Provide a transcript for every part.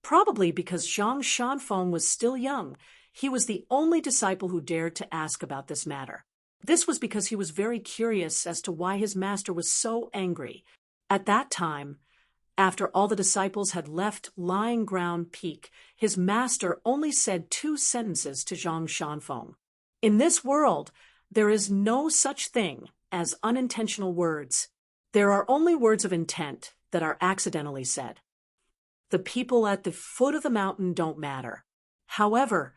Probably because Zhang Shanfeng was still young, he was the only disciple who dared to ask about this matter. This was because he was very curious as to why his master was so angry. At that time, after all the disciples had left Lying Ground Peak, his master only said 2 sentences to Zhang Shanfeng. In this world, there is no such thing as unintentional words. There are only words of intent that are accidentally said. The people at the foot of the mountain don't matter. However,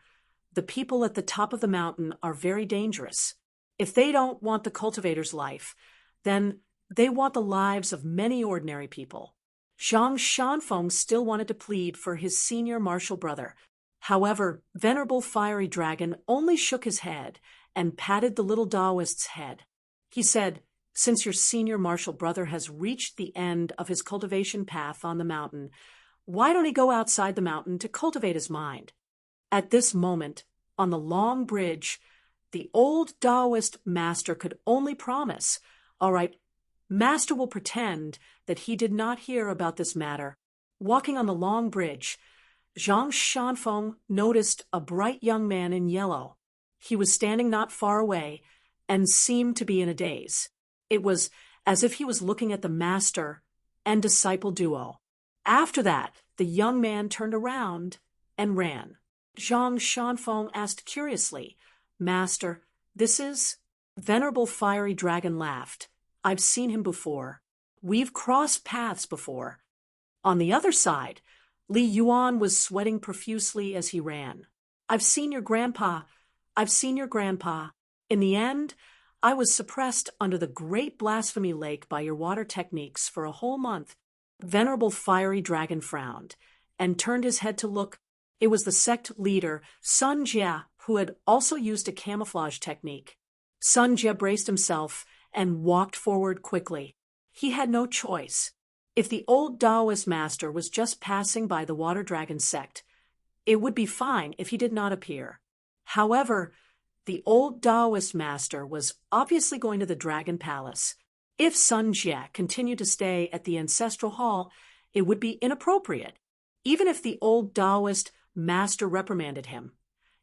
the people at the top of the mountain are very dangerous. If they don't want the cultivator's life, then they want the lives of many ordinary people. Zhang Shanfeng still wanted to plead for his senior martial brother. However, Venerable Fiery Dragon only shook his head and patted the little Taoist's head. He said, "Since your senior martial brother has reached the end of his cultivation path on the mountain, why don't he go outside the mountain to cultivate his mind?" At this moment, on the long bridge, the old Taoist master could only promise, "All right, Master will pretend that he did not hear about this matter." Walking on the long bridge, Zhang Shanfeng noticed a bright young man in yellow. He was standing not far away and seemed to be in a daze. It was as if he was looking at the master and disciple duo. After that, the young man turned around and ran. Zhang Shanfeng asked curiously, "Master, this is?" Venerable Fiery Dragon laughed. "I've seen him before. We've crossed paths before." On the other side, Li Yuan was sweating profusely as he ran. "I've seen your grandpa. I've seen your grandpa. In the end, I was suppressed under the great blasphemy lake by your water techniques for a whole month." Venerable Fiery Dragon frowned and turned his head to look. It was the sect leader, Sun Jia, who had also used a camouflage technique. Sun Jia braced himself and walked forward quickly. He had no choice. If the old Taoist master was just passing by the Water Dragon sect, it would be fine if he did not appear. However, the old Taoist master was obviously going to the Dragon Palace. If Sun Jia continued to stay at the Ancestral Hall, it would be inappropriate. Even if the old Taoist master reprimanded him,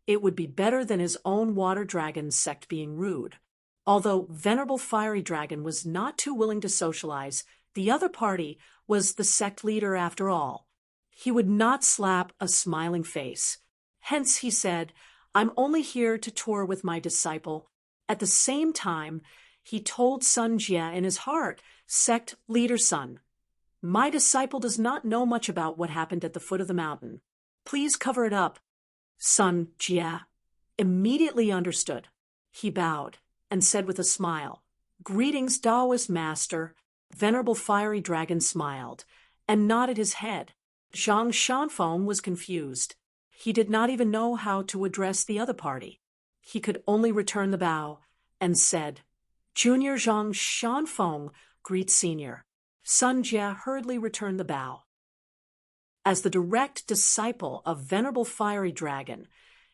it would be better than his own Water Dragon sect being rude. Although Venerable Fiery Dragon was not too willing to socialize, the other party was the sect leader after all. He would not slap a smiling face. Hence he said, "I'm only here to tour with my disciple." At the same time, he told Sun Jia in his heart, "Sect leader son, my disciple does not know much about what happened at the foot of the mountain. Please cover it up." Sun Jia immediately understood. He bowed and said with a smile, "Greetings, Taoist master." Venerable Fiery Dragon smiled and nodded his head. Zhang Shanfeng was confused. He did not even know how to address the other party. He could only return the bow and said, "Junior Zhang Shanfeng greets senior." Sun Jia hurriedly returned the bow. As the direct disciple of Venerable Fiery Dragon,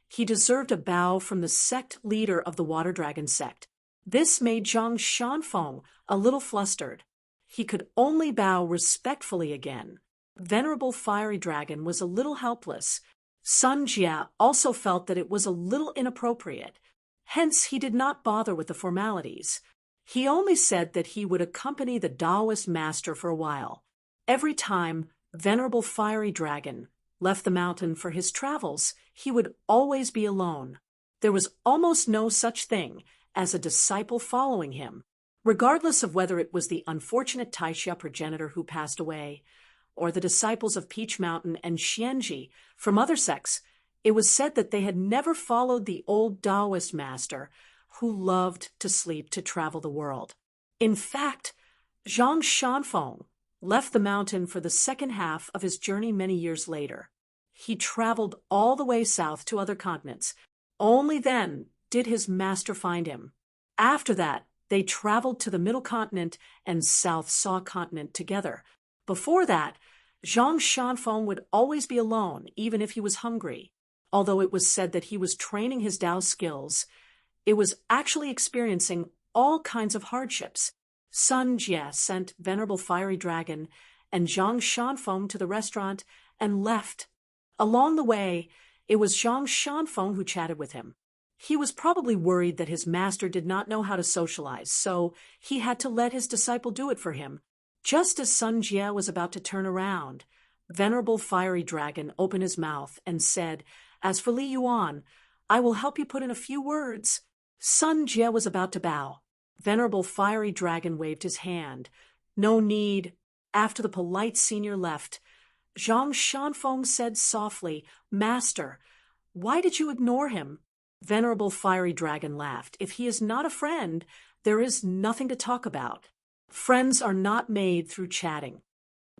he deserved a bow from the sect leader of the Water Dragon sect. This made Zhang Shanfeng a little flustered. He could only bow respectfully again. Venerable Fiery Dragon was a little helpless. Sun Jia also felt that it was a little inappropriate. Hence, he did not bother with the formalities. He only said that he would accompany the Taoist master for a while. Every time Venerable Fiery Dragon left the mountain for his travels, he would always be alone. There was almost no such thing as a disciple following him. Regardless of whether it was the unfortunate Taixia progenitor who passed away, or the disciples of Peach Mountain and Xianji from other sects, it was said that they had never followed the old Taoist master who loved to sleep to travel the world. In fact, Zhang Shanfeng left the mountain for the second half of his journey many years later. He traveled all the way south to other continents. Only then did his master find him. After that, they traveled to the Middle Continent and South Saw Continent together. Before that, Zhang Shanfeng would always be alone, even if he was hungry. Although it was said that he was training his Tao skills, it was actually experiencing all kinds of hardships. Sun Jia sent Venerable Fiery Dragon and Zhang Shanfeng to the restaurant and left Along the way, it was Zhang Shanfeng who chatted with him. He was probably worried that his master did not know how to socialize, so he had to let his disciple do it for him. Just as Sun Jie was about to turn around, Venerable Fiery Dragon opened his mouth and said, "As for Li Yuan, I will help you put in a few words." Sun Jie was about to bow. Venerable Fiery Dragon waved his hand. "No need." After the polite senior left, Zhang Shanfeng said softly, "Master, why did you ignore him?" Venerable Fiery Dragon laughed. "If he is not a friend, there is nothing to talk about. Friends are not made through chatting."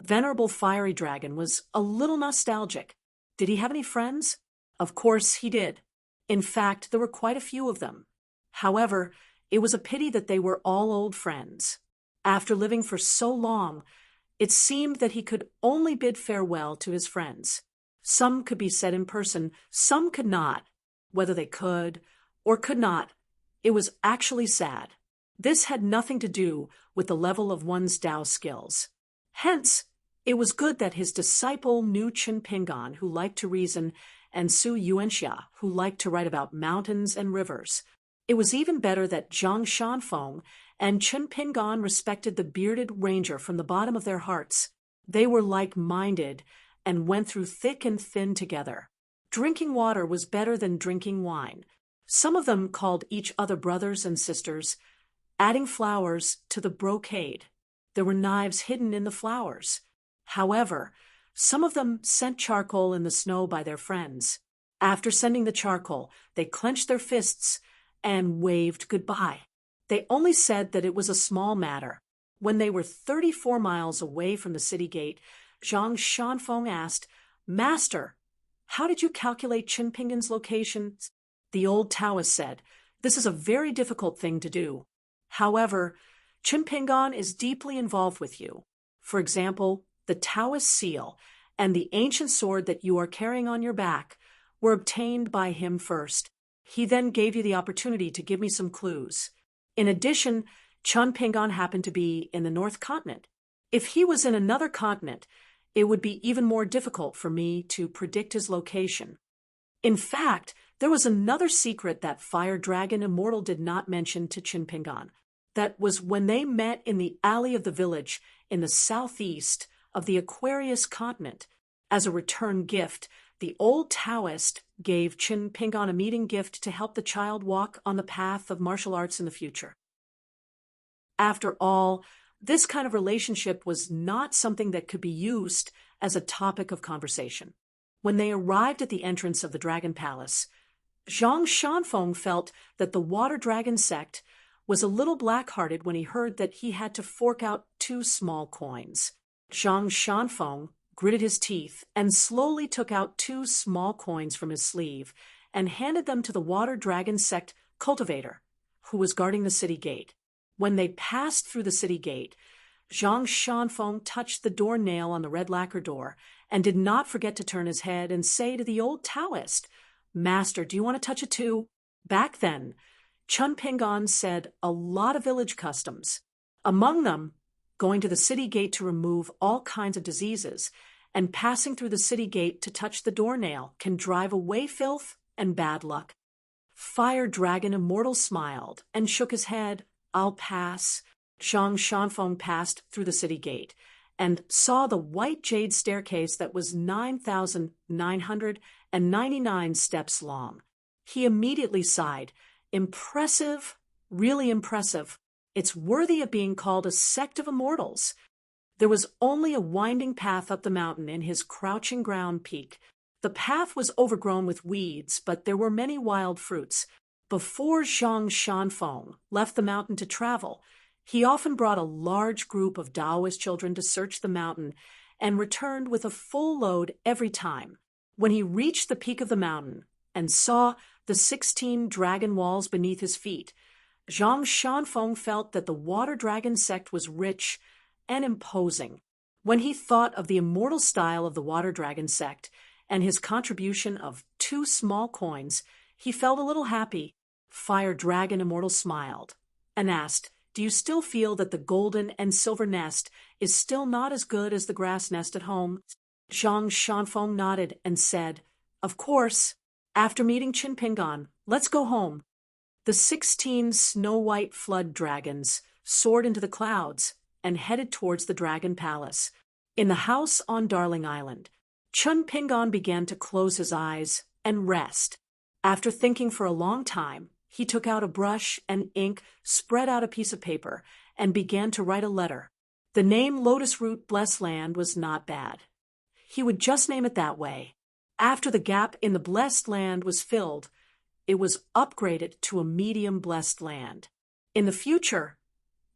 Venerable Fiery Dragon was a little nostalgic. Did he have any friends? Of course he did. In fact, there were quite a few of them. However, it was a pity that they were all old friends. After living for so long, it seemed that he could only bid farewell to his friends. Some could be said in person, some could not. Whether they could or could not, it was actually sad. This had nothing to do with the level of one's Tao skills. Hence, it was good that his disciple knew Chen Pingan, who liked to reason, and Su Yuanxia, who liked to write about mountains and rivers. It was even better that Zhang Shanfeng and Chen Pingan respected the bearded ranger from the bottom of their hearts. They were like-minded and went through thick and thin together. Drinking water was better than drinking wine. Some of them called each other brothers and sisters, adding flowers to the brocade. There were knives hidden in the flowers. However, some of them sent charcoal in the snow by their friends. After sending the charcoal, they clenched their fists and waved goodbye. They only said that it was a small matter. When they were 34 miles away from the city gate, Zhang Shanfeng asked, "Master, how did you calculate Chen Pingan's location?" The old Taoist said, "This is a very difficult thing to do. However, Chen Pingan is deeply involved with you. For example, the Taoist seal and the ancient sword that you are carrying on your back were obtained by him first. He then gave you the opportunity to give me some clues. In addition, Chen Pingan happened to be in the North Continent. If he was in another continent, it would be even more difficult for me to predict his location. In fact, there was another secret that Fire Dragon Immortal did not mention to Chen Pingan. That was when they met in the alley of the village in the southeast of the Aquarius continent. As a return gift, the old Taoist gave Chen Pingan a meeting gift to help the child walk on the path of martial arts in the future. After all, this kind of relationship was not something that could be used as a topic of conversation. When they arrived at the entrance of the Dragon Palace, Zhang Shanfeng felt that the Water Dragon sect was a little black-hearted when he heard that he had to fork out 2 small coins. Zhang Shanfeng gritted his teeth and slowly took out 2 small coins from his sleeve and handed them to the Water Dragon sect cultivator, who was guarding the city gate. When they passed through the city gate, Zhang Shanfeng touched the door nail on the red lacquer door and did not forget to turn his head and say to the old Taoist, "Master, do you want to touch it too?" Back then, Chen Pingan said a lot of village customs. Among them, going to the city gate to remove all kinds of diseases, and passing through the city gate to touch the doornail can drive away filth and bad luck. Fire Dragon Immortal smiled and shook his head. "I'll pass." Zhang Shanfeng passed through the city gate and saw the white jade staircase that was 9,999 steps long. He immediately sighed. "Impressive, really impressive. It's worthy of being called a sect of immortals." There was only a winding path up the mountain in his crouching ground peak. The path was overgrown with weeds, but there were many wild fruits. Before Zhang Shanfeng left the mountain to travel, he often brought a large group of Taoist children to search the mountain and returned with a full load every time. When he reached the peak of the mountain and saw the 16 dragon walls beneath his feet, Zhang Shanfeng felt that the Water Dragon sect was rich and imposing. When he thought of the immortal style of the Water Dragon sect and his contribution of 2 small coins, he felt a little happy. Fire Dragon Immortal smiled and asked, "Do you still feel that the golden and silver nest is still not as good as the grass nest at home?" Zhang Shanfeng nodded and said, "Of course. After meeting Qin Pingan, let's go home." The 16 snow-white flood dragons soared into the clouds and headed towards the Dragon Palace. In the house on Darling Island, Chun Pingan began to close his eyes and rest. After thinking for a long time, he took out a brush and ink, spread out a piece of paper, and began to write a letter. The name Lotus Root Blessed Land was not bad. He would just name it that way. After the gap in the blessed land was filled, it was upgraded to a medium blessed land. In the future,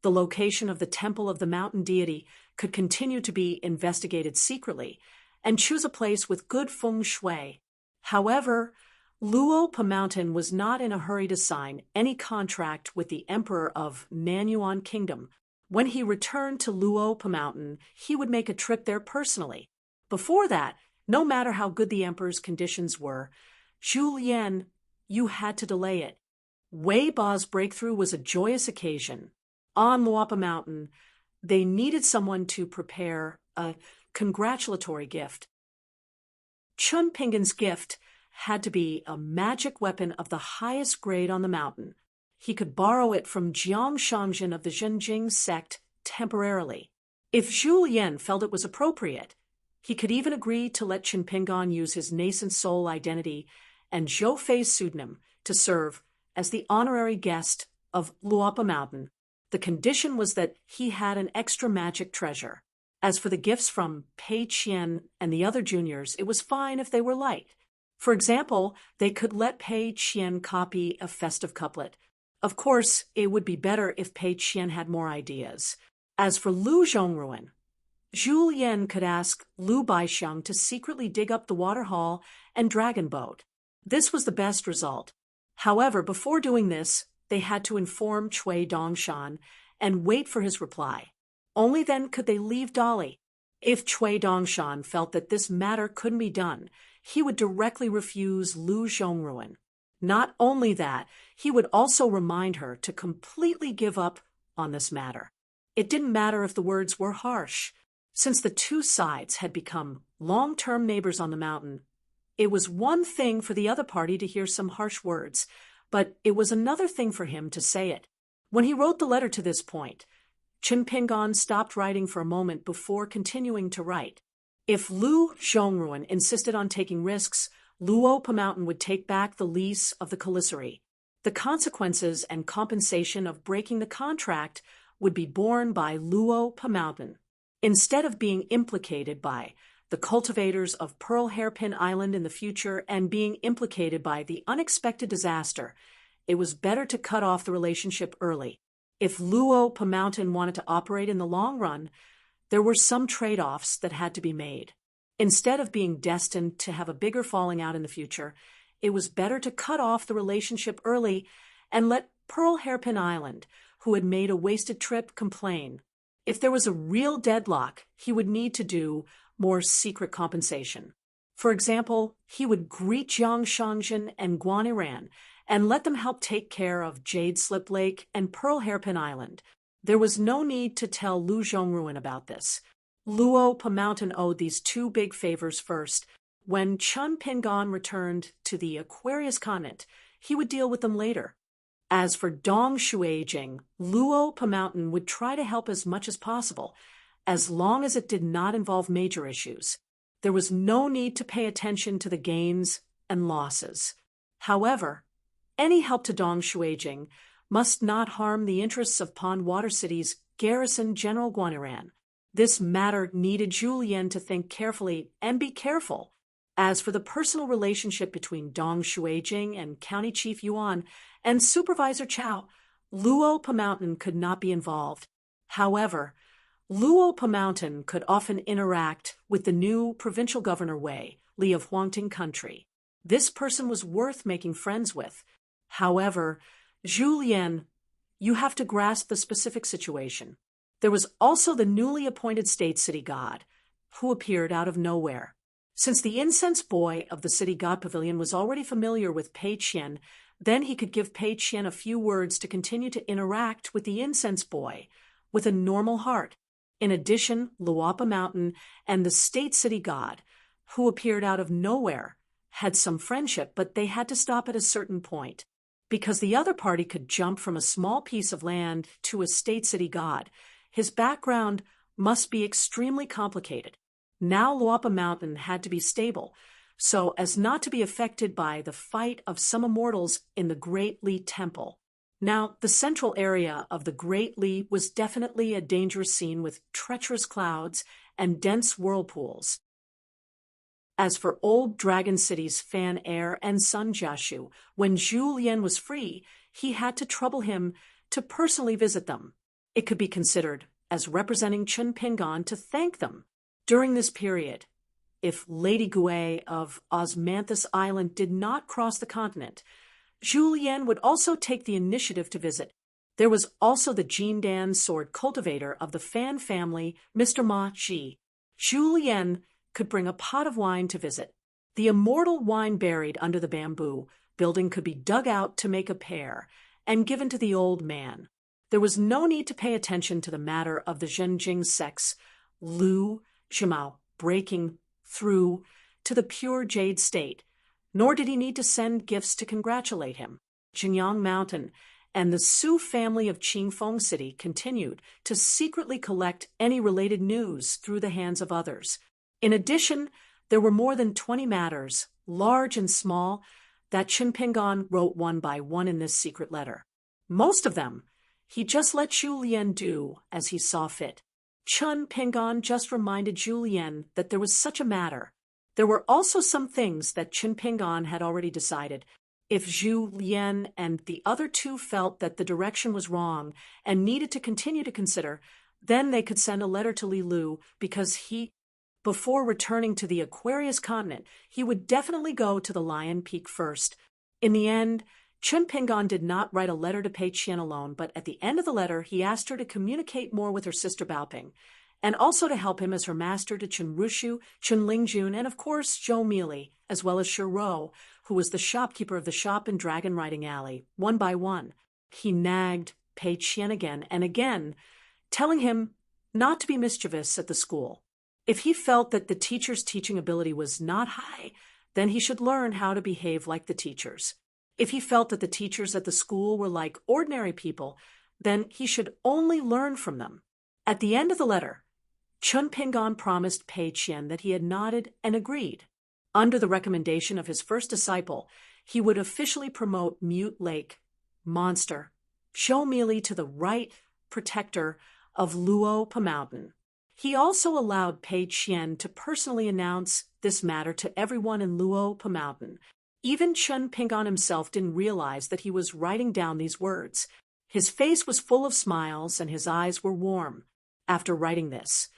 the location of the temple of the mountain deity could continue to be investigated secretly and choose a place with good feng shui. However, Luopa Mountain was not in a hurry to sign any contract with the Emperor of Nanyuan Kingdom. When he returned to Luopa Mountain, he would make a trip there personally. Before that, no matter how good the Emperor's conditions were, Julien, you had to delay it. Wei Ba's breakthrough was a joyous occasion. On Luopa Mountain, they needed someone to prepare a congratulatory gift. Chun Pingan's gift had to be a magic weapon of the highest grade on the mountain. He could borrow it from Jiang Shangjin of the Zhenjing sect temporarily. If Julien felt it was appropriate, he could even agree to let Qin Pingan use his nascent soul identity and Zhou Fei's pseudonym to serve as the honorary guest of Luopa Mountain. The condition was that he had an extra magic treasure. As for the gifts from Pei Qian and the other juniors, it was fine if they were light. For example, they could let Pei Qian copy a festive couplet. Of course, it would be better if Pei Qian had more ideas. As for Lu Zhongruan, Julien could ask Lu Baixiang to secretly dig up the water hall and dragon boat. This was the best result. However, before doing this, they had to inform Cui Dongshan and wait for his reply. Only then could they leave Dolly. If Cui Dongshan felt that this matter couldn't be done, he would directly refuse Lu Zhongruan. Not only that, he would also remind her to completely give up on this matter. It didn't matter if the words were harsh. Since the two sides had become long-term neighbors on the mountain, it was one thing for the other party to hear some harsh words, but it was another thing for him to say it. When he wrote the letter to this point, Qin Pingan stopped writing for a moment before continuing to write. If Lu Zhongruan insisted on taking risks, Luopa Mountain would take back the lease of the commissary. The consequences and compensation of breaking the contract would be borne by Luopa Mountain. Instead of being implicated by the cultivators of Pearl Hairpin Island in the future and being implicated by the unexpected disaster, it was better to cut off the relationship early. If Luopa Mountain wanted to operate in the long run, there were some trade-offs that had to be made. Instead of being destined to have a bigger falling out in the future, it was better to cut off the relationship early and let Pearl Hairpin Island, who had made a wasted trip, complain. If there was a real deadlock, he would need to do more secret compensation. For example, he would greet Jiang Shangjin and Guan Iran and let them help take care of Jade Slip Lake and Pearl Hairpin Island. There was no need to tell Lu Zhongruan about this. Luopa Mountain owed these two big favors first. When Chun Pingan returned to the Aquarius continent, he would deal with them later. As for Dong Shuijing, Luopa Mountain would try to help as much as possible, as long as it did not involve major issues. There was no need to pay attention to the gains and losses. However, any help to Dong Shuijing must not harm the interests of Pond Water City's garrison General Guaniran. This matter needed Julien to think carefully and be careful. As for the personal relationship between Dong Shuijing and County Chief Yuan and Supervisor Chao, Luopa Mountain could not be involved. However, Luopa Mountain could often interact with the new provincial governor Wei, Li of Huangting Country. This person was worth making friends with. However, Julien, you have to grasp the specific situation. There was also the newly appointed state city god, who appeared out of nowhere. Since the incense boy of the city god pavilion was already familiar with Pei Qian, then he could give Pei Qian a few words to continue to interact with the incense boy with a normal heart. In addition, Luapa Mountain and the state city god, who appeared out of nowhere, had some friendship, but they had to stop at a certain point. Because the other party could jump from a small piece of land to a state city god, his background must be extremely complicated. Now Luapa Mountain had to be stable, so as not to be affected by the fight of some immortals in the Great Li Temple. Now, the central area of the Great Li was definitely a dangerous scene with treacherous clouds and dense whirlpools. As for Old Dragon City's Fan Air and Sun Jiashu, when Zhu Lian was free, he had to trouble him to personally visit them. It could be considered as representing Chun Pingon to thank them. During this period, if Lady Gui of Osmanthus Island did not cross the continent, Zhu Lian would also take the initiative to visit. There was also the Jindan sword cultivator of the Fan family, Mr. Ma Ji. Zhu Lian could bring a pot of wine to visit. The immortal wine buried under the bamboo building could be dug out to make a pair and given to the old man. There was no need to pay attention to the matter of the Zhenjing sex, Lu Zhimao breaking through to the pure jade state, nor did he need to send gifts to congratulate him. Jingyang Mountain and the Su family of Qingfeng City continued to secretly collect any related news through the hands of others. In addition, there were more than 20 matters, large and small, that Chun Pingon wrote one by one in this secret letter. Most of them, he just let Zhu Lian do as he saw fit. Chun Pingon just reminded Zhu Lian that there was such a matter. There were also some things that Chun Pingon had already decided. If Zhu Lian and the other two felt that the direction was wrong and needed to continue to consider, then they could send a letter to Li Lu because before returning to the Aquarius continent, he would definitely go to the Lion Peak first. In the end, Chun Pingon did not write a letter to Pei Qian alone, but at the end of the letter, he asked her to communicate more with her sister Baoping, and also to help him as her master to Chun Rushu, Chun Lingjun, and of course Zhou Mili, as well as Shiro, who was the shopkeeper of the shop in Dragon Riding Alley. One by one, he nagged Pei Qian again and again, telling him not to be mischievous at the school. If he felt that the teacher's teaching ability was not high, then he should learn how to behave like the teachers. If he felt that the teachers at the school were like ordinary people, then he should only learn from them. At the end of the letter, Chun Pingon promised Pei Qian that he had nodded and agreed. Under the recommendation of his first disciple, he would officially promote Mute Lake, Monster, Zhou Mili to the right protector of Luopa Mountain. He also allowed Pei Qian to personally announce this matter to everyone in Luopa Mountain. Even Chun Pingon himself didn't realize that he was writing down these words. His face was full of smiles and his eyes were warm. After writing this,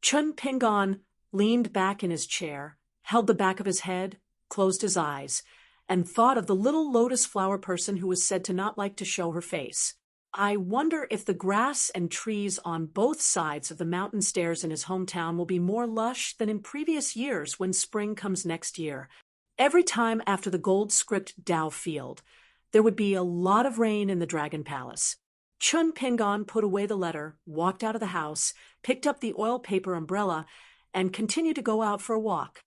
Chun Pingon leaned back in his chair, held the back of his head, closed his eyes, and thought of the little lotus flower person who was said to not like to show her face. I wonder if the grass and trees on both sides of the mountain stairs in his hometown will be more lush than in previous years when spring comes next year. Every time after the gold script Dao Field, there would be a lot of rain in the Dragon Palace. Chun Pingon put away the letter, walked out of the house, picked up the oil paper umbrella, and continued to go out for a walk.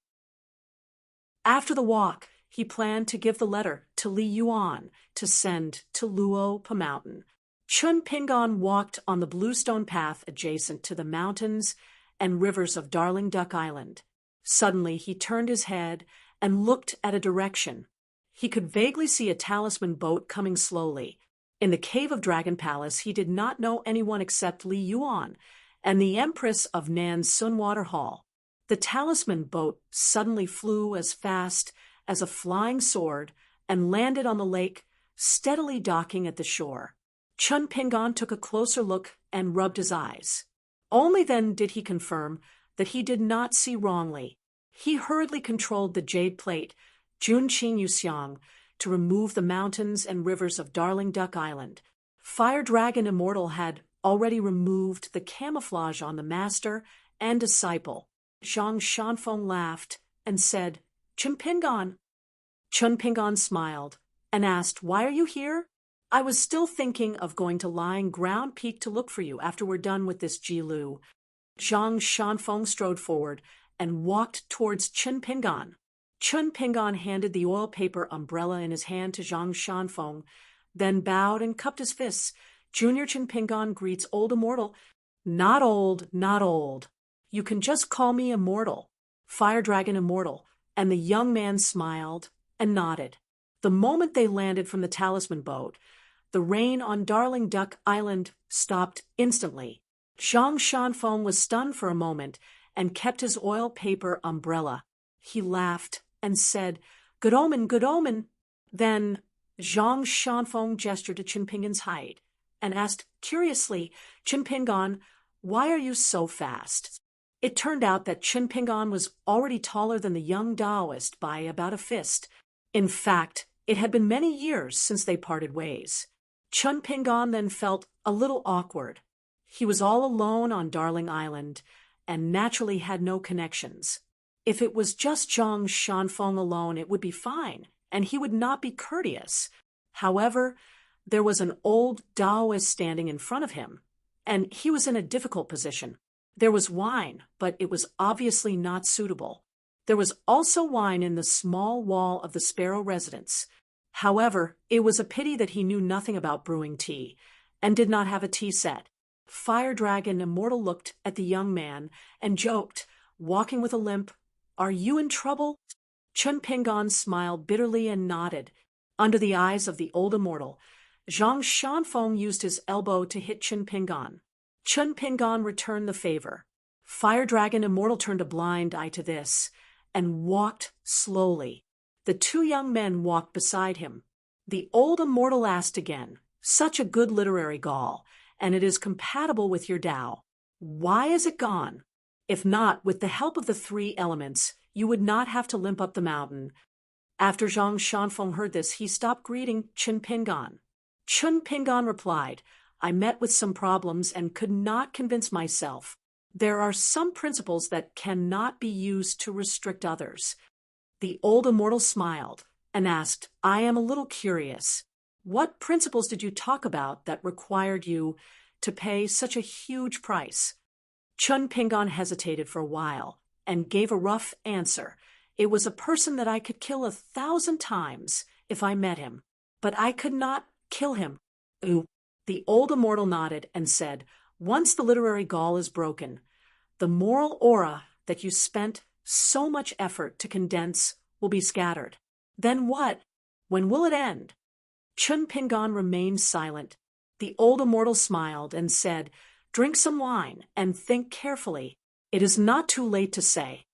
After the walk, he planned to give the letter to Li Yuan to send to Luopa Mountain. Chun Pingon walked on the bluestone path adjacent to the mountains and rivers of Darling Duck Island. Suddenly, he turned his head and looked at a direction. He could vaguely see a talisman boat coming slowly. In the cave of Dragon Palace, he did not know anyone except Li Yuan and the Empress of Nan's Sunwater Hall. The talisman boat suddenly flew as fast as a flying sword and landed on the lake, steadily docking at the shore. Chun Pingon took a closer look and rubbed his eyes. Only then did he confirm that he did not see wrongly. He hurriedly controlled the jade plate, Junqing Yuxiang, to remove the mountains and rivers of Darling Duck Island. Fire Dragon Immortal had already removed the camouflage on the master and disciple. Zhang Shanfeng laughed and said, Chun Pingon. Chun Pingon smiled and asked, Why are you here? I was still thinking of going to Lying Ground Peak to look for you after we're done with this Jilu. Zhang Shanfeng strode forward and walked towards Chen Pingan. Chen Pingan handed the oil paper umbrella in his hand to Zhang Shanfeng, then bowed and cupped his fists. Junior Chen Pingan greets old immortal. Not old, not old. You can just call me immortal. Fire Dragon Immortal. And the young man smiled and nodded. The moment they landed from the talisman boat, the rain on Darling Duck Island stopped instantly. Zhang Shanfeng was stunned for a moment and kept his oil paper umbrella. He laughed and said, "Good omen, good omen." Then Zhang Shanfeng gestured to Chen Pingan's height and asked curiously, "Chen Pingan, why are you so fast?" It turned out that Chen Pingan was already taller than the young Taoist by about a fist. In fact, it had been many years since they parted ways. Chen Pingan then felt a little awkward. He was all alone on Darling Island and naturally had no connections. If it was just Zhang Shanfeng alone, it would be fine, and he would not be courteous. However, there was an old Taoist standing in front of him, and he was in a difficult position. There was wine, but it was obviously not suitable. There was also wine in the small wall of the Sparrow residence. However, it was a pity that he knew nothing about brewing tea, and did not have a tea set. Fire Dragon Immortal looked at the young man and joked, walking with a limp, "Are you in trouble?" Chen Pingan smiled bitterly and nodded. Under the eyes of the old immortal, Zhang Shanfeng used his elbow to hit Chen Pingan. Chen Pingan returned the favor. Fire Dragon Immortal turned a blind eye to this and walked slowly. The two young men walked beside him. The old immortal asked again, "Such a good literary gall, and it is compatible with your Tao. Why is it gone? If not, with the help of the three elements, you would not have to limp up the mountain." After Zhang Shanfeng heard this, he stopped greeting Chen Pingan. Chen Pingan replied, "I met with some problems and could not convince myself. There are some principles that cannot be used to restrict others." The old immortal smiled and asked, "I am a little curious. What principles did you talk about that required you to pay such a huge price?" Chen Pingan hesitated for a while and gave a rough answer. "It was a person that I could kill 1,000 times if I met him, but I could not kill him." Ooh. The old immortal nodded and said, "Once the literary gall is broken, the moral aura that you spent so much effort to condense will be scattered. Then what? When will it end?" Chen Pingan remained silent. The old immortal smiled and said, "Drink some wine and think carefully. It is not too late to say."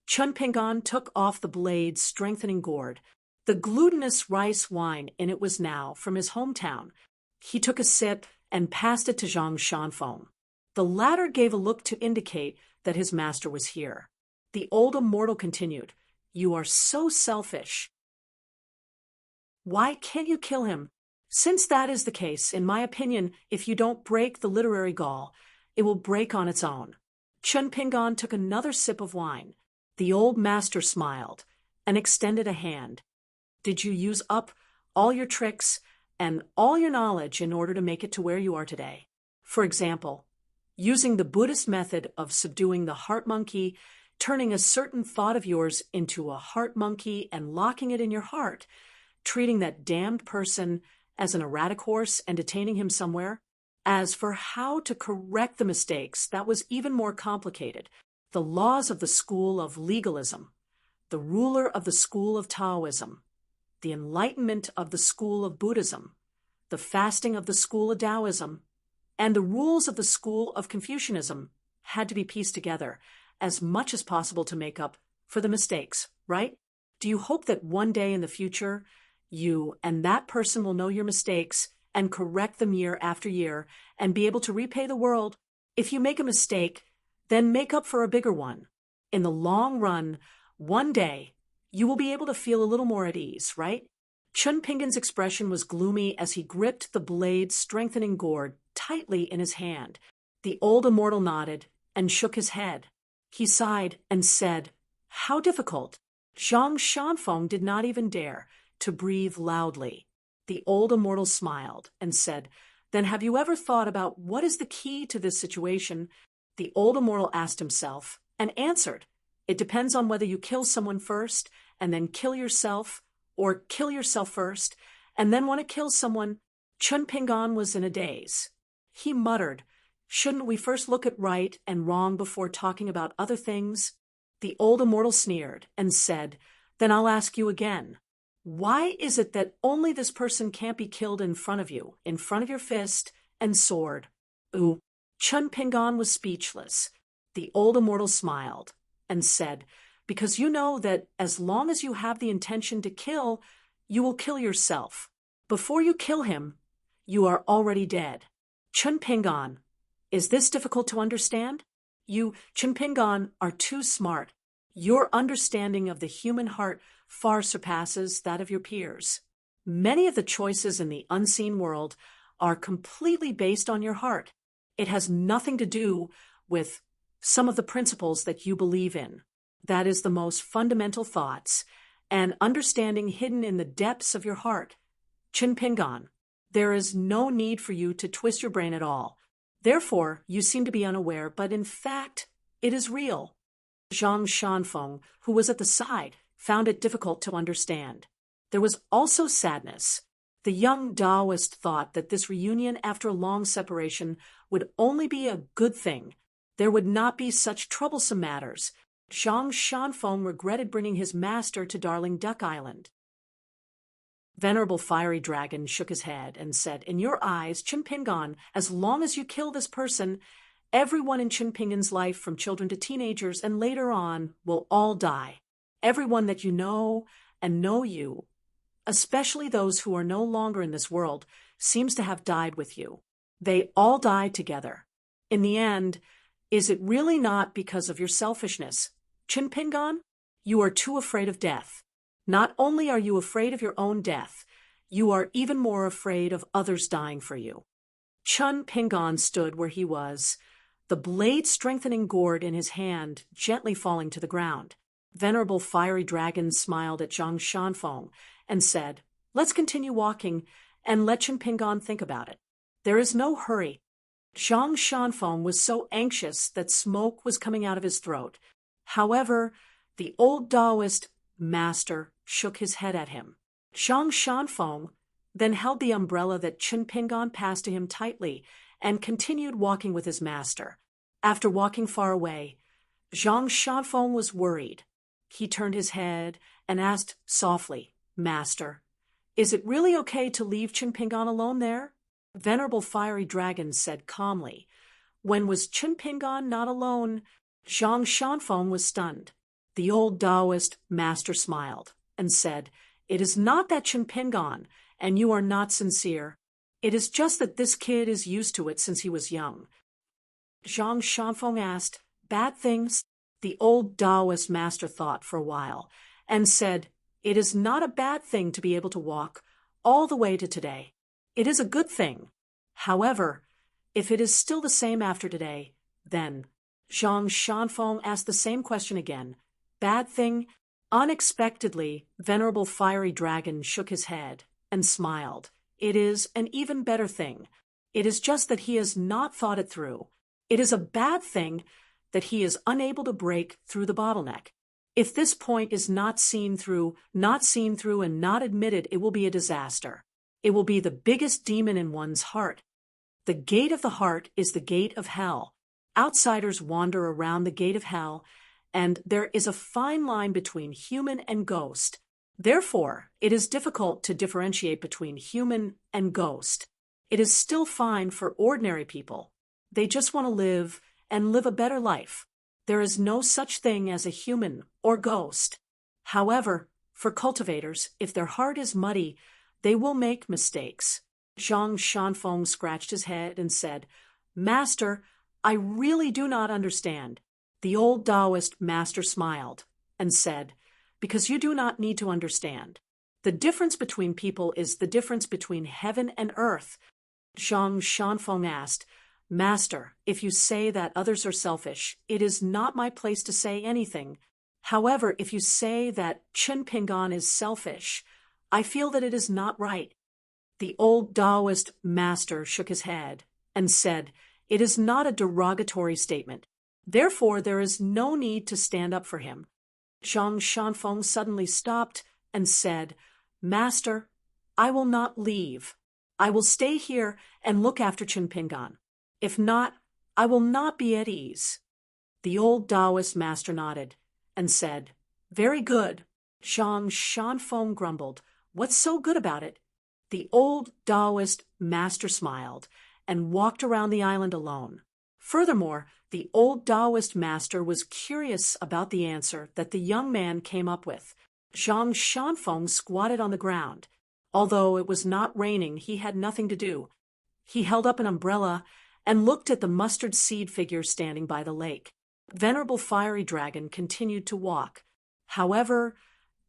Chen Pingan took off the blade's strengthening gourd. The glutinous rice wine in it was now from his hometown. He took a sip and passed it to Zhang Shanfeng. The latter gave a look to indicate that his master was here. The old immortal continued, "You are so selfish. Why can't you kill him? Since that is the case, in my opinion, if you don't break the literary gall, it will break on its own." Chen Pingan took another sip of wine. The old master smiled and extended a hand. "Did you use up all your tricks and all your knowledge in order to make it to where you are today? For example, using the Buddhist method of subduing the heart monkey, turning a certain thought of yours into a heart monkey and locking it in your heart, treating that damned person as an erratic horse and detaining him somewhere. As for how to correct the mistakes, that was even more complicated. The laws of the school of legalism, the ruler of the school of Taoism, the enlightenment of the school of Buddhism, the fasting of the school of Taoism, and the rules of the school of Confucianism had to be pieced together as much as possible to make up for the mistakes, right? Do you hope that one day in the future, you and that person will know your mistakes and correct them year after year and be able to repay the world? If you make a mistake, then make up for a bigger one. In the long run, one day, you will be able to feel a little more at ease, right? Chen Pingan's expression was gloomy as he gripped the blade's strengthening gourd tightly in his hand. The old immortal nodded and shook his head. He sighed and said, "How difficult." Zhang Shanfeng did not even dare to breathe loudly. The old immortal smiled and said, "Then have you ever thought about what is the key to this situation? The old immortal asked himself, and answered, "It depends on whether you kill someone first, and then kill yourself, or kill yourself first, and then want to kill someone." Chun Pingan was in a daze. He muttered, "Shouldn't we first look at right and wrong before talking about other things?" The old immortal sneered and said, "Then I'll ask you again. Why is it that only this person can't be killed in front of you, in front of your fist and sword?" Ooh. Chun Pingan was speechless. The old immortal smiled and said, "Because you know that as long as you have the intention to kill, you will kill yourself. Before you kill him, you are already dead." Chun Pingan, is this difficult to understand? You, Chun Pingan, are too smart. Your understanding of the human heart far surpasses that of your peers. Many of the choices in the unseen world are completely based on your heart. It has nothing to do with some of the principles that you believe in. That is the most fundamental thoughts and understanding hidden in the depths of your heart. Chun Pingan, there is no need for you to twist your brain at all. Therefore, you seem to be unaware, but in fact, it is real. Zhang Shanfeng, who was at the side, found it difficult to understand. There was also sadness. The young Taoist thought that this reunion after a long separation would only be a good thing. There would not be such troublesome matters. Zhang Shanfeng regretted bringing his master to Darling Duck Island. Venerable Fiery Dragon shook his head and said, "In your eyes, Chun Pingan, as long as you kill this person, everyone in Chun Pingan's life, from children to teenagers and later on, will all die. Everyone that you know and know you, especially those who are no longer in this world, seems to have died with you. They all die together. In the end, is it really not because of your selfishness? Chun Pingan, you are too afraid of death. Not only are you afraid of your own death, you are even more afraid of others dying for you." Chun Pingan stood where he was, the blade-strengthening gourd in his hand gently falling to the ground. Venerable Fiery Dragon smiled at Zhang Shanfeng and said, "Let's continue walking and let Chun Pingan think about it. There is no hurry." Zhang Shanfeng was so anxious that smoke was coming out of his throat. However, the old Taoist master shook his head at him. Zhang Shanfeng then held the umbrella that Chun Pingan passed to him tightly and continued walking with his master. After walking far away, Zhang Shanfeng was worried. He turned his head and asked softly, "Master, is it really okay to leave Chun Pingan alone there?" Venerable Fiery Dragon said calmly, "When was Chun Pingan not alone?" Zhang Shanfeng was stunned. The old Taoist master smiled and said, "It is not that Chun Pingan and you are not sincere. It is just that this kid is used to it since he was young." Zhang Shanfeng asked, "Bad things?" The old Taoist master thought for a while and said, "It is not a bad thing to be able to walk all the way to today. It is a good thing. However, if it is still the same after today, then..." Zhang Shanfeng asked the same question again. "Bad thing?" Unexpectedly, Venerable Fiery Dragon shook his head and smiled. "It is an even better thing. It is just that he has not thought it through. It is a bad thing that he is unable to break through the bottleneck. If this point is not seen through and not admitted, it will be a disaster. It will be the biggest demon in one's heart. The gate of the heart is the gate of hell. Outsiders wander around the gate of hell, and there is a fine line between human and ghost. Therefore, it is difficult to differentiate between human and ghost. It is still fine for ordinary people. They just want to live and live a better life. There is no such thing as a human or ghost. However, for cultivators, if their heart is muddy, they will make mistakes." Zhang Shanfeng scratched his head and said, "Master, I really do not understand." The old Taoist master smiled and said, "Because you do not need to understand. The difference between people is the difference between heaven and earth." Zhang Shanfeng asked, "Master, if you say that others are selfish, it is not my place to say anything. However, if you say that Chun Pingan is selfish, I feel that it is not right." The old Taoist master shook his head and said, It is not a derogatory statement. Therefore, there is no need to stand up for him. Zhang Shanfeng suddenly stopped and said, "Master, I will not leave. I will stay here and look after Qin Pingan. If not, I will not be at ease." The old Taoist master nodded and said, "Very good." Zhang Shanfeng grumbled, "What's so good about it?" The old Taoist master smiled and walked around the island alone. Furthermore, the old Taoist master was curious about the answer that the young man came up with. Zhang Shanfeng squatted on the ground. Although it was not raining, he had nothing to do. He held up an umbrella and looked at the mustard seed figure standing by the lake. Venerable Fiery Dragon continued to walk. However,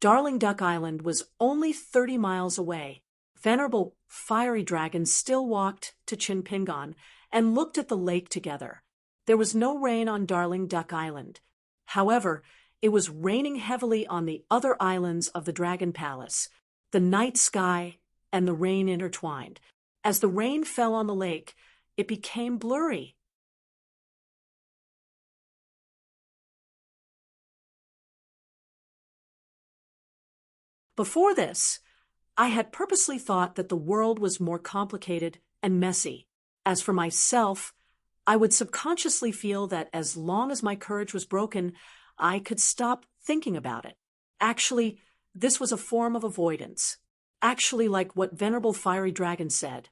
Darling Duck Island was only 30 miles away. Venerable Fiery Dragon still walked to Qin Pingan and looked at the lake together. There was no rain on Darling Duck Island. However, it was raining heavily on the other islands of the Dragon Palace. The night sky and the rain intertwined. As the rain fell on the lake, it became blurry. Before this, I had purposely thought that the world was more complicated and messy. As for myself, I would subconsciously feel that as long as my courage was broken, I could stop thinking about it. Actually, this was a form of avoidance. Actually, like what Venerable Fiery Dragon said,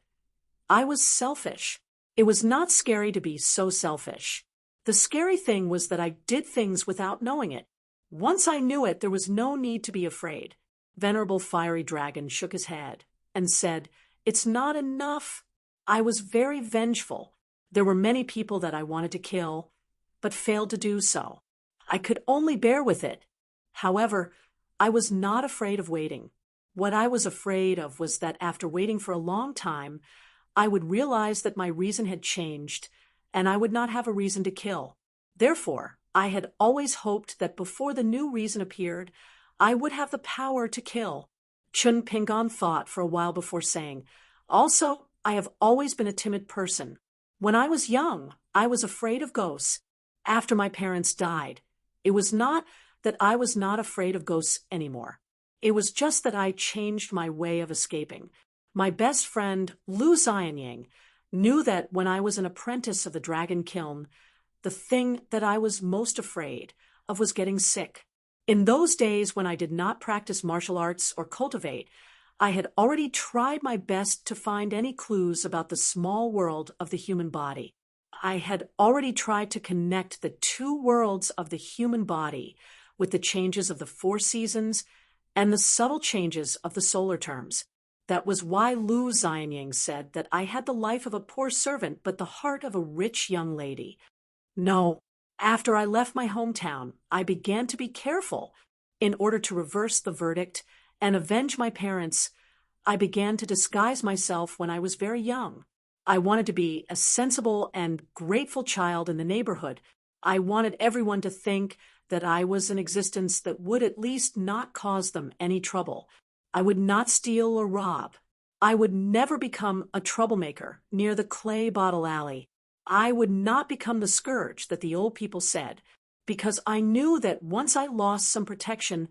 I was selfish. It was not scary to be so selfish. The scary thing was that I did things without knowing it. Once I knew it, there was no need to be afraid. Venerable Fiery Dragon shook his head and said, "It's not enough. I was very vengeful. There were many people that I wanted to kill, but failed to do so. I could only bear with it. However, I was not afraid of waiting. What I was afraid of was that after waiting for a long time, I would realize that my reason had changed, and I would not have a reason to kill. Therefore, I had always hoped that before the new reason appeared, I would have the power to kill." Qin Pingan thought for a while before saying, "Also, I have always been a timid person. When I was young, I was afraid of ghosts. After my parents died, it was not that I was not afraid of ghosts anymore. It was just that I changed my way of escaping. My best friend, Lu Xianyang, knew that when I was an apprentice of the Dragon Kiln, the thing that I was most afraid of was getting sick. In those days when I did not practice martial arts or cultivate, I had already tried my best to find any clues about the small world of the human body. I had already tried to connect the two worlds of the human body with the changes of the 4 seasons and the subtle changes of the solar terms. That was why Lu Xianyang said that I had the life of a poor servant but the heart of a rich young lady. No. After I left my hometown, I began to be careful. In order to reverse the verdict and avenge my parents, I began to disguise myself when I was very young. I wanted to be a sensible and grateful child in the neighborhood. I wanted everyone to think that I was an existence that would at least not cause them any trouble. I would not steal or rob. I would never become a troublemaker near the clay bottle alley. I would not become the scourge that the old people said, because I knew that once I lost some protection,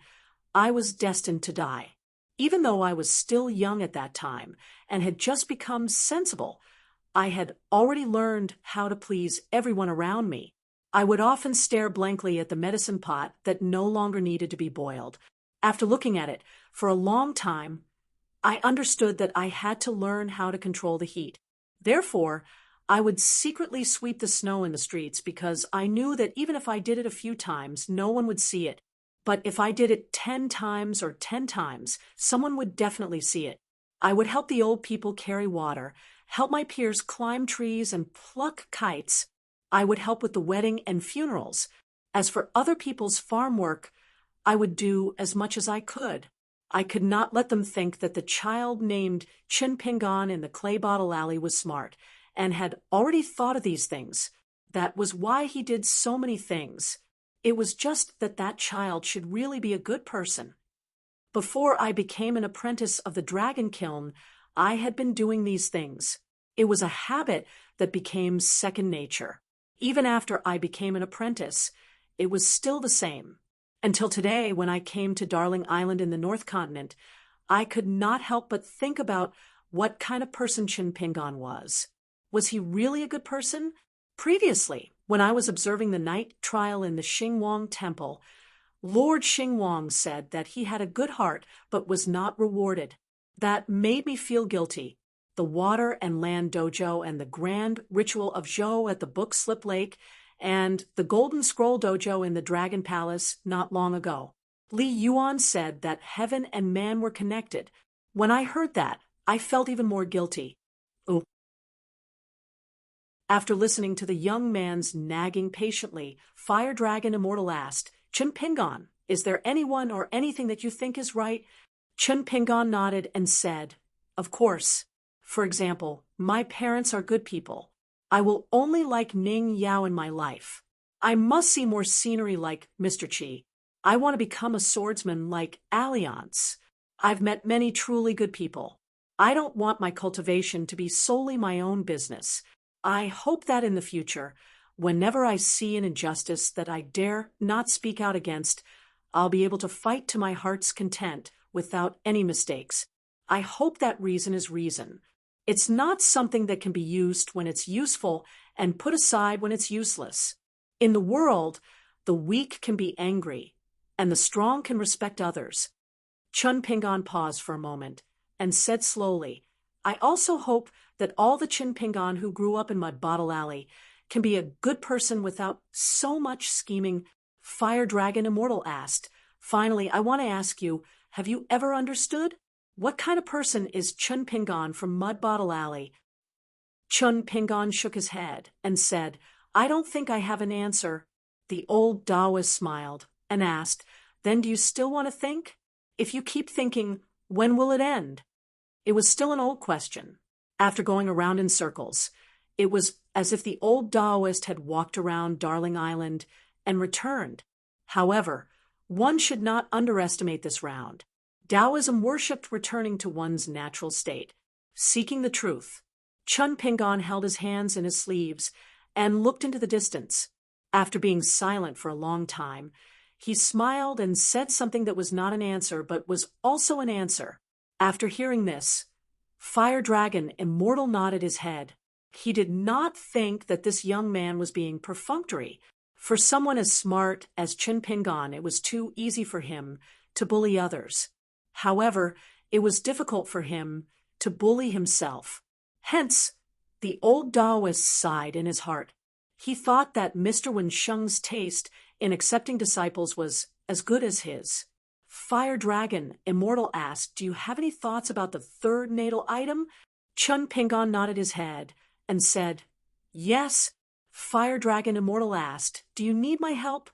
I was destined to die. Even though I was still young at that time and had just become sensible, I had already learned how to please everyone around me. I would often stare blankly at the medicine pot that no longer needed to be boiled. After looking at it for a long time, I understood that I had to learn how to control the heat. Therefore, I would secretly sweep the snow in the streets because I knew that even if I did it a few times, no one would see it. But if I did it 10 times or 10 times, someone would definitely see it. I would help the old people carry water, help my peers climb trees and pluck kites. I would help with the wedding and funerals. As for other people's farm work, I would do as much as I could. I could not let them think that the child named Qin Pingan in the clay bottle alley was smart and had already thought of these things. That was why he did so many things. It was just that that child should really be a good person. Before I became an apprentice of the Dragon Kiln, I had been doing these things. It was a habit that became second nature. Even after I became an apprentice, it was still the same. Until today, when I came to Darling Island in the North Continent, I could not help but think about what kind of person Chin Pingon was. Was he really a good person? Previously, when I was observing the night trial in the Xingwang Temple, Lord Xingwang said that he had a good heart but was not rewarded. That made me feel guilty. The Water and Land Dojo and the Grand Ritual of Zhou at the Book Slip Lake and the Golden Scroll Dojo in the Dragon Palace not long ago. Li Yuan said that heaven and man were connected. When I heard that, I felt even more guilty. Ooh. After listening to the young man's nagging patiently, Fire Dragon Immortal asked, Chin Pingon, is there anyone or anything that you think is right? Chin Pingon nodded and said, Of course. For example, my parents are good people. I will only like Ning Yao in my life. I must see more scenery like Mr. Qi. I want to become a swordsman like Alliance. I've met many truly good people. I don't want my cultivation to be solely my own business. I hope that in the future, whenever I see an injustice that I dare not speak out against, I'll be able to fight to my heart's content without any mistakes. I hope that reason is reason. It's not something that can be used when it's useful and put aside when it's useless. In the world, the weak can be angry, and the strong can respect others. Chun Pingon paused for a moment and said slowly, I also hope that all the Chin Pingon who grew up in Mud Bottle Alley can be a good person without so much scheming. Fire Dragon Immortal asked, Finally, I want to ask you, have you ever understood? What kind of person is Chun Pingon from Mud Bottle Alley? Chun Pingon shook his head and said, I don't think I have an answer. The old Taoist smiled and asked, Then do you still want to think? If you keep thinking, when will it end? It was still an old question. After going around in circles, it was as if the old Taoist had walked around Darling Island and returned. However, one should not underestimate this round. Taoism worshipped returning to one's natural state, seeking the truth. Chun Pingon held his hands in his sleeves and looked into the distance. After being silent for a long time, he smiled and said something that was not an answer but was also an answer. After hearing this, Fire Dragon Immortal nodded his head. He did not think that this young man was being perfunctory. For someone as smart as Chin Pingon, it was too easy for him to bully others. However, it was difficult for him to bully himself. Hence, the old Taoist sighed in his heart. He thought that Mr. Wensheng's taste in accepting disciples was as good as his. Fire Dragon Immortal asked, Do you have any thoughts about the third natal item? Chun Pingon nodded his head and said, Yes. Fire Dragon Immortal asked, Do you need my help?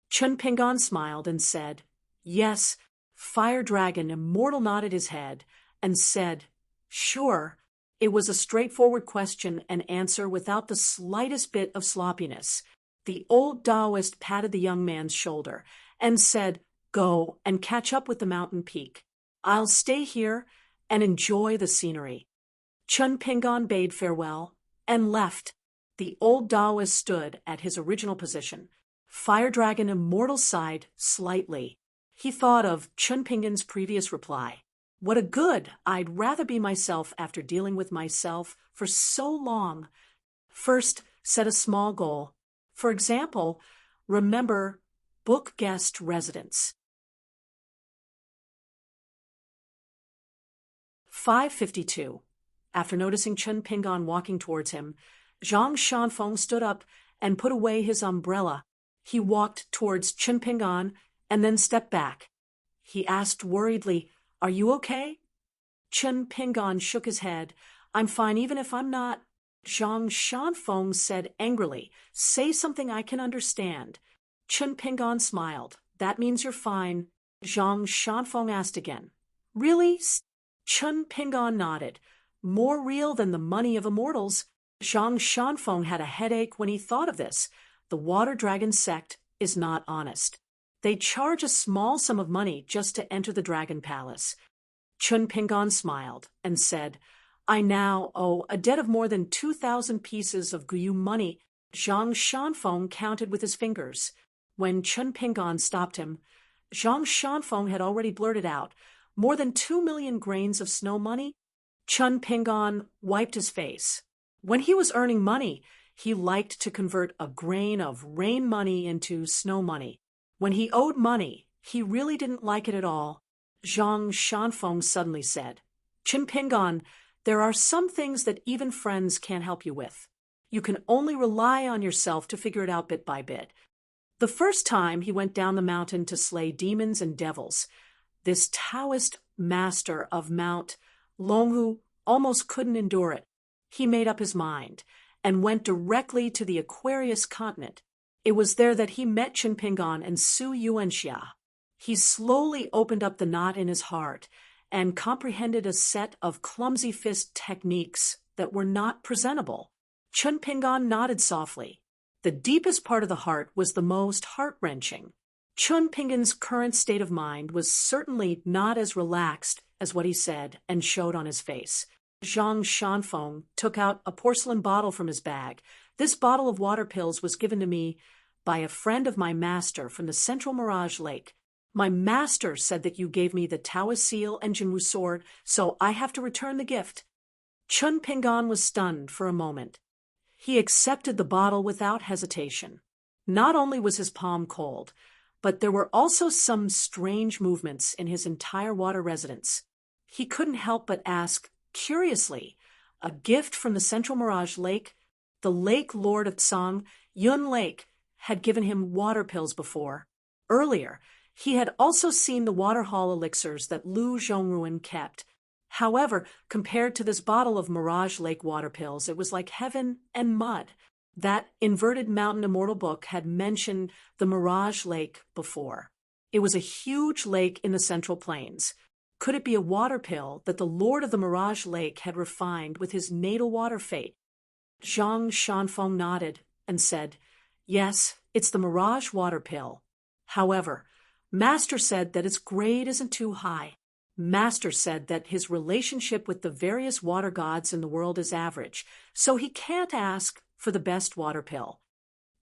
Chun Pingon smiled and said, Yes. Fire Dragon Immortal nodded his head and said, Sure. It was a straightforward question and answer without the slightest bit of sloppiness. The old Taoist patted the young man's shoulder and said, Go and catch up with the mountain peak. I'll stay here and enjoy the scenery. Chun Pingon bade farewell and left. The old Taoist stood at his original position. Fire Dragon Immortal sighed slightly. He thought of Chun Pingon's previous reply. What a good! I'd rather be myself after dealing with myself for so long. First, set a small goal. For example, remember book guest residence. 552. After noticing Chun Pingon walking towards him, Zhang Shanfeng stood up and put away his umbrella. He walked towards Chun Pingon and then stepped back. He asked worriedly, Are you okay? Chun Pingon shook his head. I'm fine even if I'm not. Zhang Shanfeng said angrily, Say something I can understand. Chun Pingon smiled. That means you're fine. Zhang Shanfeng asked again. Really? Chun Pingon nodded. More real than the money of immortals. Zhang Shanfeng had a headache when he thought of this. The Water Dragon sect is not honest. They charge a small sum of money just to enter the Dragon Palace. Chun Pingon smiled and said, I now owe a debt of more than 2,000 pieces of Guyu money. Zhang Shanfeng counted with his fingers. When Chen Ping'an stopped him, Zhang Shanfeng had already blurted out, "More than 2 million grains of snow money?" Chen Ping'an wiped his face. When he was earning money, he liked to convert a grain of rain money into snow money. When he owed money, he really didn't like it at all. Zhang Shanfeng suddenly said, "Chen Ping'an, there are some things that even friends can't help you with. You can only rely on yourself to figure it out bit by bit." The first time he went down the mountain to slay demons and devils, this Taoist master of Mount Longhu almost couldn't endure it. He made up his mind and went directly to the Aquarius continent. It was there that he met Chen Ping'an and Su Yuanxia. He slowly opened up the knot in his heart and comprehended a set of clumsy fist techniques that were not presentable. Chen Ping'an nodded softly. The deepest part of the heart was the most heart-wrenching. Chen Ping'an's current state of mind was certainly not as relaxed as what he said and showed on his face. Zhang Shanfeng took out a porcelain bottle from his bag. "This bottle of water pills was given to me by a friend of my master from the Central Mirage Lake. My master said that you gave me the Taoist seal and Jinwu sword, so I have to return the gift." Chen Ping'an was stunned for a moment. He accepted the bottle without hesitation. Not only was his palm cold, but there were also some strange movements in his entire water residence. He couldn't help but ask, curiously, a gift from the Central Mirage Lake? The Lake Lord of Tsang, Yun Lake, had given him water pills before. Earlier, he had also seen the water hall elixirs that Lu Zhongruan kept. However, compared to this bottle of Mirage Lake water pills, it was like heaven and mud. That inverted mountain immortal book had mentioned the Mirage Lake before. It was a huge lake in the Central Plains. Could it be a water pill that the Lord of the Mirage Lake had refined with his natal water fate? Zhang Shanfeng nodded and said, "Yes, it's the Mirage water pill. However, Master said that its grade isn't too high. Master said that his relationship with the various water gods in the world is average, so he can't ask for the best water pill."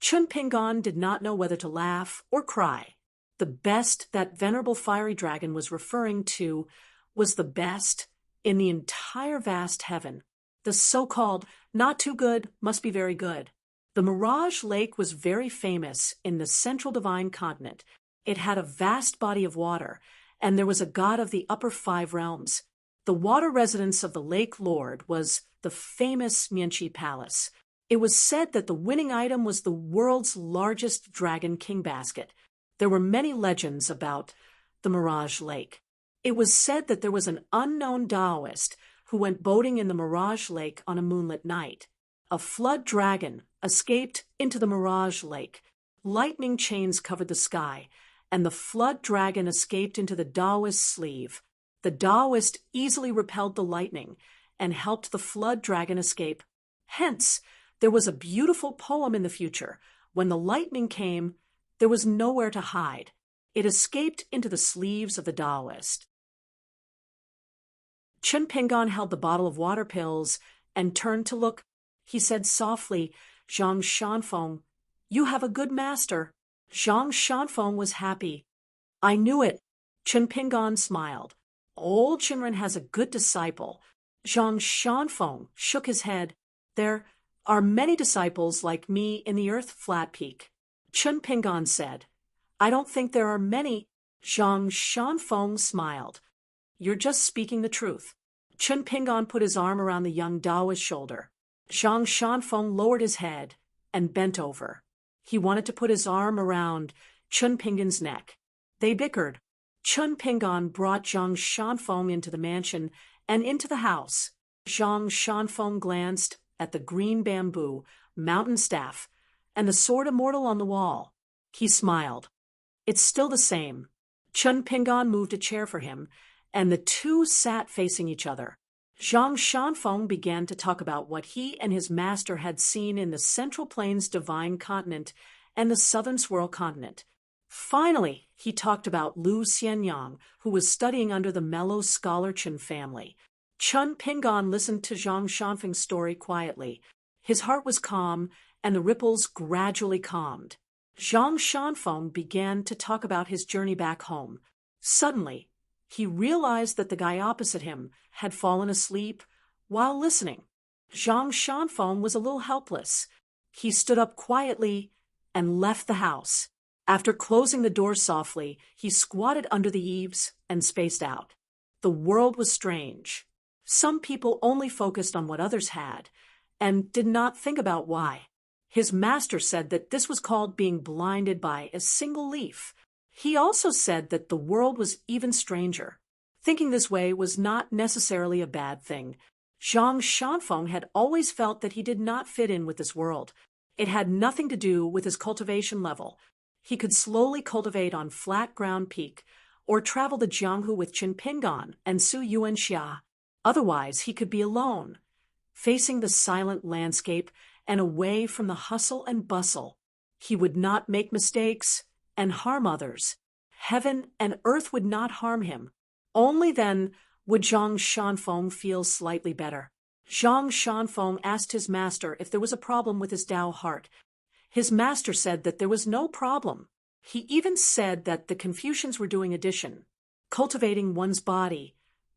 Chen Ping'an did not know whether to laugh or cry. The best that venerable fiery dragon was referring to was the best in the entire vast heaven. The so-called not too good must be very good. The Mirage Lake was very famous in the central divine continent. It had a vast body of water, and there was a god of the upper 5 realms. The water residence of the Lake Lord was the famous Mianqi Palace. It was said that the winning item was the world's largest dragon king basket. There were many legends about the Mirage Lake. It was said that there was an unknown Taoist who went boating in the Mirage Lake on a moonlit night. A flood dragon escaped into the Mirage Lake. Lightning chains covered the sky, and the flood dragon escaped into the Taoist's sleeve. The Taoist easily repelled the lightning and helped the flood dragon escape. Hence, there was a beautiful poem in the future. When the lightning came, there was nowhere to hide. It escaped into the sleeves of the Taoist. Chen Ping'an held the bottle of water pills and turned to look. He said softly, "Zhang Shanfeng, you have a good master." Zhang Shanfeng was happy. "I knew it." Chen Ping'an smiled. "Old Chinren has a good disciple." Zhang Shanfeng shook his head. "There are many disciples like me in the Earth Flat Peak." Chen Ping'an said, "I don't think there are many." Zhang Shanfeng smiled. "You're just speaking the truth." Chen Ping'an put his arm around the young Taoist's shoulder. Zhang Shanfeng lowered his head and bent over. He wanted to put his arm around Chen Ping'an's neck. They bickered. Chen Ping'an brought Zhang Shanfeng into the mansion and into the house. Zhang Shanfeng glanced at the green bamboo, mountain staff, and the sword immortal on the wall. He smiled. "It's still the same." Chen Ping'an moved a chair for him, and the two sat facing each other. Zhang Shanfeng began to talk about what he and his master had seen in the Central Plains Divine Continent and the Southern Swirl Continent. Finally, he talked about Lu Xianyang, who was studying under the mellow scholar Chen family. Chun Pingon listened to Zhang Shanfeng's story quietly. His heart was calm, and the ripples gradually calmed. Zhang Shanfeng began to talk about his journey back home. Suddenly, he realized that the guy opposite him had fallen asleep while listening. Zhang Shanfeng was a little helpless. He stood up quietly and left the house. After closing the door softly, he squatted under the eaves and spaced out. The world was strange. Some people only focused on what others had and did not think about why. His master said that this was called being blinded by a single leaf. He also said that the world was even stranger. Thinking this way was not necessarily a bad thing. Zhang Shanfeng had always felt that he did not fit in with this world. It had nothing to do with his cultivation level. He could slowly cultivate on flat ground peak, or travel to Jianghu with Qin Pingon and Su Yuanxia. Otherwise, he could be alone, facing the silent landscape and away from the hustle and bustle. He would not make mistakes and harm others. Heaven and earth would not harm him. Only then would Zhang Shanfeng feel slightly better. Zhang Shanfeng asked his master if there was a problem with his Tao heart. His master said that there was no problem. He even said that the Confucians were doing addition, cultivating one's body,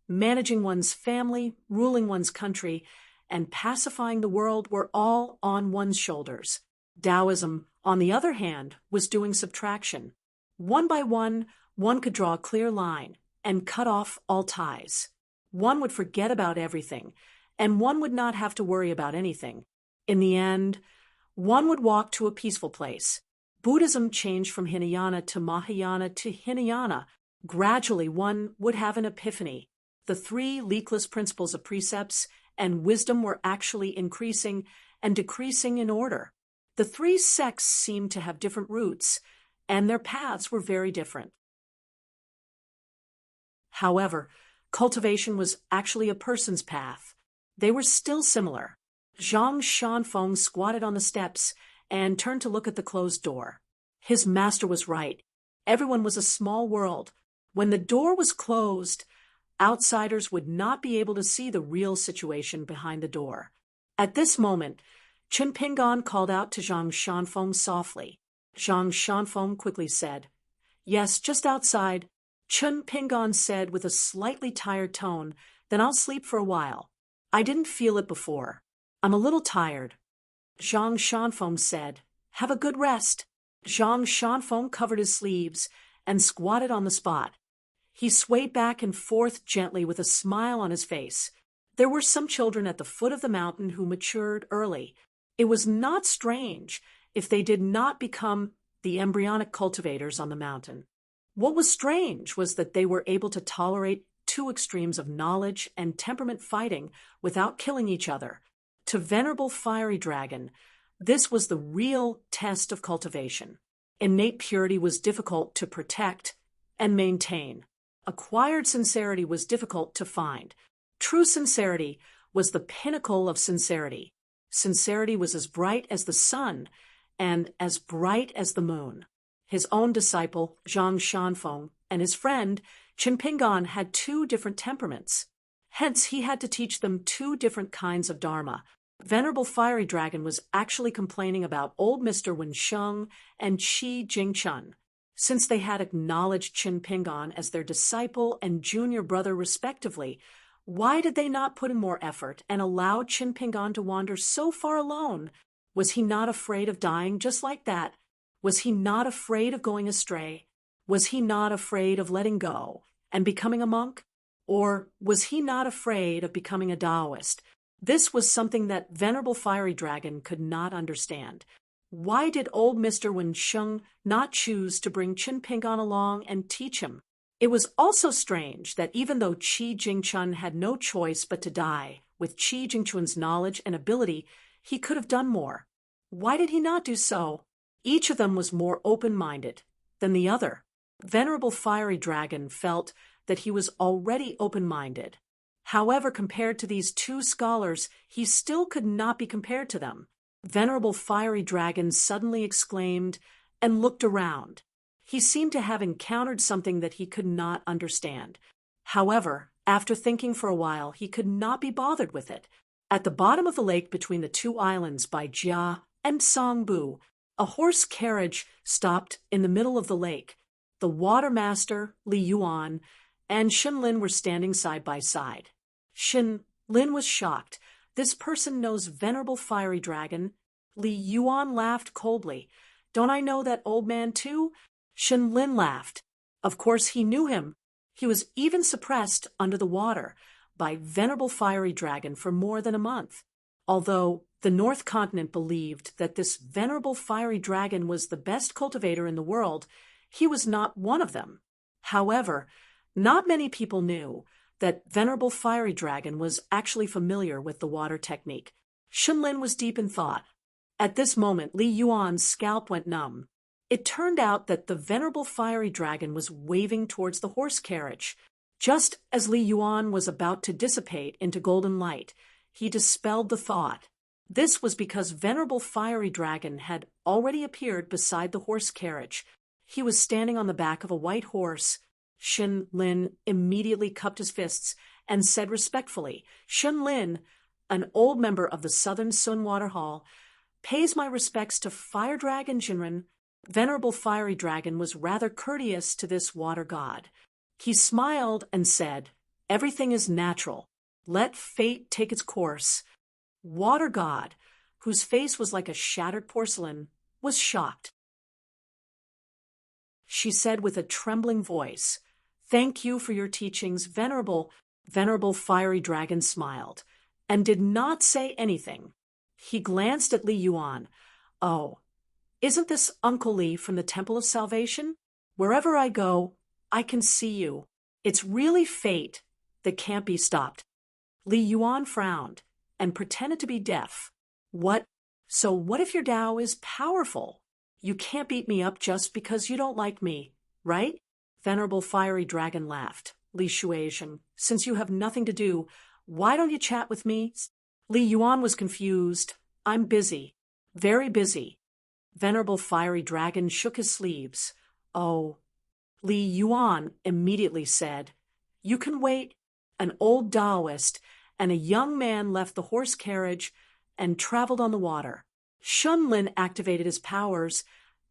managing one's family, ruling one's country, and pacifying the world were all on one's shoulders. Taoism, on the other hand, was doing subtraction. One by one could draw a clear line and cut off all ties. One would forget about everything, and one would not have to worry about anything. In the end, one would walk to a peaceful place. Buddhism changed from Hinayana to Mahayana to Hinayana. Gradually, one would have an epiphany. The three leakless principles of precepts and wisdom were actually increasing and decreasing in order. The three sects seemed to have different roots, and their paths were very different. However, cultivation was actually a person's path. They were still similar. Zhang Shanfeng squatted on the steps and turned to look at the closed door. His master was right. Everyone was a small world. When the door was closed, outsiders would not be able to see the real situation behind the door. At this moment, Qin Pingon called out to Zhang Shanfeng softly. Zhang Shanfeng quickly said, "Yes, just outside." Qin Pingon said with a slightly tired tone, "Then I'll sleep for a while. I didn't feel it before. I'm a little tired." Zhang Shanfeng said, "Have a good rest." Zhang Shanfeng covered his sleeves and squatted on the spot. He swayed back and forth gently with a smile on his face. There were some children at the foot of the mountain who matured early. It was not strange if they did not become the embryonic cultivators on the mountain. What was strange was that they were able to tolerate two extremes of knowledge and temperament fighting without killing each other. To Venerable Fiery Dragon, this was the real test of cultivation. Innate purity was difficult to protect and maintain. Acquired sincerity was difficult to find. True sincerity was the pinnacle of sincerity. Sincerity was as bright as the sun and as bright as the moon. His own disciple, Zhang Shanfeng, and his friend, Qin Pingon, had two different temperaments. Hence, he had to teach them two different kinds of Dharma. Venerable Fiery Dragon was actually complaining about old Mr. Wensheng and Qi Jingchun. Since they had acknowledged Qin Pingon as their disciple and junior brother respectively, why did they not put in more effort and allow Qin Pingon to wander so far alone? Was he not afraid of dying just like that? Was he not afraid of going astray? Was he not afraid of letting go and becoming a monk? Or was he not afraid of becoming a Taoist? This was something that Venerable Fiery Dragon could not understand. Why did old Mr. Wensheng not choose to bring Qin Pingon along and teach him? It was also strange that even though Qi Jingchun had no choice but to die, with Qi Jingchun's knowledge and ability, he could have done more. Why did he not do so? Each of them was more open-minded than the other. Venerable Fiery Dragon felt that he was already open-minded. However, compared to these two scholars, he still could not be compared to them. Venerable Fiery Dragon suddenly exclaimed and looked around. He seemed to have encountered something that he could not understand. However, After thinking for a while, he could not be bothered with it. At the bottom of the lake between the two islands by Jia and Songbu, a horse carriage stopped in the middle of the lake. The water master, Li Yuan, and Shun Lin were standing side by side. Shun Lin was shocked. This person knows Venerable Fiery Dragon. Li Yuan laughed coldly. Don't I know that old man too? Shun Lin laughed. Of course he knew him. He was even suppressed under the water by Venerable Fiery Dragon for more than a month. Although the North Continent believed that this Venerable Fiery Dragon was the best cultivator in the world, he was not one of them. However, not many people knew that Venerable Fiery Dragon was actually familiar with the water technique. Shun Lin was deep in thought. At this moment, Li Yuan's scalp went numb. It turned out that the Venerable Fiery Dragon was waving towards the horse carriage. Just as Li Yuan was about to dissipate into golden light, he dispelled the thought. This was because Venerable Fiery Dragon had already appeared beside the horse carriage. He was standing on the back of a white horse. Shun Lin immediately cupped his fists and said respectfully, Shun Lin, an old member of the Southern Sun Water Hall, pays my respects to Fire Dragon Jinren. Venerable Fiery Dragon was rather courteous to this water god. He smiled and said, everything is natural. Let fate take its course. Water god, whose face was like a shattered porcelain, was shocked. She said with a trembling voice, thank you for your teachings, Venerable. Venerable Fiery Dragon smiled and did not say anything. He glanced at Li Yuan. Oh, isn't this Uncle Li from the Temple of Salvation? Wherever I go, I can see you. It's really fate that can't be stopped. Li Yuan frowned and pretended to be deaf. So what if your Tao is powerful? You can't beat me up just because you don't like me, right? Venerable Fiery Dragon laughed. Li Shuaizhen, since you have nothing to do, why don't you chat with me? Li Yuan was confused. I'm busy. Very busy. Venerable Fiery Dragon shook his sleeves. Oh. Li Yuan immediately said, you can wait. An old Taoist and a young man left the horse carriage and traveled on the water. Shun Lin activated his powers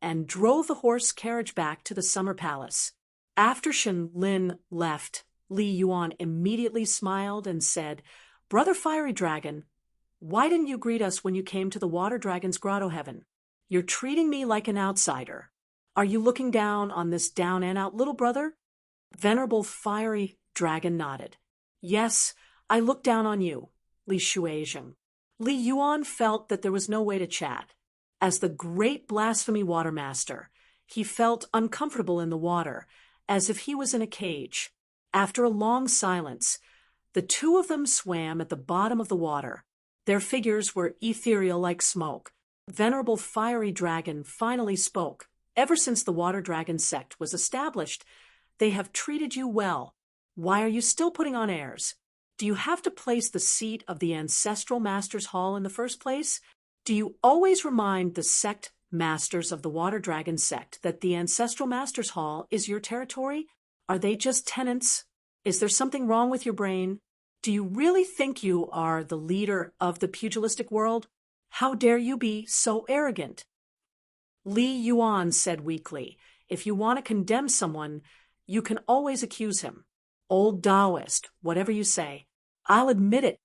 and drove the horse carriage back to the summer palace. After Shun Lin left, Li Yuan immediately smiled and said, Brother Fiery Dragon, why didn't you greet us when you came to the Water Dragon's grotto heaven? You're treating me like an outsider. Are you looking down on this down and out little brother? Venerable Fiery Dragon nodded. Yes, I look down on you, Li Shuaizhen. Li Yuan felt that there was no way to chat. As the great blasphemy water master, he felt uncomfortable in the water, as if he was in a cage. After a long silence, the two of them swam at the bottom of the water. Their figures were ethereal like smoke. Venerable Fiery Dragon finally spoke. Ever since the Water Dragon sect was established, they have treated you well. Why are you still putting on airs? Do you have to place the seat of the Ancestral Masters Hall in the first place? Do you always remind the sect masters of the Water Dragon sect that the Ancestral Masters Hall is your territory? Are they just tenants? Is there something wrong with your brain? Do you really think you are the leader of the pugilistic world? How dare you be so arrogant? Li Yuan said weakly, if you want to condemn someone, you can always accuse him. Old Taoist, whatever you say. I'll admit it.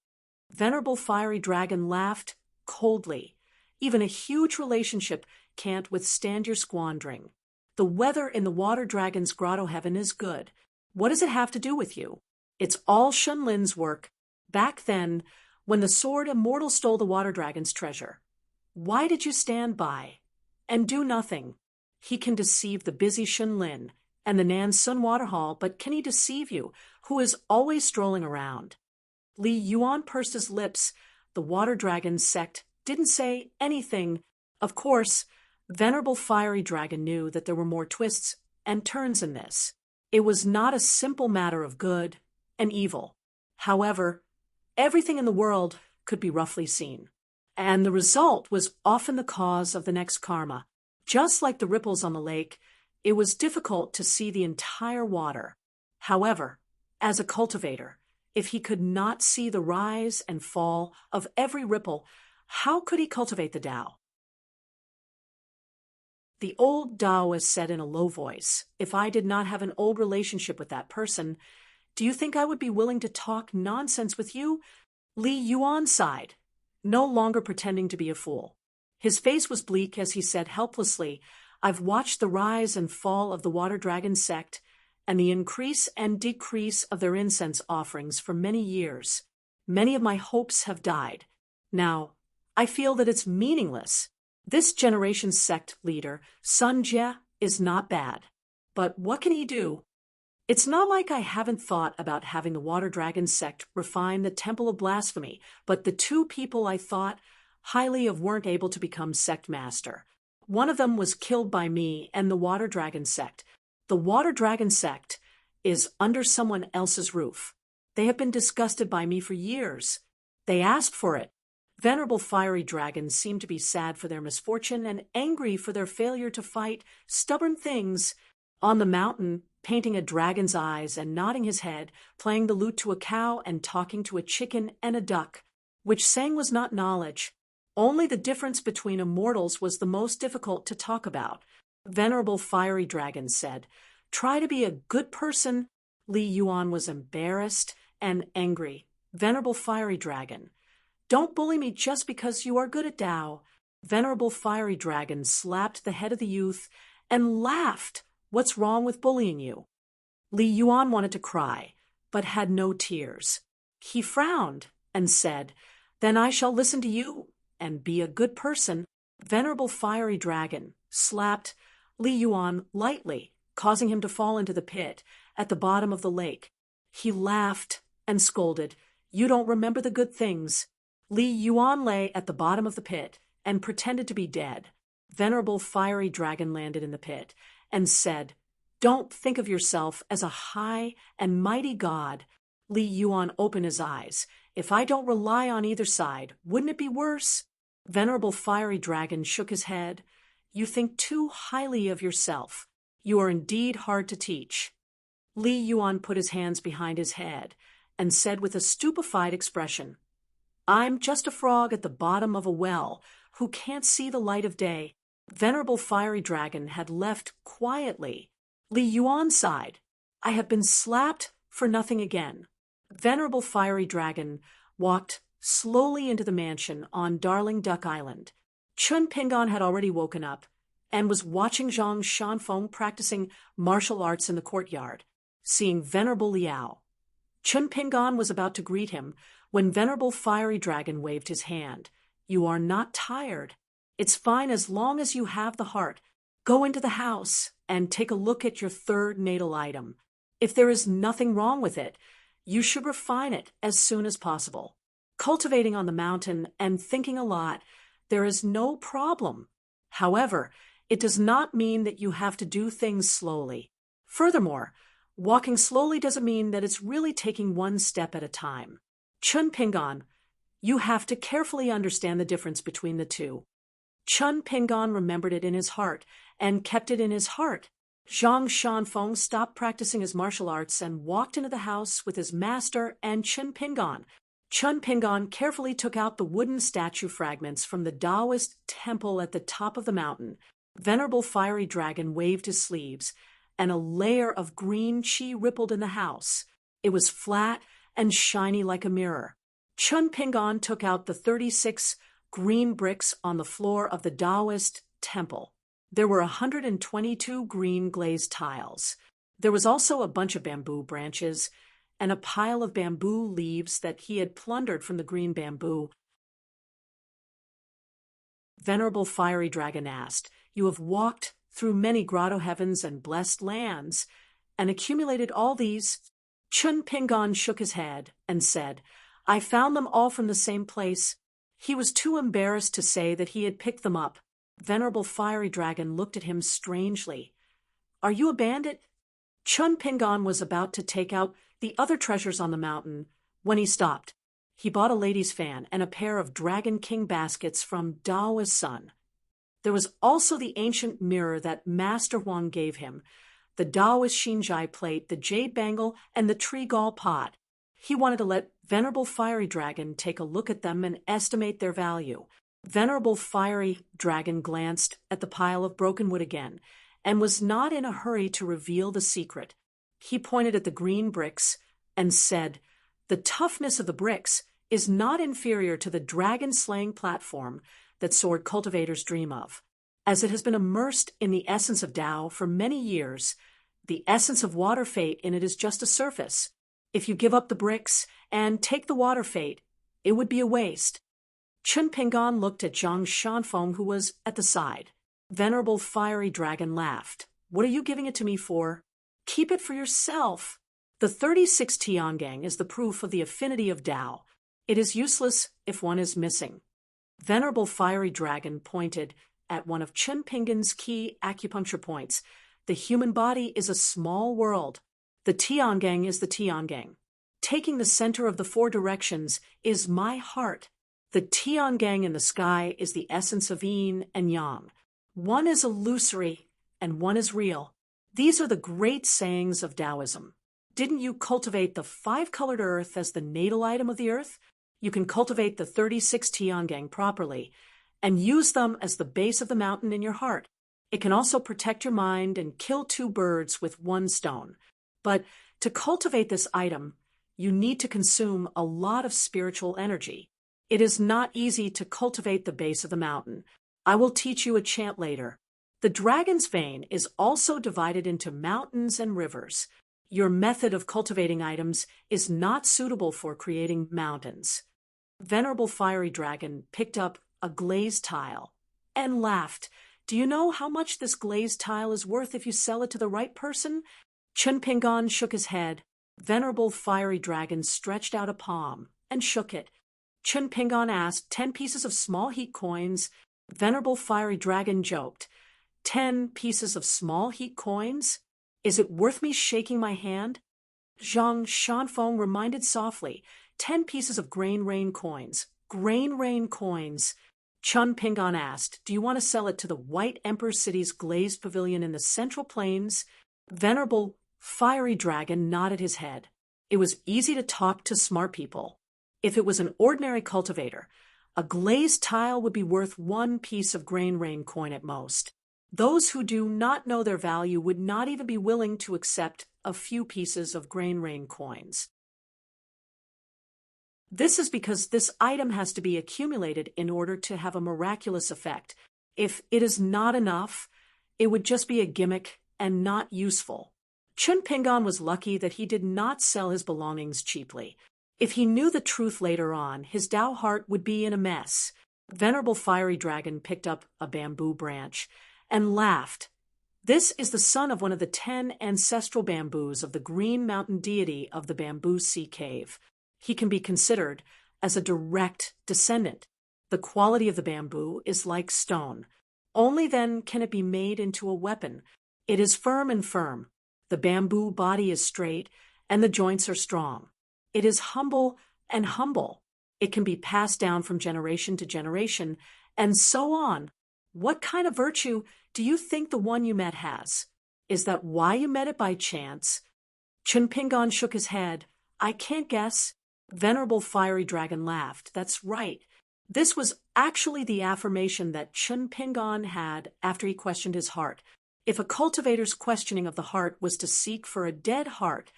Venerable Fiery Dragon laughed coldly. Even a huge relationship can't withstand your squandering. The weather in the Water Dragon's grotto heaven is good. What does it have to do with you? It's all Shun Lin's work. Back then, when the sword immortal stole the Water Dragon's treasure. Why did you stand by and do nothing? He can deceive the busy Shun Lin and the Nan Sun Water Hall, but can he deceive you, who is always strolling around? Li Yuan pursed his lips. The Water Dragon sect didn't say anything. Of course, Venerable Fiery Dragon knew that there were more twists and turns in this. It was not a simple matter of good and evil. However, everything in the world could be roughly seen. And the result was often the cause of the next karma. Just like the ripples on the lake, it was difficult to see the entire water. However, As a cultivator, if he could not see the rise and fall of every ripple, how could he cultivate the Tao? The old Taoist said in a low voice, "If I did not have an old relationship with that person, do you think I would be willing to talk nonsense with you?" Li Yuan sighed, no longer pretending to be a fool. His face was bleak as he said helplessly, "I've watched the rise and fall of the Water Dragon sect and the increase and decrease of their incense offerings for many years. Many of my hopes have died. Now, I feel that it's meaningless. This generation's sect leader, Sun Jie, is not bad. But what can he do? It's not like I haven't thought about having the Water Dragon sect refine the Temple of Blasphemy, but the two people I thought highly of weren't able to become sect master. One of them was killed by me and the Water Dragon sect. The Water Dragon sect is under someone else's roof. They have been disgusted by me for years. They asked for it. Venerable fiery dragons seem to be sad for their misfortune and angry for their failure to fight stubborn things. On the mountain, painting a dragon's eyes and nodding his head, playing the lute to a cow and talking to a chicken and a duck, which sang was not knowledge. Only the difference between immortals was the most difficult to talk about. Venerable fiery dragon said, "Try to be a good person." Li Yuan was embarrassed and angry. Venerable fiery dragon, "Don't bully me just because you are good at Tao." Venerable fiery dragon slapped the head of the youth and laughed. "What's wrong with bullying you?" Li Yuan wanted to cry, but had no tears. He frowned and said, "Then I shall listen to you and be a good person." Venerable fiery dragon slapped Li Yuan lightly, causing him to fall into the pit at the bottom of the lake. He laughed and scolded, "You don't remember the good things." Li Yuan lay at the bottom of the pit and pretended to be dead. Venerable fiery dragon landed in the pit and said, "Don't think of yourself as a high and mighty god." Li Yuan opened his eyes. "If I don't rely on either side, wouldn't it be worse?" Venerable fiery dragon shook his head. "You think too highly of yourself. You are indeed hard to teach." Li Yuan put his hands behind his head and said with a stupefied expression, "I'm just a frog at the bottom of a well who can't see the light of day." Venerable fiery dragon had left quietly. Li Yuan sighed, "I have been slapped for nothing again." Venerable fiery dragon walked slowly into the mansion on Darling Duck Island. Chun Pingon had already woken up and was watching Zhang Shanfeng practicing martial arts in the courtyard. Seeing Venerable Liao, Chun Pingon was about to greet him when Venerable fiery dragon waved his hand. "You are not tired. It's fine as long as you have the heart. Go into the house and take a look at your third natal item. If there is nothing wrong with it, you should refine it as soon as possible. Cultivating on the mountain and thinking a lot, there is no problem. However, it does not mean that you have to do things slowly. Furthermore, walking slowly doesn't mean that it's really taking one step at a time. Chun Pingon, you have to carefully understand the difference between the two." Chun Pingon remembered it in his heart and kept it in his heart. Zhang Shanfeng stopped practicing his martial arts and walked into the house with his master and Chun Pingon. Chun Pingon carefully took out the wooden statue fragments from the Taoist temple at the top of the mountain. Venerable fiery dragon waved his sleeves, and a layer of green qi rippled in the house. It was flat and shiny like a mirror. Chun Pingon took out the 36 green bricks on the floor of the Taoist temple. There were 122 green glazed tiles. There was also a bunch of bamboo branches and a pile of bamboo leaves that he had plundered from the green bamboo. Venerable fiery dragon asked, "You have walked through many grotto heavens and blessed lands, and accumulated all these?" Chun Pingon shook his head and said, "I found them all from the same place." He was too embarrassed to say that he had picked them up. Venerable fiery dragon looked at him strangely. "Are you a bandit?" Chun Pingon was about to take out the other treasures on the mountain when he stopped. He bought a lady's fan and a pair of Dragon King baskets from Dao's son. There was also the ancient mirror that Master Huang gave him. the Taoist Xinjai plate, the jade bangle, and the tree gall pot. He wanted to let Venerable Fiery Dragon take a look at them and estimate their value. Venerable Fiery Dragon glanced at the pile of broken wood again, and was not in a hurry to reveal the secret. He pointed at the green bricks and said, "The toughness of the bricks is not inferior to the dragon-slaying platform that sword cultivators dream of. As it has been immersed in the essence of Tao for many years, the essence of water fate in it is just a surface. If you give up the bricks and take the water fate, it would be a waste." Chun Pingan looked at Zhang Shanfeng, who was at the side. Venerable Fiery Dragon laughed. "What are you giving it to me for?" "Keep it for yourself. The 36 Tiangang is the proof of the affinity of Tao. It is useless if one is missing." Venerable Fiery Dragon pointed at one of Chun Pingan's key acupuncture points. "The human body is a small world. The Tiangang is the Tiangang. Taking the center of the four directions is my heart. The Tiangang in the sky is the essence of yin and yang. One is illusory and one is real. These are the great sayings of Taoism. Didn't you cultivate the five-colored earth as the natal item of the earth? You can cultivate the 36 Tiangang properly and use them as the base of the mountain in your heart. It can also protect your mind and kill two birds with one stone. But to cultivate this item, you need to consume a lot of spiritual energy. It is not easy to cultivate the base of the mountain. I will teach you a chant later. The dragon's vein is also divided into mountains and rivers. Your method of cultivating items is not suitable for creating mountains." Venerable Fiery Dragon picked up a glazed tile and laughed. "Do you know how much this glazed tile is worth if you sell it to the right person?" Chun Pingan shook his head. Venerable Fiery Dragon stretched out a palm and shook it. Chun Pingan asked, 10 pieces of small heat coins." Venerable Fiery Dragon joked, 10 pieces of small heat coins? Is it worth me shaking my hand?" Zhang Shanfeng reminded softly, 10 pieces of grain rain coins. Grain rain coins. Chun Pingan asked, "Do you want to sell it to the White Emperor City's glazed pavilion in the Central Plains?" Venerable Fiery Dragon nodded his head. It was easy to talk to smart people. If it was an ordinary cultivator, a glazed tile would be worth 1 piece of grain rain coin at most. Those who do not know their value would not even be willing to accept a few pieces of grain rain coins. This is because this item has to be accumulated in order to have a miraculous effect. If it is not enough, it would just be a gimmick and not useful. Chun Pingan was lucky that he did not sell his belongings cheaply. If he knew the truth later on, his Tao heart would be in a mess. Venerable Fiery Dragon picked up a bamboo branch and laughed. "This is the son of one of the 10 ancestral bamboos of the Green Mountain deity of the Bamboo Sea Cave. He can be considered as a direct descendant. The quality of the bamboo is like stone. Only then can it be made into a weapon. It is firm and firm. The bamboo body is straight, and the joints are strong. It is humble and humble. It can be passed down from generation to generation, and so on. What kind of virtue do you think the one you met has? Is that why you met it by chance?" Chun Pingan shook his head. "I can't guess." Venerable Fiery Dragon laughed. "That's right. This was actually the affirmation that Chun Pingan had after he questioned his heart. If a cultivator's questioning of the heart was to seek for a dead heart,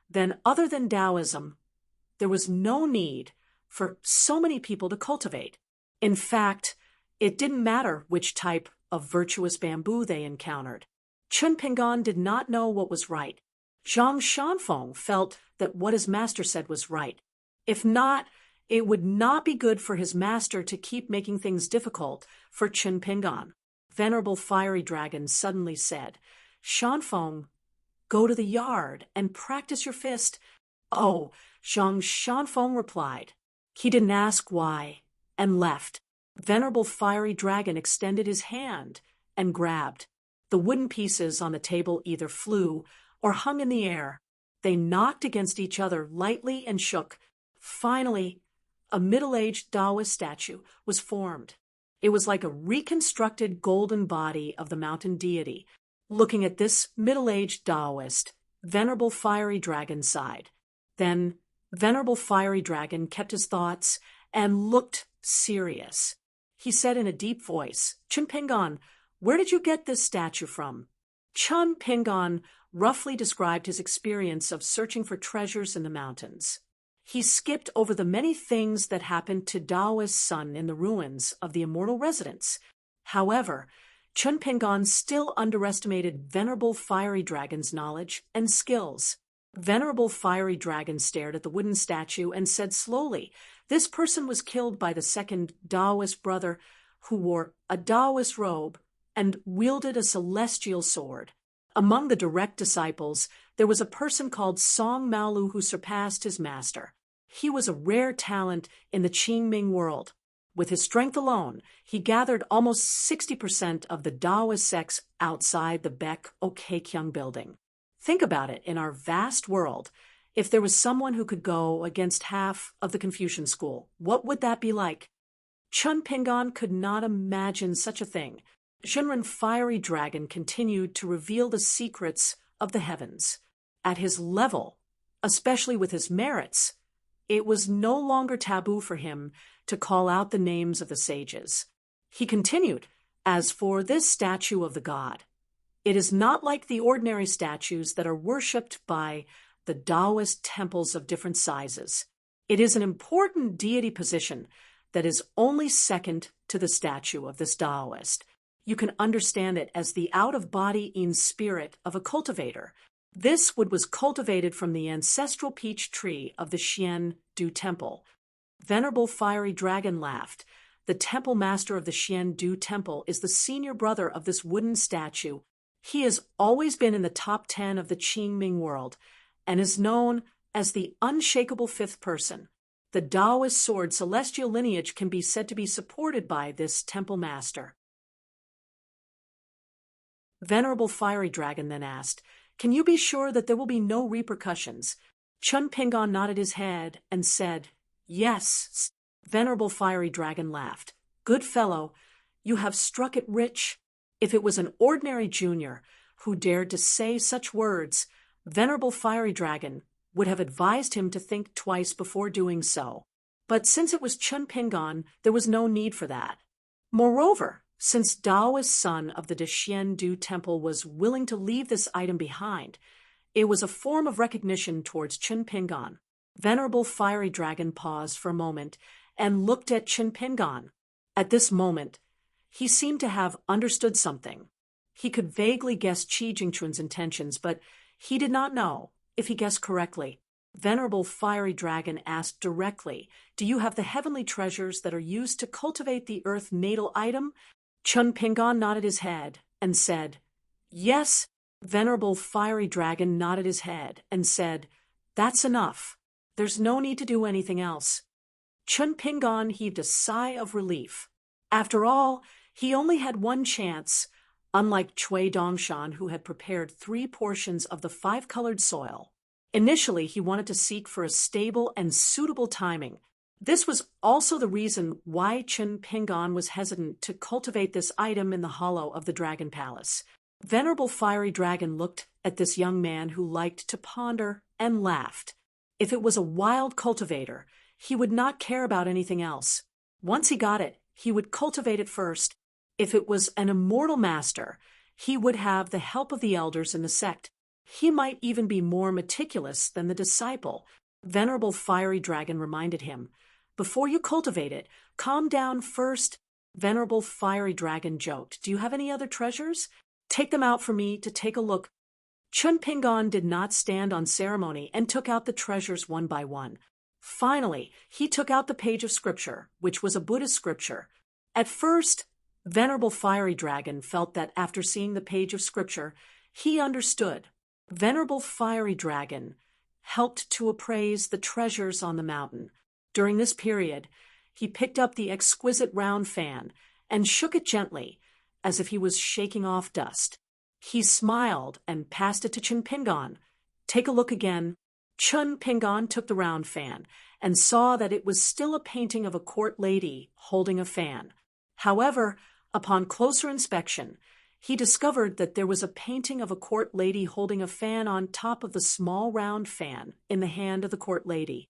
then other than Taoism, there was no need for so many people to cultivate. In fact, it didn't matter which type of virtuous bamboo they encountered. Chun Pingan did not know what was right. Zhang Shanfeng felt that what his master said was right. If not, it would not be good for his master to keep making things difficult for Chun Pingan. Venerable Fiery Dragon suddenly said, "Shanfeng, go to the yard and practice your fist." "Oh," Zhang Shanfeng replied. He didn't ask why, and left. Venerable Fiery Dragon extended his hand and grabbed. The wooden pieces on the table either flew or hung in the air. They knocked against each other lightly and shook. Finally, a middle-aged Taoist statue was formed. It was like a reconstructed golden body of the mountain deity. Looking at this middle-aged Taoist, Venerable Fiery Dragon sighed. Then Venerable Fiery Dragon kept his thoughts and looked serious. He said in a deep voice, "Chun Pingon, where did you get this statue from?" Chun Pingon roughly described his experience of searching for treasures in the mountains. He skipped over the many things that happened to Daoist's son in the ruins of the immortal residence. However, Chun Pingon still underestimated Venerable Fiery Dragon's knowledge and skills. Venerable Fiery Dragon stared at the wooden statue and said slowly, "This person was killed by the second Taoist brother who wore a Taoist robe and wielded a celestial sword. Among the direct disciples, there was a person called Song Maolu who surpassed his master. He was a rare talent in the Qingming world. With his strength alone, he gathered almost 60% of the Taoist sects outside the Baek Okekyung building. Think about it, in our vast world, if there was someone who could go against half of the Confucian school, what would that be like?" Chun Pingon could not imagine such a thing. Shinran Fiery Dragon continued to reveal the secrets of the heavens. At his level, especially with his merits, it was no longer taboo for him to call out the names of the sages. He continued, "As for this statue of the god, it is not like the ordinary statues that are worshipped by the Taoist temples of different sizes. It is an important deity position that is only second to the statue of this Taoist. You can understand it as the out-of-body in spirit of a cultivator. This wood was cultivated from the ancestral peach tree of the Xian Du Temple." Venerable Fiery Dragon laughed. "The temple master of the Xian Du Temple is the senior brother of this wooden statue. He has always been in the top 10 of the Qingming world and is known as the unshakable fifth person. The Taoist sword celestial lineage can be said to be supported by this temple master." Venerable Fiery Dragon then asked, "Can you be sure that there will be no repercussions?" Chun Pingon nodded his head and said, "Yes." Venerable Fiery Dragon laughed. "Good fellow, you have struck it rich." If it was an ordinary junior who dared to say such words, Venerable Fiery Dragon would have advised him to think twice before doing so. But since it was Chun Pingon, there was no need for that. Moreover, since Taoist's son of the Xian Du Temple was willing to leave this item behind, it was a form of recognition towards Chun Pingon. Venerable Fiery Dragon paused for a moment and looked at Chun Pingon. At this moment, he seemed to have understood something. He could vaguely guess Qi Jingchun's intentions, but he did not know if he guessed correctly. Venerable Fiery Dragon asked directly, "Do you have the heavenly treasures that are used to cultivate the earth natal item?" Chun Pingon nodded his head and said, "Yes." Venerable Fiery Dragon nodded his head and said, "That's enough. There's no need to do anything else." Chun Pingon heaved a sigh of relief. After all, he only had one chance, unlike Cui Dongshan, who had prepared 3 portions of the 5-colored soil. Initially, he wanted to seek for a stable and suitable timing. This was also the reason why Chun Pingon was hesitant to cultivate this item in the hollow of the Dragon Palace. Venerable Fiery Dragon looked at this young man who liked to ponder and laughed. If it was a wild cultivator, he would not care about anything else. Once he got it, he would cultivate it first. If it was an immortal master, he would have the help of the elders in the sect. He might even be more meticulous than the disciple. Venerable Fiery Dragon reminded him, "Before you cultivate it, calm down first." Venerable Fiery Dragon joked, "Do you have any other treasures? Take them out for me to take a look." Chun Pingon did not stand on ceremony and took out the treasures one by one. Finally, he took out the page of scripture, which was a Buddhist scripture. At first, Venerable Fiery Dragon felt that after seeing the page of scripture, he understood. Venerable Fiery Dragon helped to appraise the treasures on the mountain. During this period, he picked up the exquisite round fan and shook it gently, as if he was shaking off dust. He smiled and passed it to Chun Pingon. "Take a look again." Chun Pingon took the round fan and saw that it was still a painting of a court lady holding a fan. However, upon closer inspection, he discovered that there was a painting of a court lady holding a fan on top of the small round fan in the hand of the court lady.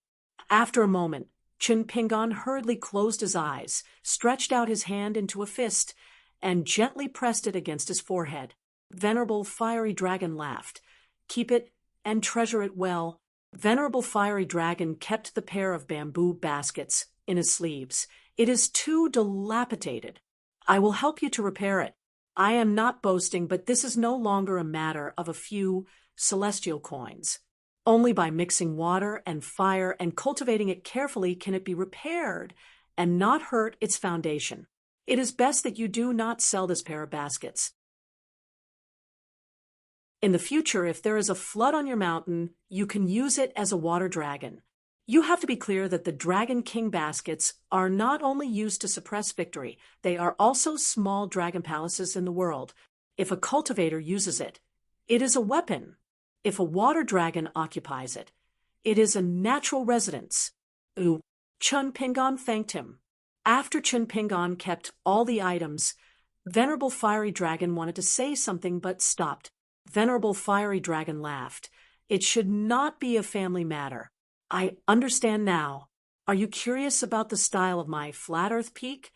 After a moment, Chun Pingon hurriedly closed his eyes, stretched out his hand into a fist, and gently pressed it against his forehead. Venerable Fiery Dragon laughed. "Keep it and treasure it well." Venerable Fiery Dragon kept the pair of bamboo baskets in his sleeves. "It is too dilapidated. I will help you to repair it. I am not boasting, but this is no longer a matter of a few celestial coins. Only by mixing water and fire and cultivating it carefully can it be repaired and not hurt its foundation. It is best that you do not sell this pair of baskets. In the future, if there is a flood on your mountain, you can use it as a water dragon. You have to be clear that the Dragon King baskets are not only used to suppress victory, they are also small dragon palaces in the world. If a cultivator uses it, it is a weapon. If a water dragon occupies it, it is a natural residence." Chun Pingon thanked him. After Chun Pingon kept all the items, Venerable Fiery Dragon wanted to say something but stopped. Venerable Fiery Dragon laughed. "It should not be a family matter. I understand now. Are you curious about the style of my flat earth peak?"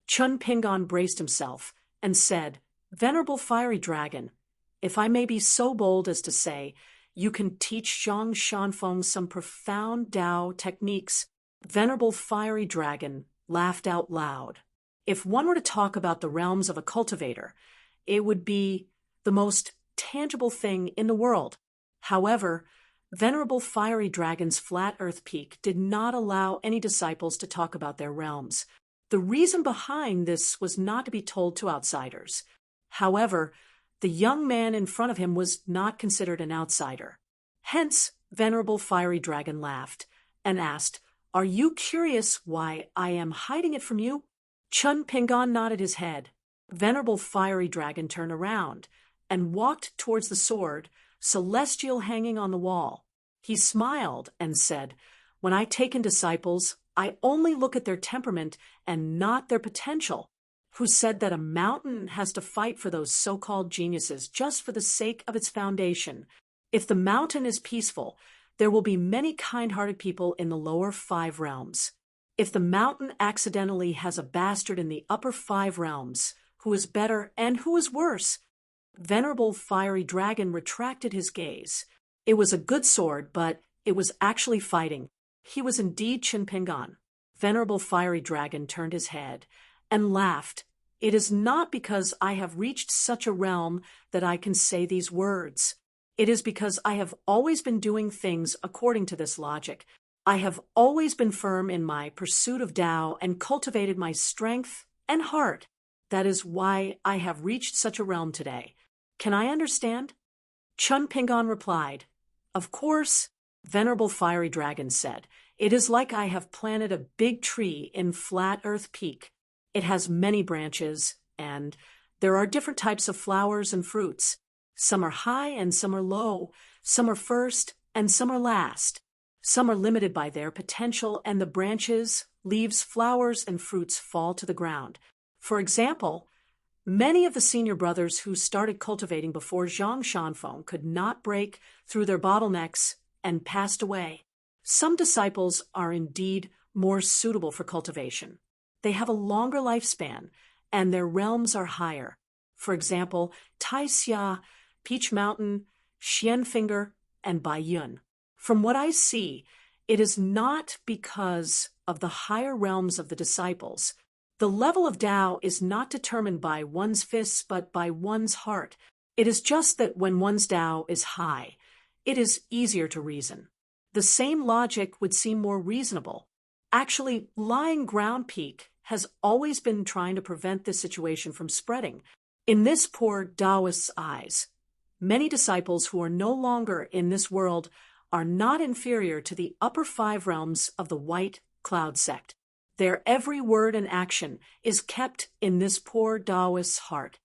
Chun Pingon braced himself and said, "Venerable Fiery Dragon, if I may be so bold as to say, you can teach Zhang Shanfeng some profound Tao techniques." Venerable Fiery Dragon laughed out loud. If one were to talk about the realms of a cultivator, it would be the most tangible thing in the world. However, Venerable Fiery Dragon's flat earth peak did not allow any disciples to talk about their realms. The reason behind this was not to be told to outsiders. However, the young man in front of him was not considered an outsider. Hence, Venerable Fiery Dragon laughed and asked, "Are you curious why I am hiding it from you?" Chun Pingon nodded his head. Venerable Fiery Dragon turned around and walked towards the sword, celestial, hanging on the wall. He smiled and said, "When I take in disciples, I only look at their temperament and not their potential." Who said that a mountain has to fight for those so-called geniuses just for the sake of its foundation? If the mountain is peaceful, there will be many kind-hearted people in the lower 5 realms. If the mountain accidentally has a bastard in the upper 5 realms, who is better and who is worse? Venerable Fiery Dragon retracted his gaze. It was a good sword, but it was actually fighting. He was indeed Chun Pingon. Venerable Fiery Dragon turned his head and laughed. "It is not because I have reached such a realm that I can say these words. It is because I have always been doing things according to this logic. I have always been firm in my pursuit of Tao and cultivated my strength and heart. That is why I have reached such a realm today. Can I understand?" Chun Pingon replied, "Of course." Venerable Fiery Dragon said, "It is like I have planted a big tree in Flat Earth Peak. It has many branches, and there are different types of flowers and fruits. Some are high and some are low. Some are first and some are last. Some are limited by their potential, and the branches, leaves, flowers, and fruits fall to the ground. For example, many of the senior brothers who started cultivating before Zhang Shanfeng could not break through their bottlenecks and passed away. Some disciples are indeed more suitable for cultivation. They have a longer lifespan, and their realms are higher. For example, Tai Xia, Peach Mountain, Xianfinger, and Baiyun. From what I see, it is not because of the higher realms of the disciples. The level of Tao is not determined by one's fists, but by one's heart. It is just that when one's Tao is high, it is easier to reason. The same logic would seem more reasonable. Actually, lying ground peak has always been trying to prevent this situation from spreading. In this poor Taoist's eyes, many disciples who are no longer in this world are not inferior to the upper 5 realms of the White Cloud sect. Their every word and action is kept in this poor Taoist's heart.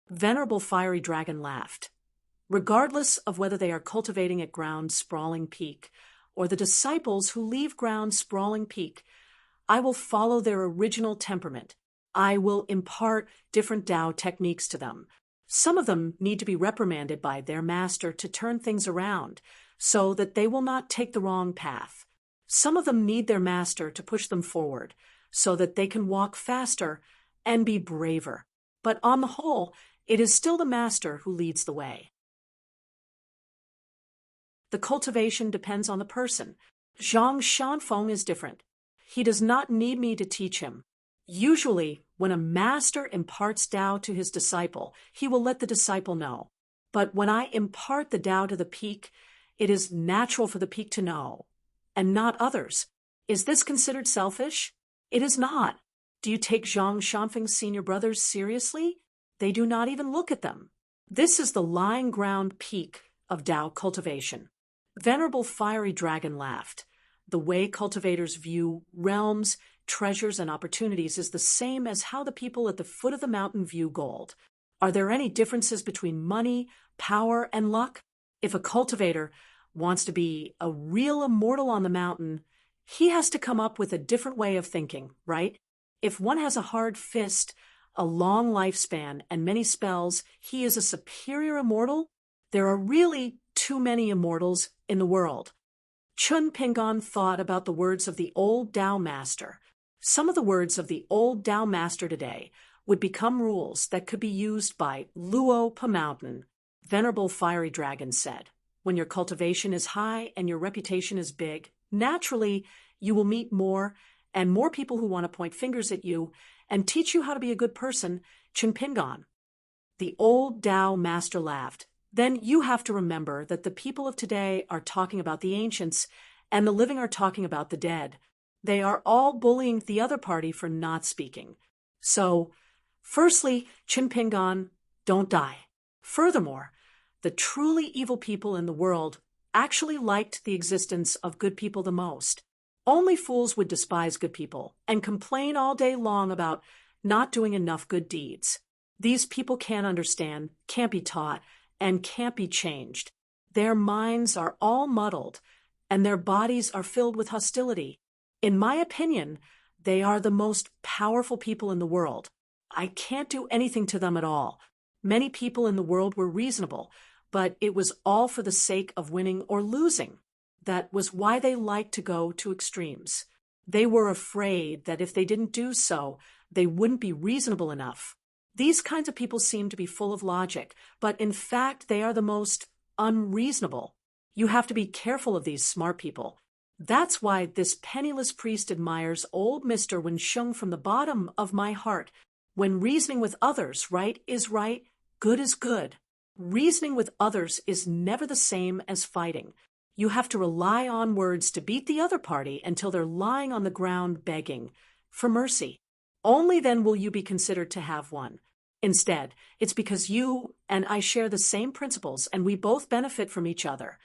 Venerable Fiery Dragon laughed. Regardless of whether they are cultivating at ground sprawling peak or the disciples who leave ground sprawling peak, I will follow their original temperament. I will impart different Tao techniques to them. Some of them need to be reprimanded by their master to turn things around so that they will not take the wrong path. Some of them need their master to push them forward so that they can walk faster and be braver. But on the whole, it is still the master who leads the way. The cultivation depends on the person. Zhang Shanfeng is different. He does not need me to teach him. Usually, when a master imparts Tao to his disciple, he will let the disciple know. But when I impart the Tao to the peak, it is natural for the peak to know, and not others. Is this considered selfish? It is not. Do you take Zhang Shanfeng's senior brothers seriously? They do not even look at them. This is the lying ground peak of Tao cultivation. Venerable Fiery Dragon laughed. The way cultivators view realms, treasures, and opportunities is the same as how the people at the foot of the mountain view gold. Are there any differences between money, power, and luck? If a cultivator wants to be a real immortal on the mountain, he has to come up with a different way of thinking, right? If one has a hard fist, a long lifespan, and many spells, he is a superior immortal? There are really too many immortals in the world. Chun Pingon thought about the words of the old Tao master. Some of the words of the old Tao master today would become rules that could be used by Luo Pa Mountain. Venerable Fiery Dragon said, when your cultivation is high and your reputation is big, naturally you will meet more and more people who want to point fingers at you and teach you how to be a good person, Chun Pingon. The old Tao master laughed. Then you have to remember that the people of today are talking about the ancients, and the living are talking about the dead. They are all bullying the other party for not speaking. So, firstly, Chun Pingon, don't die. Furthermore, the truly evil people in the world actually liked the existence of good people the most. Only fools would despise good people and complain all day long about not doing enough good deeds. These people can't understand, can't be taught, and can't be changed. Their minds are all muddled, and their bodies are filled with hostility. In my opinion, they are the most powerful people in the world. I can't do anything to them at all. Many people in the world were reasonable, but it was all for the sake of winning or losing. That was why they liked to go to extremes. They were afraid that if they didn't do so, they wouldn't be reasonable enough. These kinds of people seem to be full of logic, but in fact they are the most unreasonable. You have to be careful of these smart people. That's why this penniless priest admires old Mr. Wensheng from the bottom of my heart. When reasoning with others, right is right, good is good. Reasoning with others is never the same as fighting. You have to rely on words to beat the other party until they're lying on the ground begging for mercy. Only then will you be considered to have won. Instead, it's because you and I share the same principles and we both benefit from each other.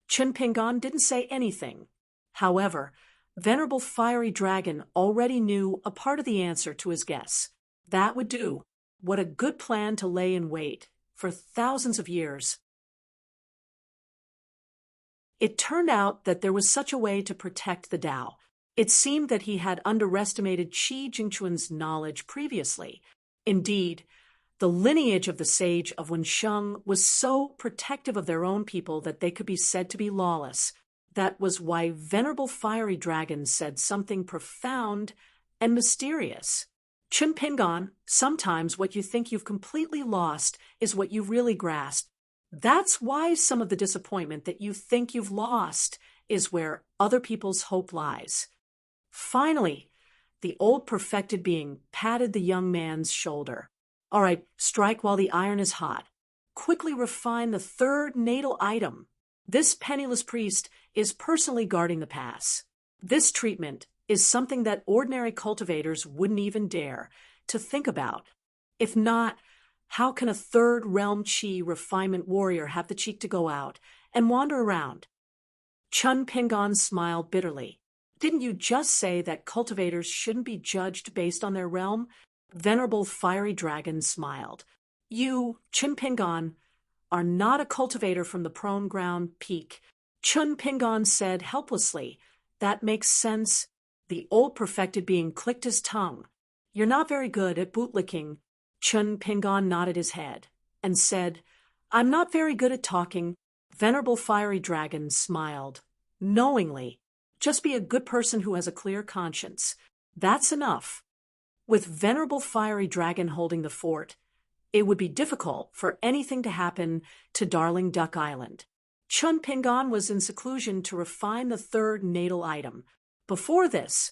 Chun Pingon didn't say anything. However, Venerable Fiery Dragon already knew a part of the answer to his guess. That would do. What a good plan to lay in wait for thousands of years. It turned out that there was such a way to protect the Tao. It seemed that he had underestimated Qi Jingchun's knowledge previously. Indeed, the lineage of the sage of Wensheng was so protective of their own people that they could be said to be lawless. That was why Venerable Fiery Dragon said something profound and mysterious. Chun Pingon, sometimes what you think you've completely lost is what you really grasped. That's why some of the disappointment that you think you've lost is where other people's hope lies. Finally, the old perfected being patted the young man's shoulder. All right, strike while the iron is hot. Quickly refine the third natal item. This penniless priest is personally guarding the pass. This treatment is something that ordinary cultivators wouldn't even dare to think about. If not, how can a third realm Qi refinement warrior have the cheek to go out and wander around? Chun Pingon smiled bitterly. Didn't you just say that cultivators shouldn't be judged based on their realm? Venerable Fiery Dragon smiled. You, Chun Pingon, are not a cultivator from the prone ground peak. Chun Pingon said helplessly. That makes sense. The old perfected being clicked his tongue. "You're not very good at bootlicking." Chun Pingon nodded his head and said, "I'm not very good at talking." Venerable Fiery Dragon smiled knowingly. "Just be a good person who has a clear conscience. That's enough." With Venerable Fiery Dragon holding the fort, it would be difficult for anything to happen to Darling Duck Island. Chun Pingon was in seclusion to refine the third natal item. Before this,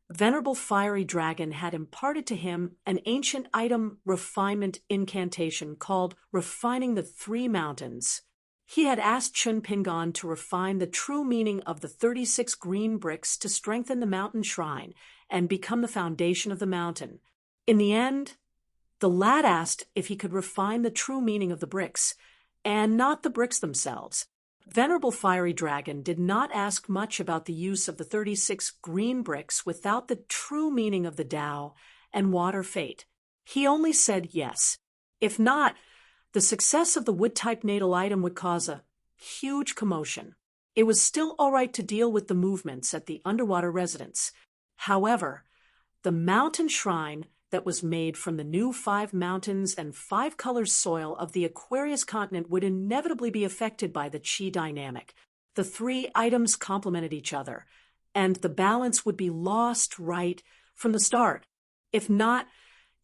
Venerable Fiery Dragon had imparted to him an ancient item refinement incantation called Refining the Three Mountains. He had asked Chun Pingon to refine the true meaning of the 36 green bricks to strengthen the mountain shrine and become the foundation of the mountain. In the end, the lad asked if he could refine the true meaning of the bricks, and not the bricks themselves. Venerable Fiery Dragon did not ask much about the use of the 36 green bricks without the true meaning of the Tao and water fate. He only said yes. If not, the success of the wood-type natal item would cause a huge commotion. It was still all right to deal with the movements at the underwater residence. However, the mountain shrine that was made from the new 5 mountains and 5 colors soil of the Aquarius continent would inevitably be affected by the chi dynamic. The 3 items complemented each other, and the balance would be lost right from the start. If not,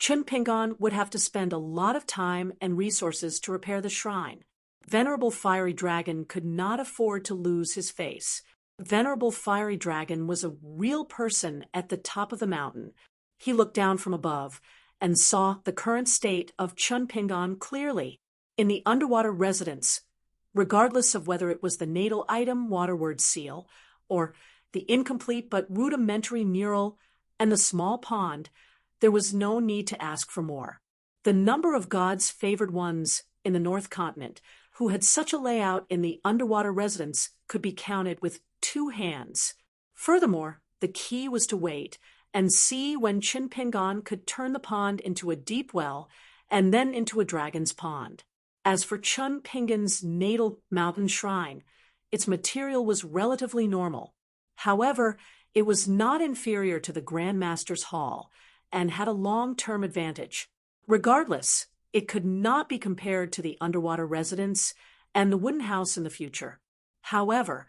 Chun Pingon would have to spend a lot of time and resources to repair the shrine. Venerable Fiery Dragon could not afford to lose his face. Venerable Fiery Dragon was a real person at the top of the mountain. He looked down from above and saw the current state of Chun Pingon clearly. In the underwater residence, regardless of whether it was the natal item waterword seal or the incomplete but rudimentary mural and the small pond, there was no need to ask for more. The number of God's favored ones in the North Continent who had such a layout in the underwater residence could be counted with 2 hands. Furthermore, the key was to wait and see when Chun Pingon could turn the pond into a deep well and then into a dragon's pond. As for Chun Pingon's natal mountain shrine, its material was relatively normal. However, it was not inferior to the Grand Master's Hall and had a long-term advantage. Regardless, it could not be compared to the underwater residence and the wooden house in the future. However,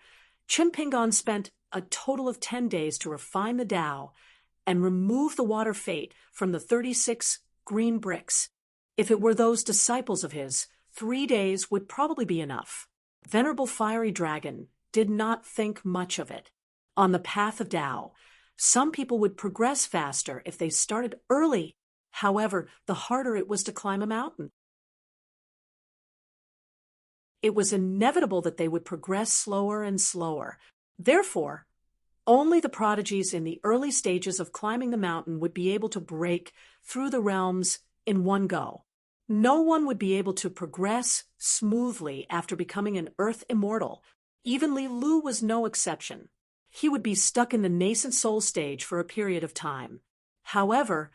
Chun Pingon spent a total of 10 days to refine the Tao and remove the water fate from the 36 green bricks. If it were those disciples of his, 3 days would probably be enough. Venerable Fiery Dragon did not think much of it. On the path of Tao, some people would progress faster if they started early. However, the harder it was to climb a mountain. It was inevitable that they would progress slower and slower. Therefore, only the prodigies in the early stages of climbing the mountain would be able to break through the realms in one go. No one would be able to progress smoothly after becoming an Earth immortal. Even Li Lu was no exception. He would be stuck in the nascent soul stage for a period of time. However,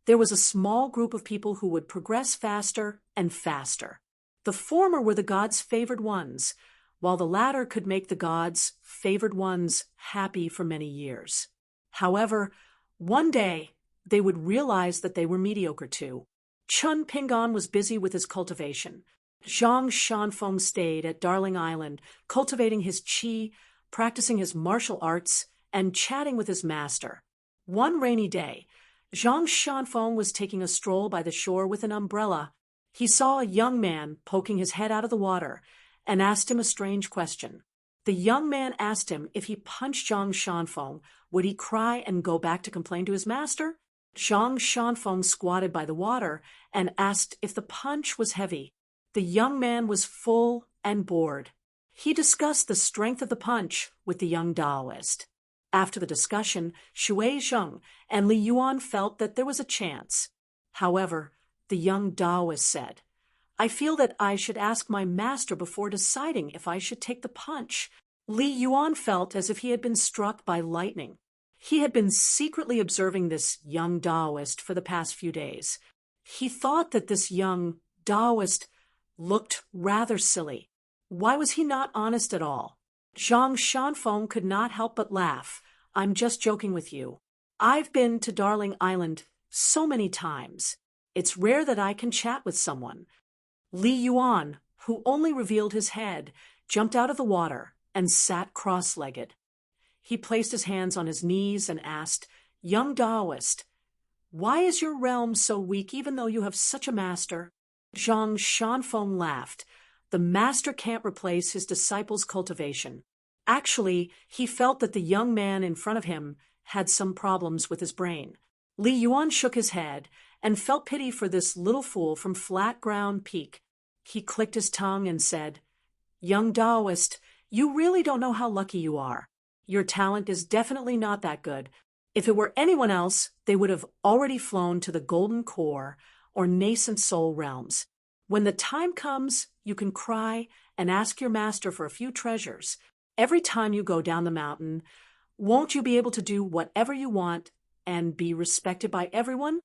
there was a small group of people who would progress faster and faster. The former were the gods' favored ones, while the latter could make the gods' favored ones happy for many years. However, one day they would realize that they were mediocre too. Chun Pingon was busy with his cultivation. Zhang Shanfeng stayed at Darling Island, cultivating his qi, practicing his martial arts, and chatting with his master. One rainy day, Zhang Shanfeng was taking a stroll by the shore with an umbrella. He saw a young man poking his head out of the water and asked him a strange question. The young man asked him if he punched Zhang Shanfeng, would he cry and go back to complain to his master? Zhang Shanfeng squatted by the water and asked if the punch was heavy. The young man was full and bored. He discussed the strength of the punch with the young Taoist. After the discussion, Shui Zheng and Li Yuan felt that there was a chance. However, the young Taoist said, "I feel that I should ask my master before deciding if I should take the punch." Li Yuan felt as if he had been struck by lightning. He had been secretly observing this young Taoist for the past few days. He thought that this young Taoist looked rather silly. Why was he not honest at all? Zhang Shanfeng could not help but laugh. "I'm just joking with you. I've been to Darling Island so many times. It's rare that I can chat with someone. Li Yuan, who only revealed his head, jumped out of the water and sat cross-legged. He placed his hands on his knees and asked, "Young Taoist, why is your realm so weak even though you have such a master?" Zhang Shanfeng laughed. "The master can't replace his disciple's cultivation." Actually, he felt that the young man in front of him had some problems with his brain. Li Yuan shook his head and felt pity for this little fool from Flat Ground Peak. He clicked his tongue and said, "Young Taoist, you really don't know how lucky you are. Your talent is definitely not that good. If it were anyone else, they would have already flown to the Golden Core or Nascent Soul realms. When the time comes, you can cry and ask your master for a few treasures. Every time you go down the mountain, won't you be able to do whatever you want and be respected by everyone?"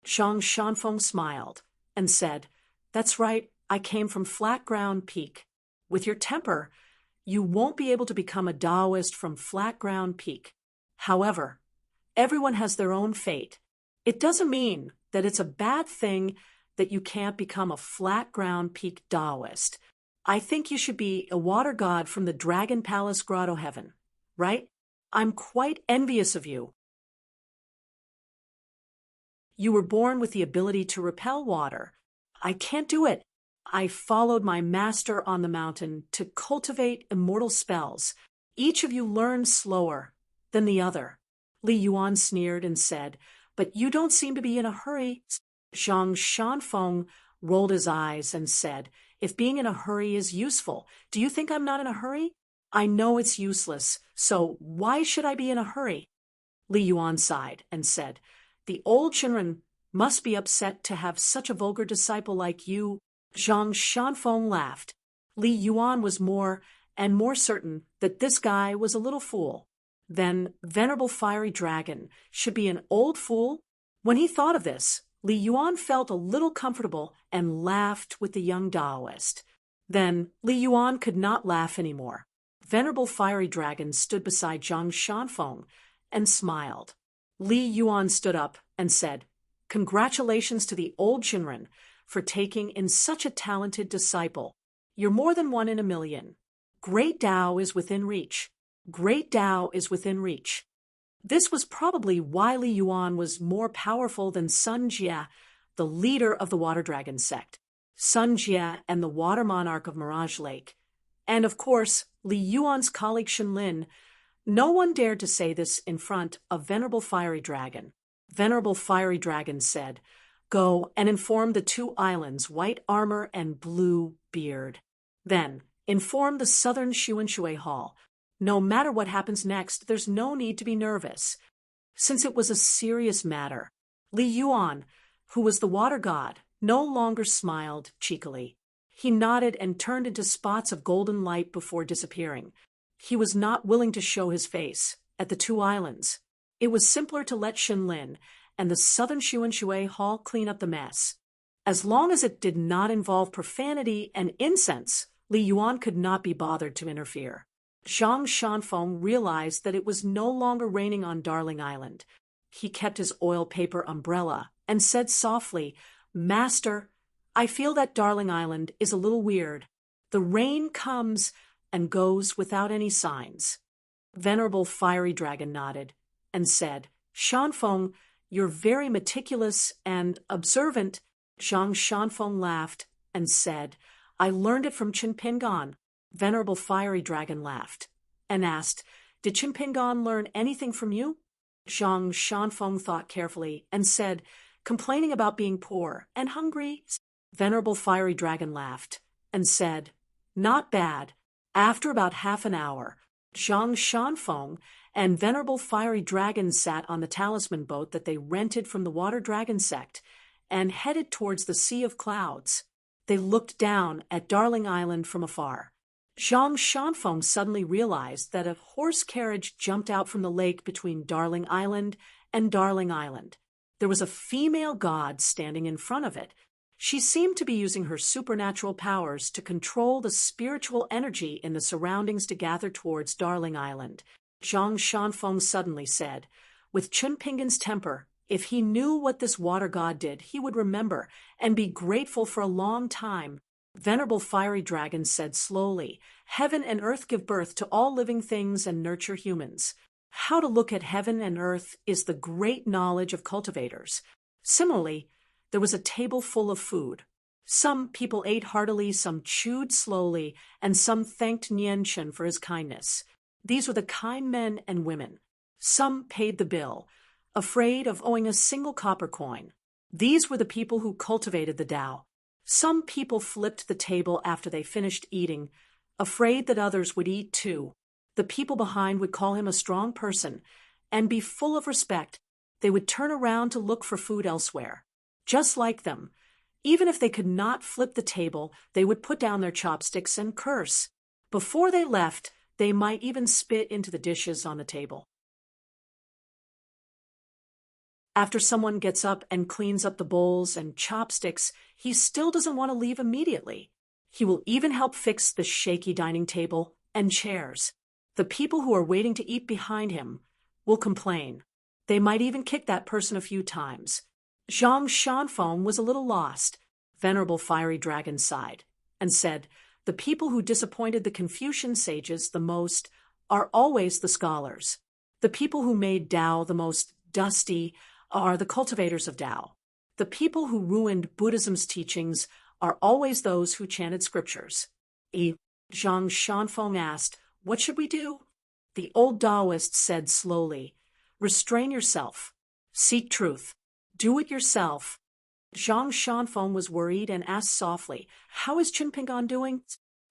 Zhang Shanfeng smiled and said, "That's right, I came from Flat Ground Peak. With your temper, you won't be able to become a Taoist from Flat Ground Peak. However, everyone has their own fate. It doesn't mean that it's a bad thing that you can't become a Flat Ground Peak Taoist. I think you should be a water god from the Dragon Palace Grotto Heaven, right? I'm quite envious of you. You were born with the ability to repel water. I can't do it. I followed my master on the mountain to cultivate immortal spells. Each of you learns slower than the other." Li Yuan sneered and said, "But you don't seem to be in a hurry." Zhang Shanfeng rolled his eyes and said, "If being in a hurry is useful, do you think I'm not in a hurry? I know it's useless, so why should I be in a hurry?" Li Yuan sighed and said, "The old Shinran must be upset to have such a vulgar disciple like you." Zhang Shanfeng laughed. Li Yuan was more and more certain that this guy was a little fool. Then Venerable Fiery Dragon should be an old fool? When he thought of this, Li Yuan felt a little comfortable and laughed with the young Taoist. Then Li Yuan could not laugh anymore. Venerable Fiery Dragon stood beside Zhang Shanfeng and smiled. Li Yuan stood up and said, "Congratulations to the old Shinran for taking in such a talented disciple. You're more than one in a million. Great Tao is within reach. Great Tao is within reach." This was probably why Li Yuan was more powerful than Sun Jie, the leader of the Water Dragon sect, Sun Jie and the Water Monarch of Mirage Lake, and of course Li Yuan's colleague Shenlin. No one dared to say this in front of Venerable Fiery Dragon. Venerable Fiery Dragon said, "Go and inform the 2 islands, White Armor and Blue Beard. Then inform the Southern Xuanshui Hall. No matter what happens next, there's no need to be nervous." Since it was a serious matter, Li Yuan, who was the water god, no longer smiled cheekily. He nodded and turned into spots of golden light before disappearing. He was not willing to show his face at the 2 islands. It was simpler to let Shenlin and the Southern Xuanshui Hall clean up the mess. As long as it did not involve profanity and incense, Li Yuan could not be bothered to interfere. Zhang Shanfeng realized that it was no longer raining on Darling Island. He kept his oil paper umbrella and said softly, "Master, I feel that Darling Island is a little weird. The rain comes and goes without any signs." Venerable Fiery Dragon nodded and said, "Shanfeng, you're very meticulous and observant." Zhang Shanfeng laughed and said, "I learned it from Chinpingan." Venerable Fiery Dragon laughed and asked, "Did Chinpingan learn anything from you?" Zhang Shanfeng thought carefully and said, "Complaining about being poor and hungry." Venerable Fiery Dragon laughed and said, "Not bad." After about half an hour, Zhang Shanfeng and Venerable Fiery Dragon sat on the talisman boat that they rented from the Water Dragon sect and headed towards the Sea of Clouds. They looked down at Darling Island from afar. Zhang Shanfeng suddenly realized that a horse carriage jumped out from the lake between Darling Island and Darling Island. There was a female god standing in front of it. She seemed to be using her supernatural powers to control the spiritual energy in the surroundings to gather towards Darling Island. Zhang Shanfeng suddenly said, "With Chunpingan's temper If he knew what this water god did, he would remember and be grateful for a long time. Venerable Fiery Dragon said slowly, "Heaven and earth give birth to all living things and nurture humans. How to look at heaven and earth is the great knowledge of cultivators." Similarly, there was a table full of food. Some people ate heartily, some chewed slowly, and some thanked Nianchen for his kindness. These were the kind men and women. Some paid the bill, afraid of owing a single copper coin. These were the people who cultivated the Tao. Some people flipped the table after they finished eating, afraid that others would eat too. The people behind would call him a strong person and be full of respect. They would turn around to look for food elsewhere. Just like them, even if they could not flip the table, they would put down their chopsticks and curse. Before they left, they might even spit into the dishes on the table. After someone gets up and cleans up the bowls and chopsticks, he still doesn't want to leave immediately. He will even help fix the shaky dining table and chairs. The people who are waiting to eat behind him will complain. They might even kick that person a few times. Zhang Shanfeng was a little lost. Venerable Fiery Dragon sighed and said, "The people who disappointed the Confucian sages the most are always the scholars. The people who made Tao the most dusty are the cultivators of Tao. The people who ruined Buddhism's teachings are always those who chanted scriptures." Zhang Shanfeng asked, "What should we do?" The old Taoist said slowly, "Restrain yourself. Seek truth. Do it yourself." Zhang Shanfeng was worried and asked softly, "How is Qin Pingan doing?"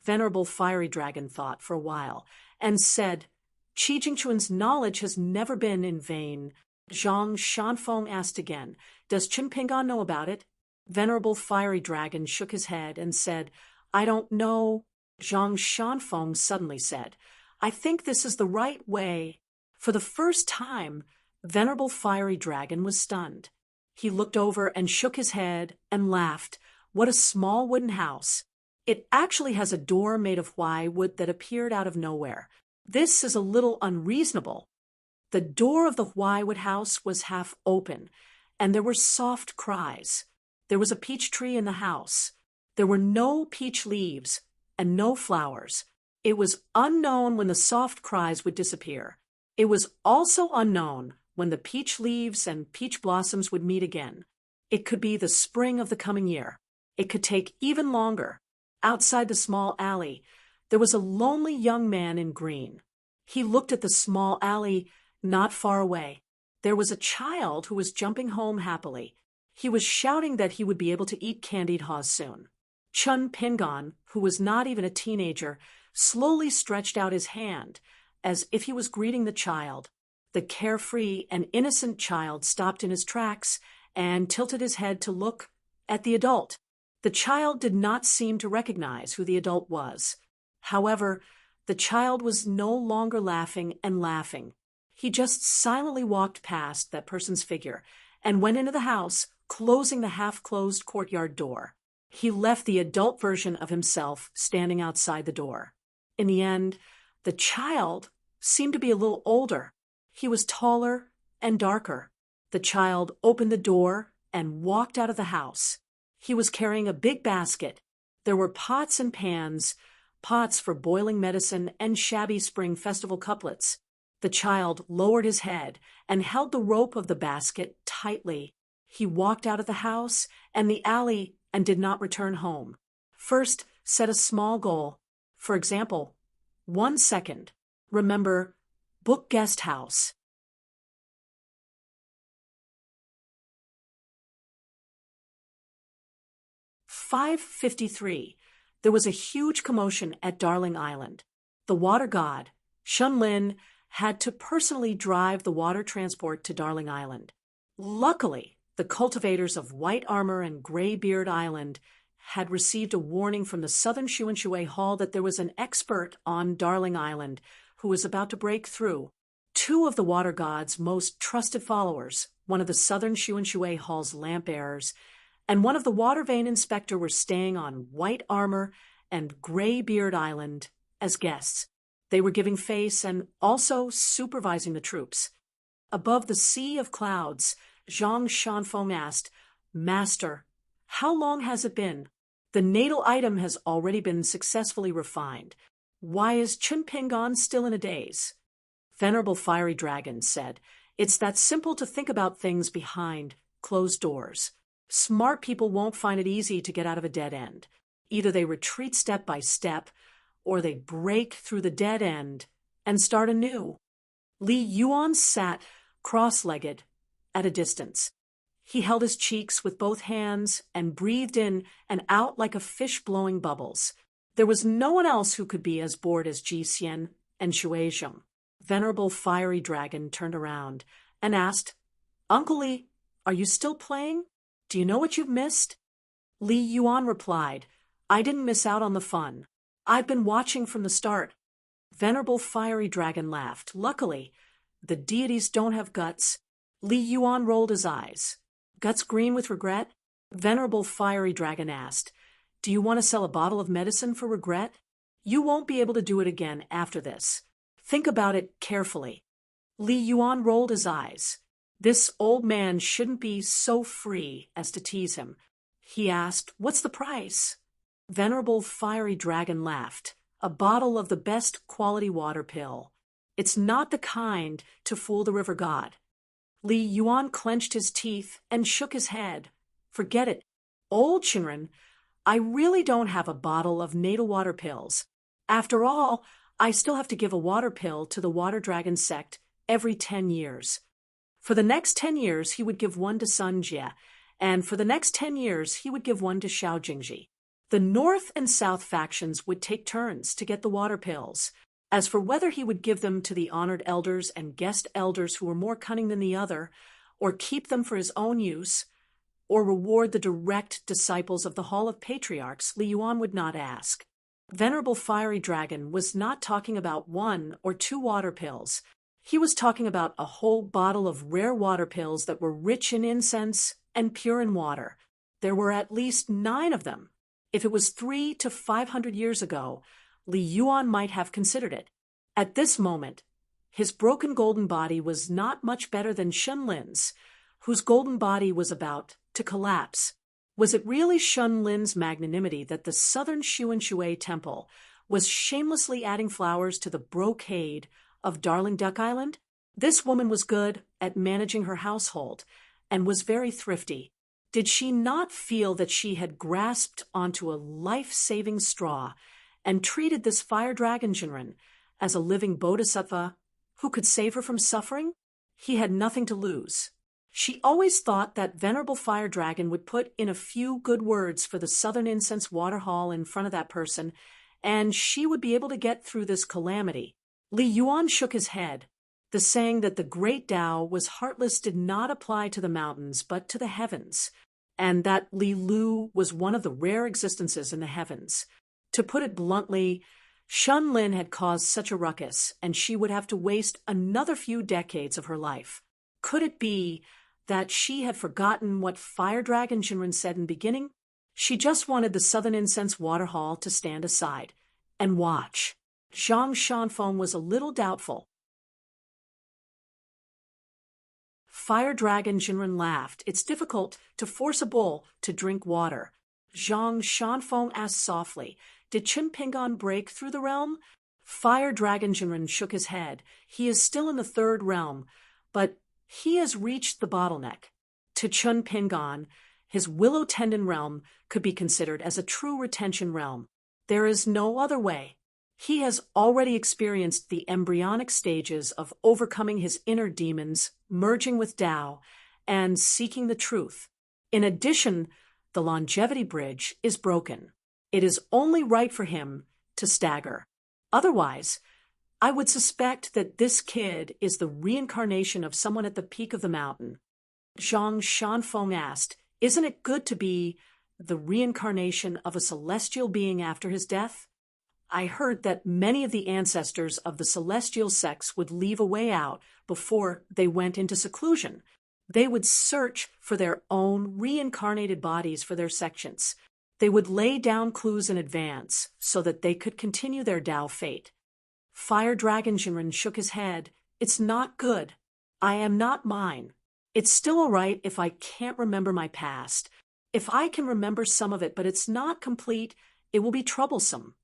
Venerable Fiery Dragon thought for a while and said, "Qi Jingquan's knowledge has never been in vain." Zhang Shanfeng asked again, "Does Qin Pingan know about it?" Venerable Fiery Dragon shook his head and said, "I don't know." Zhang Shanfeng suddenly said, "I think this is the right way." For the first time, Venerable Fiery Dragon was stunned. He looked over and shook his head and laughed. What a small wooden house. It actually has a door made of wood that appeared out of nowhere. This is a little unreasonable. The door of the wood house was half open, and there were soft cries. There was a peach tree in the house. There were no peach leaves and no flowers. It was unknown when the soft cries would disappear. It was also unknown when the peach leaves and peach blossoms would meet again. It could be the spring of the coming year. It could take even longer. Outside the small alley, there was a lonely young man in green. He looked at the small alley not far away. There was a child who was jumping home happily. He was shouting that he would be able to eat candied haws soon. Chun Pingan, who was not even a teenager, slowly stretched out his hand as if he was greeting the child. The carefree and innocent child stopped in his tracks and tilted his head to look at the adult. The child did not seem to recognize who the adult was. However, the child was no longer laughing and laughing. He just silently walked past that person's figure and went into the house, closing the half-closed courtyard door. He left the adult version of himself standing outside the door. In the end, the child seemed to be a little older. He was taller and darker. The child opened the door and walked out of the house. He was carrying a big basket. There were pots and pans, pots for boiling medicine, and shabby spring festival couplets. The child lowered his head and held the rope of the basket tightly. He walked out of the house and the alley and did not return home. First, set a small goal. For example, 1 second. Remember, book guest house. "5:53. There was a huge commotion at Darling Island. The water god, Shun Lin, had to personally drive the water transport to Darling Island. Luckily, the cultivators of White Armor and Graybeard Island had received a warning from the Southern Xuanshui Hall that there was an expert on Darling Island who was about to break through. 2 of the water god's most trusted followers, one of the Southern Xuanshui Hall's lamp bearers, and one of the water vane inspector were staying on White Armor and Graybeard Island as guests. They were giving face and also supervising the troops. Above the sea of clouds, Zhang Shanfeng asked, Master, how long has it been? The natal item has already been successfully refined. Why is Chun Pingon still in a daze? Venerable Fiery Dragon said, It's that simple to think about things behind closed doors. Smart people won't find it easy to get out of a dead end. Either they retreat step by step, or they break through the dead end and start anew. Li Yuan sat cross-legged at a distance. He held his cheeks with both hands and breathed in and out like a fish blowing bubbles. There was no one else who could be as bored as Ji Xian and Xue Zheng. Venerable Fiery Dragon turned around and asked, Uncle Li, are you still playing? Do you know what you've missed? Li Yuan replied, I didn't miss out on the fun. I've been watching from the start. Venerable Fiery Dragon laughed. Luckily, the deities don't have guts. Li Yuan rolled his eyes. Guts green with regret? Venerable Fiery Dragon asked, Do you want to sell a bottle of medicine for regret? You won't be able to do it again after this. Think about it carefully. Li Yuan rolled his eyes. This old man shouldn't be so free as to tease him. He asked, What's the price? Venerable Fiery Dragon laughed. A bottle of the best quality water pill. It's not the kind to fool the river god. Li Yuan clenched his teeth and shook his head. Forget it. Old Shinran, I really don't have a bottle of natal water pills. After all, I still have to give a water pill to the Water Dragon sect every 10 years. For the next 10 years, he would give one to Sun Jie, and for the next 10 years, he would give one to Xiao Jingji. The North and South factions would take turns to get the water pills. As for whether he would give them to the honored elders and guest elders who were more cunning than the other, or keep them for his own use, or reward the direct disciples of the Hall of Patriarchs, Li Yuan would not ask. Venerable Fiery Dragon was not talking about 1 or 2 water pills. He was talking about a whole bottle of rare water pills that were rich in incense and pure in water. There were at least 9 of them. If it was 300 to 500 years ago, Li Yuan might have considered it. At this moment, his broken golden body was not much better than Shun Lin's, whose golden body was about to collapse. Was it really Shun Lin's magnanimity that the southern Shui temple was shamelessly adding flowers to the brocade of Darling Duck Island? This woman was good at managing her household and was very thrifty. Did she not feel that she had grasped onto a life-saving straw and treated this fire dragon Jinren as a living bodhisattva who could save her from suffering? He had nothing to lose. She always thought that Venerable Fire Dragon would put in a few good words for the Southern Incense Water Hall in front of that person, and she would be able to get through this calamity. Li Yuan shook his head. The saying that the great Tao was heartless did not apply to the mountains, but to the heavens, and that Li Lu was one of the rare existences in the heavens. To put it bluntly, Shun Lin had caused such a ruckus, and she would have to waste another few decades of her life. Could it be that she had forgotten what Fire Dragon Jinren said in the beginning? She just wanted the Southern Incense Water Hall to stand aside and watch. Zhang Shanfeng was a little doubtful. Fire Dragon Jinren laughed. It's difficult to force a bull to drink water. Zhang Shanfeng asked softly, Did Chun Pingon break through the realm? Fire Dragon Jinren shook his head. He is still in the 3rd realm, but he has reached the bottleneck. To Chun Pingon, his Willow Tendon realm could be considered as a true retention realm. There is no other way. He has already experienced the embryonic stages of overcoming his inner demons, merging with Tao, and seeking the truth. In addition, the longevity bridge is broken. It is only right for him to stagger. Otherwise, I would suspect that this kid is the reincarnation of someone at the peak of the mountain. Zhang Shanfeng asked, Isn't it good to be the reincarnation of a celestial being after his death? I heard that many of the ancestors of the celestial sects would leave a way out before they went into seclusion. They would search for their own reincarnated bodies for their sections. They would lay down clues in advance so that they could continue their Tao fate. Fire Dragon Jinren shook his head. It's not good. I am not mine. It's still all right if I can't remember my past. If I can remember some of it, but it's not complete, it will be troublesome.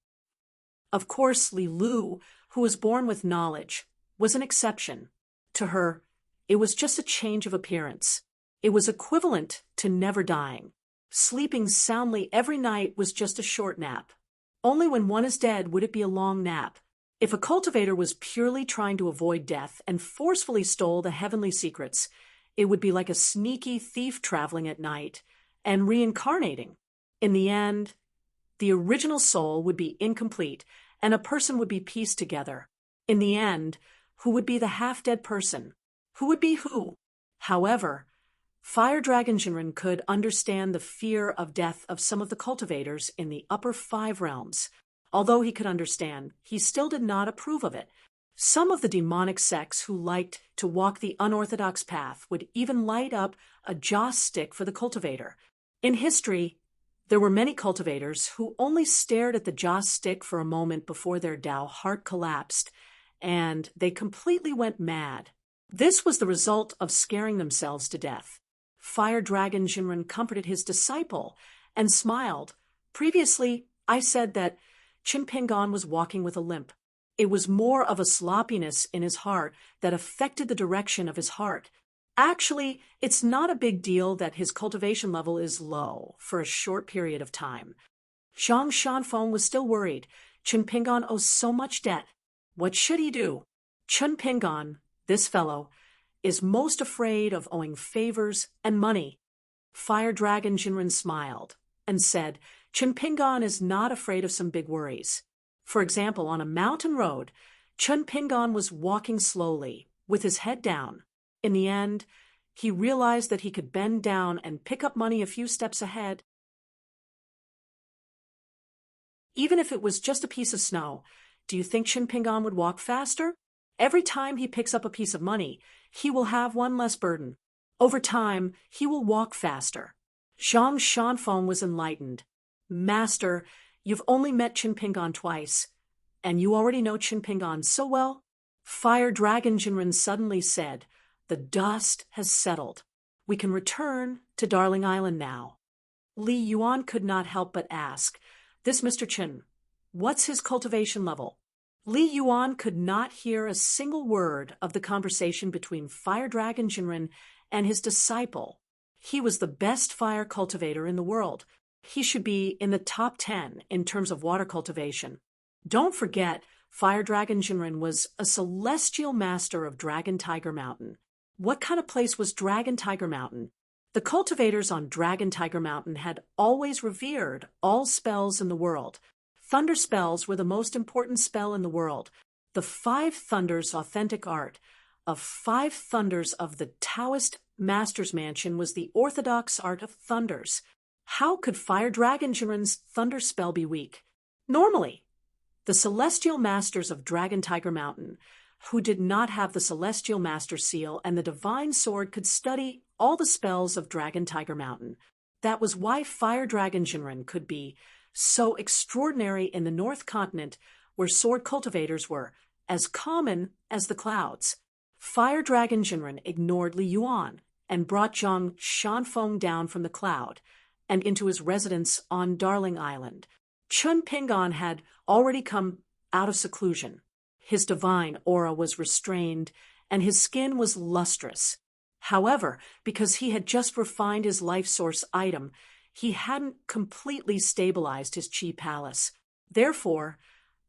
Of course, Li Lu, who was born with knowledge, was an exception. To her, it was just a change of appearance. It was equivalent to never dying. Sleeping soundly every night was just a short nap. Only when one is dead would it be a long nap. If a cultivator was purely trying to avoid death and forcefully stole the heavenly secrets, it would be like a sneaky thief traveling at night and reincarnating. In the end, the original soul would be incomplete, and a person would be pieced together. In the end, who would be the half-dead person? Who would be who? However, Fire Dragon Jinren could understand the fear of death of some of the cultivators in the upper 5 realms. Although he could understand, he still did not approve of it. Some of the demonic sects who liked to walk the unorthodox path would even light up a joss stick for the cultivator. In history, there were many cultivators who only stared at the joss stick for a moment before their Tao heart collapsed, and they completely went mad. This was the result of scaring themselves to death. Fire Dragon Jinren comforted his disciple and smiled. Previously, I said that Qin Pingan was walking with a limp. It was more of a sloppiness in his heart that affected the direction of his heart. Actually, it's not a big deal that his cultivation level is low for a short period of time. Zhang Shanfeng was still worried. Qin Pingan owes so much debt. What should he do? Qin Pingan, this fellow, is most afraid of owing favors and money. Fire Dragon Jinren smiled and said, Qin Pingan is not afraid of some big worries. For example, on a mountain road, Qin Pingan was walking slowly, with his head down. In the end, he realized that he could bend down and pick up money a few steps ahead. Even if it was just a piece of snow, do you think Qin Pingan would walk faster? Every time he picks up a piece of money, he will have one less burden. Over time, he will walk faster. Zhang Shanfeng was enlightened. Master, you've only met Qin Pingan twice, and you already know Qin Pingan so well. Fire Dragon Jinren suddenly said, the dust has settled. We can return to Darling Island now. Li Yuan could not help but ask, this Mr. Qin, what's his cultivation level? Li Yuan could not hear a single word of the conversation between Fire Dragon Jinren and his disciple. He was the best fire cultivator in the world. He should be in the top 10 in terms of water cultivation. Don't forget, Fire Dragon Jinren was a celestial master of Dragon Tiger Mountain. What kind of place was Dragon Tiger Mountain? The cultivators on Dragon Tiger Mountain had always revered all spells in the world. Thunder spells were the most important spell in the world. The 5 thunders authentic art of 5 thunders of the Taoist Master's Mansion was the orthodox art of thunders. How could Fire Dragon Jinren's thunder spell be weak? Normally, the celestial masters of Dragon Tiger Mountain, who did not have the Celestial Master Seal and the Divine Sword, could study all the spells of Dragon Tiger Mountain. That was why Fire Dragon Jinren could be so extraordinary in the North Continent, where sword cultivators were as common as the clouds. Fire Dragon Jinren ignored Li Yuan and brought Zhang Shanfeng down from the cloud and into his residence on Darling Island. Qin Pingan had already come out of seclusion. His divine aura was restrained, and his skin was lustrous. However, because he had just refined his life source item, he hadn't completely stabilized his chi palace. Therefore,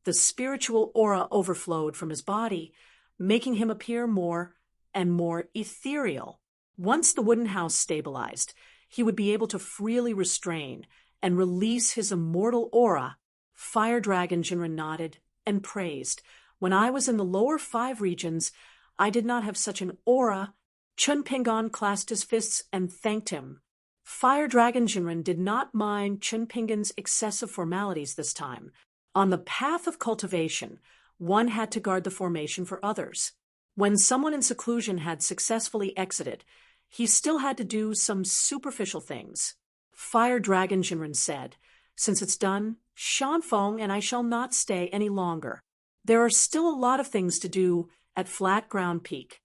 the spiritual aura overflowed from his body, making him appear more and more ethereal. Once the wooden house stabilized, he would be able to freely restrain and release his immortal aura. Fire Dragon Jinren nodded and praised. When I was in the lower 5 regions, I did not have such an aura. Qin Pingan clasped his fists and thanked him. Fire Dragon Jinren did not mind Qin Pingan's excessive formalities this time. On the path of cultivation, one had to guard the formation for others. When someone in seclusion had successfully exited, he still had to do some superficial things. Fire Dragon Jinren said, since it's done, Shanfeng and I shall not stay any longer. There are still a lot of things to do at Flat Ground Peak.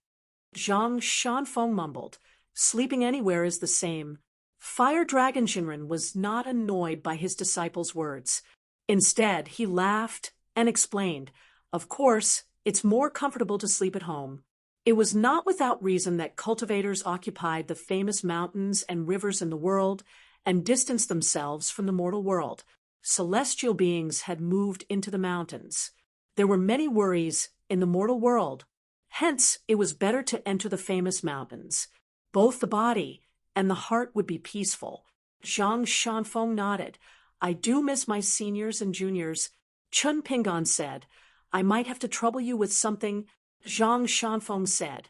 Zhang Shanfeng mumbled. Sleeping anywhere is the same. Fire Dragon Jinren was not annoyed by his disciple's words. Instead, he laughed and explained, "Of course, it's more comfortable to sleep at home." It was not without reason that cultivators occupied the famous mountains and rivers in the world and distanced themselves from the mortal world. Celestial beings had moved into the mountains. There were many worries in the mortal world. Hence, it was better to enter the famous mountains. Both the body and the heart would be peaceful. Zhang Shanfeng nodded. "I do miss my seniors and juniors," Chun Pingon said. "I might have to trouble you with something." Zhang Shanfeng said.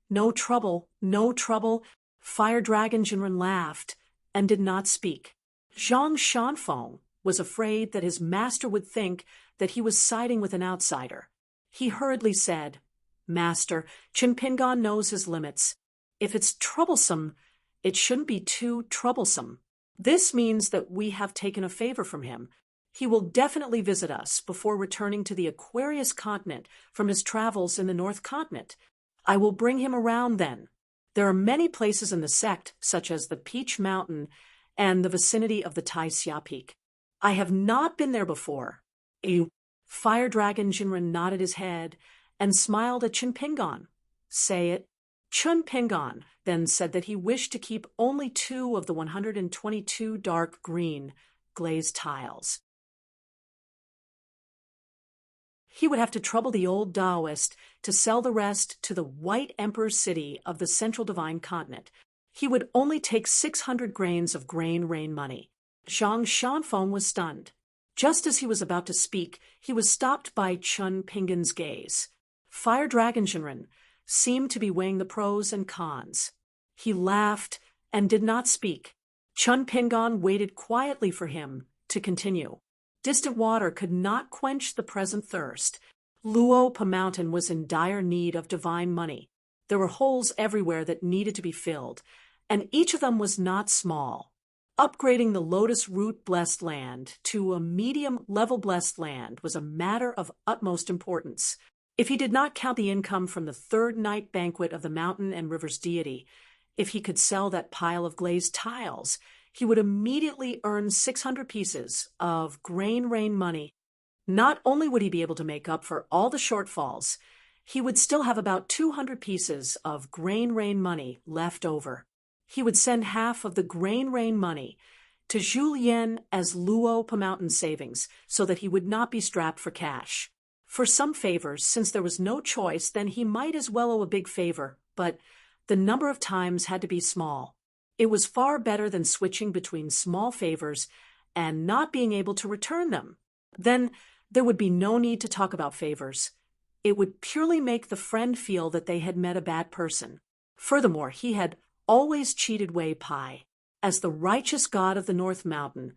"No trouble, no trouble." Fire Dragon Jinren laughed and did not speak. Zhang Shanfeng was afraid that his master would think that he was siding with an outsider. He hurriedly said, "Master, Chun Pingon knows his limits. If it's troublesome, it shouldn't be too troublesome. This means that we have taken a favor from him. He will definitely visit us before returning to the Aquarius continent from his travels in the North Continent. I will bring him around then. There are many places in the sect, such as the Peach Mountain and the vicinity of the Tai Xia Peak. I have not been there before." Fire Dragon Jinren nodded his head and smiled at Chun Pingon. "Say it." Chun Pingon then said that he wished to keep only 2 of the 122 dark green glazed tiles. He would have to trouble the old Taoist to sell the rest to the White Emperor's city of the Central Divine Continent. He would only take 600 grains of grain rain money. Zhang Shanfeng was stunned. Just as he was about to speak, he was stopped by Chun Pingon's gaze. Fire Dragon Jinren seemed to be weighing the pros and cons. He laughed and did not speak. Chun Pingon waited quietly for him to continue. Distant water could not quench the present thirst. Luopa Mountain was in dire need of divine money. There were holes everywhere that needed to be filled, and each of them was not small. Upgrading the Lotus Root blessed land to a medium-level blessed land was a matter of utmost importance. If he did not count the income from the third night banquet of the mountain and river's deity, if he could sell that pile of glazed tiles, he would immediately earn 600 pieces of grain rain money. Not only would he be able to make up for all the shortfalls, he would still have about 200 pieces of grain rain money left over. He would send half of the grain rain money to Julien as Luopa Mountain savings so that he would not be strapped for cash. For some favors, since there was no choice, then he might as well owe a big favor, but the number of times had to be small. It was far better than switching between small favors and not being able to return them. Then there would be no need to talk about favors. It would purely make the friend feel that they had met a bad person. Furthermore, he had always cheated Wei Pai. As the righteous god of the North Mountain,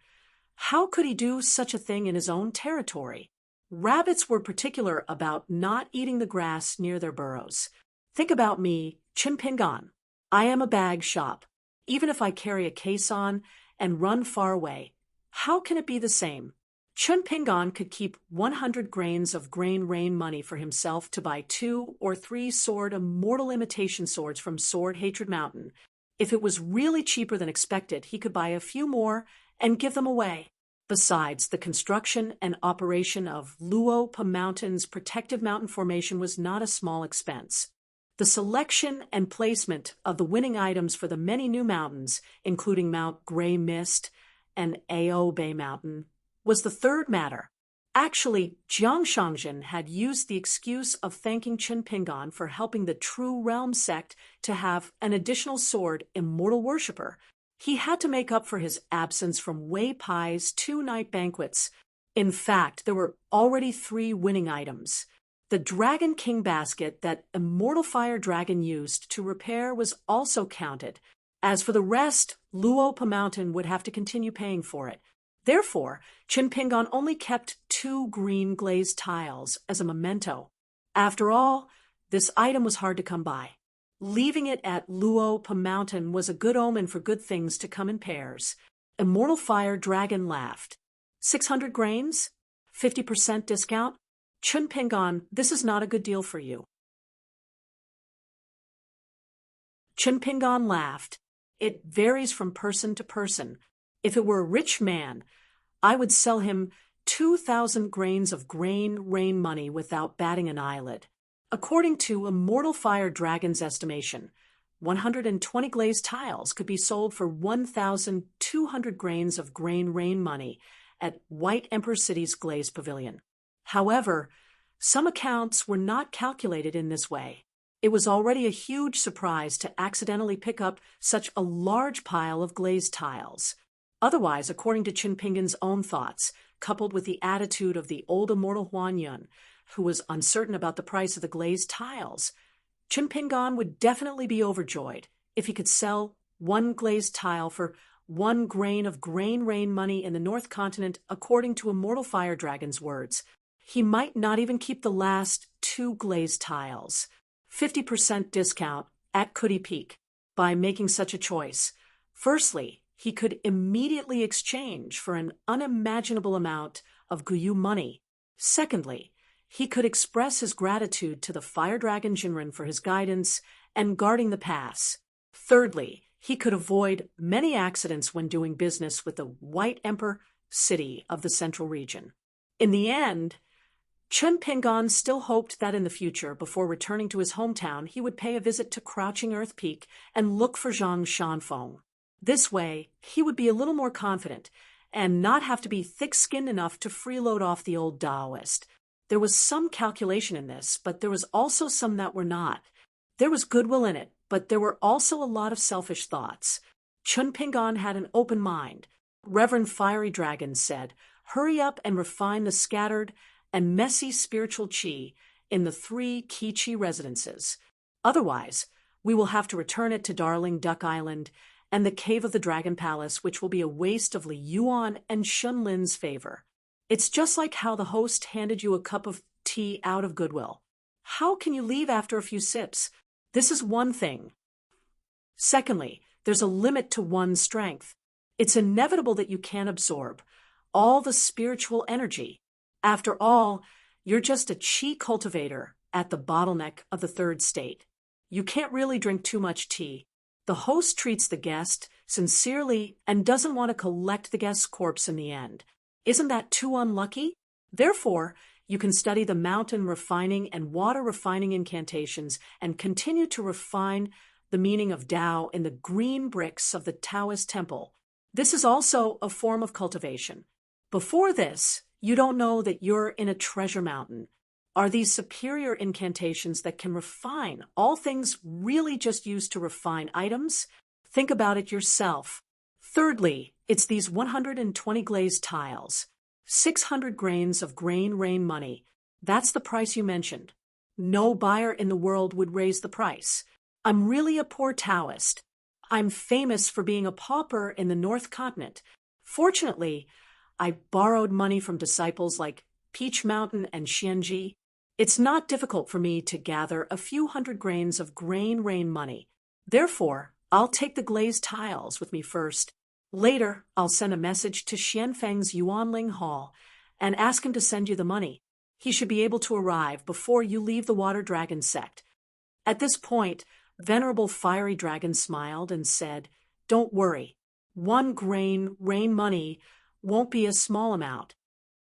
how could he do such a thing in his own territory? Rabbits were particular about not eating the grass near their burrows. Think about me, Chun Pingon. I am a bag shop. Even if I carry a case on and run far away, how can it be the same? Chun Pingon could keep 100 grains of grain rain money for himself to buy 2 or 3 sword immortal imitation swords from Sword Hatred Mountain. If it was really cheaper than expected, he could buy a few more and give them away. Besides, the construction and operation of Luopa Mountain's protective mountain formation was not a small expense. The selection and placement of the winning items for the many new mountains, including Mount Grey Mist and Ao Bay Mountain, was the third matter. Actually, Jiang Shangjin had used the excuse of thanking Chun Pingon for helping the True Realm sect to have an additional sword immortal worshipper. He had to make up for his absence from Wei Pai's 2-night banquets. In fact, there were already 3 winning items. The Dragon King basket that Immortal Fire Dragon used to repair was also counted. As for the rest, Luopa Mountain would have to continue paying for it. Therefore, Chun Pingon only kept 2 green glazed tiles as a memento. After all, this item was hard to come by. Leaving it at Luopa Mountain was a good omen for good things to come in pairs. Immortal Fire Dragon laughed. 600 grains? 50% discount? Chun Pingon, this is not a good deal for you. Chen Pingan laughed. It varies from person to person. If it were a rich man, I would sell him 2,000 grains of grain rain money without batting an eyelid. According to a mortal fire dragon's estimation, 120 glazed tiles could be sold for 1,200 grains of grain rain money at White Emperor City's glazed pavilion. However, some accounts were not calculated in this way. It was already a huge surprise to accidentally pick up such a large pile of glazed tiles. Otherwise, according to Chen Pingan's own thoughts, coupled with the attitude of the old immortal Huan Yun, who was uncertain about the price of the glazed tiles, Chen Pingan would definitely be overjoyed if he could sell one glazed tile for 1 grain of grain rain money in the North Continent, according to Immortal Fire Dragon's words. He might not even keep the last 2 glazed tiles. 50% discount at Cootie Peak by making such a choice. Firstly, he could immediately exchange for an unimaginable amount of Guyu money. Secondly, he could express his gratitude to the Fire Dragon Jinren for his guidance and guarding the pass. Thirdly, he could avoid many accidents when doing business with the White Emperor City of the Central Region. In the end, Chen Pingan still hoped that in the future, before returning to his hometown, he would pay a visit to Crouching Earth Peak and look for Zhang Shanfeng. This way, he would be a little more confident and not have to be thick-skinned enough to freeload off the old Taoist. There was some calculation in this, but there was also some that were not. There was goodwill in it, but there were also a lot of selfish thoughts. Chen Pingan had an open mind. Reverend Fiery Dragon said, "Hurry up and refine the scattered and messy spiritual qi in the 3 Qi residences. Otherwise, we will have to return it to Darling Duck Island and the Cave of the Dragon Palace, which will be a waste of Li Yuan and Shun Lin's favor. It's just like how the host handed you a cup of tea out of goodwill. How can you leave after a few sips? This is one thing. Secondly, there's a limit to one's strength. It's inevitable that you can't absorb all the spiritual energy. After all, you're just a qi cultivator at the bottleneck of the 3rd state. You can't really drink too much tea. The host treats the guest sincerely and doesn't want to collect the guest's corpse in the end. Isn't that too unlucky? Therefore, you can study the mountain refining and water refining incantations and continue to refine the meaning of Tao in the green bricks of the Taoist temple. This is also a form of cultivation. Before this, you don't know that you're in a treasure mountain. Are these superior incantations that can refine all things really just used to refine items? Think about it yourself. Thirdly, it's these 120 glazed tiles. 600 grains of grain rain money. That's the price you mentioned. No buyer in the world would raise the price. I'm really a poor Taoist. I'm famous for being a pauper in the North Continent. Fortunately, I borrowed money from disciples like Peach Mountain and Xianji. It's not difficult for me to gather a few hundred grains of grain rain money. Therefore, I'll take the glazed tiles with me first. Later, I'll send a message to Xianfeng's Yuanling Hall and ask him to send you the money. He should be able to arrive before you leave the Water Dragon sect." At this point, Venerable Fiery Dragon smiled and said, "Don't worry. 1 grain rain money won't be a small amount."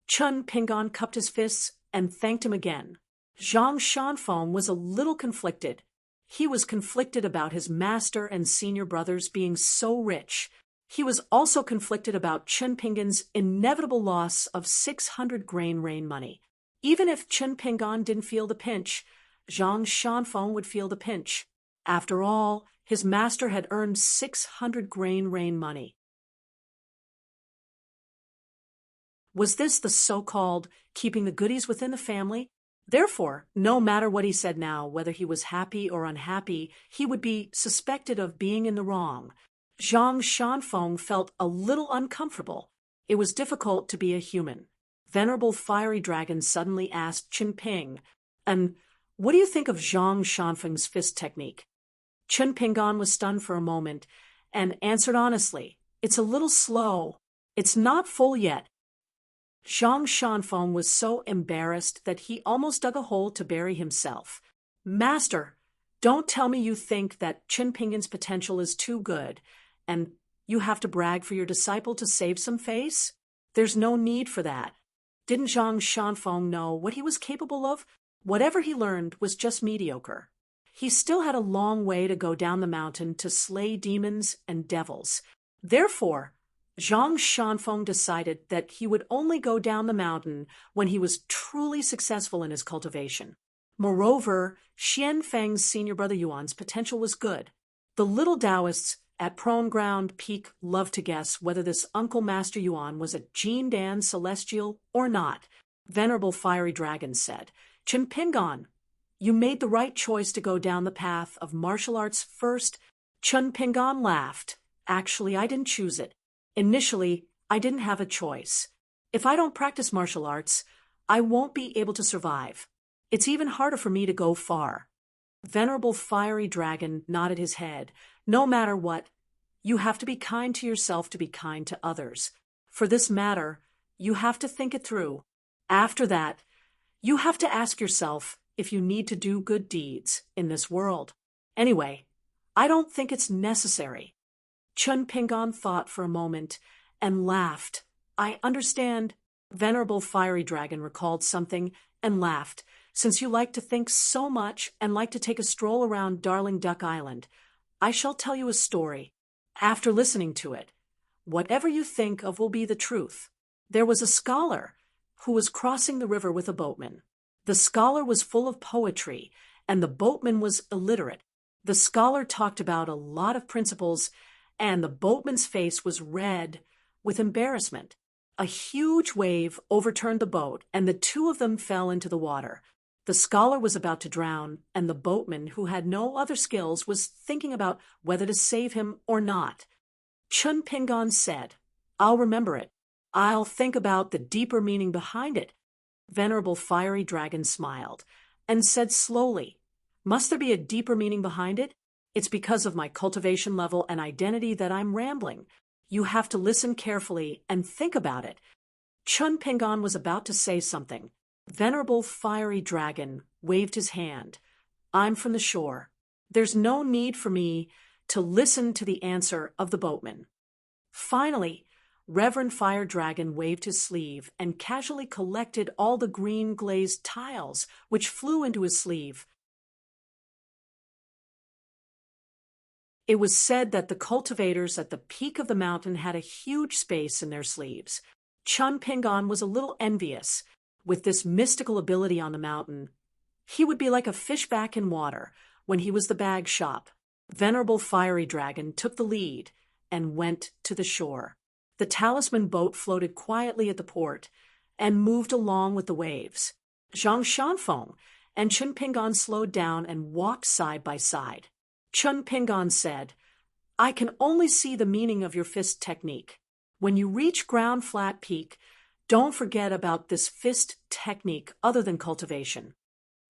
Chen Pingan cupped his fists and thanked him again. Zhang Shanfeng was a little conflicted. He was conflicted about his master and senior brothers being so rich. He was also conflicted about Chen Pingan's inevitable loss of 600 grain rain money. Even if Chen Pingan didn't feel the pinch, Zhang Shanfeng would feel the pinch. After all, his master had earned 600 grain rain money. Was this the so-called keeping the goodies within the family? Therefore, no matter what he said now, whether he was happy or unhappy, he would be suspected of being in the wrong. Zhang Shanfeng felt a little uncomfortable. It was difficult to be a human. Venerable Fiery Dragon suddenly asked Chen Ping, "And what do you think of Zhang Shanfeng's fist technique?" Chen Pingan was stunned for a moment and answered honestly, "It's a little slow. It's not full yet." Zhang Shanfeng was so embarrassed that he almost dug a hole to bury himself. "Master, Don't tell me you think that Chen Pingan's potential is too good, and you have to brag for your disciple to save some face? There's no need for that. Didn't Zhang Shanfeng know what he was capable of? Whatever he learned was just mediocre. He still had a long way to go down the mountain to slay demons and devils. Therefore, Zhang Shanfeng decided that he would only go down the mountain when he was truly successful in his cultivation. Moreover, Xian Feng's senior brother Yuan's potential was good. The little Taoists at Prone Ground Peak loved to guess whether this Uncle Master Yuan was a Jin Dan celestial or not. Venerable Fiery Dragon said, Chen Pingan, you made the right choice to go down the path of martial arts first. Chen Pingan laughed. Actually, I didn't choose it. Initially, I didn't have a choice. If I don't practice martial arts, I won't be able to survive. It's even harder for me to go far. Venerable Fiery Dragon nodded his head. No matter what, you have to be kind to yourself to be kind to others. For this matter, you have to think it through. After that, you have to ask yourself if you need to do good deeds in this world. Anyway, I don't think it's necessary. Chen Pingan thought for a moment and laughed. I understand. Venerable Fiery Dragon recalled something and laughed. Since you like to think so much and like to take a stroll around Darling Duck Island, I shall tell you a story. After listening to it, whatever you think of will be the truth. There was a scholar who was crossing the river with a boatman. The scholar was full of poetry, and the boatman was illiterate. The scholar talked about a lot of principles, and the boatman's face was red with embarrassment. A huge wave overturned the boat, and the two of them fell into the water. The scholar was about to drown, and the boatman, who had no other skills, was thinking about whether to save him or not. Chen Pingan said, I'll remember it. I'll think about the deeper meaning behind it. Venerable Fiery Dragon smiled and said slowly, Must there be a deeper meaning behind it? It's because of my cultivation level and identity that I'm rambling. You have to listen carefully and think about it. Chen Pingan was about to say something. Venerable Fiery Dragon waved his hand. I'm from the shore. There's no need for me to listen to the answer of the boatman. Finally, Reverend Fire Dragon waved his sleeve and casually collected all the green glazed tiles which flew into his sleeve. It was said that the cultivators at the peak of the mountain had a huge space in their sleeves. Chen Pingan was a little envious. With this mystical ability on the mountain, he would be like a fish back in water when he was the bag shop. Venerable Fiery Dragon took the lead and went to the shore. The talisman boat floated quietly at the port and moved along with the waves. Zhang Shanfeng and Chen Pingan slowed down and walked side by side. Chen Pingan said, I can only see the meaning of your fist technique. When you reach ground flat peak, don't forget about this fist technique other than cultivation.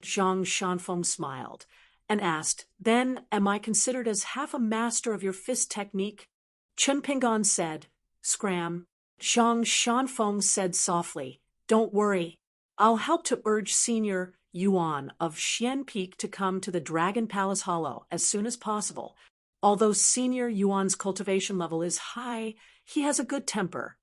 Zhang Shanfeng smiled and asked, Then am I considered as half a master of your fist technique? Chen Pingan said, Scram. Zhang Shanfeng said softly, Don't worry. I'll help to urge Senior Yuan of Xian Peak to come to the Dragon Palace Hollow as soon as possible. Although Senior Yuan's cultivation level is high, he has a good temper.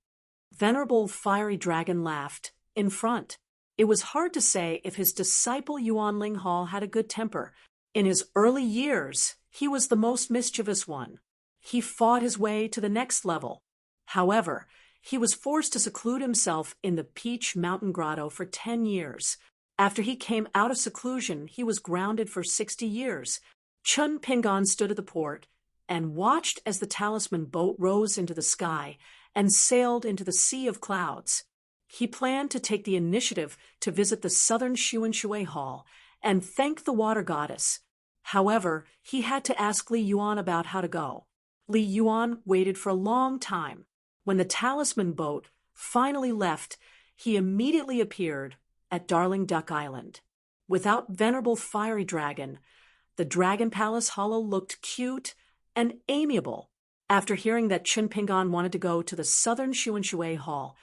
Venerable Fiery Dragon laughed in front. It was hard to say if his disciple Yuan Linghall had a good temper. In his early years, he was the most mischievous one. He fought his way to the next level. However, he was forced to seclude himself in the Peach Mountain Grotto for 10 years. After he came out of seclusion, he was grounded for 60 years. Chen Pingan stood at the port and watched as the talisman boat rose into the sky and sailed into the sea of clouds. He planned to take the initiative to visit the southern Xuanshui Hall and thank the water goddess. However, he had to ask Li Yuan about how to go. Li Yuan waited for a long time. When the talisman boat finally left, he immediately appeared at Darling Duck Island. Without Venerable Fiery Dragon, the Dragon Palace Hollow looked cute and amiable. After hearing that Chen Pingan wanted to go to the southern Xuanshui Hall,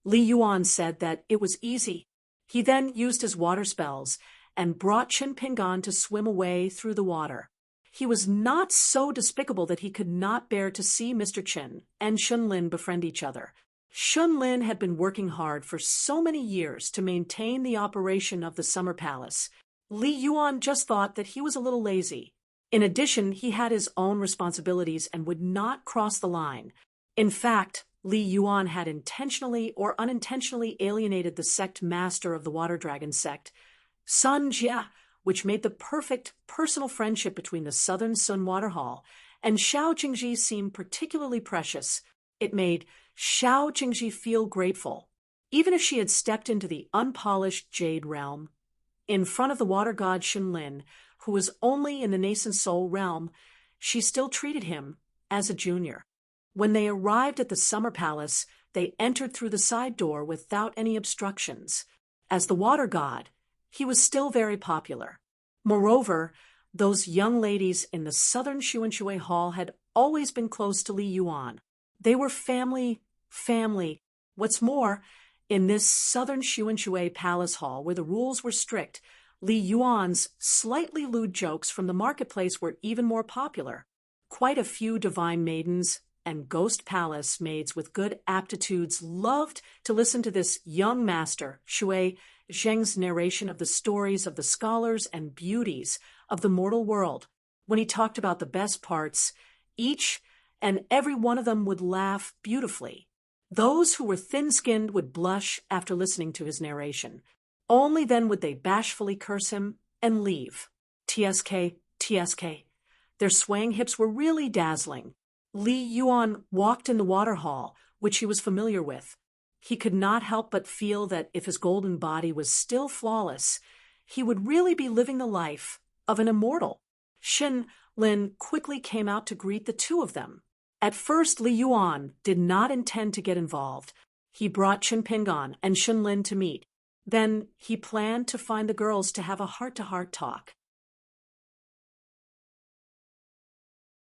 Li Yuan said that it was easy. He then used his water spells and brought Chen Pingan to swim away through the water. He was not so despicable that he could not bear to see Mr. Chen and Shun Lin befriend each other. Shun Lin had been working hard for so many years to maintain the operation of the summer palace. Li Yuan just thought that he was a little lazy. In addition, he had his own responsibilities and would not cross the line. In fact, Li Yuan had intentionally or unintentionally alienated the sect master of the Water Dragon sect, Sun Jia, which made the perfect personal friendship between the Southern Sun Water Hall and Xiao Jingji seem particularly precious. It made Xiao Jingji feel grateful, even if she had stepped into the unpolished Jade realm. In front of the water god Xunlin, who was only in the nascent soul realm, she still treated him as a junior. When they arrived at the summer palace, they entered through the side door without any obstructions. As the water god, he was still very popular. Moreover, those young ladies in the southern Xuanshui Hall had always been close to Li Yuan. They were family. What's more, in this southern Xuanshui Palace Hall, where the rules were strict, Li Yuan's slightly lewd jokes from the marketplace were even more popular. Quite a few divine maidens and ghost palace maids with good aptitudes loved to listen to this young master, Shui Zheng's narration of the stories of the scholars and beauties of the mortal world. When he talked about the best parts, each and every one of them would laugh beautifully. Those who were thin-skinned would blush after listening to his narration. Only then would they bashfully curse him and leave. TSK, TSK. Their swaying hips were really dazzling. Li Yuan walked in the water hall, which he was familiar with. He could not help but feel that if his golden body was still flawless, he would really be living the life of an immortal. Xin Lin quickly came out to greet the two of them. At first, Li Yuan did not intend to get involved. He brought Chen Pingan and Xin Lin to meet. Then he planned to find the girls to have a heart-to-heart talk.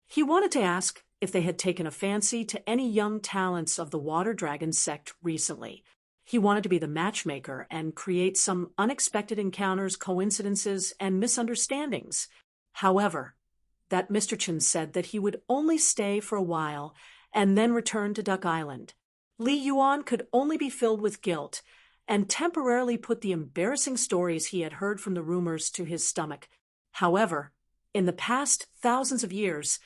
He wanted to ask if they had taken a fancy to any young talents of the Water Dragon sect recently. He wanted to be the matchmaker and create some unexpected encounters, coincidences, and misunderstandings. However, that Mr. Chen said that he would only stay for a while and then return to Duck Island. Li Yuan could only be filled with guilt and temporarily put the embarrassing stories he had heard from the rumors to his stomach. However, in the past thousands of years,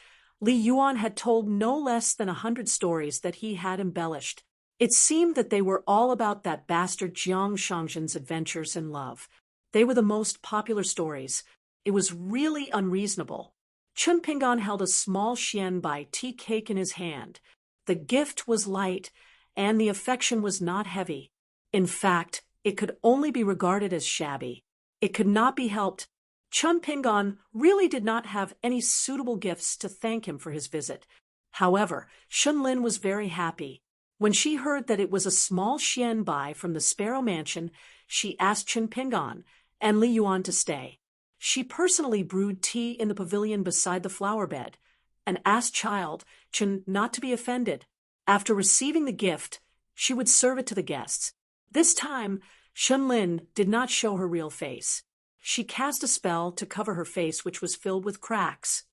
Li Yuan had told no less than 100 stories that he had embellished. It seemed that they were all about that bastard Jiang Shangzhen's adventures and love. They were the most popular stories. It was really unreasonable. Chun Pingan held a small xianbai tea cake in his hand. The gift was light, and the affection was not heavy. In fact, it could only be regarded as shabby. It could not be helped. Chun Pingan really did not have any suitable gifts to thank him for his visit. However, Shun Lin was very happy. When she heard that it was a small xianbai from the Sparrow Mansion, she asked Chun Pingan and Li Yuan to stay. She personally brewed tea in the pavilion beside the flower bed and asked Child Chen not to be offended. After receiving the gift, she would serve it to the guests. This time, Shun Lin did not show her real face. She cast a spell to cover her face, which was filled with cracks.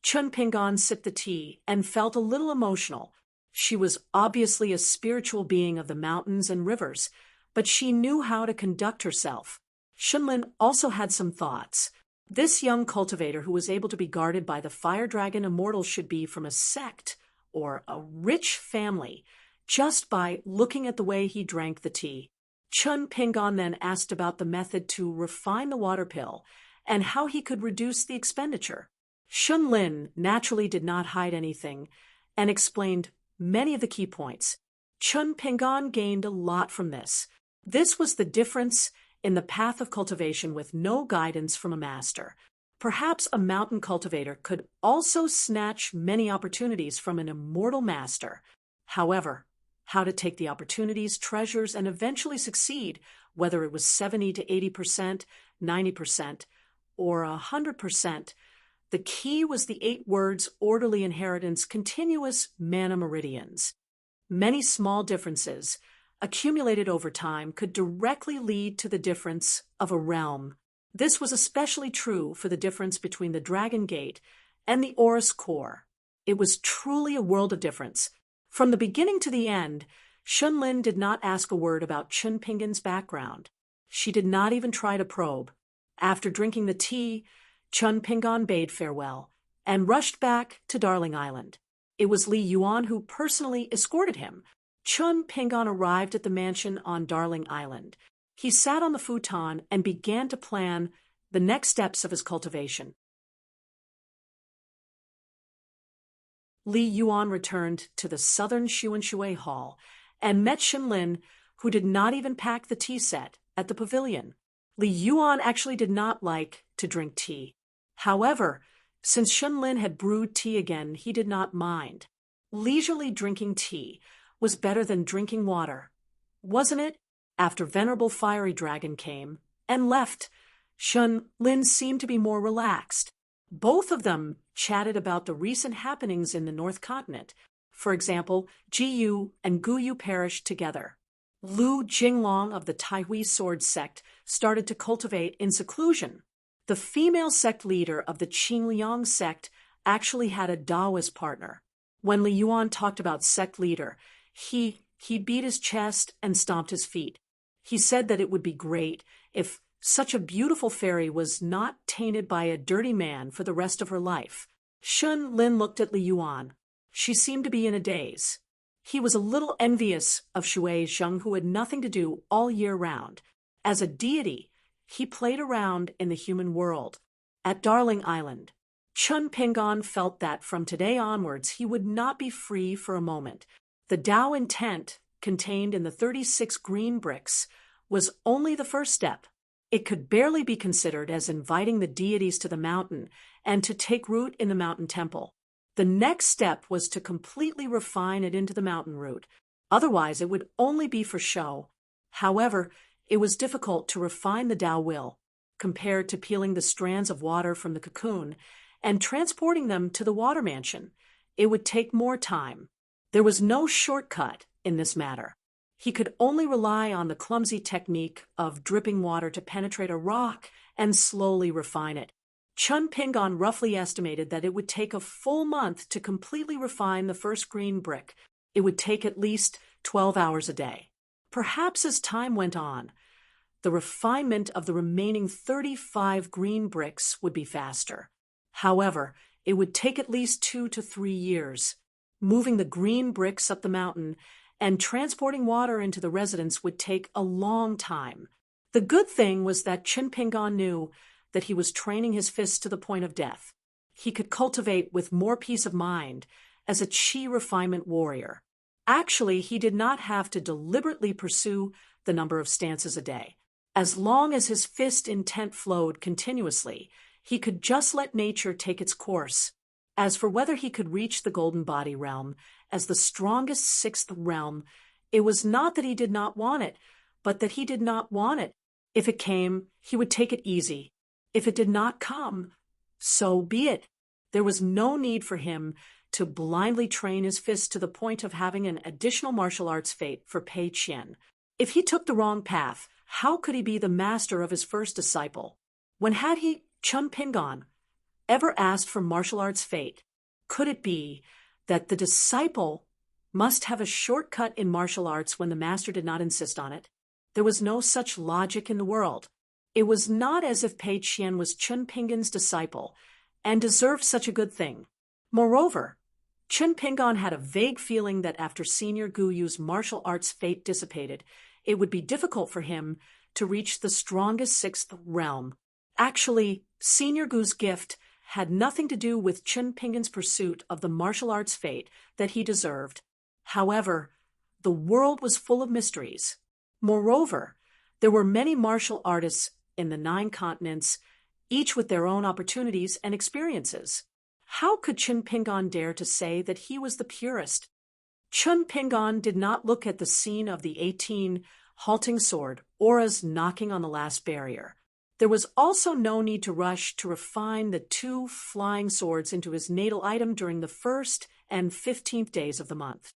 Chun Pingan sipped the tea and felt a little emotional. She was obviously a spiritual being of the mountains and rivers, but she knew how to conduct herself. Shun Lin also had some thoughts. This young cultivator who was able to be guarded by the fire dragon immortal should be from a sect or a rich family, just by looking at the way he drank the tea. Chun Pingan then asked about the method to refine the water pill and how he could reduce the expenditure. Shun Lin naturally did not hide anything and explained many of the key points. Chun Pingan gained a lot from this. This was the difference in the path of cultivation with no guidance from a master. Perhaps a mountain cultivator could also snatch many opportunities from an immortal master. However, how to take the opportunities, treasures, and eventually succeed, whether it was 70 to 80%, 90%, or 100%, the key was the 8 words orderly inheritance, continuous mana meridians. Many small differences accumulated over time could directly lead to the difference of a realm. This was especially true for the difference between the Dragon Gate and the Orus Core. It was truly a world of difference. From the beginning to the end, Shunlin did not ask a word about Chun Pingan's background. She did not even try to probe. After drinking the tea, Chun Pingan bade farewell and rushed back to Darling Island. It was Li Yuan who personally escorted him. Chun Pingan arrived at the mansion on Darling Island. He sat on the futon and began to plan the next steps of his cultivation. Li Yuan returned to the southern Xuanshui Hall and met Shunlin, who did not even pack the tea set, at the pavilion. Li Yuan actually did not like to drink tea. However, since Shunlin had brewed tea again, he did not mind. Leisurely drinking tea was better than drinking water, wasn't it? After Venerable Fiery Dragon came and left, Shunlin seemed to be more relaxed. Both of them chatted about the recent happenings in the North Continent. For example, Jiyu and Guyu perished together. Lu Jinglong of the Taihui sword sect started to cultivate in seclusion. The female sect leader of the Qingliang sect actually had a Taoist partner. When Li Yuan talked about sect leader, he beat his chest and stomped his feet. He said that it would be great if such a beautiful fairy was not tainted by a dirty man for the rest of her life. Shunlin looked at Li Yuan. She seemed to be in a daze. He was a little envious of Shui Zheng, who had nothing to do all year round. As a deity, he played around in the human world. At Darling Island, Chun Pingan felt that from today onwards he would not be free for a moment. The Tao intent contained in the 36 green bricks was only the first step. It could barely be considered as inviting the deities to the mountain and to take root in the mountain temple. The next step was to completely refine it into the mountain root. Otherwise, it would only be for show. However, it was difficult to refine the Tao will, compared to peeling the strands of water from the cocoon and transporting them to the water mansion. It would take more time. There was no shortcut in this matter. He could only rely on the clumsy technique of dripping water to penetrate a rock and slowly refine it. Chun Pingan roughly estimated that it would take a full month to completely refine the first green brick. It would take at least 12 hours a day. Perhaps as time went on, the refinement of the remaining 35 green bricks would be faster. However, it would take at least 2 to 3 years. Moving the green bricks up the mountain and transporting water into the residence would take a long time. The good thing was that Chun Pingan knew that he was training his fists to the point of death. He could cultivate with more peace of mind as a qi refinement warrior. Actually, he did not have to deliberately pursue the number of stances a day. As long as his fist intent flowed continuously, he could just let nature take its course. As for whether he could reach the golden body realm as the strongest sixth realm, it was not that he did not want it, but that he did not want it. If it came, he would take it easy. If it did not come, so be it. There was no need for him to blindly train his fists to the point of having an additional martial arts fate for Pei Qian. If he took the wrong path, how could he be the master of his first disciple? When had he, Chun Pingan, ever asked for martial arts fate? Could it be that the disciple must have a shortcut in martial arts when the master did not insist on it? There was no such logic in the world. It was not as if Pei Qian was Chun Pingan's disciple and deserved such a good thing. Moreover, Chun Pingan had a vague feeling that after Senior Guyu's martial arts fate dissipated, it would be difficult for him to reach the strongest sixth realm. Actually, Senior Gu's gift had nothing to do with Chun Pingan's pursuit of the martial arts fate that he deserved. However, the world was full of mysteries. Moreover, there were many martial artists in the 9 continents, each with their own opportunities and experiences. How could Chun Pingan dare to say that he was the purest? Chun Pingan did not look at the scene of the 18 halting sword, auras knocking on the last barrier. There was also no need to rush to refine the 2 flying swords into his natal item during the 1st and 15th days of the month.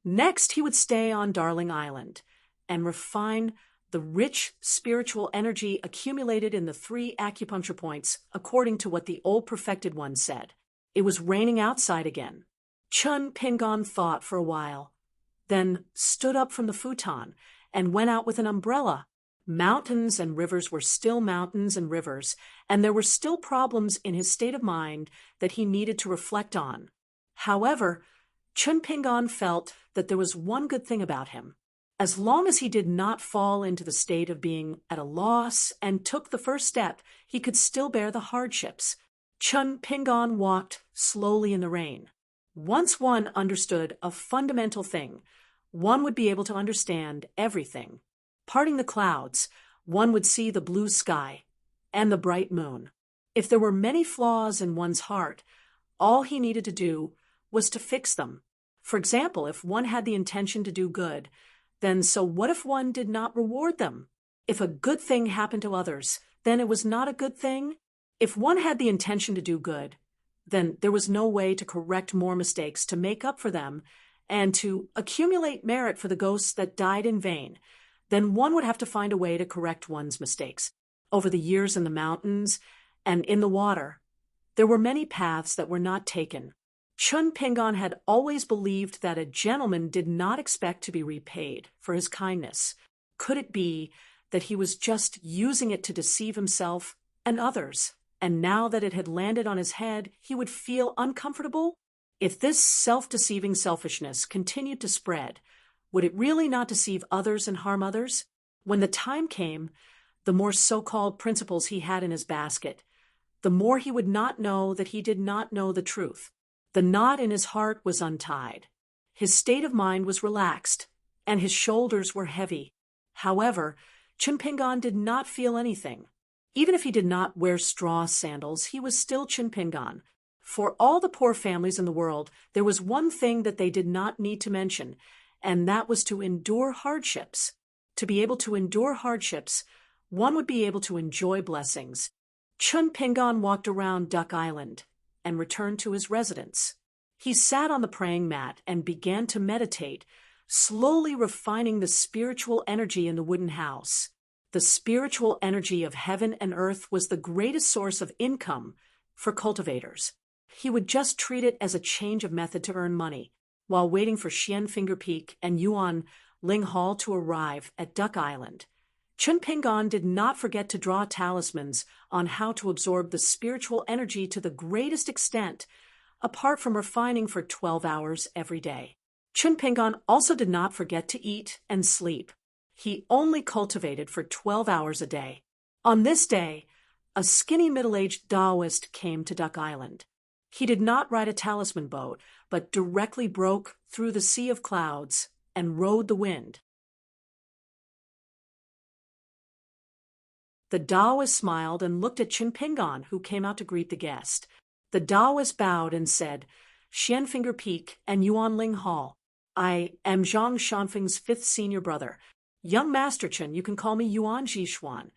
Next, he would stay on Darling Island and refine the rich spiritual energy accumulated in the 3 acupuncture points, according to what the old perfected one said. It was raining outside again. Chun Pingon thought for a while, then stood up from the futon and went out with an umbrella. Mountains and rivers were still mountains and rivers, and there were still problems in his state of mind that he needed to reflect on. However, Chun Pingon felt that there was one good thing about him. As long as he did not fall into the state of being at a loss and took the first step, he could still bear the hardships. Chun Pingon walked slowly in the rain. Once one understood a fundamental thing, one would be able to understand everything. Parting the clouds, one would see the blue sky and the bright moon. If there were many flaws in one's heart, all he needed to do was to fix them. For example, if one had the intention to do good, then so what if one did not reward them? If a good thing happened to others, then it was not a good thing? If one had the intention to do good, then there was no way to correct more mistakes to make up for them and to accumulate merit for the ghosts that died in vain. Then one would have to find a way to correct one's mistakes. Over the years in the mountains and in the water, there were many paths that were not taken. Chun Pingon had always believed that a gentleman did not expect to be repaid for his kindness. Could it be that he was just using it to deceive himself and others? And now that it had landed on his head, he would feel uncomfortable? If this self-deceiving selfishness continued to spread, would it really not deceive others and harm others? When the time came, the more so-called principles he had in his basket, the more he would not know that he did not know the truth. The knot in his heart was untied. His state of mind was relaxed, and his shoulders were heavy. However, Chun Pingon did not feel anything. Even if he did not wear straw sandals, he was still Chun Pingon. For all the poor families in the world, there was one thing that they did not need to mention, and that was to endure hardships. To be able to endure hardships, one would be able to enjoy blessings. Chun Pingon walked around Duck Island and returned to his residence. He sat on the praying mat and began to meditate, slowly refining the spiritual energy in the wooden house. The spiritual energy of heaven and earth was the greatest source of income for cultivators. He would just treat it as a change of method to earn money, while waiting for Xian Finger Peak and Yuan Ling Hall to arrive at Duck Island. Chun Pingon did not forget to draw talismans on how to absorb the spiritual energy to the greatest extent, apart from refining for 12 hours every day. Chun Pingon also did not forget to eat and sleep. He only cultivated for 12 hours a day. On this day, a skinny middle-aged Taoist came to Duck Island. He did not ride a talisman boat, but directly broke through the sea of clouds and rode the wind. The Taoist smiled and looked at Chun Pingon, who came out to greet the guest. The Taoist bowed and said, "Xian Finger Peak and Yuan Ling Hall. I am Zhang Shanfeng's 5th senior brother. Young Master Chun, you can call me Yuan Jishuan."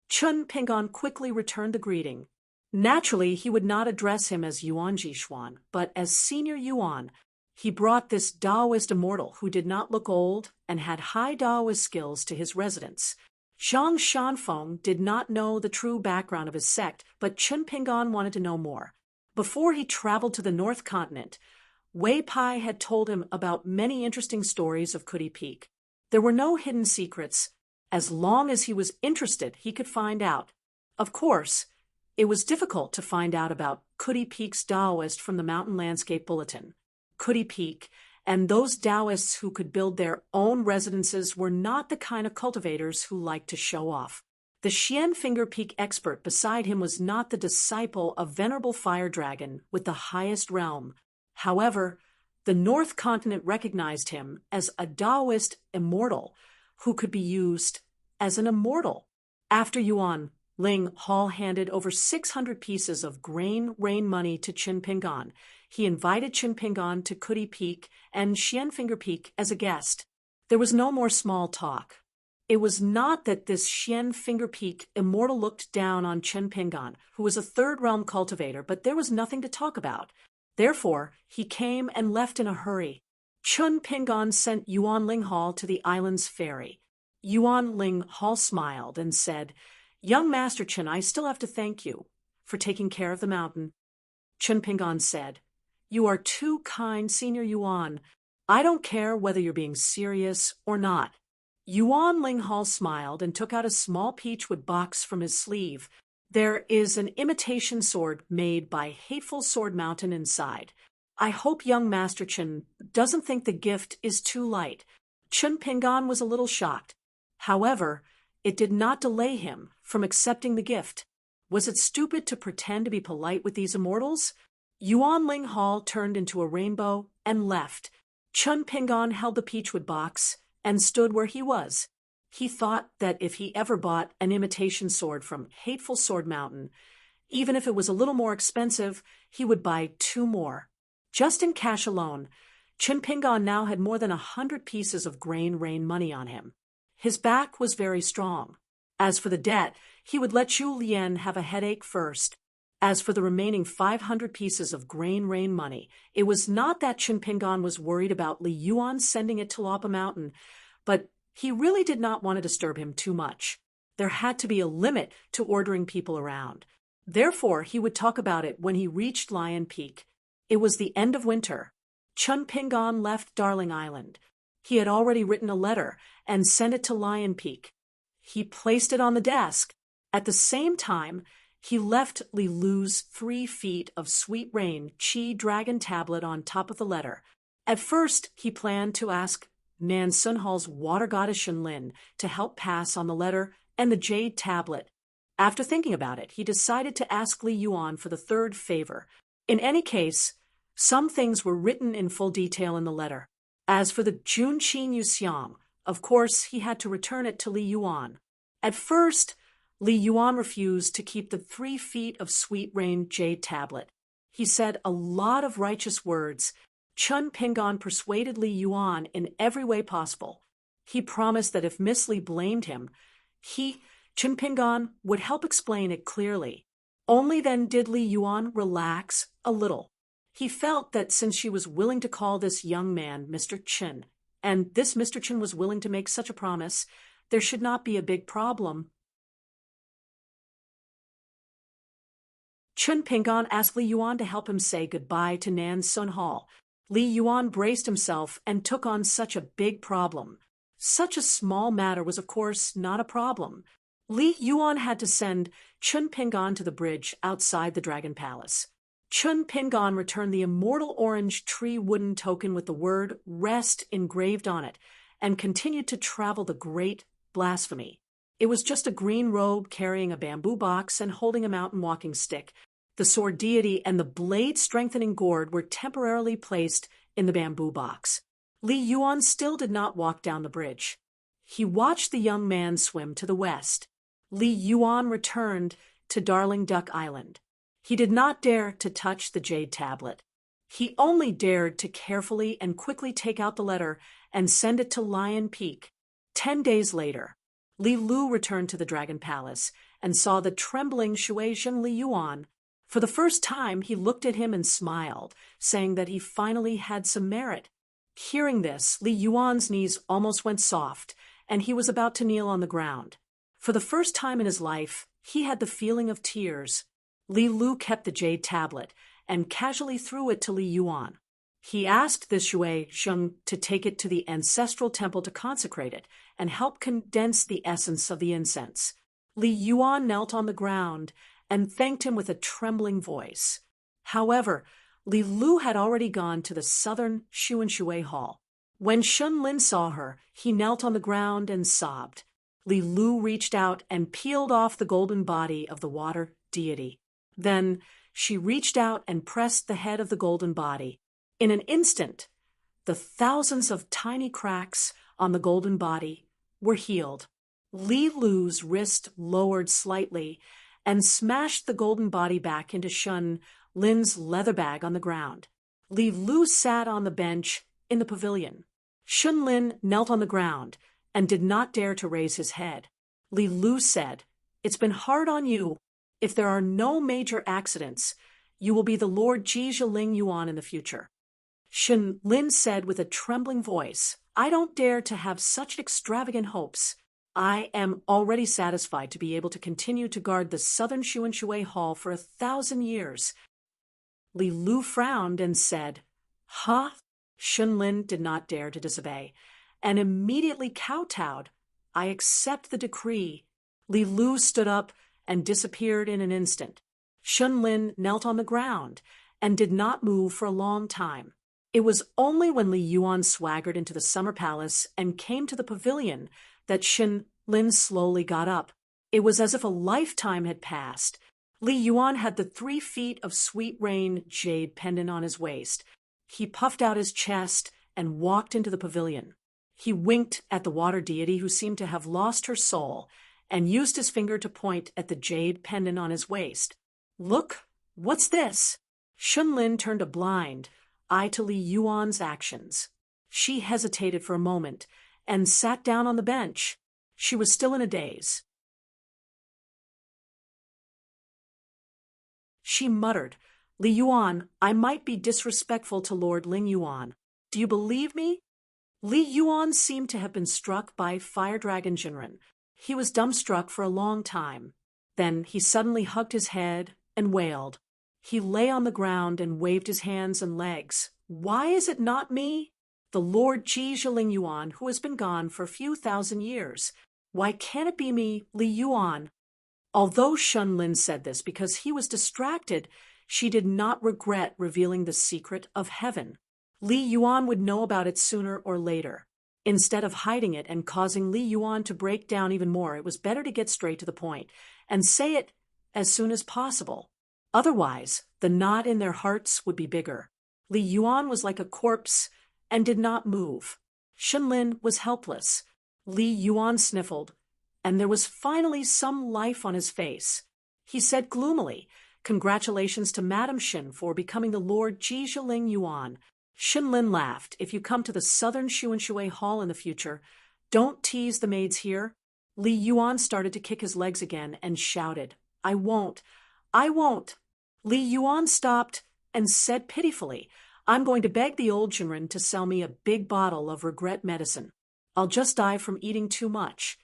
Chun Pingon quickly returned the greeting. Naturally, he would not address him as Yuan Jishuan, but as Senior Yuan. He brought this Taoist immortal who did not look old and had high Taoist skills to his residence. Zhang Shanfeng did not know the true background of his sect, but Chun Pingon wanted to know more. Before he traveled to the North Continent, Wei Pai had told him about many interesting stories of Kuti Peak. There were no hidden secrets. As long as he was interested, he could find out. Of course, it was difficult to find out about Kuti Peak's Taoist from the Mountain Landscape Bulletin. Kuti Peak and those Taoists who could build their own residences were not the kind of cultivators who liked to show off. The Xian Finger Peak expert beside him was not the disciple of Venerable Fire Dragon with the highest realm. However, the North Continent recognized him as a Taoist immortal who could be used as an immortal. After Yuan Ling Hall handed over 600 pieces of grain rain money to Chun Pingon, he invited Chun Pingon to Kuti Peak and Xian Finger Peak as a guest. There was no more small talk. It was not that this Xian Finger Peak immortal looked down on Chun Pingon, who was a third realm cultivator, but there was nothing to talk about. Therefore, he came and left in a hurry. Chun Pingon sent Yuan Ling Hall to the island's ferry. Yuan Ling Hall smiled and said, "Young Master Chen, I still have to thank you for taking care of the mountain." Chen Pingon said, "You are too kind, Senior Yuan. I don't care whether you're being serious or not." Yuan Ling Hall smiled and took out a small peachwood box from his sleeve. "There is an imitation sword made by Hateful Sword Mountain inside. I hope young Master Chen doesn't think the gift is too light." Chen Pingon was a little shocked. However, it did not delay him from accepting the gift. Was it stupid to pretend to be polite with these immortals? Yuan Ling Hall turned into a rainbow and left. Chen Pingon held the peachwood box and stood where he was. He thought that if he ever bought an imitation sword from Hateful Sword Mountain, even if it was a little more expensive, he would buy 2 more. Just in cash alone, Chen Pingon now had more than 100 pieces of grain rain money on him. His back was very strong. As for the debt, he would let Zhu Lian have a headache first. As for the remaining 500 pieces of grain rain money, it was not that Chen Pingon was worried about Li Yuan sending it to Lapa Mountain, but he really did not want to disturb him too much. There had to be a limit to ordering people around. Therefore, he would talk about it when he reached Lion Peak. It was the end of winter. Chen Pingon left Darling Island. He had already written a letter and sent it to Lion Peak. He placed it on the desk. At the same time, he left Li Lu's 3 feet of sweet rain Qi dragon tablet on top of the letter. At first, he planned to ask Nan Sun Hall's water goddess Shenlin to help pass on the letter and the jade tablet. After thinking about it, he decided to ask Li Yuan for the 3rd favor. In any case, some things were written in full detail in the letter. As for the Junqin Yuxiang, of course, he had to return it to Li Yuan. At first, Li Yuan refused to keep the 3 feet of sweet rain jade tablet. He said a lot of righteous words. Chen Pingon persuaded Li Yuan in every way possible. He promised that if Miss Li blamed him, Chen Pingon, would help explain it clearly. Only then did Li Yuan relax a little. He felt that since she was willing to call this young man Mr. Chen, and this Mr. Chen was willing to make such a promise, there should not be a big problem. Chen Pingon asked Li Yuan to help him say goodbye to Nan Sun Hall. Li Yuan braced himself and took on such a big problem. Such a small matter was, of course, not a problem. Li Yuan had to send Chen Pingon to the bridge outside the Dragon Palace. Chen Pingon returned the immortal orange tree wooden token with the word rest engraved on it, and continued to travel the great blasphemy. It was just a green robe carrying a bamboo box and holding a mountain walking stick. The sword deity and the blade-strengthening gourd were temporarily placed in the bamboo box. Li Yuan still did not walk down the bridge. He watched the young man swim to the west. Li Yuan returned to Darling Duck Island. He did not dare to touch the jade tablet. He only dared to carefully and quickly take out the letter and send it to Lion Peak. 10 days later, Li Lu returned to the Dragon Palace and saw the trembling Shueishan Li Yuan. For the first time, he looked at him and smiled, saying that he finally had some merit. Hearing this, Li Yuan's knees almost went soft, and he was about to kneel on the ground. For the first time in his life, he had the feeling of tears. Li Lu kept the jade tablet and casually threw it to Li Yuan. He asked the Shueishan to take it to the ancestral temple to consecrate it and help condense the essence of the incense. Li Yuan knelt on the ground and thanked him with a trembling voice. However, Li Lu had already gone to the southern Xuanshui Hall. When Shenlin saw her, he knelt on the ground and sobbed. Li Lu reached out and peeled off the golden body of the water deity. Then she reached out and pressed the head of the golden body. In an instant, the thousands of tiny cracks on the golden body were healed. Li Lu's wrist lowered slightly and smashed the golden body back into Shun Lin's leather bag on the ground. Li Lu sat on the bench in the pavilion. Shun Lin knelt on the ground and did not dare to raise his head. Li Lu said, "It's been hard on you. If there are no major accidents, you will be the Lord Jizhi Ling Yuan in the future." Shun Lin said with a trembling voice, "I don't dare to have such extravagant hopes." I am already satisfied to be able to continue to guard the southern Shuanshui Hall for 1,000 years. Li Lu frowned and said, Huh? Shunlin did not dare to disobey, and immediately kowtowed. I accept the decree. Li Lu stood up and disappeared in an instant. Shunlin knelt on the ground and did not move for a long time. It was only when Li Yuan swaggered into the summer palace and came to the pavilion that Shunlin slowly got up. It was as if a lifetime had passed. Li Yuan had the 3 feet of sweet rain jade pendant on his waist. He puffed out his chest and walked into the pavilion. He winked at the water deity, who seemed to have lost her soul, and used his finger to point at the jade pendant on his waist. Look, what's this? Shunlin turned a blind eye to Li Yuan's actions. She hesitated for a moment and sat down on the bench. She was still in a daze. She muttered, Li Yuan, I might be disrespectful to Lord Ling Yuan. Do you believe me? Li Yuan seemed to have been struck by Fire Dragon Jinren. He was dumbstruck for a long time. Then he suddenly hugged his head and wailed. He lay on the ground and waved his hands and legs. Why is it not me? The Lord Jizhi Ling Yuan, who has been gone for a few thousand years. Why can't it be me, Li Yuan? Although Shunlin said this because he was distracted, she did not regret revealing the secret of heaven. Li Yuan would know about it sooner or later. Instead of hiding it and causing Li Yuan to break down even more, it was better to get straight to the point and say it as soon as possible. Otherwise, the knot in their hearts would be bigger. Li Yuan was like a corpse and did not move. Shunlin was helpless. Li Yuan sniffled, and there was finally some life on his face. He said gloomily, Congratulations to Madame Shin for becoming the Lord Jizhi Ling Yuan. Shunlin laughed. If you come to the southern Shuanshui Hall in the future, don't tease the maids here. Li Yuan started to kick his legs again and shouted, I won't. I won't. Li Yuan stopped and said pitifully, I'm going to beg the old Jinren to sell me a big bottle of regret medicine. I'll just die from eating too much.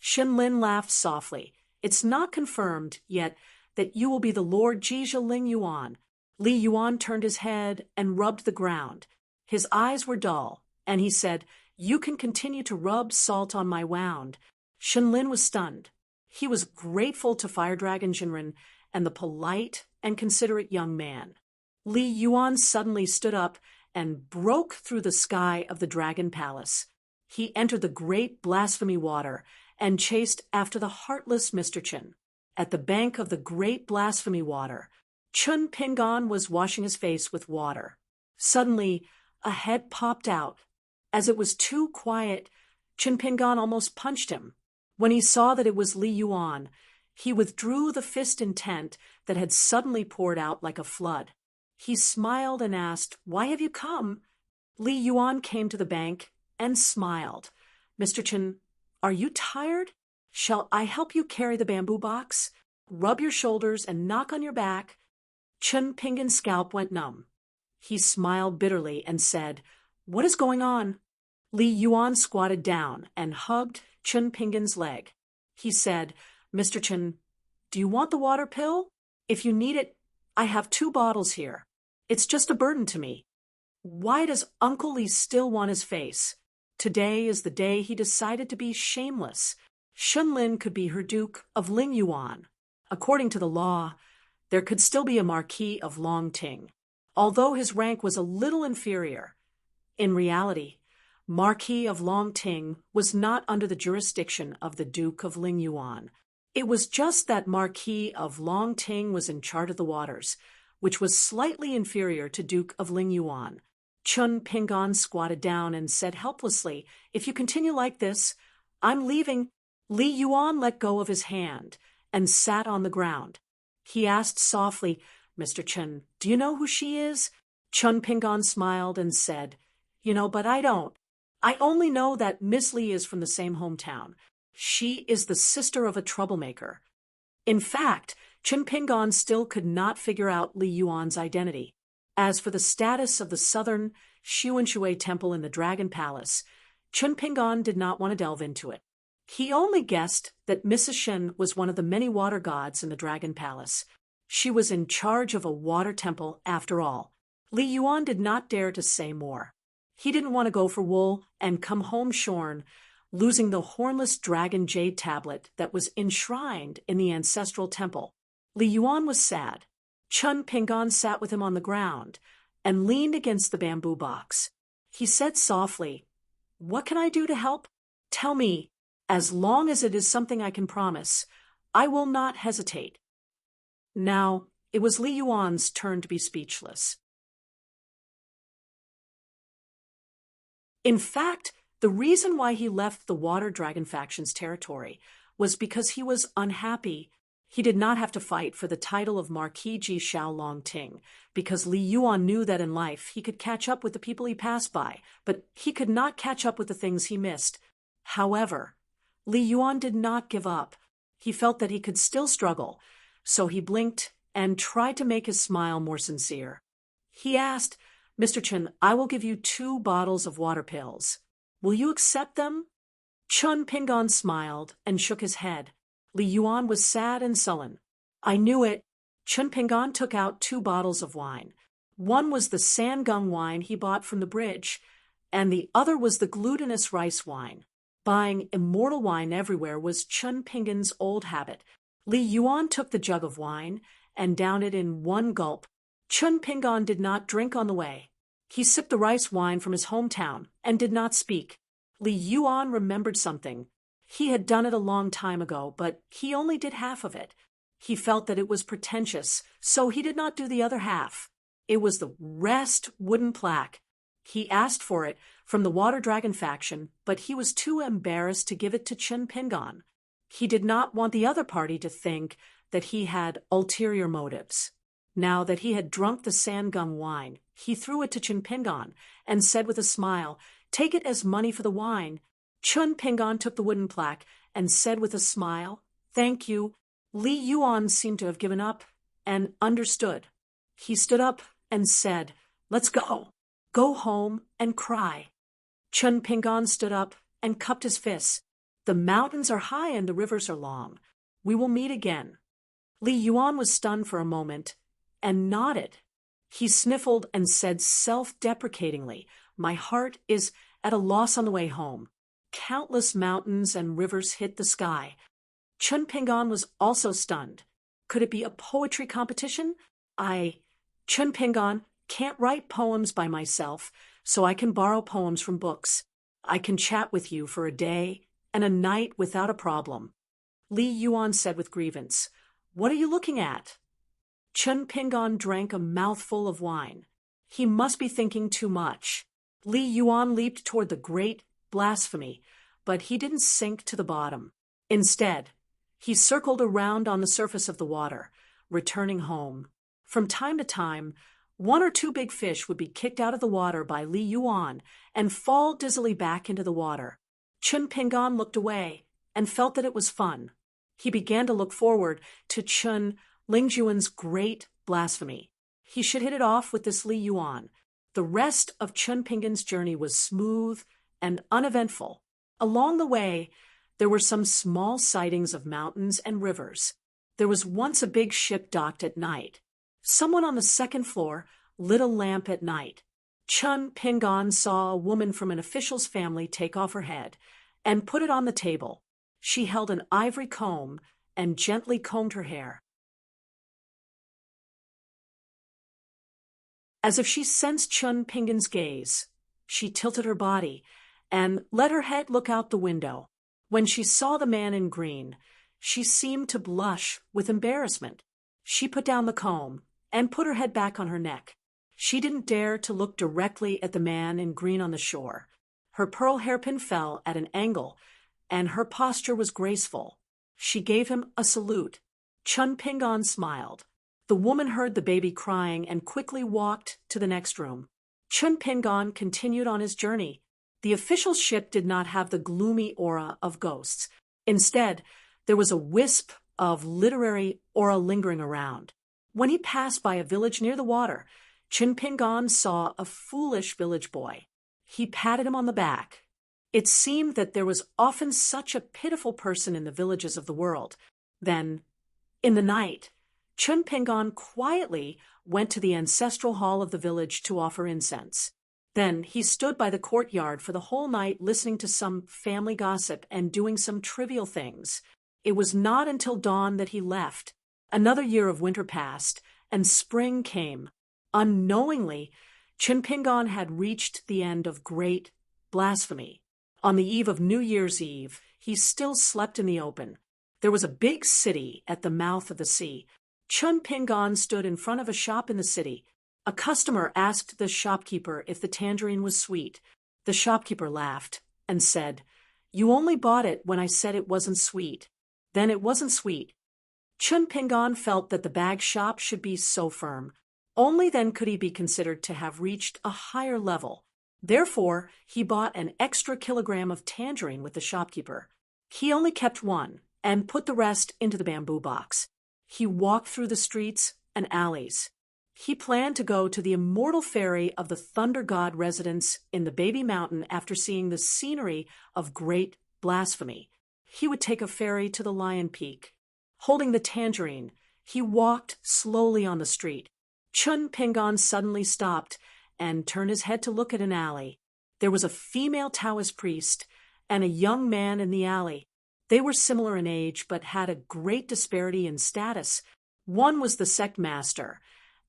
Shunlin laughed softly. It's not confirmed yet that you will be the Lord Jizhi Ling Yuan. Li Yuan turned his head and rubbed the ground. His eyes were dull, and he said, You can continue to rub salt on my wound. Shunlin was stunned. He was grateful to Fire Dragon Jinren and the polite and considerate young man. Li Yuan suddenly stood up and broke through the sky of the Dragon Palace. He entered the great blasphemy water and chased after the heartless Mr. Chen. At the bank of the great blasphemy water, Chun Pingon was washing his face with water. Suddenly, a head popped out. As it was too quiet, Chun Pingon almost punched him. When he saw that it was Li Yuan, he withdrew the fist intent that had suddenly poured out like a flood. He smiled and asked, Why have you come? Li Yuan came to the bank and smiled. Mr. Chen, are you tired? Shall I help you carry the bamboo box? Rub your shoulders and knock on your back. Chun Pingon's scalp went numb. He smiled bitterly and said, What is going on? Li Yuan squatted down and hugged Chun Pingon's leg. He said, Mr. Chen, do you want the water pill? If you need it, I have 2 bottles here. It's just a burden to me. Why does Uncle Li still want his face? Today is the day he decided to be shameless. Shunlin could be her Duke of Ling Yuan. According to the law, there could still be a Marquis of Longting, although his rank was a little inferior. In reality, Marquis of Longting was not under the jurisdiction of the Duke of Ling Yuan. It was just that Marquis of Longting was in charge of the waters, which was slightly inferior to Duke of Ling Yuan. Chun Pingon squatted down and said helplessly, If you continue like this, I'm leaving. Li Yuan let go of his hand and sat on the ground. He asked softly, Mr. Chen, do you know who she is? Chun Pingon smiled and said, You know, but I don't. I only know that Miss Li is from the same hometown. She is the sister of a troublemaker. In fact, Chun Pingon still could not figure out Li Yuan's identity. As for the status of the southern Shuanshui temple in the Dragon Palace, Chun Pingon did not want to delve into it. He only guessed that Mrs. Shen was one of the many water gods in the Dragon Palace. She was in charge of a water temple after all. Li Yuan did not dare to say more. He didn't want to go for wool and come home shorn, losing the hornless dragon jade tablet that was enshrined in the ancestral temple. Li Yuan was sad. Chun Pingon sat with him on the ground and leaned against the bamboo box. He said softly, "What can I do to help? Tell me. As long as it is something I can promise, I will not hesitate." Now, it was Li Yuan's turn to be speechless. In fact, the reason why he left the Water Dragon faction's territory was because he was unhappy. He did not have to fight for the title of Marquis Ji Xiaolong Ting, because Li Yuan knew that in life he could catch up with the people he passed by, but he could not catch up with the things he missed. However, Li Yuan did not give up. He felt that he could still struggle, so he blinked and tried to make his smile more sincere. He asked, "Mr. Chen, I will give you 2 bottles of water pills. Will you accept them?" Chun Pingon smiled and shook his head. Li Yuan was sad and sullen. "I knew it." Chun Pingon took out 2 bottles of wine. One was the Sangung wine he bought from the bridge, and the other was the glutinous rice wine. Buying immortal wine everywhere was Chun Pingon's old habit. Li Yuan took the jug of wine and downed it in 1 gulp. Chun Pingon did not drink on the way. He sipped the rice wine from his hometown and did not speak. Li Yuan remembered something. He had done it a long time ago, but he only did half of it. He felt that it was pretentious, so he did not do the other half. It was the rest wooden plaque. He asked for it from the Water Dragon faction, but he was too embarrassed to give it to Chun Pingon. He did not want the other party to think that he had ulterior motives. Now that he had drunk the Sangung wine, he threw it to Chun Pingon and said with a smile, "Take it as money for the wine." Chun Pingon took the wooden plaque and said with a smile, "Thank you." Li Yuan seemed to have given up and understood. He stood up and said, "Let's go. Go home and cry." Chun Pingon stood up and cupped his fists. "The mountains are high and the rivers are long. We will meet again." Li Yuan was stunned for a moment and nodded. He sniffled and said self-deprecatingly, "My heart is at a loss on the way home." Countless mountains and rivers hit the sky. Chun Pingon was also stunned. Could it be a poetry competition? Chun Pingon, can't write poems by myself, so I can borrow poems from books. I can chat with you for a day and a night without a problem." Li Yuan said with grievance, "What are you looking at?" Chun Pingon drank a mouthful of wine. He must be thinking too much. Li Yuan leaped toward the great blasphemy, but he didn't sink to the bottom. Instead, he circled around on the surface of the water, returning home. From time to time, 1 or 2 big fish would be kicked out of the water by Li Yuan and fall dizzily back into the water. Chun Pingon looked away and felt that it was fun. He began to look forward to Chun Lingjuan's great blasphemy. He should hit it off with this Li Yuan. The rest of Chun Pingon's journey was smooth and uneventful. Along the way, there were some small sightings of mountains and rivers. There was once a big ship docked at night. Someone on the 2nd floor lit a lamp at night. Chun Pingon saw a woman from an official's family take off her head and put it on the table. She held an ivory comb and gently combed her hair. As if she sensed Chun Pingon's gaze, she tilted her body and let her head look out the window. When she saw the man in green, she seemed to blush with embarrassment. She put down the comb and put her head back on her neck. She didn't dare to look directly at the man in green on the shore. Her pearl hairpin fell at an angle, and her posture was graceful. She gave him a salute. Chun Pingon smiled. The woman heard the baby crying and quickly walked to the next room. Chun Pingon continued on his journey. The official ship did not have the gloomy aura of ghosts. Instead, there was a wisp of literary aura lingering around. When he passed by a village near the water, Chun Pingon saw a foolish village boy. He patted him on the back. It seemed that there was often such a pitiful person in the villages of the world. Then, in the night, Chun Pengon quietly went to the ancestral hall of the village to offer incense. Then he stood by the courtyard for the whole night listening to some family gossip and doing some trivial things. It was not until dawn that he left. Another year of winter passed, and spring came. Unknowingly, Chun Pengon had reached the end of great blasphemy. On the eve of New Year's Eve, he still slept in the open. There was a big city at the mouth of the sea. Chun Pengon stood in front of a shop in the city. A customer asked the shopkeeper if the tangerine was sweet. The shopkeeper laughed and said, "You only bought it when I said it wasn't sweet. Then it wasn't sweet." Chun Pengon felt that the bag shop should be so firm. Only then could he be considered to have reached a higher level. Therefore, he bought an extra kilogram of tangerine with the shopkeeper. He only kept one and put the rest into the bamboo box. He walked through the streets and alleys. He planned to go to the immortal ferry of the Thunder God residence in the Baby Mountain after seeing the scenery of great blasphemy. He would take a ferry to the Lion Peak. Holding the tangerine, he walked slowly on the street. Chun Pengon suddenly stopped and turned his head to look at an alley. There was a female Taoist priest and a young man in the alley. They were similar in age but had a great disparity in status. One was the sect master,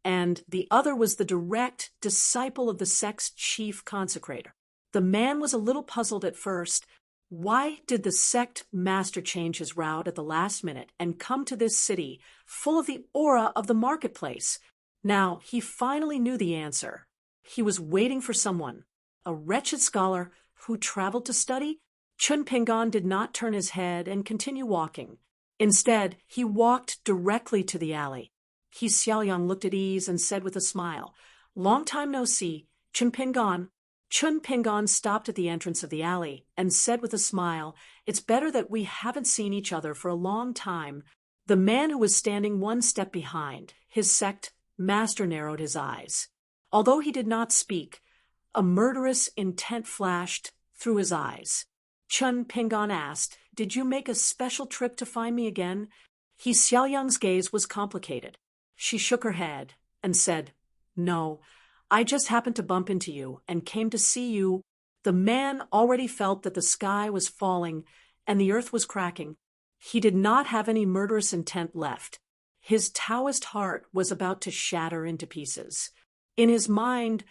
and the other was the direct disciple of the sect's chief consecrator. The man was a little puzzled at first. Why did the sect master change his route at the last minute and come to this city full of the aura of the marketplace? Now he finally knew the answer. He was waiting for someone, a wretched scholar who traveled to study. Chun Pengon did not turn his head and continue walking. Instead, he walked directly to the alley. He Xiaoyang looked at ease and said with a smile, "Long time no see, Chun Pengon." Chun Pengon stopped at the entrance of the alley and said with a smile, "It's better that we haven't seen each other for a long time." The man who was standing one step behind, his sect master, narrowed his eyes. Although he did not speak, a murderous intent flashed through his eyes. Chun Pengon asked, "Did you make a special trip to find me again?" He Xiaoyang's gaze was complicated. She shook her head and said, "No, I just happened to bump into you and came to see you." The man already felt that the sky was falling and the earth was cracking. He did not have any murderous intent left. His Taoist heart was about to shatter into pieces. In his mind,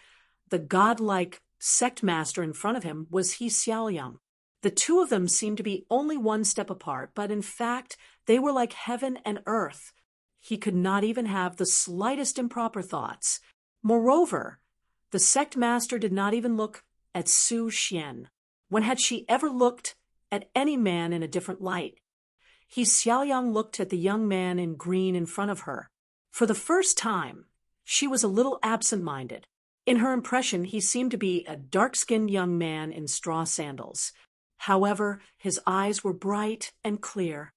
the godlike sect master in front of him was He Xiaoyang. The two of them seemed to be only one step apart, but in fact, they were like heaven and earth. He could not even have the slightest improper thoughts. Moreover, the sect master did not even look at Su Xian. When had she ever looked at any man in a different light? He Xiaoyang looked at the young man in green in front of her. For the first time, she was a little absent-minded. In her impression, he seemed to be a dark-skinned young man in straw sandals. However, his eyes were bright and clear.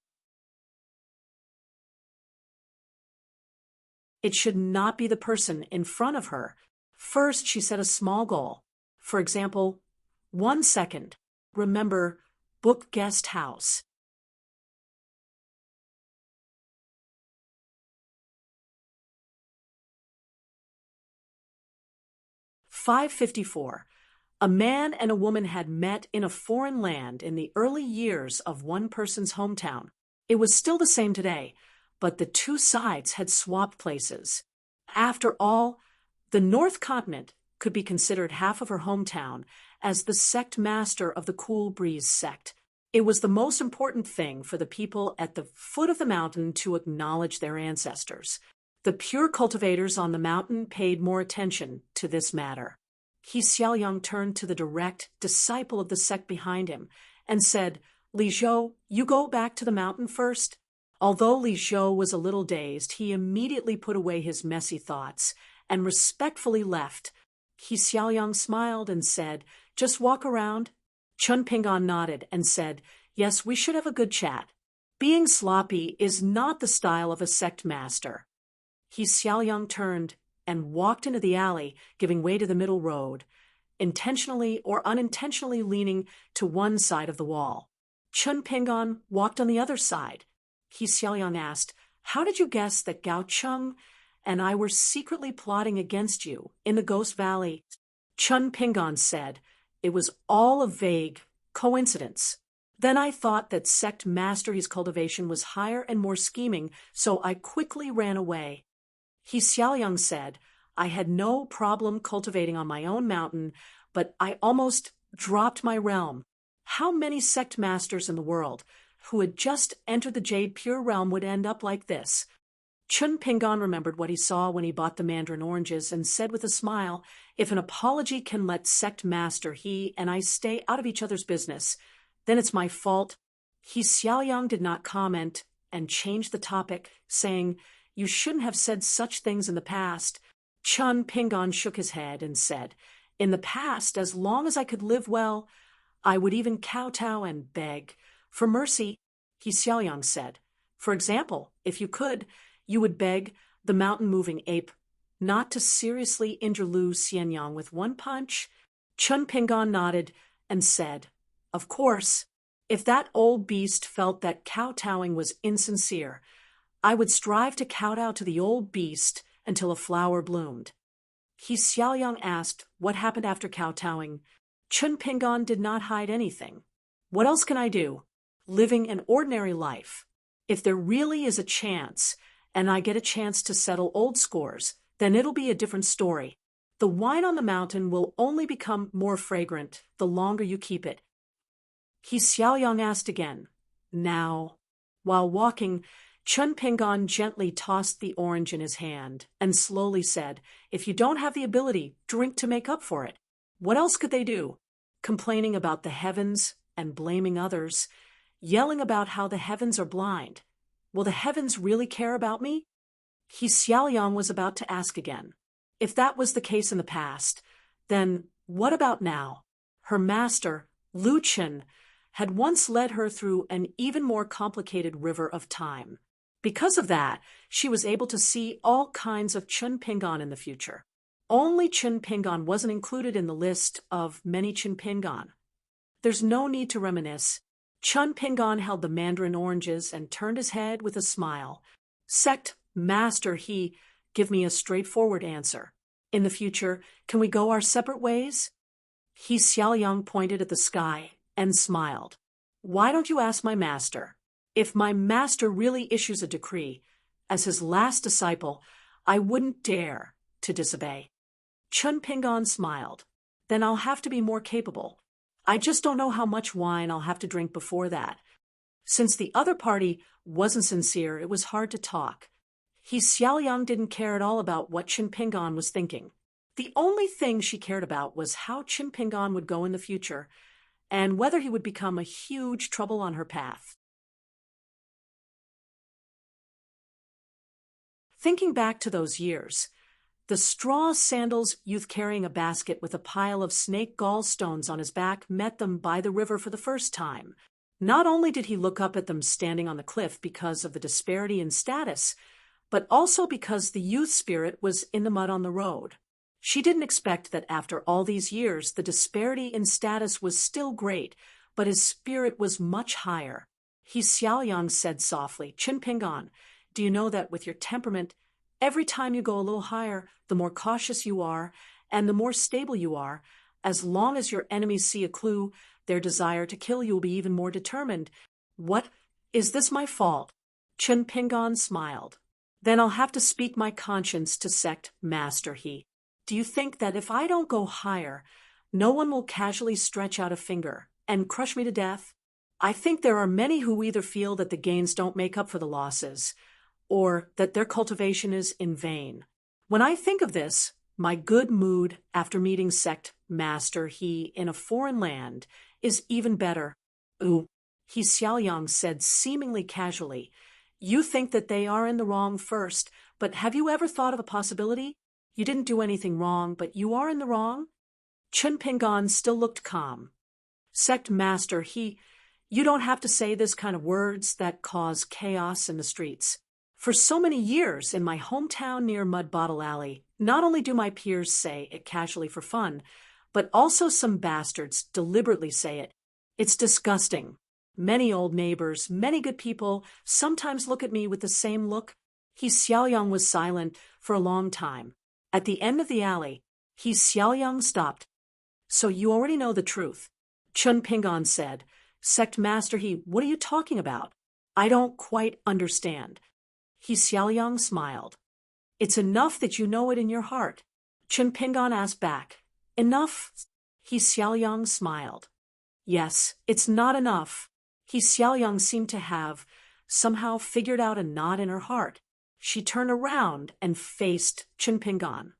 It should not be the person in front of her. First, she set a small goal. For example, 1 second. Remember, book guest house. "554. A man and a woman had met in a foreign land in the early years of one person's hometown. It was still the same today, but the two sides had swapped places. After all, the North Continent could be considered half of her hometown as the sect master of the Cool Breeze sect. It was the most important thing for the people at the foot of the mountain to acknowledge their ancestors. The pure cultivators on the mountain paid more attention to this matter. He Xiaoyang turned to the direct disciple of the sect behind him and said, "Li Zhou, you go back to the mountain first." Although Li Zhou was a little dazed, he immediately put away his messy thoughts and respectfully left. He Xiaoyang smiled and said, "Just walk around." Chun Pengon nodded and said, "Yes, we should have a good chat." Being sloppy is not the style of a sect master. He Xiaoyang turned and walked into the alley, giving way to the middle road. intentionally or unintentionally leaning to one side of the wall. Chun Pingon walked on the other side. He Xiaoyang asked, "How did you guess that Gao Cheng and I were secretly plotting against you in the Ghost Valley?" Chun Pingon said, "It was all a vague coincidence. Then I thought that sect master He's cultivation was higher and more scheming, so I quickly ran away." He Xiaoyang said, "I had no problem cultivating on my own mountain, but I almost dropped my realm. How many sect masters in the world who had just entered the Jade Pure realm would end up like this?" Chun Pingon remembered what he saw when he bought the mandarin oranges and said with a smile, "If an apology can let sect master he and I stay out of each other's business, then it's my fault." He Xiaoyang did not comment and changed the topic, saying, "You shouldn't have said such things in the past." Chun Pingon shook his head and said, "In the past, as long as I could live well, I would even kowtow and beg for mercy." He Xiaoyang said, "For example, if you could, you would beg the mountain-moving ape not to seriously injure Lu Xianyang with one punch?" Chun Pingon nodded and said, "Of course, if that old beast felt that kowtowing was insincere, I would strive to kowtow to the old beast until a flower bloomed." He Xiaoyang asked what happened after kowtowing. Chun Pingon did not hide anything. "What else can I do? Living an ordinary life. If there really is a chance, and I get a chance to settle old scores, then it'll be a different story. The wine on the mountain will only become more fragrant the longer you keep it." He Xiaoyang asked again, "Now?" While walking, Chun Pingon gently tossed the orange in his hand and slowly said, "If you don't have the ability, drink to make up for it." What else could they do? Complaining about the heavens and blaming others, yelling about how the heavens are blind. Will the heavens really care about me? He Xiaoyang was about to ask again. If that was the case in the past, then what about now? Her master, Lu Chen, had once led her through an even more complicated river of time. Because of that, she was able to see all kinds of Chun Pingon in the future. Only Chun Pingon wasn't included in the list of many Chun Pingon. There's no need to reminisce. Chun Pingon held the mandarin oranges and turned his head with a smile. "Sect master he, give me a straightforward answer. In the future, can we go our separate ways?" He Xiaoyang pointed at the sky and smiled. "Why don't you ask my master? If my master really issues a decree, as his last disciple, I wouldn't dare to disobey." Chun Pingon smiled. "Then I'll have to be more capable. I just don't know how much wine I'll have to drink before that." Since the other party wasn't sincere, it was hard to talk. He Xiaoyang didn't care at all about what Chun Pingon was thinking. The only thing she cared about was how Chun Pingon would go in the future, and whether he would become a huge trouble on her path. Thinking back to those years, the straw sandals youth carrying a basket with a pile of snake gallstones on his back met them by the river for the first time. Not only did he look up at them standing on the cliff because of the disparity in status, but also because the youth spirit was in the mud on the road. She didn't expect that after all these years the disparity in status was still great, but his spirit was much higher. He Xiaoyang said softly, "Chun Pingon, do you know that with your temperament, every time you go a little higher, the more cautious you are, and the more stable you are. As long as your enemies see a clue, their desire to kill you will be even more determined." "What? Is this my fault?" Chun Pingon smiled. "Then I'll have to speak my conscience to sect master he. Do you think that if I don't go higher, no one will casually stretch out a finger and crush me to death? I think there are many who either feel that the gains don't make up for the losses, or that their cultivation is in vain. When I think of this, my good mood after meeting sect master he in a foreign land is even better." "Ooh," he Xiaoyang said seemingly casually. "You think that they are in the wrong first, but have you ever thought of a possibility? You didn't do anything wrong, but you are in the wrong?" Chun Pingon still looked calm. "Sect master he, you don't have to say this kind of words that cause chaos in the streets. For so many years in my hometown near Mud Bottle Alley, not only do my peers say it casually for fun, but also some bastards deliberately say it. It's disgusting. Many old neighbors, many good people, sometimes look at me with the same look. Xiaoyang was silent for a long time. At the end of the alley, Xiaoyang stopped. So you already know the truth, Chun Pingon said. Sect Master what are you talking about? I don't quite understand. Xiaoyang smiled. It's enough that you know it in your heart. Chun Pingon asked back. Enough? Xiaoyang smiled. Yes, it's not enough. Xiaoyang seemed to have somehow figured out a knot in her heart. She turned around and faced Chun Pingon.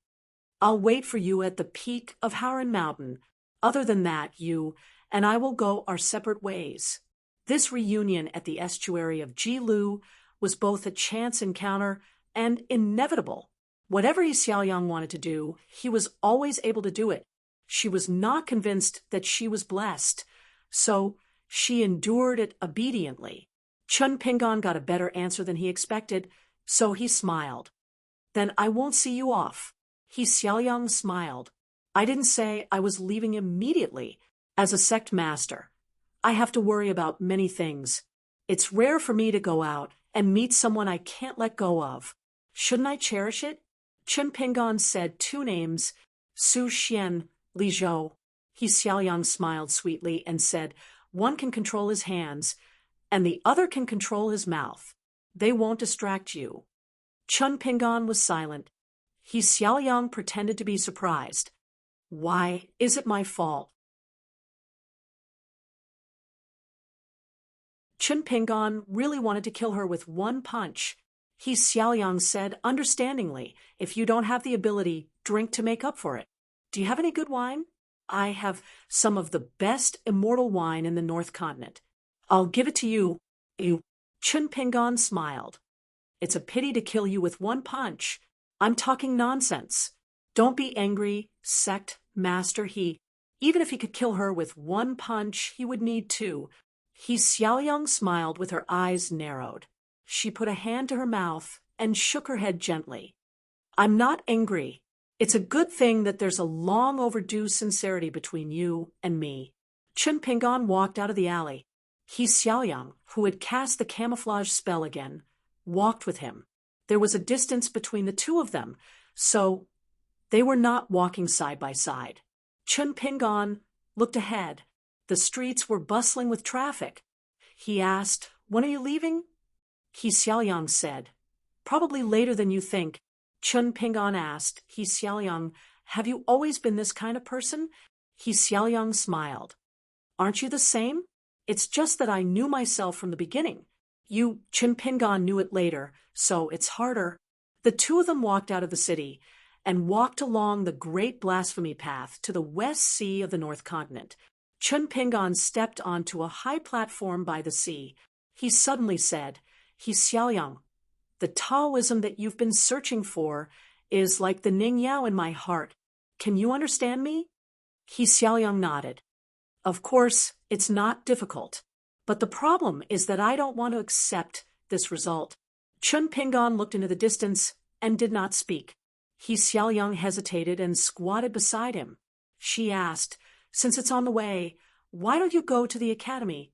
I'll wait for you at the peak of Haran Mountain. Other than that, you and I will go our separate ways. This reunion at the estuary of Jilu was both a chance encounter and inevitable. Whatever Xiaoyang wanted to do, he was always able to do it. She was not convinced that she was blessed, so she endured it obediently. Chun Pingon got a better answer than he expected, so he smiled. Then I won't see you off. Xiaoyang smiled. I didn't say I was leaving immediately. As a sect master, I have to worry about many things. It's rare for me to go out and meet someone I can't let go of. Shouldn't I cherish it? Chun Pingon said two names, Su Xian, Li Zhou. Xiaoyang smiled sweetly and said, one can control his hands, and the other can control his mouth. They won't distract you. Chun Pingon was silent. Xiaoyang pretended to be surprised. Why is it my fault? Chun Pingon really wanted to kill her with one punch. Xiaoyang said understandingly, if you don't have the ability, drink to make up for it. Do you have any good wine? I have some of the best immortal wine in the North Continent. I'll give it to you. Chun Pingon smiled. It's a pity to kill you with one punch. I'm talking nonsense. Don't be angry, sect master. Even if he could kill her with one punch, he would need two. Xiaoyang smiled with her eyes narrowed. She put a hand to her mouth and shook her head gently. I'm not angry. It's a good thing that there's a long overdue sincerity between you and me. Chun Pingon walked out of the alley. Xiaoyang, who had cast the camouflage spell again, walked with him. There was a distance between the two of them, so they were not walking side by side. Chun Pingon looked ahead. The streets were bustling with traffic. He asked, when are you leaving? Xiaoyang said, probably later than you think. Chun Pingon asked, Xiaoyang, have you always been this kind of person? Xiaoyang smiled. Aren't you the same? It's just that I knew myself from the beginning. Chun Pingon knew it later, so it's harder. The two of them walked out of the city and walked along the great blasphemy path to the West Sea of the North Continent. Chun Pingon stepped onto a high platform by the sea. He suddenly said, Xiaoyang, the Taoism that you've been searching for is like the Ning Yao in my heart. Can you understand me? Xiaoyang nodded. Of course, it's not difficult. But the problem is that I don't want to accept this result. Chun Pingon looked into the distance and did not speak. Xiaoyang hesitated and squatted beside him. She asked, since it's on the way, why don't you go to the academy?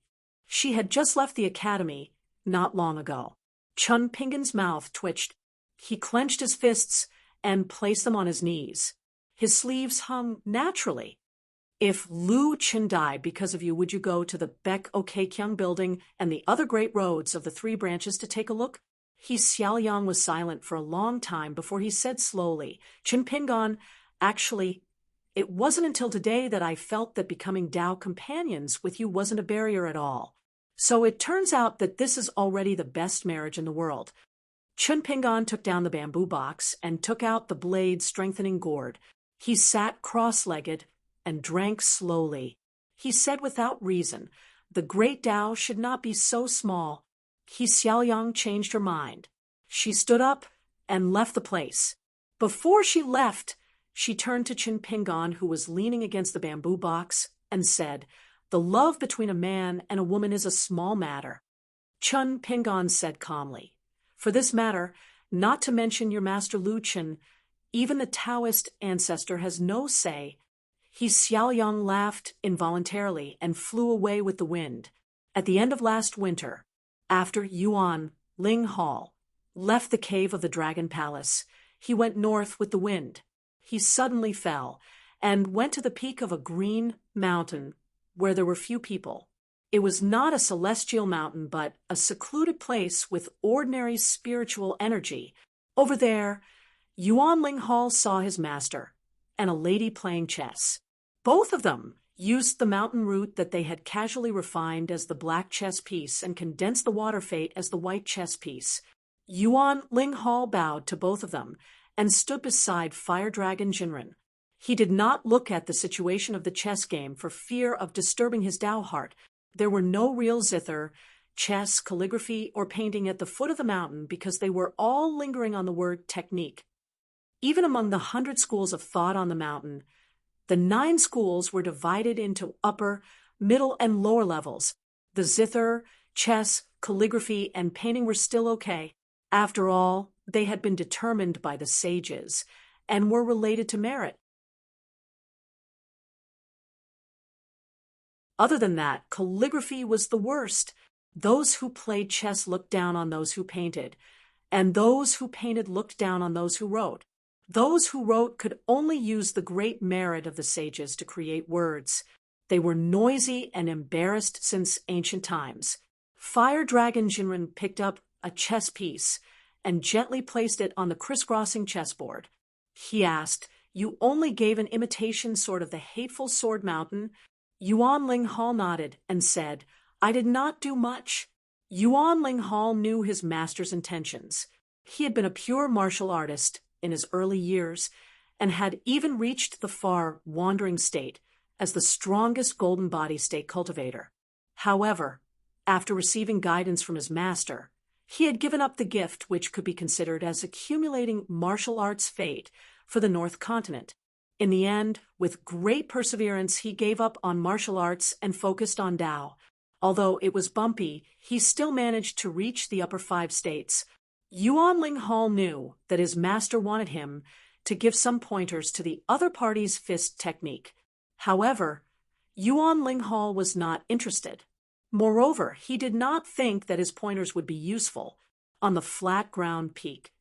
She had just left the academy not long ago. Chun Pingon's mouth twitched. He clenched his fists and placed them on his knees. His sleeves hung naturally. If Lu Qin died because of you, would you go to the Baek Okekyung building and the other great roads of the three branches to take a look? Xiaoyang was silent for a long time before he said slowly, Chun Pingon, actually, it wasn't until today that I felt that becoming Dao companions with you wasn't a barrier at all. So it turns out that this is already the best marriage in the world. Chun Pingon took down the bamboo box and took out the blade-strengthening gourd. He sat cross-legged and drank slowly. He said without reason, the great Tao should not be so small. Xiaoyang changed her mind. She stood up and left the place. Before she left, she turned to Chun Pingon, who was leaning against the bamboo box, and said, the love between a man and a woman is a small matter. Chun Pingon said calmly, for this matter, not to mention your master Lu Qin, even the Taoist ancestor has no say. He Xiaoyang laughed involuntarily and flew away with the wind. At the end of last winter, after Yuan Ling Hall left the cave of the Dragon Palace, he went north with the wind. He suddenly fell and went to the peak of a green mountain where there were few people. It was not a celestial mountain, but a secluded place with ordinary spiritual energy. Over there, Yuan Ling Hall saw his master and a lady playing chess. Both of them used the mountain root that they had casually refined as the black chess piece and condensed the water fate as the white chess piece. Yuan Ling Hall bowed to both of them and stood beside Fire Dragon Jinren. He did not look at the situation of the chess game for fear of disturbing his Tao heart. There were no real zither, chess, calligraphy, or painting at the foot of the mountain because they were all lingering on the word technique. Even among the 100 schools of thought on the mountain, the 9 schools were divided into upper, middle, and lower levels. The zither, chess, calligraphy, and painting were still okay. After all, they had been determined by the sages and were related to merit. Other than that, calligraphy was the worst. Those who played chess looked down on those who painted, and those who painted looked down on those who wrote. Those who wrote could only use the great merit of the sages to create words. They were noisy and embarrassed since ancient times. Fire Dragon Jinren picked up a chess piece and gently placed it on the crisscrossing chessboard. He asked, "You only gave an imitation sword of the hateful Sword Mountain?" Yuan Ling Hall nodded and said, "I did not do much." Yuan Ling Hall knew his master's intentions. He had been a pure martial artist in his early years and had even reached the far wandering state as the strongest golden body state cultivator. However, after receiving guidance from his master, he had given up the gift which could be considered as accumulating martial arts fate for the North Continent. In the end, with great perseverance, he gave up on martial arts and focused on Tao. Although it was bumpy, he still managed to reach the upper 5 states. Yuan Ling Hall knew that his master wanted him to give some pointers to the other party's fist technique. However, Yuan Ling Hall was not interested. Moreover, he did not think that his pointers would be useful on the flat ground peak.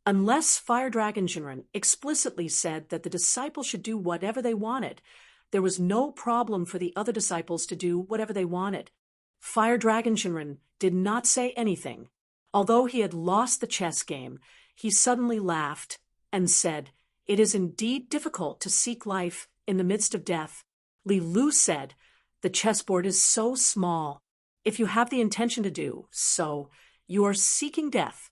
Unless Fire Dragon Jinren explicitly said that the disciples should do whatever they wanted, there was no problem for the other disciples to do whatever they wanted. Fire Dragon Jinren did not say anything. Although he had lost the chess game, he suddenly laughed and said, "It is indeed difficult to seek life in the midst of death." Li Lu said, "The chessboard is so small. If you have the intention to do so, you are seeking death."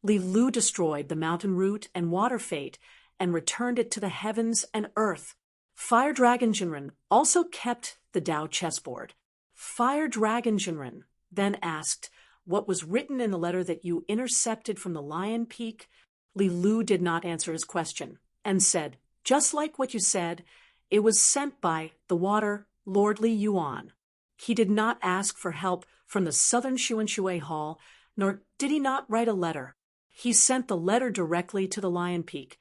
Li Lu destroyed the mountain root and water fate and returned it to the heavens and earth. Fire Dragon Jinren also kept the Tao chessboard. Fire Dragon Jinren then asked, "What was written in the letter that you intercepted from the Lion Peak?" Li Lu did not answer his question and said, "Just like what you said, it was sent by the water Lordly Yuan." He did not ask for help from the Southern Xuanshui Hall, nor did he not write a letter. He sent the letter directly to the Lion Peak.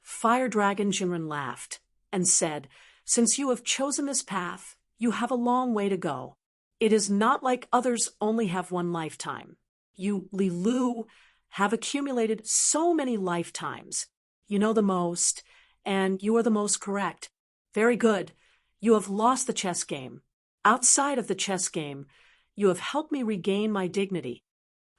Fire Dragon Jinren laughed and said, "Since you have chosen this path, you have a long way to go. It is not like others only have one lifetime. You, Li Lu, have accumulated so many lifetimes. You know the most, and you are the most correct. Very good. You have lost the chess game. Outside of the chess game, you have helped me regain my dignity."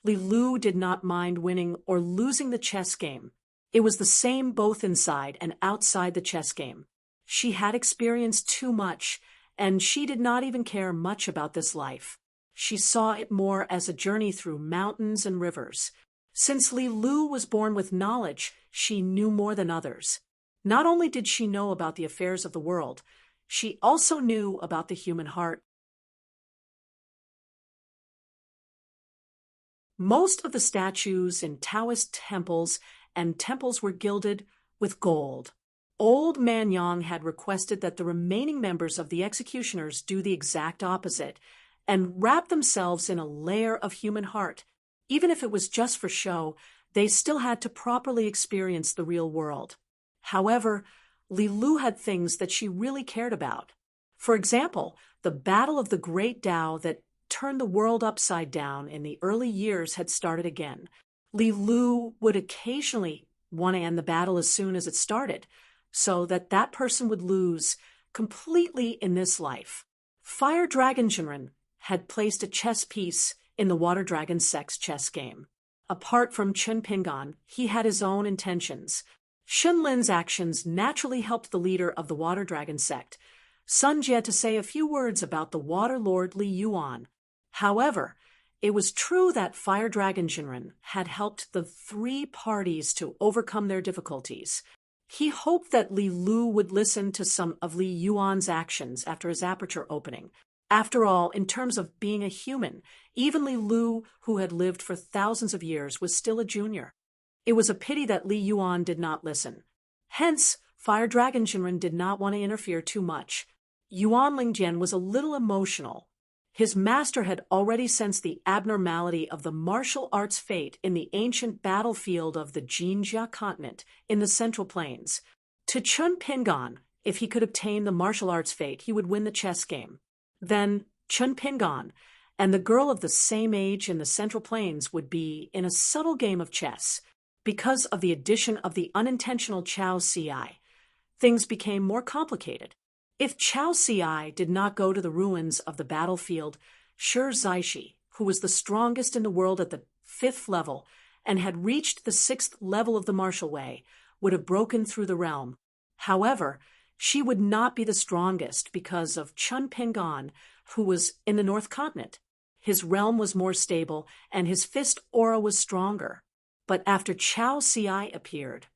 Li Lu did not mind winning or losing the chess game. It was the same both inside and outside the chess game. She had experienced too much, and she did not even care much about this life. She saw it more as a journey through mountains and rivers. Since Li Lu was born with knowledge, she knew more than others. Not only did she know about the affairs of the world, she also knew about the human heart. Most of the statues in Taoist temples and temples were gilded with gold. Old Man Yang had requested that the remaining members of the executioners do the exact opposite and wrap themselves in a layer of human heart. Even if it was just for show, they still had to properly experience the real world. However, Li Lu had things that she really cared about. For example, the Battle of the Great Tao that turned the world upside down in the early years had started again. Li Lu would occasionally want to end the battle as soon as it started, so that that person would lose completely in this life. Fire Dragon Jinren had placed a chess piece in the Water Dragon sex chess game. Apart from Chen Pingan, he had his own intentions. Shun Lin's actions naturally helped the leader of the Water Dragon sect, Sun Jie, to say a few words about the Water Lord Li Yuan. However, it was true that Fire Dragon Jinren had helped the three parties to overcome their difficulties. He hoped that Li Lu would listen to some of Li Yuan's actions after his aperture opening. After all, in terms of being a human, even Li Lu, who had lived for thousands of years, was still a junior. It was a pity that Li Yuan did not listen. Hence, Fire Dragon Jinren did not want to interfere too much. Yuan Lingjian was a little emotional. His master had already sensed the abnormality of the martial arts fate in the ancient battlefield of the Jinjia continent in the Central Plains. To Chun Pingan, if he could obtain the martial arts fate, he would win the chess game. Then Chun Pingan and the girl of the same age in the Central Plains would be in a subtle game of chess. Because of the addition of the unintentional Chao Ci, things became more complicated. If Chao Ci did not go to the ruins of the battlefield, Shi Zaishi, who was the strongest in the world at the 5th level and had reached the 6th level of the martial way, would have broken through the realm. However, she would not be the strongest because of Chun Pingan, who was in the North Continent. His realm was more stable and his fist aura was stronger. But after Chao Ci appeared,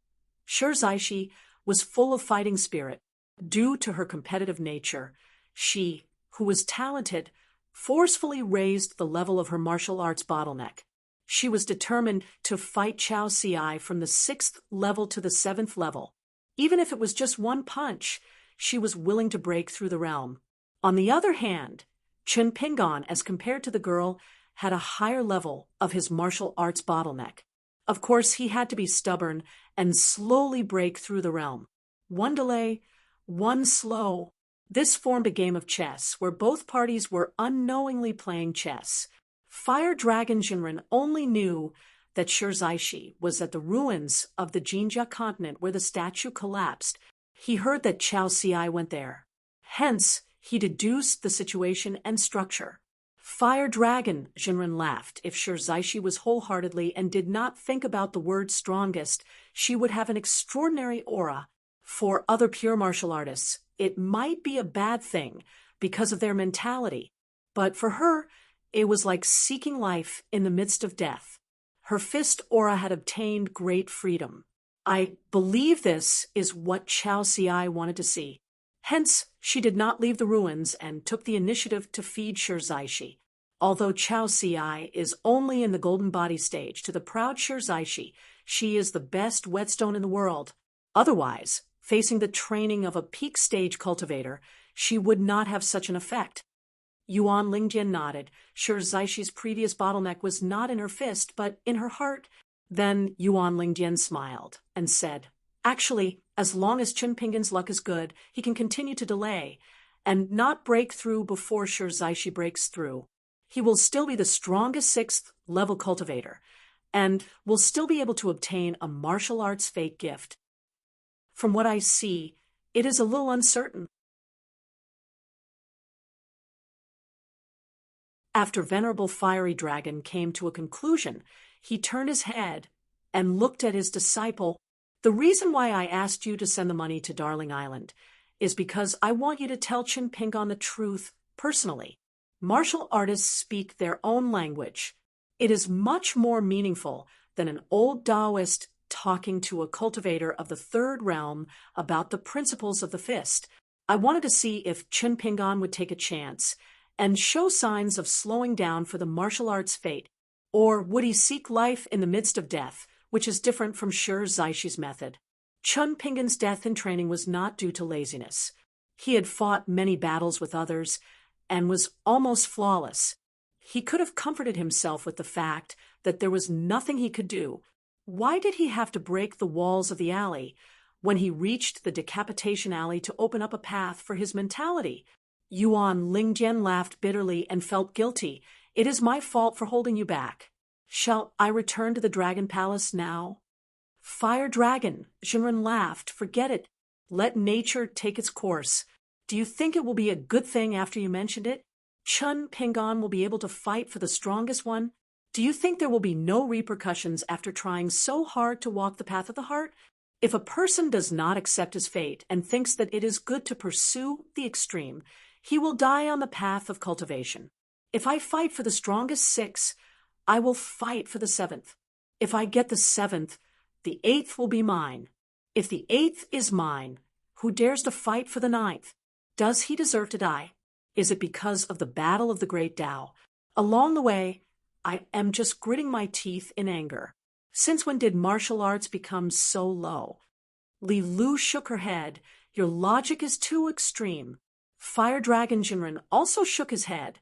Shi Zaishi was full of fighting spirit. Due to her competitive nature, she, who was talented, forcefully raised the level of her martial arts bottleneck. She was determined to fight Chao Ci from the 6th level to the 7th level. Even if it was just one punch, she was willing to break through the realm. On the other hand, Chen Pingan, as compared to the girl, had a higher level of his martial arts bottleneck. Of course, he had to be stubborn and slowly break through the realm. One delay, one slow. This formed a game of chess where both parties were unknowingly playing chess. Fire Dragon Jinren only knew that Shi Zaishi was at the ruins of the Jinjia continent where the statue collapsed. He heard that Chao Ci went there. Hence, he deduced the situation and structure. Fire Dragon Jinren laughed. If Shi Zaishi was wholeheartedly and did not think about the word strongest, she would have an extraordinary aura. For other pure martial artists, it might be a bad thing because of their mentality, but for her, it was like seeking life in the midst of death. Her fist aura had obtained great freedom. I believe this is what Chao Ci wanted to see. Hence, she did not leave the ruins and took the initiative to feed Shi Zaishi. Although Chao Ci is only in the golden body stage, to the proud Shi Zaishi, she is the best whetstone in the world. Otherwise, facing the training of a peak stage cultivator, she would not have such an effect. Yuan Lingjian nodded. Shi Zaishi's previous bottleneck was not in her fist, but in her heart. Then Yuan Lingjian smiled and said, "Actually, as long as Chen Pingan's luck is good, he can continue to delay and not break through before Shi Zaishi breaks through. He will still be the strongest 6th level cultivator and will still be able to obtain a martial arts fate gift. From what I see, it is a little uncertain." After Venerable Fiery Dragon came to a conclusion, he turned his head and looked at his disciple. "The reason why I asked you to send the money to Darling Island is because I want you to tell Chen Pingan the truth personally. Martial artists speak their own language. It is much more meaningful than an old Taoist talking to a cultivator of the 3rd realm about the principles of the fist. I wanted to see if Chen Pingan would take a chance and show signs of slowing down for the martial arts fate, or would he seek life in the midst of death, which is different from Shi Zaishi's method. Chen Pingan's death in training was not due to laziness. He had fought many battles with others and was almost flawless. He could have comforted himself with the fact that there was nothing he could do. Why did he have to break the walls of the alley? when he reached the decapitation alley to open up a path for his mentality. Yuan Lingjian laughed bitterly and felt guilty. It is my fault for holding you back. Shall I return to the Dragon Palace now? Fire Dragon, Jinren laughed. Forget it. Let nature take its course. Do you think it will be a good thing after you mentioned it? Chun Pingon will be able to fight for the strongest one? Do you think there will be no repercussions after trying so hard to walk the path of the heart? If a person does not accept his fate and thinks that it is good to pursue the extreme, he will die on the path of cultivation. If I fight for the strongest 6, I will fight for the 7th. If I get the 7th, the 8th will be mine. If the 8th is mine, who dares to fight for the 9th? Does he deserve to die? Is it because of the battle of the great Tao? Along the way, I am just gritting my teeth in anger. Since when did martial arts become so low? Li Lu shook her head. Your logic is too extreme. Fire Dragon Jinren also shook his head.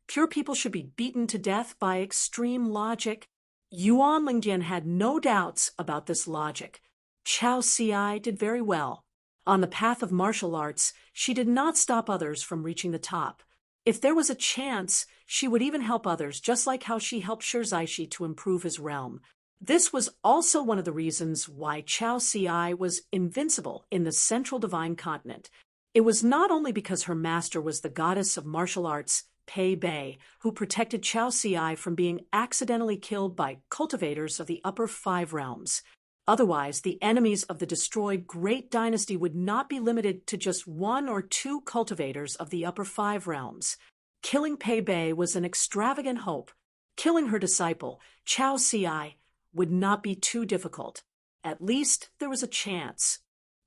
Pure people should be beaten to death by extreme logic. Yuan Lingjian had no doubts about this logic. Chao Ci did very well. On the path of martial arts, she did not stop others from reaching the top. If there was a chance, she would even help others, just like how she helped Shirzaishi to improve his realm. This was also one of the reasons why Chao Ci was invincible in the Central Divine Continent. It was not only because her master was the goddess of martial arts, Pei Bei, who protected Chao Ci from being accidentally killed by cultivators of the upper 5 realms. Otherwise, the enemies of the destroyed Great Dynasty would not be limited to just 1 or 2 cultivators of the upper 5 realms. Killing Pei Bei was an extravagant hope. Killing her disciple, Chao Ci, would not be too difficult. At least there was a chance.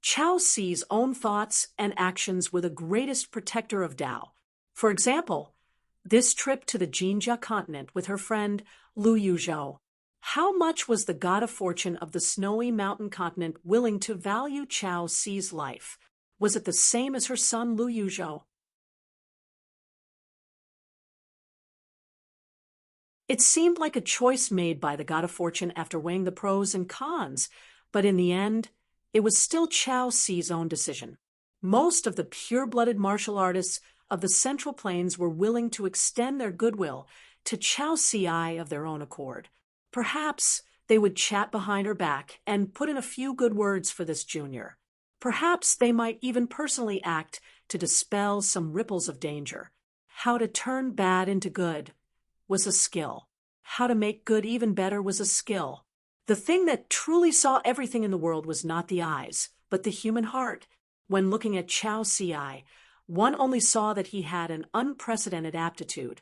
Chao Ci's own thoughts and actions were the greatest protector of Tao. For example, this trip to the Jinjia continent with her friend Lu Yuzhou. How much was the god of fortune of the snowy mountain continent willing to value Chao Ci's life? Was it the same as her son Lu Yuzhou? It seemed like a choice made by the god of fortune after weighing the pros and cons, but in the end, it was still Chao Ci's own decision. Most of the pure-blooded martial artists of the Central Plains were willing to extend their goodwill to Chao Ci of their own accord. Perhaps they would chat behind her back and put in a few good words for this junior. Perhaps they might even personally act to dispel some ripples of danger. How to turn bad into good was a skill. How to make good even better was a skill. The thing that truly saw everything in the world was not the eyes, but the human heart. When looking at Chao Ci, one only saw that he had an unprecedented aptitude,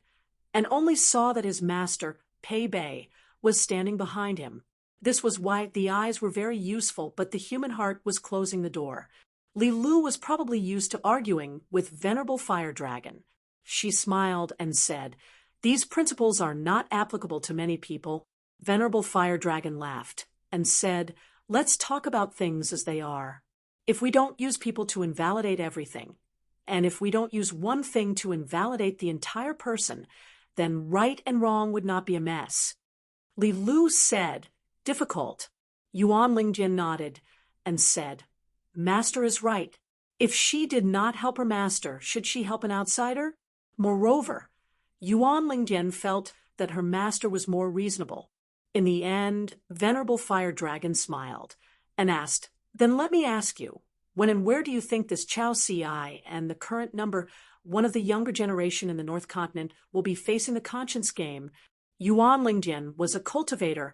and only saw that his master, Pei Bei, was standing behind him. This was why the eyes were very useful, but the human heart was closing the door. Li Lu was probably used to arguing with Venerable Fire Dragon. She smiled and said, "These principles are not applicable to many people." Venerable Fire Dragon laughed and said, "Let's talk about things as they are. If we don't use people to invalidate everything, and if we don't use one thing to invalidate the entire person, then right and wrong would not be a mess." Li Lu said, "Difficult." Yuan Lingjian nodded and said, "Master is right. If she did not help her master, should she help an outsider?" Moreover, Yuan Lingjian felt that her master was more reasonable. In the end, Venerable Fire Dragon smiled and asked, "Then let me ask you, when and where do you think this Chao Ci and the current number, one of the younger generation in the North Continent, will be facing the conscience game?" Yuan Lingjian was a cultivator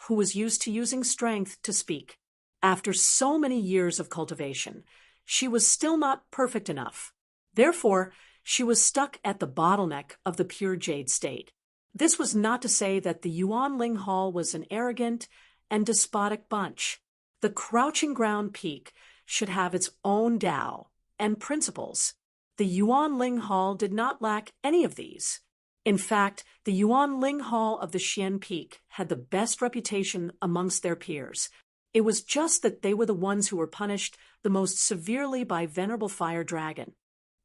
who was used to using strength to speak. After so many years of cultivation, she was still not perfect enough. Therefore, she was stuck at the bottleneck of the pure jade state. This was not to say that the Yuan Ling Hall was an arrogant and despotic bunch. The Crouching Ground Peak should have its own Tao and principles. The Yuan Ling Hall did not lack any of these. In fact, the Yuan Ling Hall of the Xian Peak had the best reputation amongst their peers. It was just that they were the ones who were punished the most severely by Venerable Fire Dragon.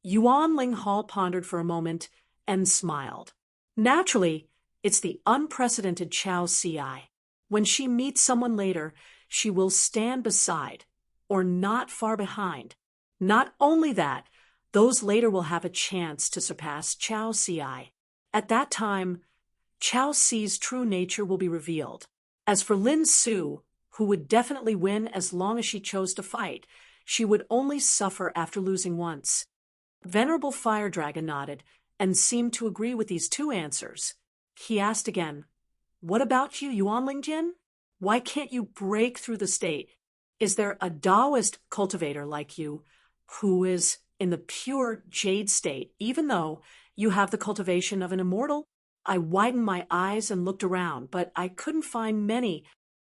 Yuan Ling Hall pondered for a moment and smiled. Naturally, it's the unprecedented Chao Ci. When she meets someone later, she will stand beside, or not far behind. Not only that, those later will have a chance to surpass Chao Ci. At that time, Chao Ci's true nature will be revealed. As for Lin Su, who would definitely win as long as she chose to fight, she would only suffer after losing once. Venerable Fire Dragon nodded and seemed to agree with these two answers. He asked again, "What about you, Yuan Lingjin? Why can't you break through the state? Is there a Taoist cultivator like you who is in the pure jade state, even though you have the cultivation of an immortal?" I widened my eyes and looked around, but I couldn't find many,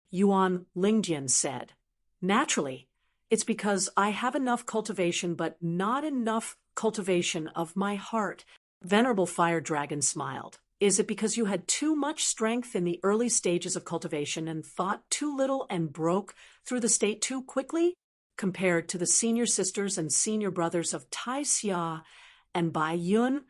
Yuan Lingjin said. Naturally, it's because I have enough cultivation but not enough cultivation of my heart. Venerable Fire Dragon smiled. Is it because you had too much strength in the early stages of cultivation and thought too little and broke through the state too quickly? Compared to the senior sisters and senior brothers of Tai Xia and Bai Yun,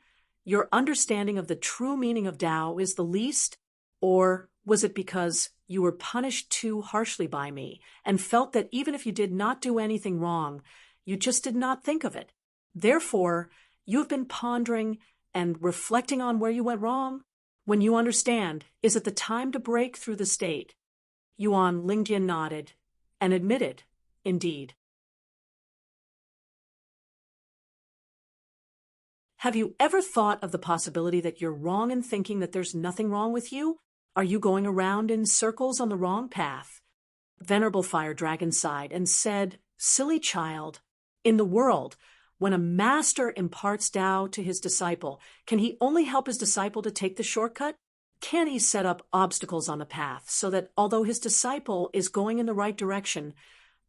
your understanding of the true meaning of Tao is the least? Or was it because you were punished too harshly by me and felt that even if you did not do anything wrong, you just did not think of it? Therefore, you have been pondering and reflecting on where you went wrong? When you understand, is it the time to break through the state? Yuan Lingjin nodded and admitted, indeed. Have you ever thought of the possibility that you're wrong in thinking that there's nothing wrong with you? Are you going around in circles on the wrong path? Venerable Fire Dragon sighed and said, "Silly child, in the world, when a master imparts Tao to his disciple, can he only help his disciple to take the shortcut? Can he set up obstacles on the path so that although his disciple is going in the right direction,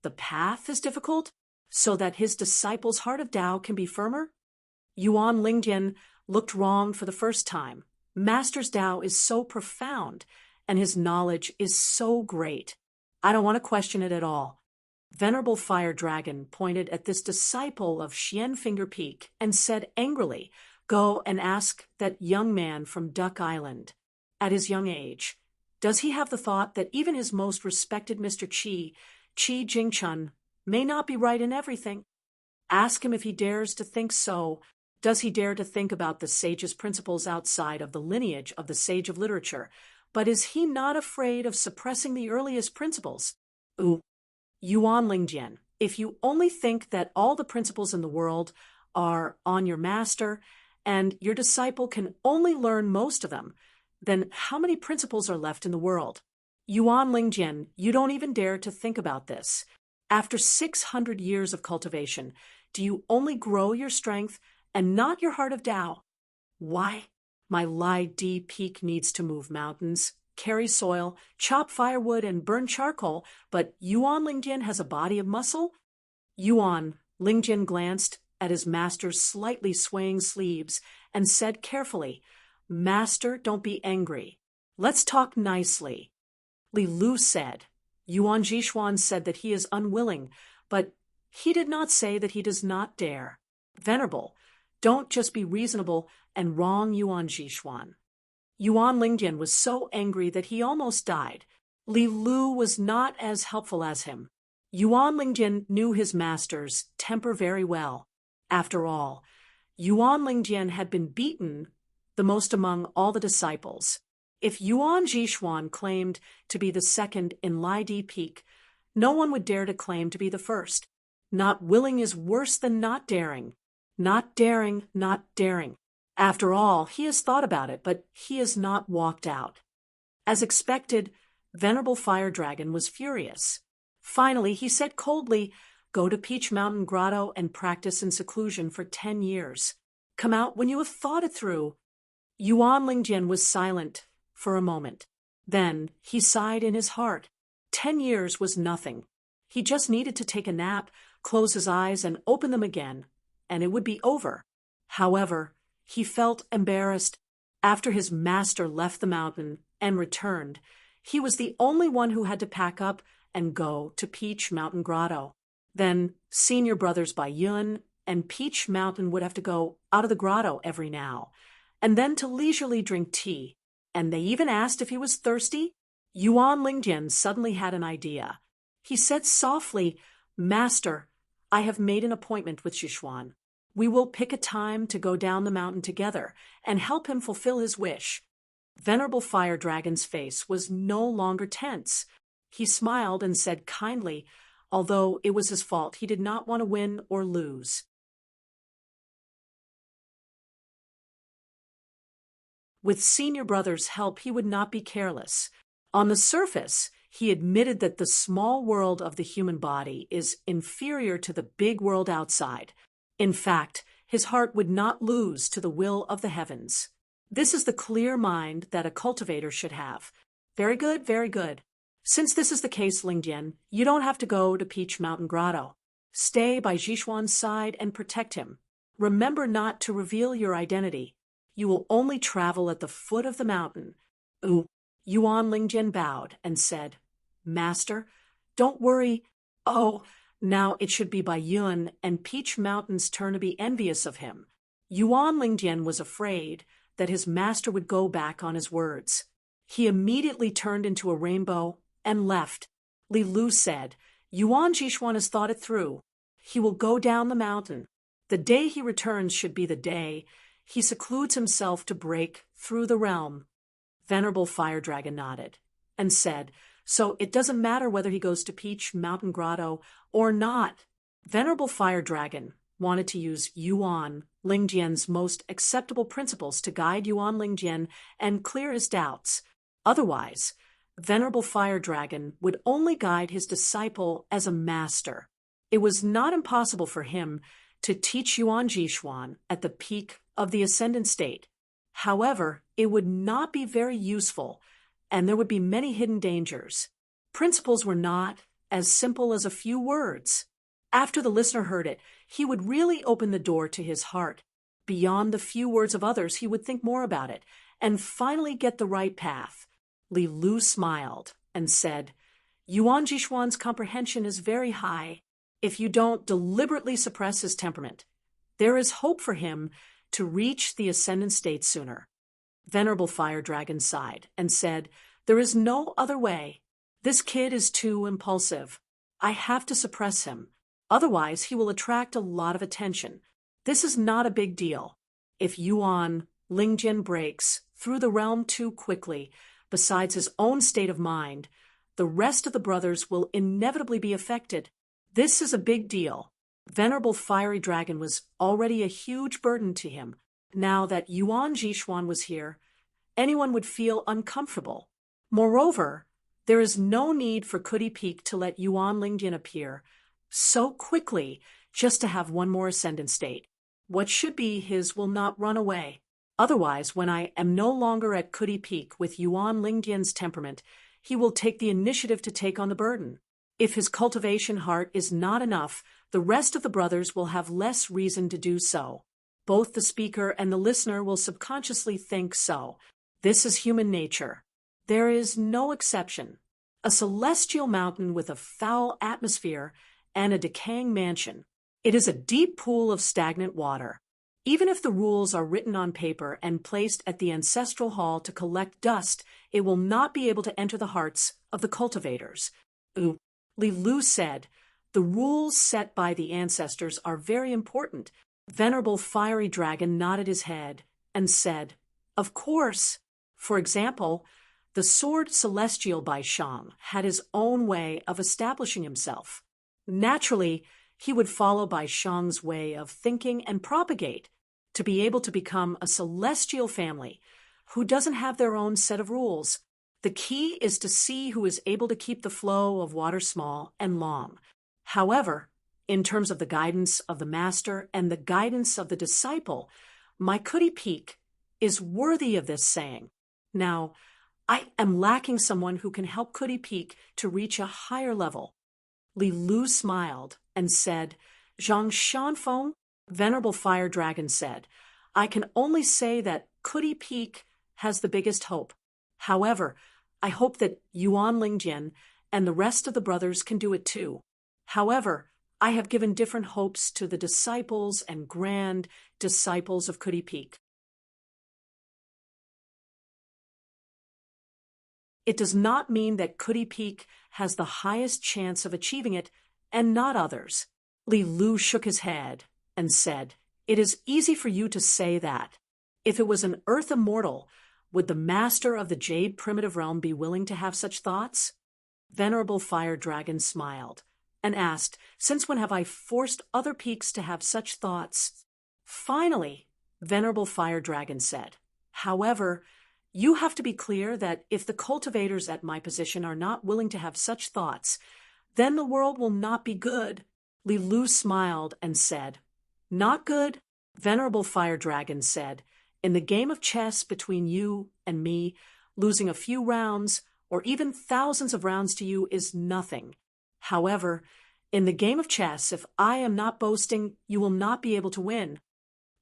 the path is difficult so that his disciple's heart of Tao can be firmer?" Yuan Lingjin looked wrong for the first time. Master's Tao is so profound, and his knowledge is so great. I don't want to question it at all. Venerable Fire Dragon pointed at this disciple of Xian Finger Peak and said angrily, "Go and ask that young man from Duck Island. At his young age, does he have the thought that even his most respected Mr. Qi Jingchun, may not be right in everything? Ask him if he dares to think so. Does he dare to think about the sage's principles outside of the lineage of the sage of literature? But is he not afraid of suppressing the earliest principles? Yuan Lingjin, if you only think that all the principles in the world are on your master, and your disciple can only learn most of them, then how many principles are left in the world? Yuan Lingjin, you don't even dare to think about this. After 600 years of cultivation, do you only grow your strength and not your heart of Tao? Why? My Lai Di Peak needs to move mountains, carry soil, chop firewood, and burn charcoal, but Yuan Lingjin has a body of muscle? Yuan Lingjin glanced at his master's slightly swaying sleeves and said carefully, "Master, don't be angry. Let's talk nicely." Li Lu said. Yuan Jishuan said that he is unwilling, but he did not say that he does not dare. Venerable, don't just be reasonable and wrong Yuan Jishuan. Yuan Lingjin was so angry that he almost died. Li Lu was not as helpful as him. Yuan Lingjin knew his master's temper very well. After all, Yuan Lingjin had been beaten the most among all the disciples. If Yuan Jishuan claimed to be the second in Lai Di Peak, no one would dare to claim to be the first. Not willing is worse than not daring. Not daring, not daring. After all, he has thought about it, but he has not walked out. As expected, Venerable Fire Dragon was furious. Finally, he said coldly, "Go to Peach Mountain Grotto and practice in seclusion for 10 years. Come out when you have thought it through." Yuan Lingjin was silent for a moment. Then he sighed in his heart. 10 years was nothing. He just needed to take a nap, close his eyes, and open them again, and it would be over. However, he felt embarrassed. After his master left the mountain and returned, he was the only one who had to pack up and go to Peach Mountain Grotto. Then senior brothers Bai Yun and Peach Mountain would have to go out of the grotto every now, and then to leisurely drink tea. And they even asked if he was thirsty. Yuan Lingjin suddenly had an idea. He said softly, Master, I have made an appointment with Xishuan. We will pick a time to go down the mountain together and help him fulfill his wish. Venerable Fire Dragon's face was no longer tense. He smiled and said kindly, although it was his fault, he did not want to win or lose. With senior brother's help, he would not be careless. On the surface, he admitted that the small world of the human body is inferior to the big world outside. In fact, his heart would not lose to the will of the heavens. This is the clear mind that a cultivator should have. Very good, very good. Since this is the case, Lingdian, you don't have to go to Peach Mountain Grotto. Stay by Xishuan's side and protect him. Remember not to reveal your identity. You will only travel at the foot of the mountain. Yuan Lingjian bowed and said, Master, don't worry. Oh, now it should be by Yun and Peach Mountain's turn to be envious of him. Yuan Lingjian was afraid that his master would go back on his words. He immediately turned into a rainbow and left. Li Lu said, Yuan Jishuan has thought it through. He will go down the mountain. The day he returns should be the day he secludes himself to break through the realm. Venerable Fire Dragon nodded and said, So it doesn't matter whether he goes to Peach Mountain Grotto or not. Venerable Fire Dragon wanted to use Yuan Lingjian's most acceptable principles to guide Yuan Lingjian and clear his doubts. Otherwise, Venerable Fire Dragon would only guide his disciple as a master. It was not impossible for him to teach Yuan Jishuan at the peak of the ascendant state. However, it would not be very useful, and there would be many hidden dangers. Principles were not as simple as a few words. After the listener heard it, he would really open the door to his heart. Beyond the few words of others, he would think more about it, and finally get the right path. Li Lu smiled and said, Yuan Jishuan's comprehension is very high. If you don't deliberately suppress his temperament, there is hope for him to reach the ascendant state sooner. Venerable Fire Dragon sighed and said, There is no other way. This kid is too impulsive. I have to suppress him. Otherwise, he will attract a lot of attention. This is not a big deal. If Yuan Lingjian breaks through the realm too quickly, besides his own state of mind, the rest of the brothers will inevitably be affected. This is a big deal. Venerable Fiery Dragon was already a huge burden to him. Now that Yuan Jishuan was here, anyone would feel uncomfortable. Moreover, there is no need for Kudi Peak to let Yuan Lingjian appear so quickly just to have one more ascendant state. What should be his will not run away. Otherwise, when I am no longer at Kudi Peak with Yuan Lingjian's temperament, he will take the initiative to take on the burden. If his cultivation heart is not enough, the rest of the brothers will have less reason to do so. Both the speaker and the listener will subconsciously think so. This is human nature. There is no exception. A celestial mountain with a foul atmosphere and a decaying mansion. It is a deep pool of stagnant water. Even if the rules are written on paper and placed at the ancestral hall to collect dust, it will not be able to enter the hearts of the cultivators. Li Lu said, The rules set by the ancestors are very important. Venerable Fiery Dragon nodded his head and said, Of course. For example, the Sword Celestial by Shang had his own way of establishing himself. Naturally, he would follow Bai Shang's way of thinking and propagate to be able to become a celestial family who doesn't have their own set of rules. The key is to see who is able to keep the flow of water small and long. However, in terms of the guidance of the master and the guidance of the disciple, my Kudi Peak is worthy of this saying. Now, I am lacking someone who can help Kudi Peak to reach a higher level. Li Lu smiled and said, Zhang Shanfeng, Venerable Fire Dragon said, I can only say that Kudi Peak has the biggest hope. However, I hope that Yuan Lingjian and the rest of the brothers can do it too. However, I have given different hopes to the disciples and grand disciples of Kudi Peak. It does not mean that Kudi Peak has the highest chance of achieving it and not others. Li Lu shook his head and said, "It is easy for you to say that. If it was an earth immortal, would the master of the Jade primitive realm be willing to have such thoughts?" Venerable Fire Dragon smiled and asked, "Since when have I forced other peaks to have such thoughts?" Finally, Venerable Fire Dragon said, "However, you have to be clear that if the cultivators at my position are not willing to have such thoughts, then the world will not be good." Li Lu smiled and said, "Not good?" Venerable Fire Dragon said, "In the game of chess between you and me, losing a few rounds or even thousands of rounds to you is nothing. However, in the game of chess, if I am not boasting, you will not be able to win."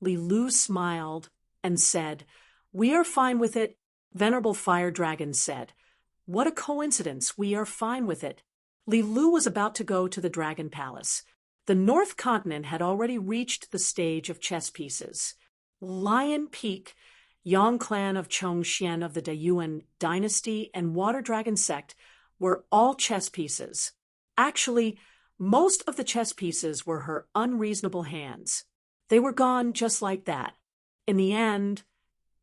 Li Lu smiled and said, "We are fine with it." Venerable Fire Dragon said, "What a coincidence, we are fine with it." Li Lu was about to go to the Dragon Palace. The North Continent had already reached the stage of chess pieces. Lion Peak, Yang Clan of Chongxian of the Dayuan dynasty, and Water Dragon sect were all chess pieces. Actually, most of the chess pieces were her unreasonable hands. They were gone just like that. In the end,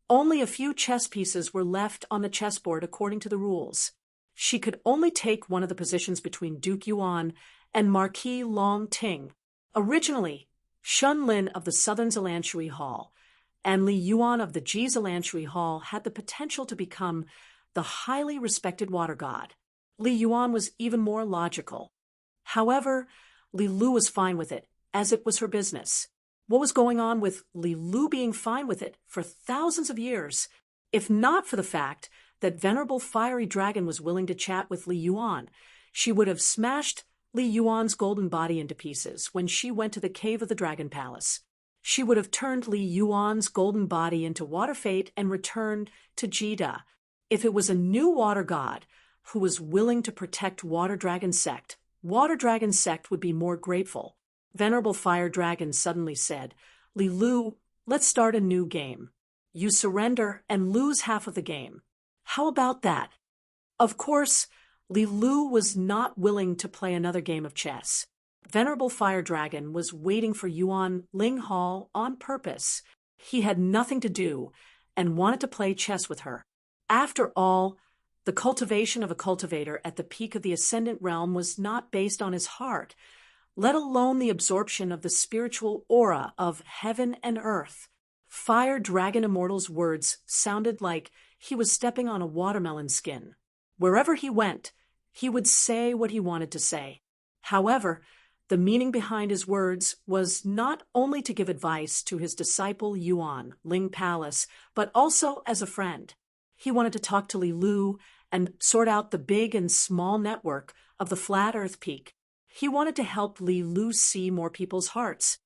only a few chess pieces were left on the chessboard according to the rules. She could only take one of the positions between Duke Yuan and Marquis Long Ting. Originally, Shun Lin of the Southern Zalanshui Hall and Li Yuan of the Ji Zalanshui Hall had the potential to become the highly respected water god. Li Yuan was even more logical. However, Li Lu was fine with it, as it was her business. What was going on with Li Lu being fine with it for thousands of years, if not for the fact that Venerable Fiery Dragon was willing to chat with Li Yuan? She would have smashed Li Yuan's golden body into pieces when she went to the cave of the Dragon Palace. She would have turned Li Yuan's golden body into water fate and returned to Jida. If it was a new water god who was willing to protect Water Dragon sect would be more grateful. Venerable Fire Dragon suddenly said, "Li Lu, let's start a new game. You surrender and lose half of the game. How about that?" Of course, Li Lu was not willing to play another game of chess. Venerable Fire Dragon was waiting for Yuan Ling Hall on purpose. He had nothing to do and wanted to play chess with her. After all, the cultivation of a cultivator at the peak of the Ascendant Realm was not based on his heart, let alone the absorption of the spiritual aura of heaven and earth. Fire Dragon Immortal's words sounded like he was stepping on a watermelon skin. Wherever he went, he would say what he wanted to say. However, the meaning behind his words was not only to give advice to his disciple Yuan Ling Palace, but also as a friend. He wanted to talk to Li Lu and sort out the big and small network of the Flat Earth Peak. He wanted to help Li Lu see more people's hearts.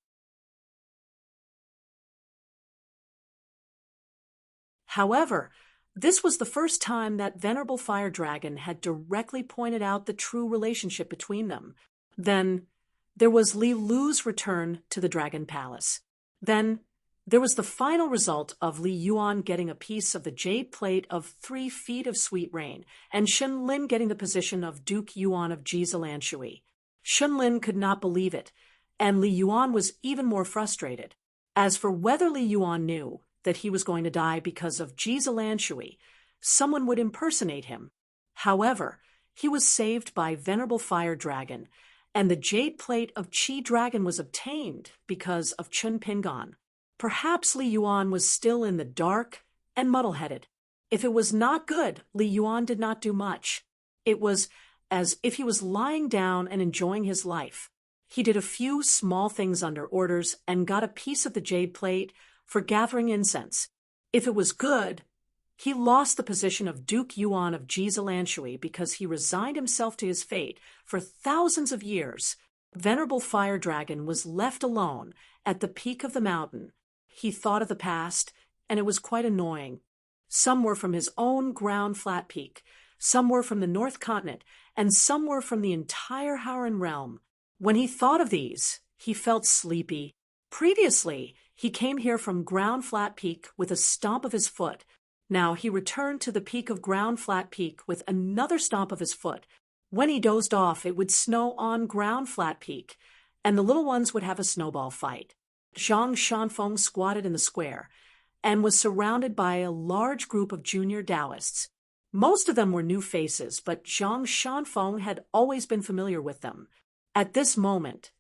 However, this was the first time that Venerable Fire Dragon had directly pointed out the true relationship between them. Then there was Li Lu's return to the Dragon Palace. Then there was the final result of Li Yuan getting a piece of the jade plate of 3 feet of sweet rain, and Shun Lin getting the position of Duke Yuan of Ji Zalanshui. Shun Lin could not believe it, and Li Yuan was even more frustrated. As for whether Li Yuan knew that he was going to die because of Ji Zalanshui, someone would impersonate him. However, he was saved by Venerable Fire Dragon, and the jade plate of Qi Dragon was obtained because of Chun Pingon. Perhaps Li Yuan was still in the dark and muddle-headed. If it was not good, Li Yuan did not do much. It was as if he was lying down and enjoying his life. He did a few small things under orders and got a piece of the jade plate for gathering incense. If it was good, he lost the position of Duke Yuan of Ji Zalanshui because he resigned himself to his fate for thousands of years. Venerable Fire Dragon was left alone at the peak of the mountain. He thought of the past, and it was quite annoying. Some were from his own ground flat peak, some were from the North Continent, and some were from the entire Howran realm. When he thought of these, he felt sleepy. Previously, he came here from Ground Flat Peak with a stomp of his foot. Now he returned to the peak of Ground Flat Peak with another stomp of his foot. When he dozed off, it would snow on Ground Flat Peak, and the little ones would have a snowball fight. Zhang Shanfeng squatted in the square and was surrounded by a large group of junior Taoists. Most of them were new faces, but Zhang Shanfeng had always been familiar with them. At this moment,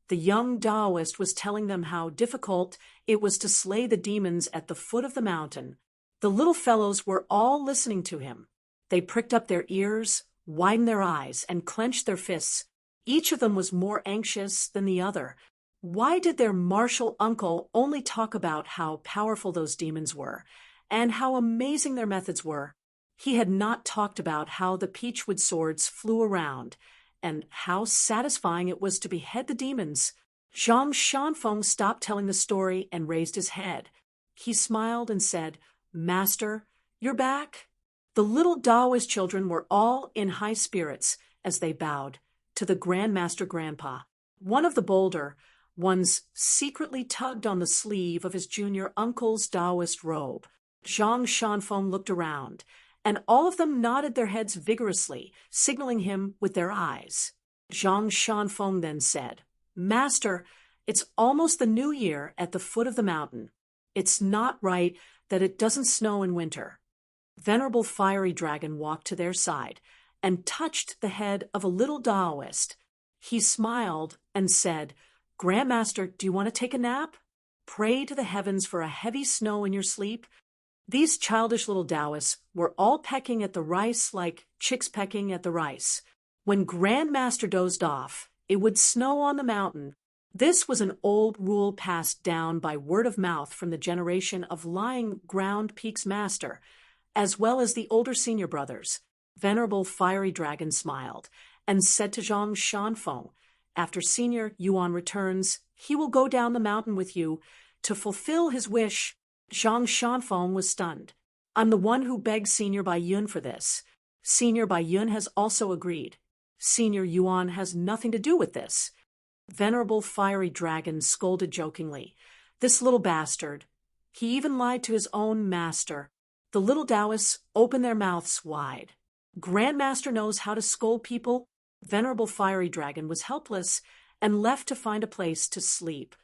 the young Taoist was telling them how difficult it was to slay the demons at the foot of the mountain. The little fellows were all listening to him. They pricked up their ears, widened their eyes, and clenched their fists. Each of them was more anxious than the other. Why did their martial uncle only talk about how powerful those demons were, and how amazing their methods were? He had not talked about how the peachwood swords flew around, and how satisfying it was to behead the demons. Zhang Shanfeng stopped telling the story and raised his head. He smiled and said, "Master, you're back?" The little Taoist children were all in high spirits as they bowed to the Grandmaster Grandpa. One of the bolder ones secretly tugged on the sleeve of his junior uncle's Taoist robe. Zhang Shanfeng looked around, and all of them nodded their heads vigorously, signaling him with their eyes. Zhang Shanfeng then said, "Master, it's almost the new year at the foot of the mountain. It's not right that it doesn't snow in winter." Venerable Fiery Dragon walked to their side and touched the head of a little Taoist. He smiled and said, "Grandmaster, do you want to take a nap? Pray to the heavens for a heavy snow in your sleep." These childish little Taoists were all pecking at the rice like chicks pecking at the rice. When Grandmaster dozed off, it would snow on the mountain. This was an old rule passed down by word of mouth from the generation of Lying Ground Peak's master, as well as the older senior brothers. Venerable Fiery Dragon smiled and said to Zhang Shanfeng, "After Senior Yuan returns, he will go down the mountain with you to fulfill his wish." Zhang Shanfeng was stunned. "I'm the one who begged Senior Bai Yun for this. Senior Bai Yun has also agreed. Senior Yuan has nothing to do with this." Venerable Fiery Dragon scolded jokingly. "This little bastard. He even lied to his own master." The little Taoists opened their mouths wide. "Grandmaster knows how to scold people." Venerable Fiery Dragon was helpless and left to find a place to sleep.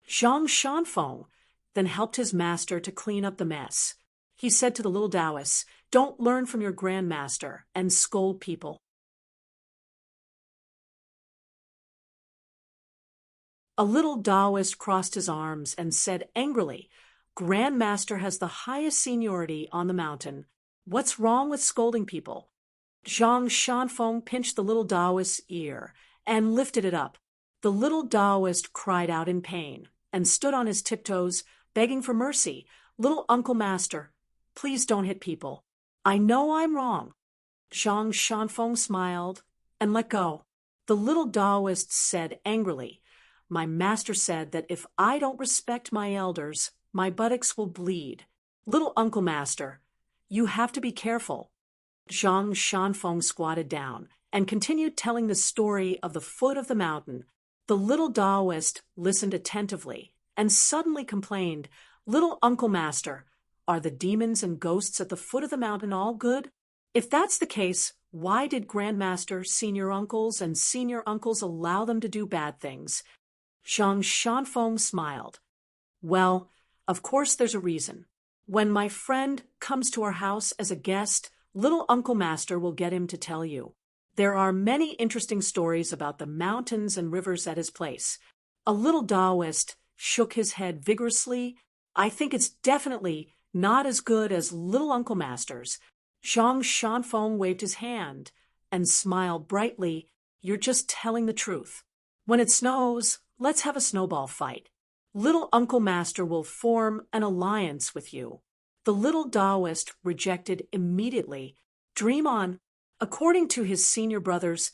Zhang Shanfeng then helped his master to clean up the mess. He said to the little Taoists, "Don't learn from your grandmaster and scold people." A little Taoist crossed his arms and said angrily, "Grandmaster has the highest seniority on the mountain. What's wrong with scolding people?" Zhang Shanfeng pinched the little Taoist's ear and lifted it up. The little Taoist cried out in pain and stood on his tiptoes, begging for mercy. "Little Uncle Master, please don't hit people. I know I'm wrong." Zhang Shanfeng smiled and let go. The little Taoist said angrily, "My master said that if I don't respect my elders, my buttocks will bleed. Little Uncle Master, you have to be careful." Zhang Shanfeng squatted down and continued telling the story of the foot of the mountain. The little Taoist listened attentively and suddenly complained, "Little Uncle Master, are the demons and ghosts at the foot of the mountain all good? If that's the case, why did Grandmaster, senior uncles, and senior uncles allow them to do bad things?" Zhang Shanfeng smiled. "Well, of course there's a reason. When my friend comes to our house as a guest, Little Uncle Master will get him to tell you. There are many interesting stories about the mountains and rivers at his place." A little Taoist shook his head vigorously. "I think it's definitely not as good as Little Uncle Master's." Zhang Shanfeng waved his hand and smiled brightly. "You're just telling the truth. When it snows, let's have a snowball fight. Little Uncle Master will form an alliance with you." The little Taoist rejected immediately. "Dream on." According to his senior brothers,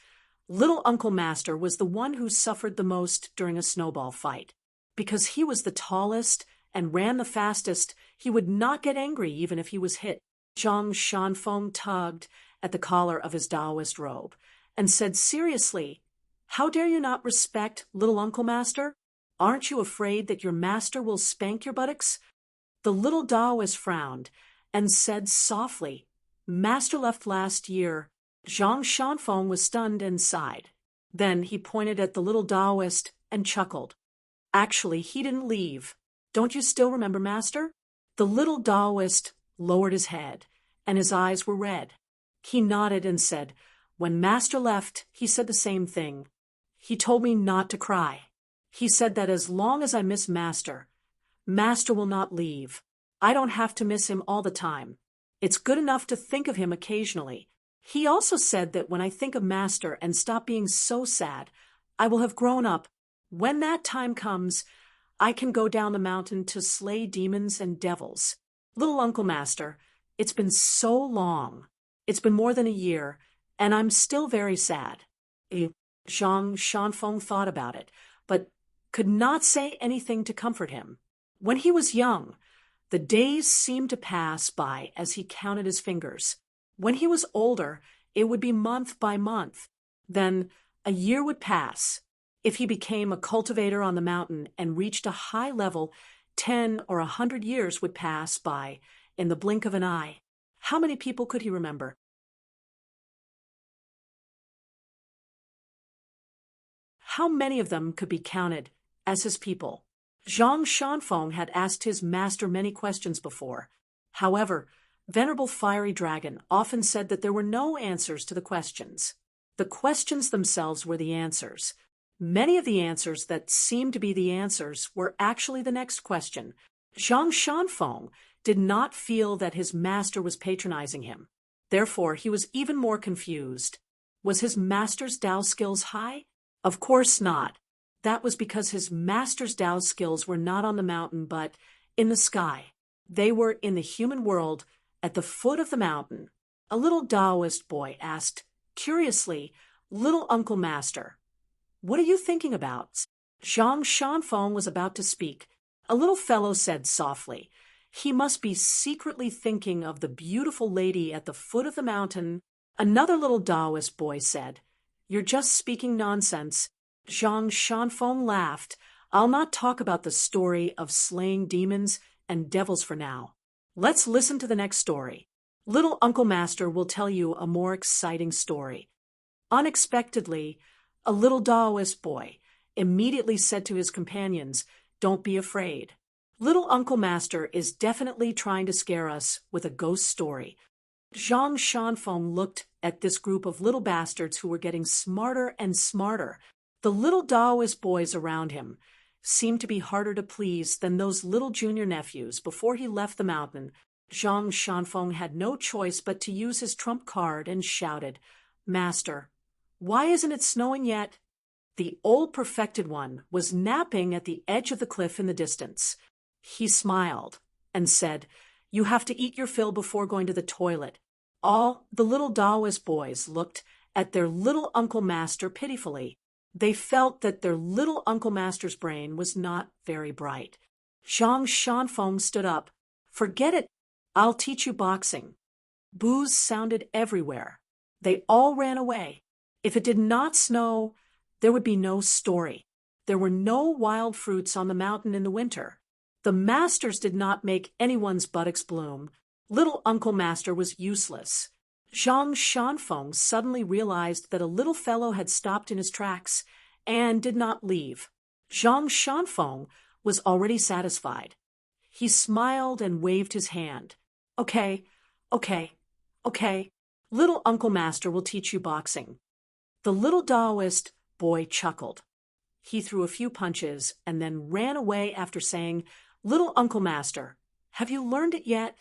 Little Uncle Master was the one who suffered the most during a snowball fight. Because he was the tallest and ran the fastest, he would not get angry even if he was hit. Zhang Shanfeng tugged at the collar of his Taoist robe and said seriously, "How dare you not respect Little Uncle Master? Aren't you afraid that your master will spank your buttocks?" The little Taoist frowned and said softly, "Master left last year Zhang Shanfeng was stunned and sighed. Then he pointed at the little Taoist and chuckled. Actually, he didn't leave. Don't you still remember, Master? The little Taoist lowered his head, and his eyes were red. He nodded and said, when Master left, he said the same thing. He told me not to cry. He said that as long as I miss Master, Master will not leave. I don't have to miss him all the time. It's good enough to think of him occasionally. He also said that when I think of Master and stop being so sad, I will have grown up. When that time comes, I can go down the mountain to slay demons and devils. Little Uncle Master, it's been so long. It's been more than a year, and I'm still very sad. Zhang Shanfeng thought about it, but could not say anything to comfort him. When he was young, the days seemed to pass by as he counted his fingers. When he was older, it would be month by month. Then a year would pass. If he became a cultivator on the mountain and reached a high level, 10 or 100 years would pass by in the blink of an eye. How many people could he remember? How many of them could be counted as his people? Zhang Shanfeng had asked his master many questions before. However, Venerable Fiery Dragon often said that there were no answers to the questions. The questions themselves were the answers. Many of the answers that seemed to be the answers were actually the next question. Zhang Shanfeng did not feel that his master was patronizing him. Therefore, he was even more confused. Was his master's Tao skills high? Of course not. That was because his master's Tao skills were not on the mountain but in the sky. They were in the human world at the foot of the mountain. A little Taoist boy asked, curiously, Little Uncle Master, what are you thinking about? Zhang Shanfeng was about to speak. A little fellow said softly, he must be secretly thinking of the beautiful lady at the foot of the mountain. Another little Taoist boy said, you're just speaking nonsense. Zhang Shanfeng laughed. I'll not talk about the story of slaying demons and devils for now. Let's listen to the next story. Little Uncle Master will tell you a more exciting story. Unexpectedly, a little Taoist boy immediately said to his companions, don't be afraid. Little Uncle Master is definitely trying to scare us with a ghost story. Zhang Shanfeng looked at this group of little bastards who were getting smarter and smarter. The little Taoist boys around him seemed to be harder to please than those little junior nephews. Before he left the mountain, Zhang Shanfeng had no choice but to use his trump card and shouted, Master, why isn't it snowing yet? The old perfected one was napping at the edge of the cliff in the distance. He smiled and said, you have to eat your fill before going to the toilet. All the little Taoist boys looked at their little Uncle Master pitifully. They felt that their little Uncle Master's brain was not very bright. Zhang Shanfeng stood up. Forget it. I'll teach you boxing. Boos sounded everywhere. They all ran away. If it did not snow, there would be no story. There were no wild fruits on the mountain in the winter. The masters did not make anyone's buttocks bloom. Little Uncle Master was useless. Zhang Shanfeng suddenly realized that a little fellow had stopped in his tracks and did not leave. Zhang Shanfeng was already satisfied. He smiled and waved his hand. Okay, okay, okay. Little Uncle Master will teach you boxing. The little Taoist boy chuckled. He threw a few punches and then ran away after saying, Little Uncle Master, have you learned it yet?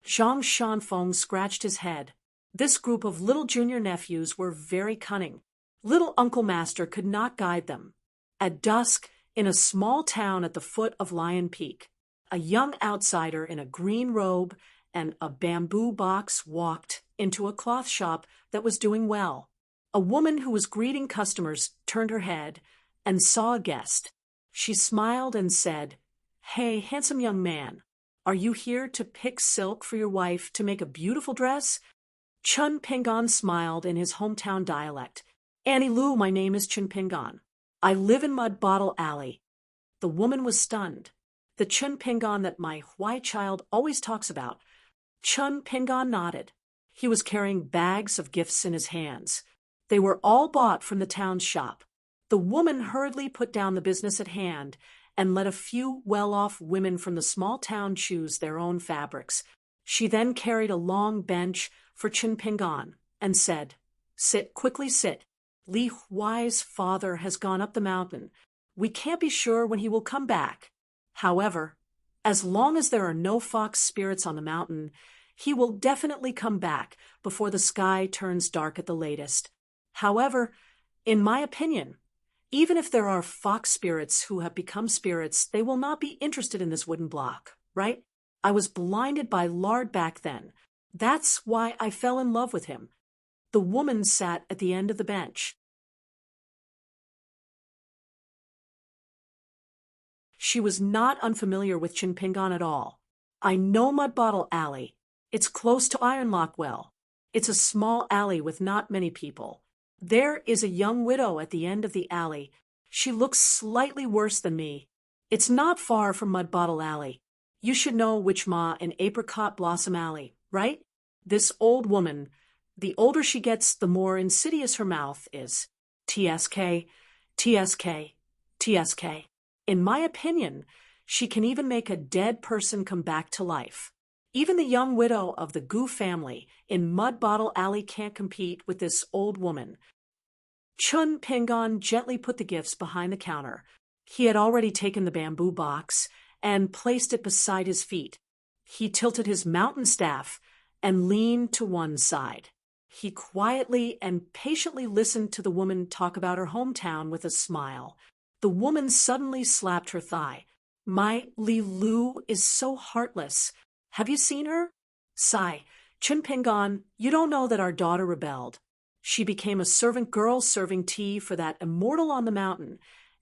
Zhang Shanfeng scratched his head. This group of little junior nephews were very cunning. Little Uncle Master could not guide them. At dusk, in a small town at the foot of Lion Peak, a young outsider in a green robe and a bamboo box walked into a cloth shop that was doing well. A woman who was greeting customers turned her head and saw a guest. She smiled and said, Hey, handsome young man, are you here to pick silk for your wife to make a beautiful dress? Chun Pingon smiled in his hometown dialect. Annie Lou, my name is Chun Pingon. I live in Mud Bottle Alley. The woman was stunned. The Chun Pingon that my white child always talks about. Chun Pingon nodded. He was carrying bags of gifts in his hands. They were all bought from the town's shop. The woman hurriedly put down the business at hand and let a few well-off women from the small town choose their own fabrics. She then carried a long bench for Chen Pingan and said, "Sit, quickly sit. Li Huai's father has gone up the mountain. We can't be sure when he will come back. However, as long as there are no fox spirits on the mountain, he will definitely come back before the sky turns dark at the latest. However, in my opinion, even if there are fox spirits who have become spirits, they will not be interested in this wooden block, right? I was blinded by lard back then. That's why I fell in love with him." The woman sat at the end of the bench. She was not unfamiliar with Chinpingan at all. "I know Mud Bottle Alley. It's close to Iron Lock Well. It's a small alley with not many people. There is a young widow at the end of the alley. She looks slightly worse than me. It's not far from Mud Bottle Alley. You should know Witch Ma and Apricot Blossom Alley, right? This old woman, the older she gets, the more insidious her mouth is. TSK, TSK, TSK. In my opinion, she can even make a dead person come back to life. Even the young widow of the Gu family in Mud Bottle Alley can't compete with this old woman." Chun Pingan gently put the gifts behind the counter. He had already taken the bamboo box and placed it beside his feet. He tilted his mountain staff and leaned to one side. He quietly and patiently listened to the woman talk about her hometown with a smile. The woman suddenly slapped her thigh. "My Li Lu is so heartless. Have you seen her? Sigh, Chun Pingan, you don't know that our daughter rebelled. She became a servant girl serving tea for that immortal on the mountain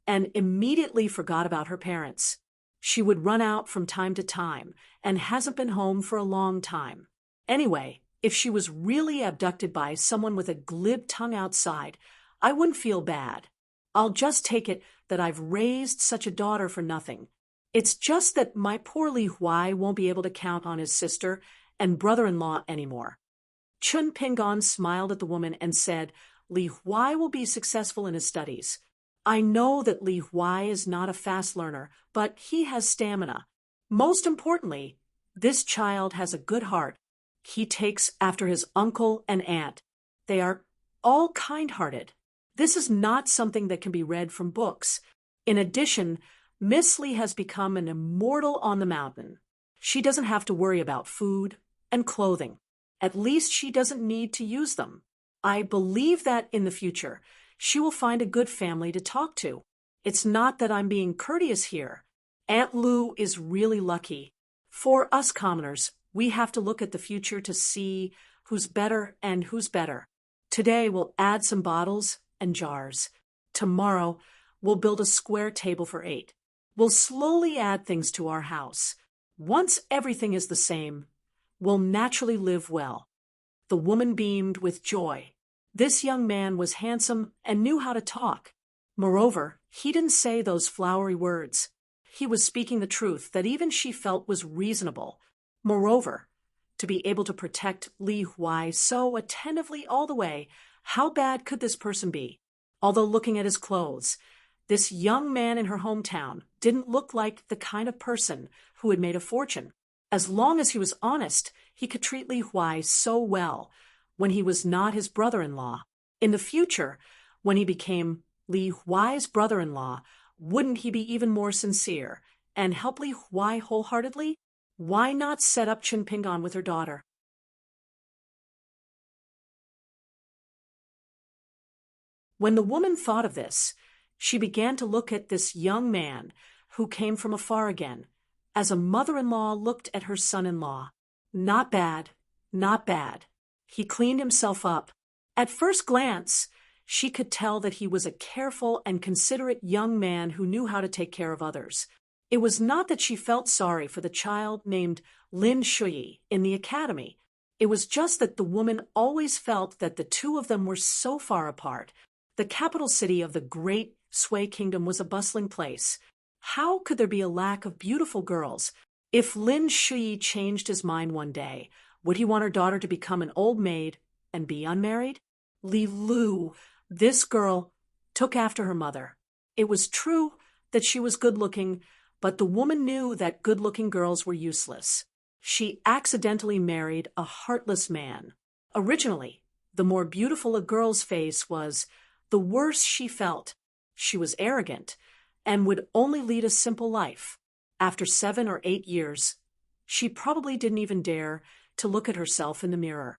and immediately forgot about her parents. She would run out from time to time and hasn't been home for a long time. Anyway, if she was really abducted by someone with a glib tongue outside, I wouldn't feel bad. I'll just take it that I've raised such a daughter for nothing. It's just that my poor Li Huai won't be able to count on his sister and brother-in-law anymore." Chun Pingan smiled at the woman and said, "Li Huai will be successful in his studies. I know that Li Huai is not a fast learner, but he has stamina. Most importantly, this child has a good heart. He takes after his uncle and aunt. They are all kind-hearted. This is not something that can be read from books. In addition, Miss Li has become an immortal on the mountain. She doesn't have to worry about food and clothing. At least she doesn't need to use them. I believe that in the future, she will find a good family to talk to. It's not that I'm being courteous here. Aunt Lu is really lucky. For us commoners, we have to look at the future to see who's better and who's better. Today we'll add some bottles and jars. Tomorrow we'll build a square table for 8. We'll slowly add things to our house. Once everything is the same, we'll naturally live well." The woman beamed with joy. This young man was handsome and knew how to talk. Moreover, he didn't say those flowery words. He was speaking the truth that even she felt was reasonable. Moreover, to be able to protect Li Huai so attentively all the way, how bad could this person be? Although looking at his clothes, this young man in her hometown didn't look like the kind of person who had made a fortune. As long as he was honest, he could treat Li Huai so well when he was not his brother-in-law. In the future, when he became Li Huai's brother-in-law, wouldn't he be even more sincere and help Li Huai wholeheartedly? Why not set up Chun Pingan with her daughter? When the woman thought of this, she began to look at this young man who came from afar again, as a mother-in-law looked at her son-in-law. Not bad, not bad. He cleaned himself up. At first glance, she could tell that he was a careful and considerate young man who knew how to take care of others. It was not that she felt sorry for the child named Lin Shuyi in the academy. It was just that the woman always felt that the two of them were so far apart. The capital city of the great Sui kingdom was a bustling place. How could there be a lack of beautiful girls? If Lin Shuyi changed his mind one day, Would he want her daughter to become an old maid and be unmarried? Li Lu, this girl, took after her mother. It was true that she was good-looking, but the woman knew that good-looking girls were useless. She accidentally married a heartless man. Originally, the more beautiful a girl's face was, the worse she felt. She was arrogant and would only lead a simple life. After 7 or 8 years, she probably didn't even dare to look at herself in the mirror.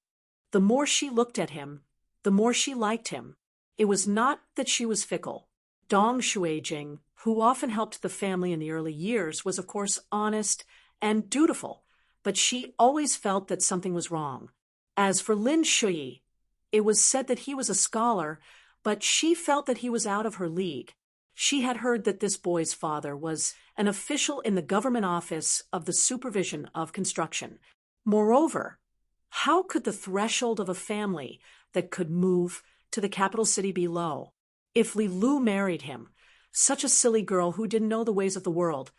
The more she looked at him, the more she liked him. It was not that she was fickle. Dong Shuijing, who often helped the family in the early years, was of course honest and dutiful, but she always felt that something was wrong. As for Lin Shuyi, it was said that he was a scholar, but she felt that he was out of her league. She had heard that this boy's father was an official in the government office of the supervision of construction. Moreover, how could the threshold of a family that could move to the capital city be low? If Li Lu married him, such a silly girl who didn't know the ways of the world,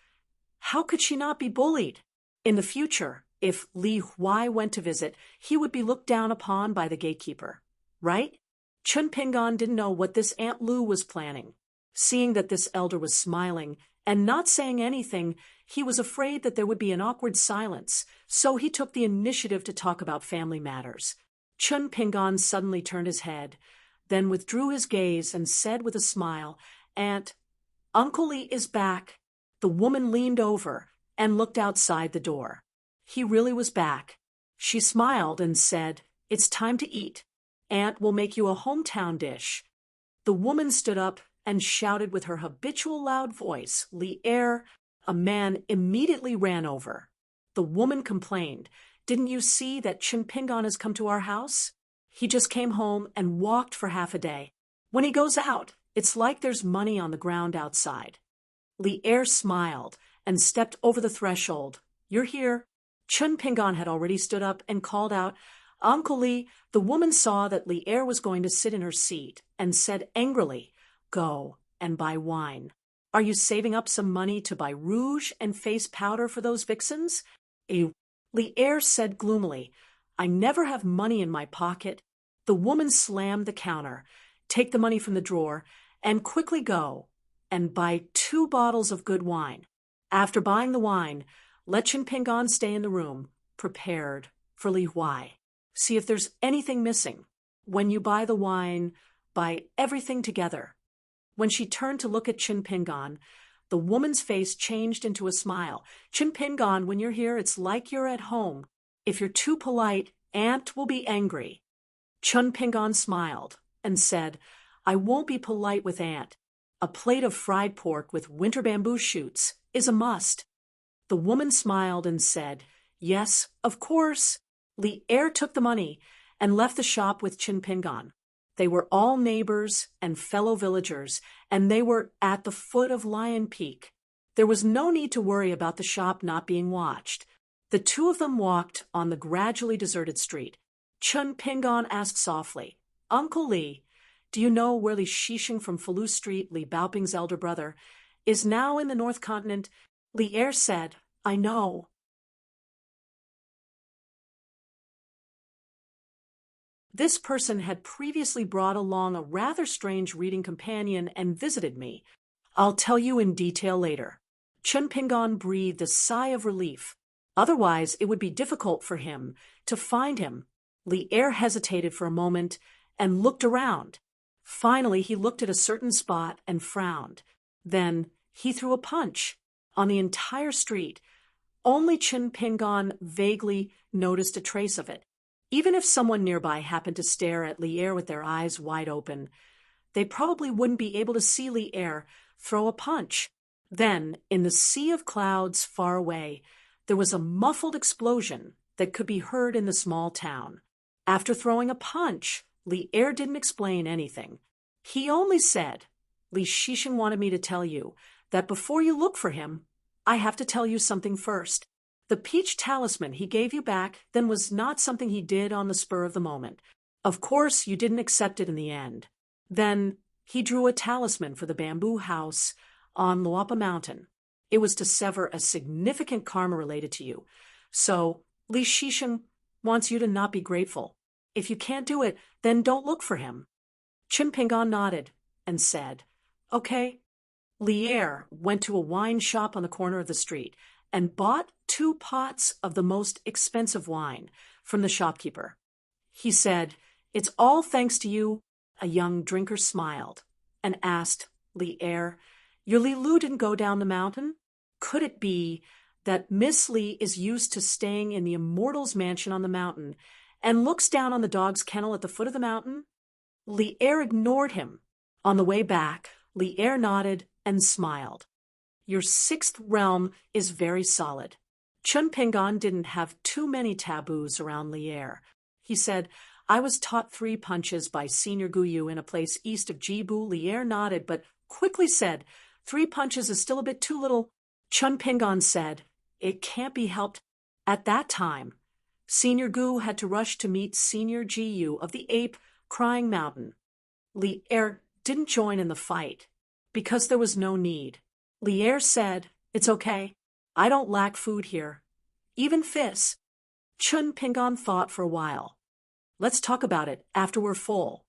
how could she not be bullied? In the future, if Li Huai went to visit, he would be looked down upon by the gatekeeper, right? Chun Pingan didn't know what this Aunt Lu was planning. Seeing that this elder was smiling and not saying anything, he was afraid that there would be an awkward silence, so he took the initiative to talk about family matters. Chun Pingan suddenly turned his head, then withdrew his gaze and said with a smile, "Aunt, Uncle Li is back." The woman leaned over and looked outside the door. He really was back. She smiled and said, "It's time to eat. Aunt will make you a hometown dish." The woman stood up and shouted with her habitual loud voice, "Li Er!" A man immediately ran over. The woman complained, "Didn't you see that Chun Pingan has come to our house? He just came home and walked for half a day. When he goes out, it's like there's money on the ground outside." Li Er smiled and stepped over the threshold. "You're here." Chun Pingan had already stood up and called out, "Uncle Li." The woman saw that Li Er was going to sit in her seat and said angrily, "Go and buy wine. Are you saving up some money to buy rouge and face powder for those vixens?" Li Er said gloomily, "I never have money in my pocket." The woman slammed the counter, take the money from the drawer, and quickly go and buy 2 bottles of good wine. After buying the wine, let Chun Pingan stay in the room, prepared for Li Huai. See if there's anything missing. When you buy the wine, buy everything together. When she turned to look at Chun Pingan, the woman's face changed into a smile. "Chun Pingan, when you're here, it's like you're at home. If you're too polite, Aunt will be angry." Chun Pingan smiled and said, "I won't be polite with Aunt. A plate of fried pork with winter bamboo shoots is a must." The woman smiled and said, "Yes, of course." Li Er took the money and left the shop with Chun Pingan. They were all neighbors and fellow villagers, and they were at the foot of Lion Peak. There was no need to worry about the shop not being watched. The two of them walked on the gradually deserted street. Chun Pingan asked softly, "Uncle Li, do you know where Li Shishing from Falu Street, Li Baoping's elder brother, is now in the North Continent?" Li Er said, "I know." This person had previously brought along a rather strange reading companion and visited me. I'll tell you in detail later. Chun Pingan breathed a sigh of relief. Otherwise, it would be difficult for him to find him. Li Er hesitated for a moment and looked around. Finally, he looked at a certain spot and frowned. Then he threw a punch. On the entire street, only Chun Pingan vaguely noticed a trace of it. Even if someone nearby happened to stare at Li Er with their eyes wide open, they probably wouldn't be able to see Li Er throw a punch. Then, in the sea of clouds far away, there was a muffled explosion that could be heard in the small town. After throwing a punch, Li Er didn't explain anything. He only said, "Li Shishing wanted me to tell you that before you look for him, I have to tell you something first. The peach talisman he gave you back then was not something he did on the spur of the moment. Of course, you didn't accept it in the end. Then he drew a talisman for the bamboo house on Luapa Mountain. It was to sever a significant karma related to you. So Li Shisheng wants you to not be grateful. If you can't do it, then don't look for him. Chun Pingan nodded and said, Okay. Lier went to a wine shop on the corner of the street and bought 2 pots of the most expensive wine from the shopkeeper. He said, It's all thanks to you. A young drinker smiled and asked Lier, Your Li Lu didn't go down the mountain? Could it be that Miss Li is used to staying in the immortal's mansion on the mountain and looks down on the dog's kennel at the foot of the mountain? Lier ignored him. On the way back, Lier nodded and smiled. Your 6th realm is very solid. Chun Pingan didn't have too many taboos around Lier. He said, I was taught 3 punches by Senior Guyu in a place east of Jibu. Lier nodded, but quickly said, 3 punches is still a bit too little. Chun Pingan said, It can't be helped. At that time, Senior Gu had to rush to meet Senior Jiyu of the Ape Crying Mountain. Lier didn't join in the fight because there was no need. Lier said, It's okay. I don't lack food here. Even fish. Chun Pingan thought for a while. Let's talk about it after we're full.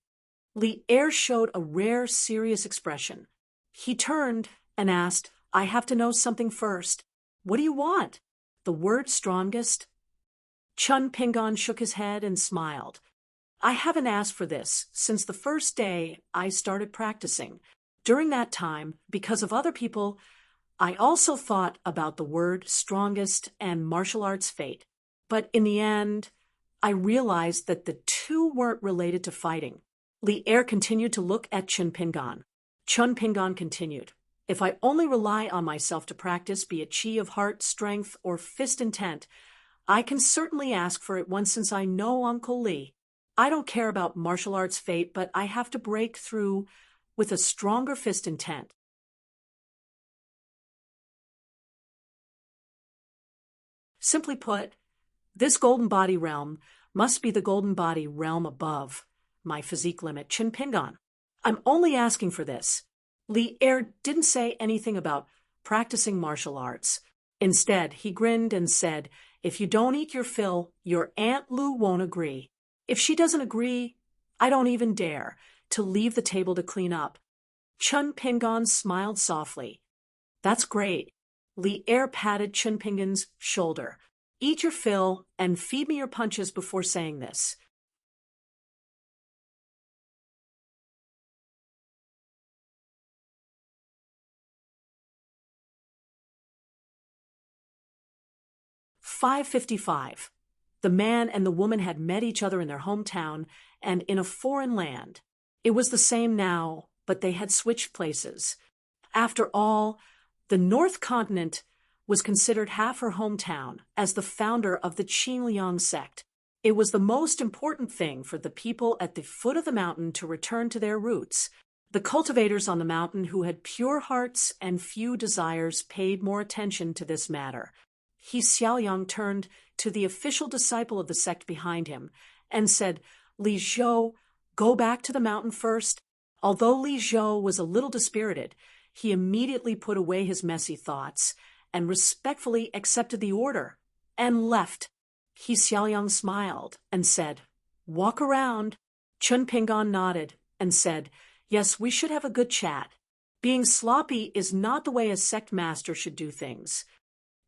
Lier showed a rare, serious expression. He turned and asked, I have to know something first. What do you want? The word strongest? Chun Pingan shook his head and smiled. I haven't asked for this since the first day I started practicing. During that time, because of other people, I also thought about the word strongest and martial arts fate. But in the end, I realized that the 2 weren't related to fighting. Lier continued to look at Chun Pingan. Chun Pingan continued, If I only rely on myself to practice, be it chi of heart, strength, or fist intent, I can certainly ask for it once since I know Uncle Li. I don't care about martial arts fate, but I have to break through with a stronger fist intent. Simply put, this golden body realm must be the golden body realm above my physique limit, Chun Pingan. I'm only asking for this. Lier didn't say anything about practicing martial arts. Instead, he grinned and said, If you don't eat your fill, your Aunt Lu won't agree. If she doesn't agree, I don't even dare to leave the table to clean up. Chun Pingan smiled softly. That's great. Lier patted Chun Pingan's shoulder. Eat your fill and feed me your punches before saying this. "5:55. The man and the woman had met each other in their hometown and in a foreign land. It was the same now, but they had switched places. After all, the North Continent was considered half her hometown as the founder of the Qingliang sect. It was the most important thing for the people at the foot of the mountain to return to their roots. The cultivators on the mountain who had pure hearts and few desires paid more attention to this matter. He Xiaoyang turned to the official disciple of the sect behind him and said, Li Zhou, go back to the mountain first. Although Li Zhou was a little dispirited, he immediately put away his messy thoughts and respectfully accepted the order and left. He Xiaoyang smiled and said, Walk around. Chun Pingan nodded and said, Yes, we should have a good chat. Being sloppy is not the way a sect master should do things.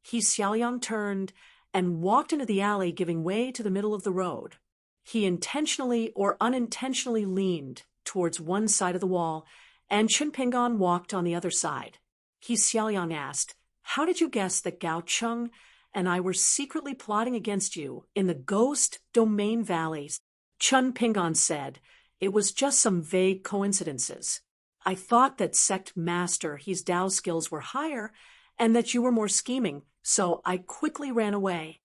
He Xiaoyang turned and walked into the alley, giving way to the middle of the road. He intentionally or unintentionally leaned towards one side of the wall, and Chun Pingan walked on the other side. He Xiaoyang asked, How did you guess that Gao Cheng and I were secretly plotting against you in the Ghost Domain Valleys? Chun Pingan said, It was just some vague coincidences. I thought that sect master his Dao skills were higher and that you were more scheming, so I quickly ran away.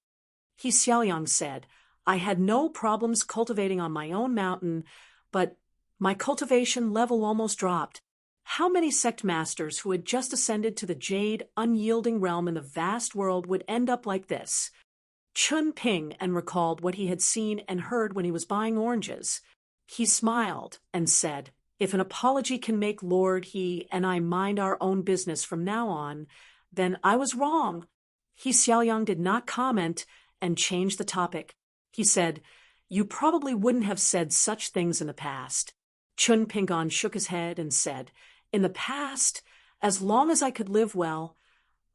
He Xiaoyang said, I had no problems cultivating on my own mountain, but my cultivation level almost dropped. How many sect masters who had just ascended to the jade, unyielding realm in the vast world would end up like this? Chun Ping and recalled what he had seen and heard when he was buying oranges. He smiled and said, If an apology can make Lord he and I mind our own business from now on, then I was wrong. He Xiaoyang did not comment and changed the topic. He said, "You probably wouldn't have said such things in the past." Chun Pingon shook his head and said, "In the past, as long as I could live well,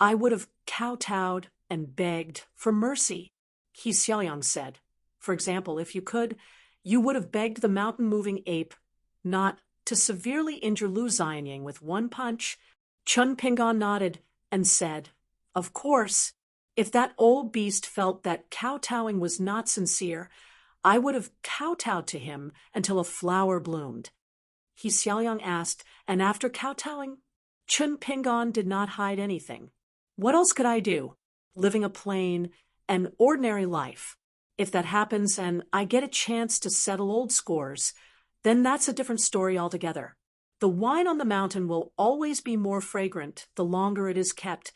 I would have kowtowed and begged for mercy." He Xiaoyang said, "For example, if you could, you would have begged the mountain-moving ape not to severely injure Lu Xianying with one punch." Chun Pingon nodded and said, "Of course, if that old beast felt that kowtowing was not sincere, I would have kowtowed to him until a flower bloomed." He Xiaoyang asked, "And after kowtowing?" Chun Pingon did not hide anything. "What else could I do? Living a plain and ordinary life. If that happens and I get a chance to settle old scores, then that's a different story altogether. The wine on the mountain will always be more fragrant the longer it is kept."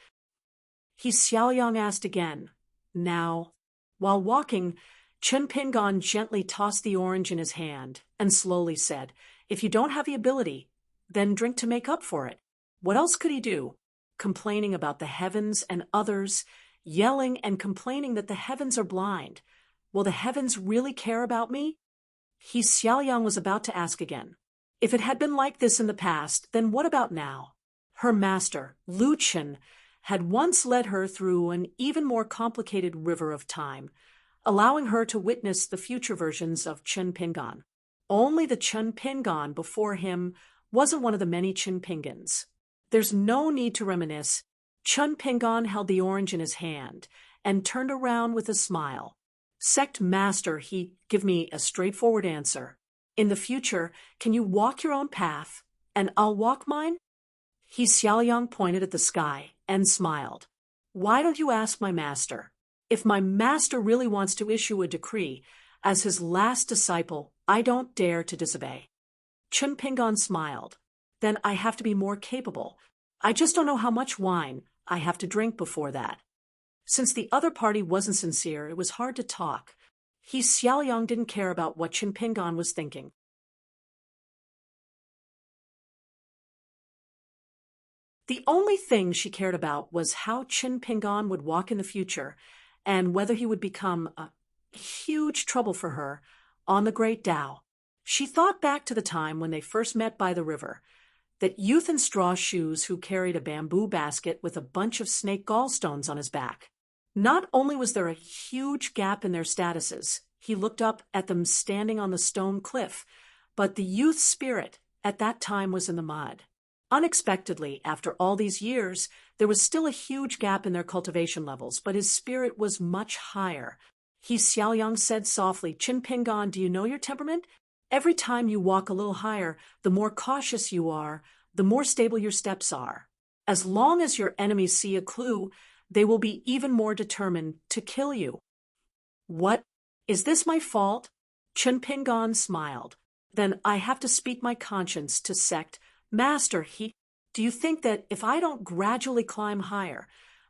He Xiaoyang asked again. Now, while walking, Chun Pingon gently tossed the orange in his hand and slowly said, "If you don't have the ability, then drink to make up for it." What else could he do? Complaining about the heavens and others, yelling and complaining that the heavens are blind. Will the heavens really care about me? He Xiaoyang was about to ask again. If it had been like this in the past, then what about now? Her master, Lu Chen, had once led her through an even more complicated river of time, allowing her to witness the future versions of Chun Pingon. Only the Chun Pingon before him wasn't one of the many Chun Pingons. There's no need to reminisce. Chun Pingon held the orange in his hand and turned around with a smile. "Sect Master," he give me a straightforward answer. "In the future, can you walk your own path, and I'll walk mine?" He Xiaoyang pointed at the sky and smiled. "Why don't you ask my master? If my master really wants to issue a decree, as his last disciple, I don't dare to disobey." Chun Pingon smiled. "Then I have to be more capable. I just don't know how much wine I have to drink before that." Since the other party wasn't sincere, it was hard to talk. He Xiaoyang didn't care about what Chun Pingon was thinking. The only thing she cared about was how Chun Pingon would walk in the future, and whether he would become a huge trouble for her on the Great Tao. She thought back to the time when they first met by the river, that youth in straw shoes who carried a bamboo basket with a bunch of snake gallstones on his back. Not only was there a huge gap in their statuses, he looked up at them standing on the stone cliff, but the youth spirit at that time was in the mud. Unexpectedly, after all these years, there was still a huge gap in their cultivation levels, but his spirit was much higher. He Xiaoyang said softly, "Chun Pingon, do you know your temperament? Every time you walk a little higher, the more cautious you are, the more stable your steps are. As long as your enemies see a clue, they will be even more determined to kill you." "What? Is this my fault?" Chun Pingon smiled. "Then I have to speak my conscience to Sect Master. Do you think that if I don't gradually climb higher,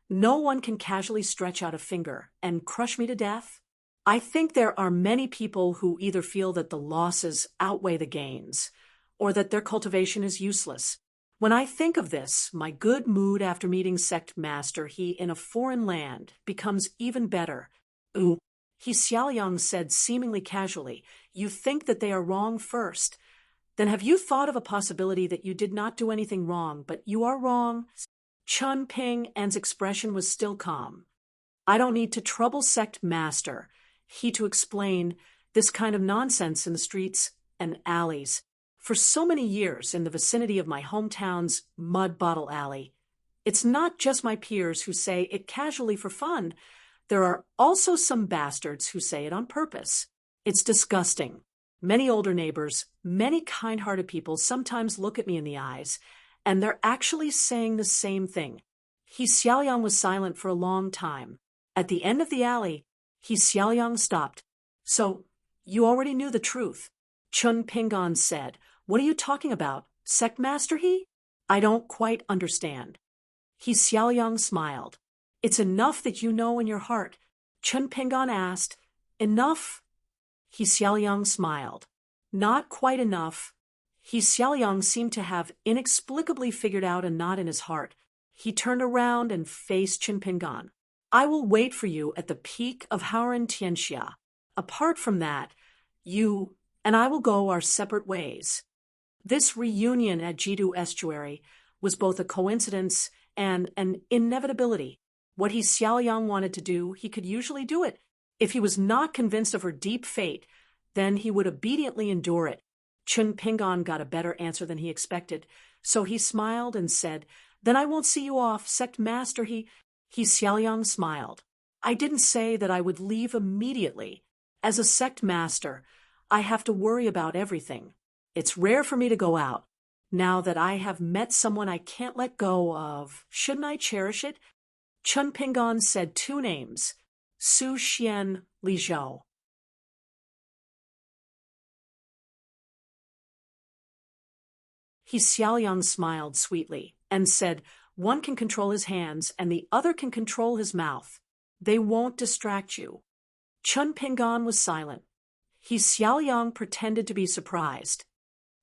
no one can casually stretch out a finger and crush me to death? I think there are many people who either feel that the losses outweigh the gains, or that their cultivation is useless. When I think of this, my good mood after meeting Sect Master in a foreign land becomes even better." "Ooh," he Xiaoyang said seemingly casually, "you think that they are wrong first. Then have you thought of a possibility that you did not do anything wrong, but you are wrong?" Chun Ping-an's expression was still calm. "I don't need to trouble Sect Master to explain this kind of nonsense in the streets and alleys. For so many years in the vicinity of my hometown's Mud Bottle Alley, it's not just my peers who say it casually for fun. There are also some bastards who say it on purpose. It's disgusting. Many older neighbors, many kind-hearted people sometimes look at me in the eyes, and they're actually saying the same thing." He Xiaoyang was silent for a long time. At the end of the alley, He Xiaoyang stopped. "So, you already knew the truth?" Chun Pingon said. "What are you talking about? Sect Master he? I don't quite understand." He Xiaoyang smiled. "It's enough that you know in your heart." Chun Pingon asked, "Enough?" He Xiaoyang smiled. "Not quite enough." He Xiaoyang seemed to have inexplicably figured out a knot in his heart. He turned around and faced Chun Pingon. "I will wait for you at the peak of Hauran Tianxia. Apart from that, you and I will go our separate ways. This reunion at Jidu Estuary was both a coincidence and an inevitability. What he Xiaoyang wanted to do, he could usually do it. If he was not convinced of her deep fate, then he would obediently endure it. Chun Pingon got a better answer than he expected, so he smiled and said, "Then I won't see you off, sect master." He Xiaoyang smiled. "I didn't say that I would leave immediately. As a sect master, I have to worry about everything. It's rare for me to go out. Now that I have met someone I can't let go of, shouldn't I cherish it?" Chun Pingon said two names, Su Xian Li Zhou. Xiaoyang smiled sweetly and said, "One can control his hands and the other can control his mouth. They won't distract you." Chun Pingon was silent. Xiaoyang pretended to be surprised.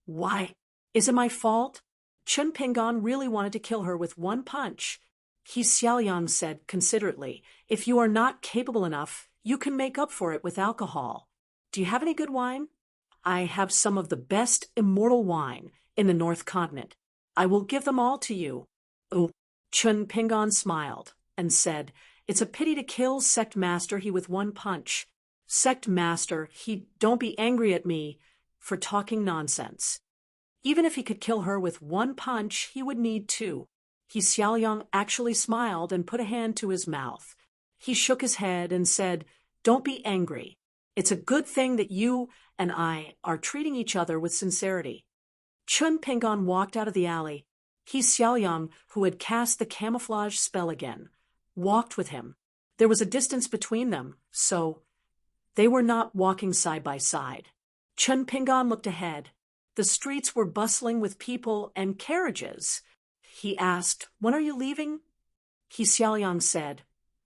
"Why? Is it my fault?" Chun Pingon really wanted to kill her with one punch. Xiaoyang said considerately, "If you are not capable enough, you can make up for it with alcohol. Do you have any good wine?" "I have some of the best immortal wine in the North Continent. I will give them all to you." "Oh." Chun Pingon smiled and said, "It's a pity to kill Sect Master he with one punch. Sect Master, don't be angry at me for talking nonsense. Even if he could kill her with one punch, he would need two." Xiaoyang actually smiled and put a hand to his mouth. He shook his head and said, "Don't be angry. It's a good thing that you and I are treating each other with sincerity." Chun Pingon walked out of the alley. Xiaoyang, who had cast the camouflage spell again, walked with him. There was a distance between them, so they were not walking side by side. Chun Pingon looked ahead. The streets were bustling with people and carriages. He asked, "When are you leaving?" Xiaoyang said,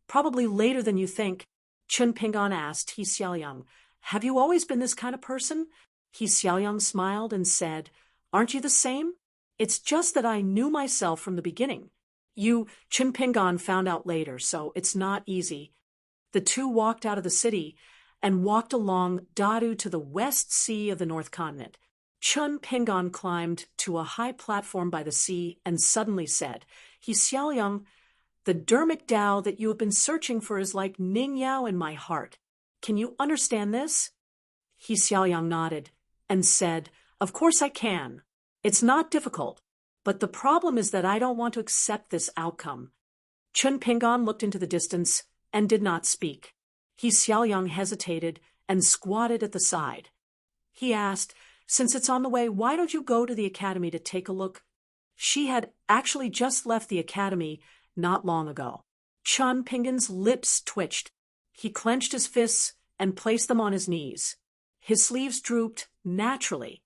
"Probably later than you think." Chun Pingon asked Xiaoyang, "Have you always been this kind of person?" Xiaoyang smiled and said, "Aren't you the same? It's just that I knew myself from the beginning. Chun Pingon found out later, so it's not easy." The two walked out of the city and walked along Dadu to the West Sea of the North Continent. Chun Pingon climbed to a high platform by the sea and suddenly said, "Xiaoyang, the Dermic Tao that you have been searching for is like Ning Yao in my heart. Can you understand this?" Xiaoyang nodded and said, "Of course I can. It's not difficult, but the problem is that I don't want to accept this outcome." Chun Pingon looked into the distance and did not speak. Xiaoyang hesitated and squatted at the side. He asked, "Since it's on the way, why don't you go to the academy to take a look?" She had actually just left the academy not long ago. Chun Pingon's lips twitched. He clenched his fists and placed them on his knees. His sleeves drooped naturally.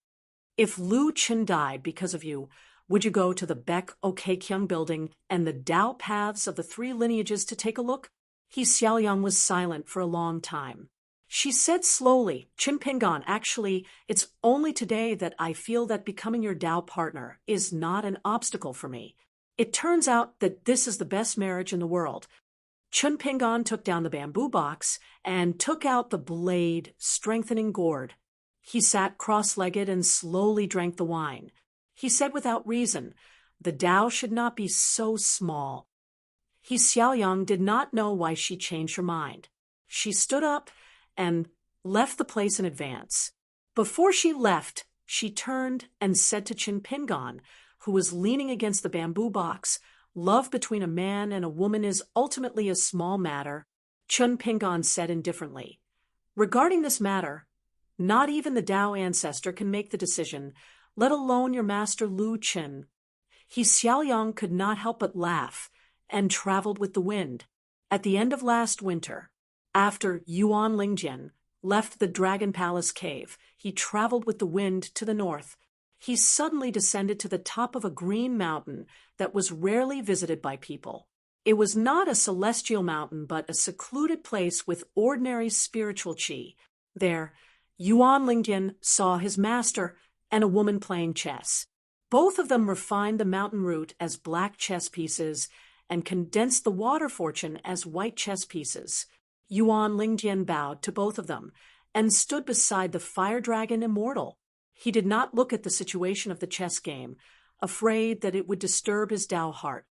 "If Lu Chen died because of you, would you go to the Baek Okekyung building and the Tao paths of the three lineages to take a look?" Xiaoyang was silent for a long time. She said slowly, "Chun Pingon, actually, it's only today that I feel that becoming your Tao partner is not an obstacle for me. It turns out that this is the best marriage in the world." Chun Pingon took down the bamboo box and took out the blade strengthening gourd. He sat cross-legged and slowly drank the wine. He said without reason, "The Tao should not be so small." Xiaoyang did not know why she changed her mind. She stood up and left the place in advance. Before she left, she turned and said to Chun Pingon, who was leaning against the bamboo box, "Love between a man and a woman is ultimately a small matter." Chun Pingon said indifferently, "Regarding this matter, not even the Tao ancestor can make the decision, let alone your master Lu Chen." Xiaoyang could not help but laugh and traveled with the wind. At the end of last winter, after Yuan Lingjian left the Dragon Palace cave, he traveled with the wind to the north. He suddenly descended to the top of a green mountain that was rarely visited by people. It was not a celestial mountain, but a secluded place with ordinary spiritual qi. There, Yuan Lingjian saw his master and a woman playing chess. Both of them refined the mountain route as black chess pieces and condensed the water fortune as white chess pieces. Yuan Lingjian bowed to both of them and stood beside the fire dragon immortal. He did not look at the situation of the chess game, afraid that it would disturb his Tao heart.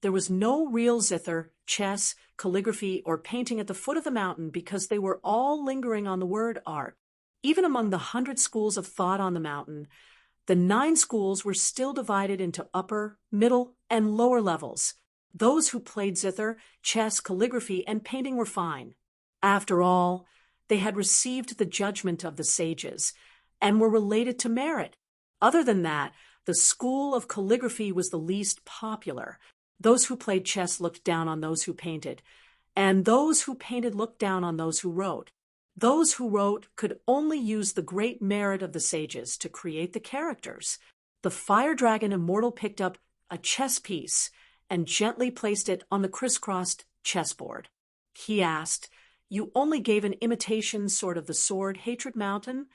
There was no real zither, chess, calligraphy, or painting at the foot of the mountain because they were all lingering on the word art. Even among the 100 schools of thought on the mountain, the 9 schools were still divided into upper, middle, and lower levels. Those who played zither, chess, calligraphy, and painting were fine. After all, they had received the judgment of the sages and were related to merit. Other than that, the school of calligraphy was the least popular. Those who played chess looked down on those who painted, and those who painted looked down on those who wrote. Those who wrote could only use the great merit of the sages to create the characters. The fire dragon immortal picked up a chess piece and gently placed it on the crisscrossed chessboard. He asked, "You only gave an imitation sword of the sword, Hatred Mountain?"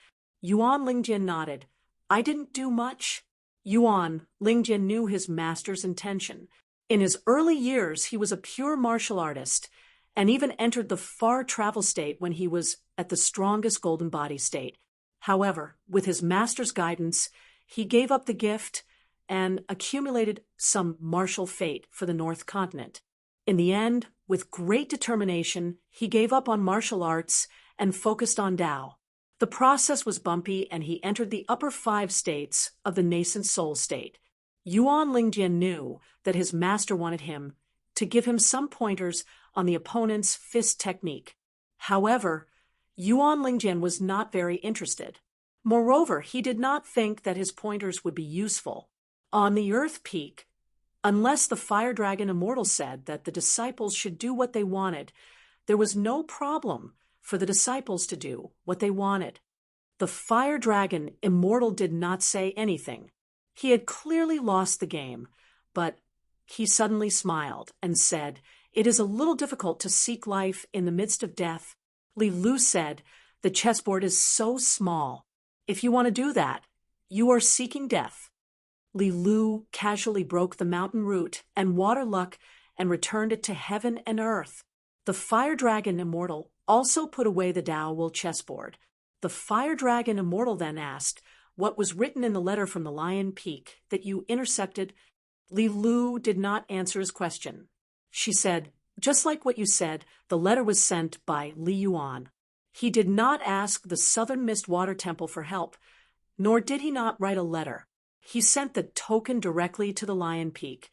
Yuan Lingjian nodded. "I didn't do much." Yuan Lingjian knew his master's intention. In his early years, he was a pure martial artist, and even entered the far travel state when he was at the strongest golden body state. However, with his master's guidance, he gave up the gift and accumulated some martial fate for the North Continent. In the end, with great determination, he gave up on martial arts and focused on Tao. The process was bumpy, and he entered the upper 5 states of the nascent soul state. Yuan Lingjian knew that his master wanted him to give him some pointers on the opponent's fist technique. However, Yuan Lingjian was not very interested. Moreover, he did not think that his pointers would be useful. On the Earth Peak, unless the fire dragon immortal said that the disciples should do what they wanted, there was no problem for the disciples to do what they wanted. The fire dragon immortal did not say anything. He had clearly lost the game, but he suddenly smiled and said, "It is a little difficult to seek life in the midst of death." Li Lu said, "The chessboard is so small. If you want to do that, you are seeking death." Li Lu casually broke the mountain route and water luck and returned it to heaven and earth. The fire dragon immortal also put away the Tao wool chessboard. The fire dragon immortal then asked, "What was written in the letter from the Lion Peak that you intercepted?" Li Lu did not answer his question. She said, "Just like what you said, the letter was sent by Li Yuan. He did not ask the Southern Mist Water Temple for help, nor did he not write a letter. He sent the token directly to the Lion Peak."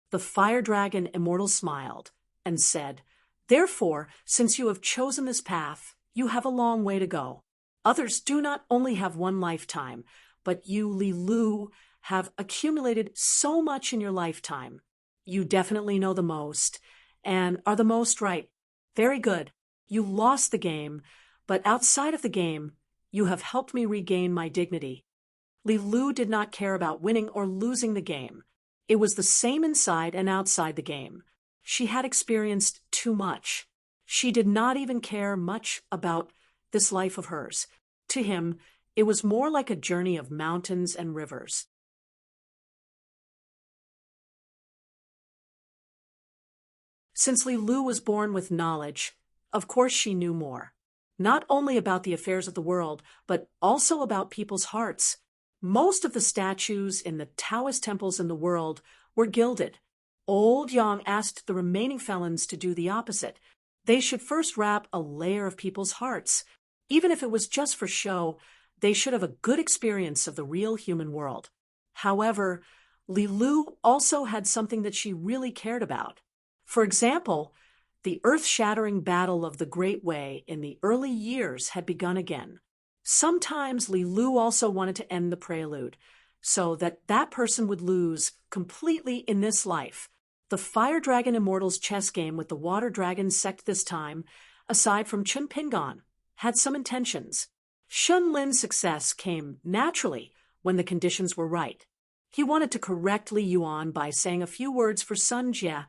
The fire dragon immortal smiled and said, "Therefore, since you have chosen this path, you have a long way to go. Others do not only have one lifetime, but you, Li Lu, have accumulated so much in your lifetime. You definitely know the most, and are the most right. Very good. You lost the game, but outside of the game, you have helped me regain my dignity." Li Lu did not care about winning or losing the game. It was the same inside and outside the game. She had experienced too much. She did not even care much about this life of hers. To him, it was more like a journey of mountains and rivers. Since Li Lu was born with knowledge, of course she knew more. Not only about the affairs of the world, but also about people's hearts. Most of the statues in the Taoist temples in the world were gilded. Old Yang asked the remaining felons to do the opposite. They should first wrap a layer of people's hearts. Even if it was just for show, they should have a good experience of the real human world. However, Li Lu also had something that she really cared about. For example, the earth-shattering battle of the Great Way in the early years had begun again. Sometimes Li Lu also wanted to end the prelude, so that that person would lose completely in this life. The Fire Dragon Immortal's chess game with the Water Dragon sect this time, aside from Chun Pingan, had some intentions. Shun Lin's success came naturally when the conditions were right. He wanted to correct Li Yuan by saying a few words for Sun Jie,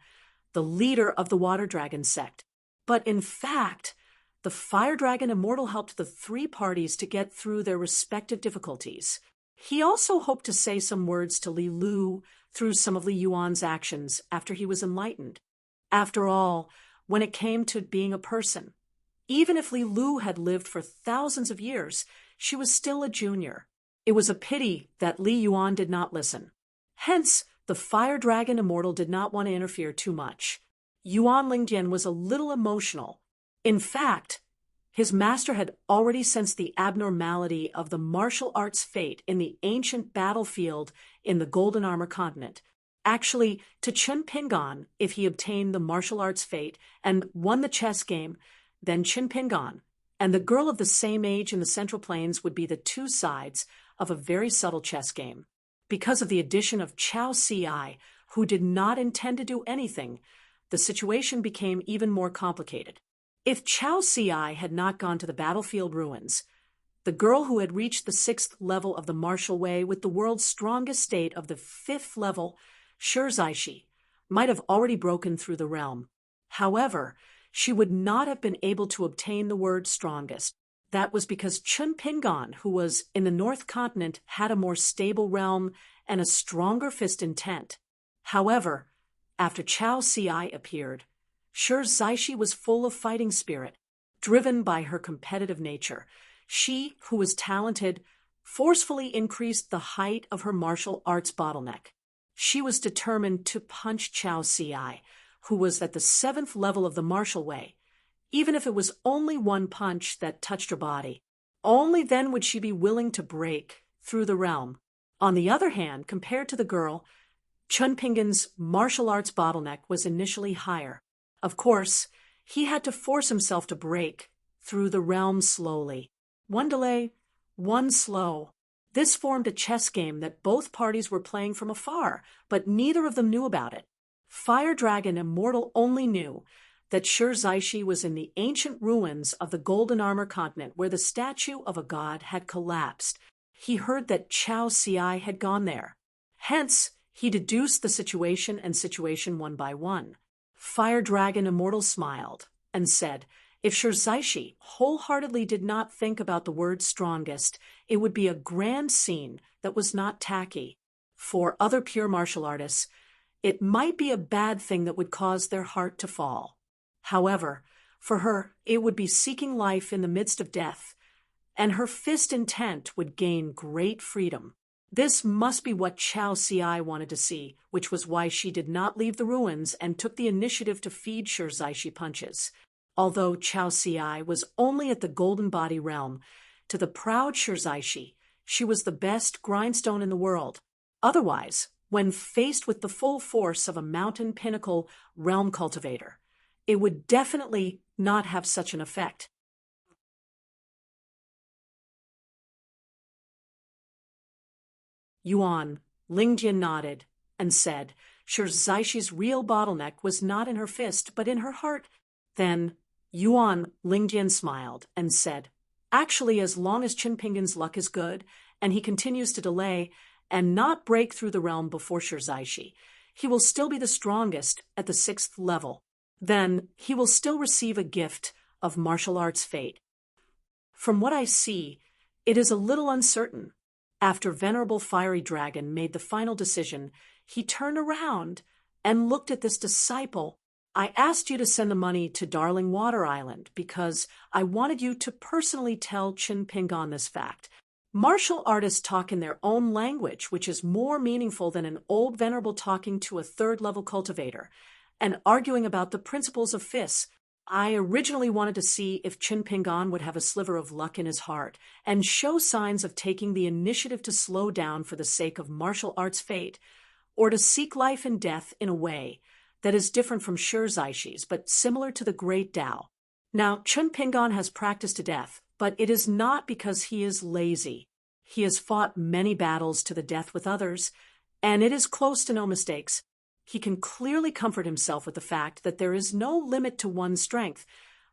the leader of the Water Dragon sect. But in fact, the Fire Dragon Immortal helped the 3 parties to get through their respective difficulties. He also hoped to say some words to Li Lu through some of Li Yuan's actions after he was enlightened. After all, when it came to being a person, even if Li Lu had lived for thousands of years, she was still a junior. It was a pity that Li Yuan did not listen. Hence, the fire dragon immortal did not want to interfere too much. Yuan Lingjian was a little emotional. In fact, his master had already sensed the abnormality of the martial arts fate in the ancient battlefield in the Golden Armor continent. Actually, to Chen Pingan, if he obtained the martial arts fate and won the chess game, then Chen Pingan and the girl of the same age in the Central Plains would be the two sides of a very subtle chess game. Because of the addition of Chao Ci, who did not intend to do anything, the situation became even more complicated. If Chao Ci had not gone to the battlefield ruins, the girl who had reached the 6th level of the martial way with the world's strongest state of the 5th level, Shi, might have already broken through the realm. However, she would not have been able to obtain the word strongest. That was because Chen Pingan, who was in the North Continent, had a more stable realm and a stronger fist intent. However, after Chao Ci appeared, Shi was full of fighting spirit, driven by her competitive nature. She, who was talented, forcefully increased the height of her martial arts bottleneck. She was determined to punch Chao Ci, who was at the 7th level of the martial way, even if it was only one punch that touched her body. Only then would she be willing to break through the realm. On the other hand, compared to the girl, Chen Pingan's martial arts bottleneck was initially higher. Of course, he had to force himself to break through the realm slowly. One delay, one slow. This formed a chess game that both parties were playing from afar, but neither of them knew about it. Fire Dragon Immortal only knew that Shi was in the ancient ruins of the Golden Armor continent where the statue of a god had collapsed. He heard that Chao Ci had gone there. Hence, he deduced the situation and situation one by one. Fire Dragon Immortal smiled and said, if Shi wholeheartedly did not think about the word strongest, it would be a grand scene that was not tacky. For other pure martial artists, it might be a bad thing that would cause their heart to fall. However, for her, it would be seeking life in the midst of death, and her fist intent would gain great freedom. This must be what Chao Ci wanted to see, which was why she did not leave the ruins and took the initiative to feed Shi punches. Although Chao Ci was only at the Golden Body realm, to the proud Shi, she was the best grindstone in the world. Otherwise, when faced with the full force of a mountain pinnacle realm cultivator, it would definitely not have such an effect. Yuan Lingjian nodded and said Shi's real bottleneck was not in her fist, but in her heart. Then Yuan Lingjian smiled and said, actually, as long as Chen Pingan's luck is good, and he continues to delay and not break through the realm before Shi, he will still be the strongest at the 6th level. Then he will still receive a gift of martial arts fate. From what I see, it is a little uncertain. After Venerable Fiery Dragon made the final decision, he turned around and looked at this disciple. I asked you to send the money to Darling Water Island because I wanted you to personally tell Chen Pingan this fact. Martial artists talk in their own language, which is more meaningful than an old venerable talking to a 3rd-level cultivator and arguing about the principles of fists. I originally wanted to see if Chen Pingan would have a sliver of luck in his heart and show signs of taking the initiative to slow down for the sake of martial arts fate, or to seek life and death in a way that is different from Shi's, but similar to the Great Tao. Now, Chen Pingan has practiced to death, but it is not because he is lazy. He has fought many battles to the death with others, and it is close to no mistakes. He can clearly comfort himself with the fact that there is no limit to one's strength.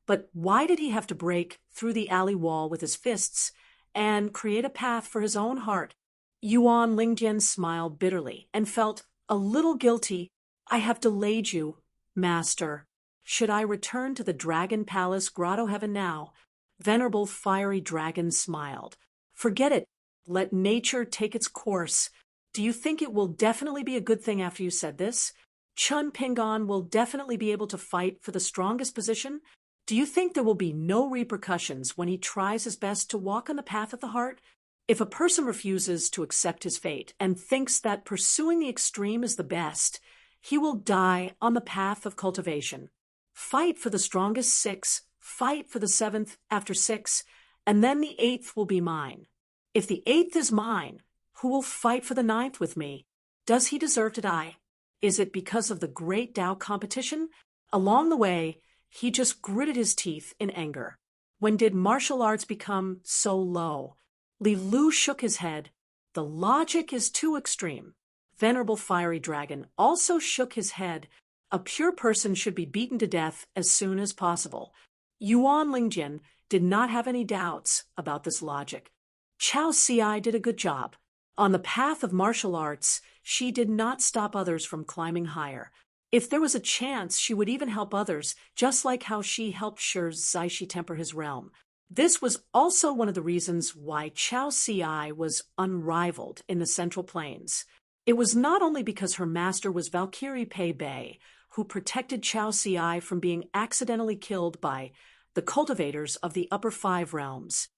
But why did he have to break through the alley wall with his fists and create a path for his own heart? Yuan Lingjian smiled bitterly and felt a little guilty. I have delayed you, Master. Should I return to the Dragon Palace Grotto Heaven now? Venerable Fiery Dragon smiled. Forget it. Let nature take its course. Do you think it will definitely be a good thing after you said this? Chun Pingon will definitely be able to fight for the strongest position? Do you think there will be no repercussions when he tries his best to walk on the path of the heart? If a person refuses to accept his fate and thinks that pursuing the extreme is the best, he will die on the path of cultivation. Fight for the strongest 6, fight for the 7th after 6, and then the 8th will be mine. If the 8th is mine, who will fight for the 9th with me? Does he deserve to die? Is it because of the great Tao competition? Along the way, he just gritted his teeth in anger. When did martial arts become so low? Li Lu shook his head. The logic is too extreme. Venerable Fiery Dragon also shook his head. A pure person should be beaten to death as soon as possible. Yuan Lingjin did not have any doubts about this logic. Chao Ci did a good job. On the path of martial arts, she did not stop others from climbing higher. If there was a chance, she would even help others, just like how she helped Shi Zaishi temper his realm. This was also one of the reasons why Chao Ci was unrivaled in the Central Plains. It was not only because her master was Valkyrie Pei Bei, who protected Chao Ci from being accidentally killed by the cultivators of the upper 5 realms.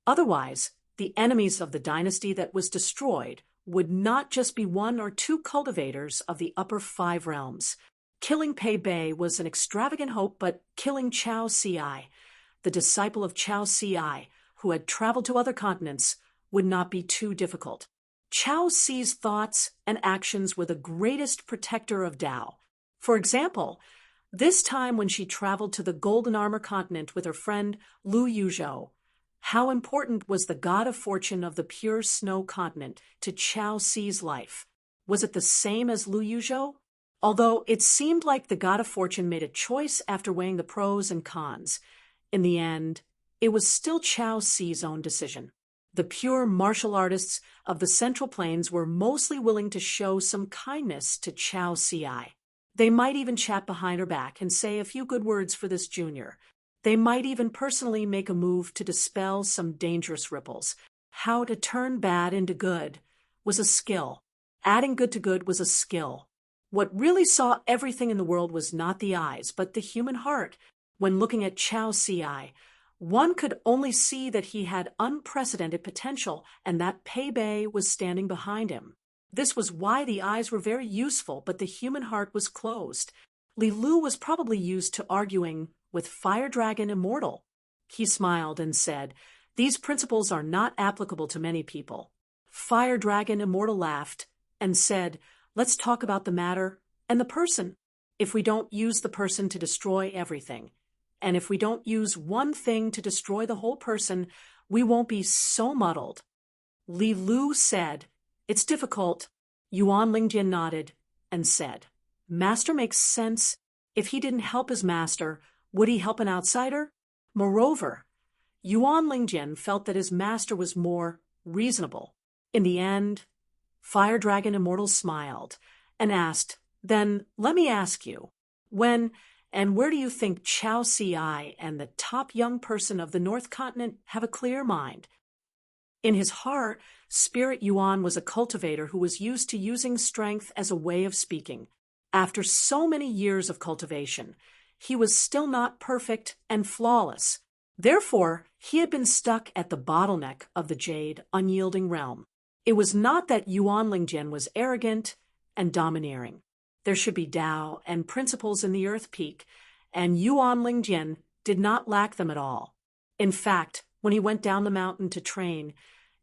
Otherwise, the enemies of the dynasty that was destroyed would not just be 1 or 2 cultivators of the upper 5 realms. Killing Pei Bei was an extravagant hope, but killing Chao Ci, the disciple of Chao Ci, who had traveled to other continents, would not be too difficult. Chao Ci's thoughts and actions were the greatest protector of Tao. For example, this time when she traveled to the Golden Armor continent with her friend Lu Yuzhou, how important was the god of fortune of the pure snow continent to Chao Ci's life? Was it the same as Lu Yuzhou? Although it seemed like the god of fortune made a choice after weighing the pros and cons, in the end, it was still Chao Ci's own decision. The pure martial artists of the Central Plains were mostly willing to show some kindness to Chao Ci. They might even chat behind her back and say a few good words for this junior. They might even personally make a move to dispel some dangerous ripples. How to turn bad into good was a skill. Adding good to good was a skill. What really saw everything in the world was not the eyes, but the human heart. When looking at Chao Ci, one could only see that he had unprecedented potential and that Pei Bei was standing behind him. This was why the eyes were very useful, but the human heart was closed. Li Lu was probably used to arguing with Fire Dragon Immortal. He smiled and said, "These principles are not applicable to many people." Fire Dragon Immortal laughed and said, "Let's talk about the matter and the person. If we don't use the person to destroy everything, and if we don't use one thing to destroy the whole person, we won't be so muddled." Li Lu said, "It's difficult." Yuan Lingjin nodded and said, "Master makes sense. If he didn't help his master, would he help an outsider?" Moreover, Yuan Lingjin felt that his master was more reasonable. In the end, Fire Dragon Immortal smiled and asked, "Then let me ask you, when and where do you think Chao Ci and the top young person of the North Continent have a clear mind?" In his heart, Spirit Yuan was a cultivator who was used to using strength as a way of speaking. After so many years of cultivation, he was still not perfect and flawless. Therefore, he had been stuck at the bottleneck of the Jade, unyielding realm. It was not that Yuan Lingjin was arrogant and domineering. There should be Tao and principles in the Earth Peak, and Yuan Lingjin did not lack them at all. In fact, when he went down the mountain to train,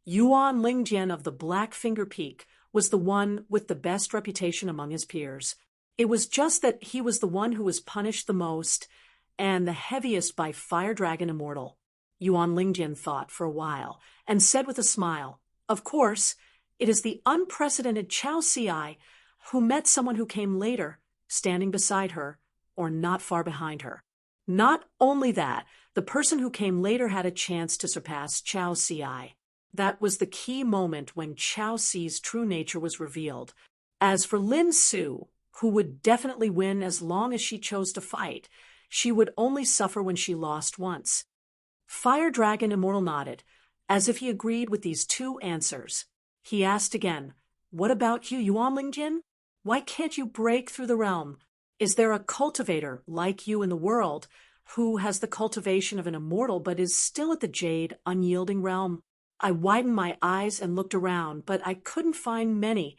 Yuan Lingjin of the Black Finger Peak was the one with the best reputation among his peers. It was just that he was the one who was punished the most and the heaviest by Fire Dragon Immortal. Yuan Lingjin thought for a while and said with a smile, "Of course, it is the unprecedented Chao Ci who met someone who came later, standing beside her or not far behind her. Not only that, the person who came later had a chance to surpass Chao Ci. That was the key moment when Chao Ci's true nature was revealed. As for Lin Su, who would definitely win as long as she chose to fight, she would only suffer when she lost once. Fire Dragon Immortal nodded, as if he agreed with these two answers. He asked again, "What about you, Yuan Lingjin? Why can't you break through the realm? Is there a cultivator like you in the world who has the cultivation of an immortal but is still at the jade, unyielding realm?" I widened my eyes and looked around, but I couldn't find many.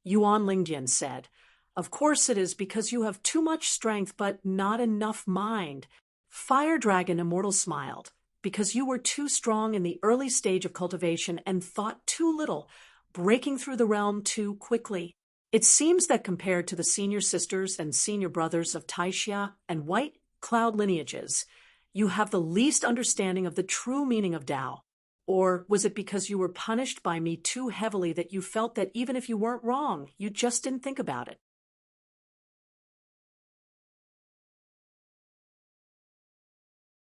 Yuan Lingjian said, "Of course it is because you have too much strength but not enough mind." Fire Dragon Immortal smiled, "Because you were too strong in the early stage of cultivation and thought too little, breaking through the realm too quickly. It seems that compared to the senior sisters and senior brothers of Taixia and White Cloud lineages, you have the least understanding of the true meaning of Tao. Or was it because you were punished by me too heavily that you felt that even if you weren't wrong, you just didn't think about it?"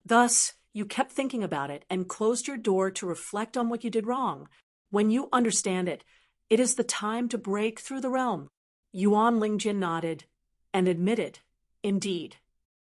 Thus, you kept thinking about it and closed your door to reflect on what you did wrong. When you understand it, it is the time to break through the realm. Yuan Lingjin nodded and admitted, "Indeed.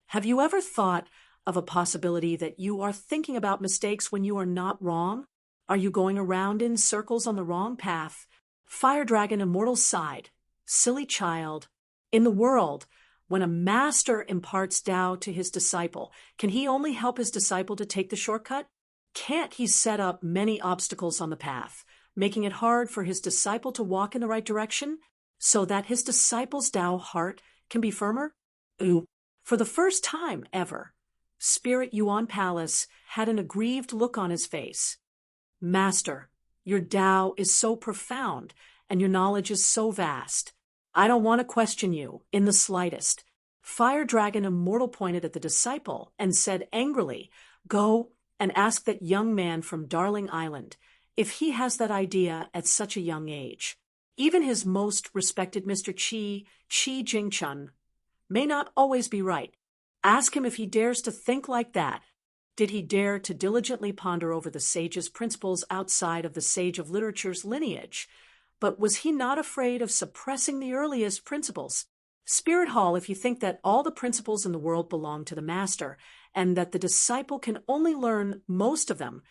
Have you ever thought of a possibility that you are thinking about mistakes when you are not wrong? Are you going around in circles on the wrong path?" Fire Dragon Immortal sighed. "Silly child. In the world, when a master imparts Tao to his disciple, can he only help his disciple to take the shortcut? Can't he set up many obstacles on the path, making it hard for his disciple to walk in the right direction, so that his disciple's Tao heart can be firmer?" Ooh. For the first time ever, Spirit Yuan Palace had an aggrieved look on his face. "Master, your Tao is so profound, and your knowledge is so vast. I don't want to question you in the slightest." Fire Dragon Immortal pointed at the disciple and said angrily, "Go and ask that young man from Darling Island if he has that idea at such a young age. Even his most respected Mr. Qi Jingchun, may not always be right. Ask him if he dares to think like that. Did he dare to diligently ponder over the sage's principles outside of the sage of literature's lineage? But was he not afraid of suppressing the earliest principles? Spirit Hall, if you think that all the principles in the world belong to the master, and that the disciple can only learn most of them,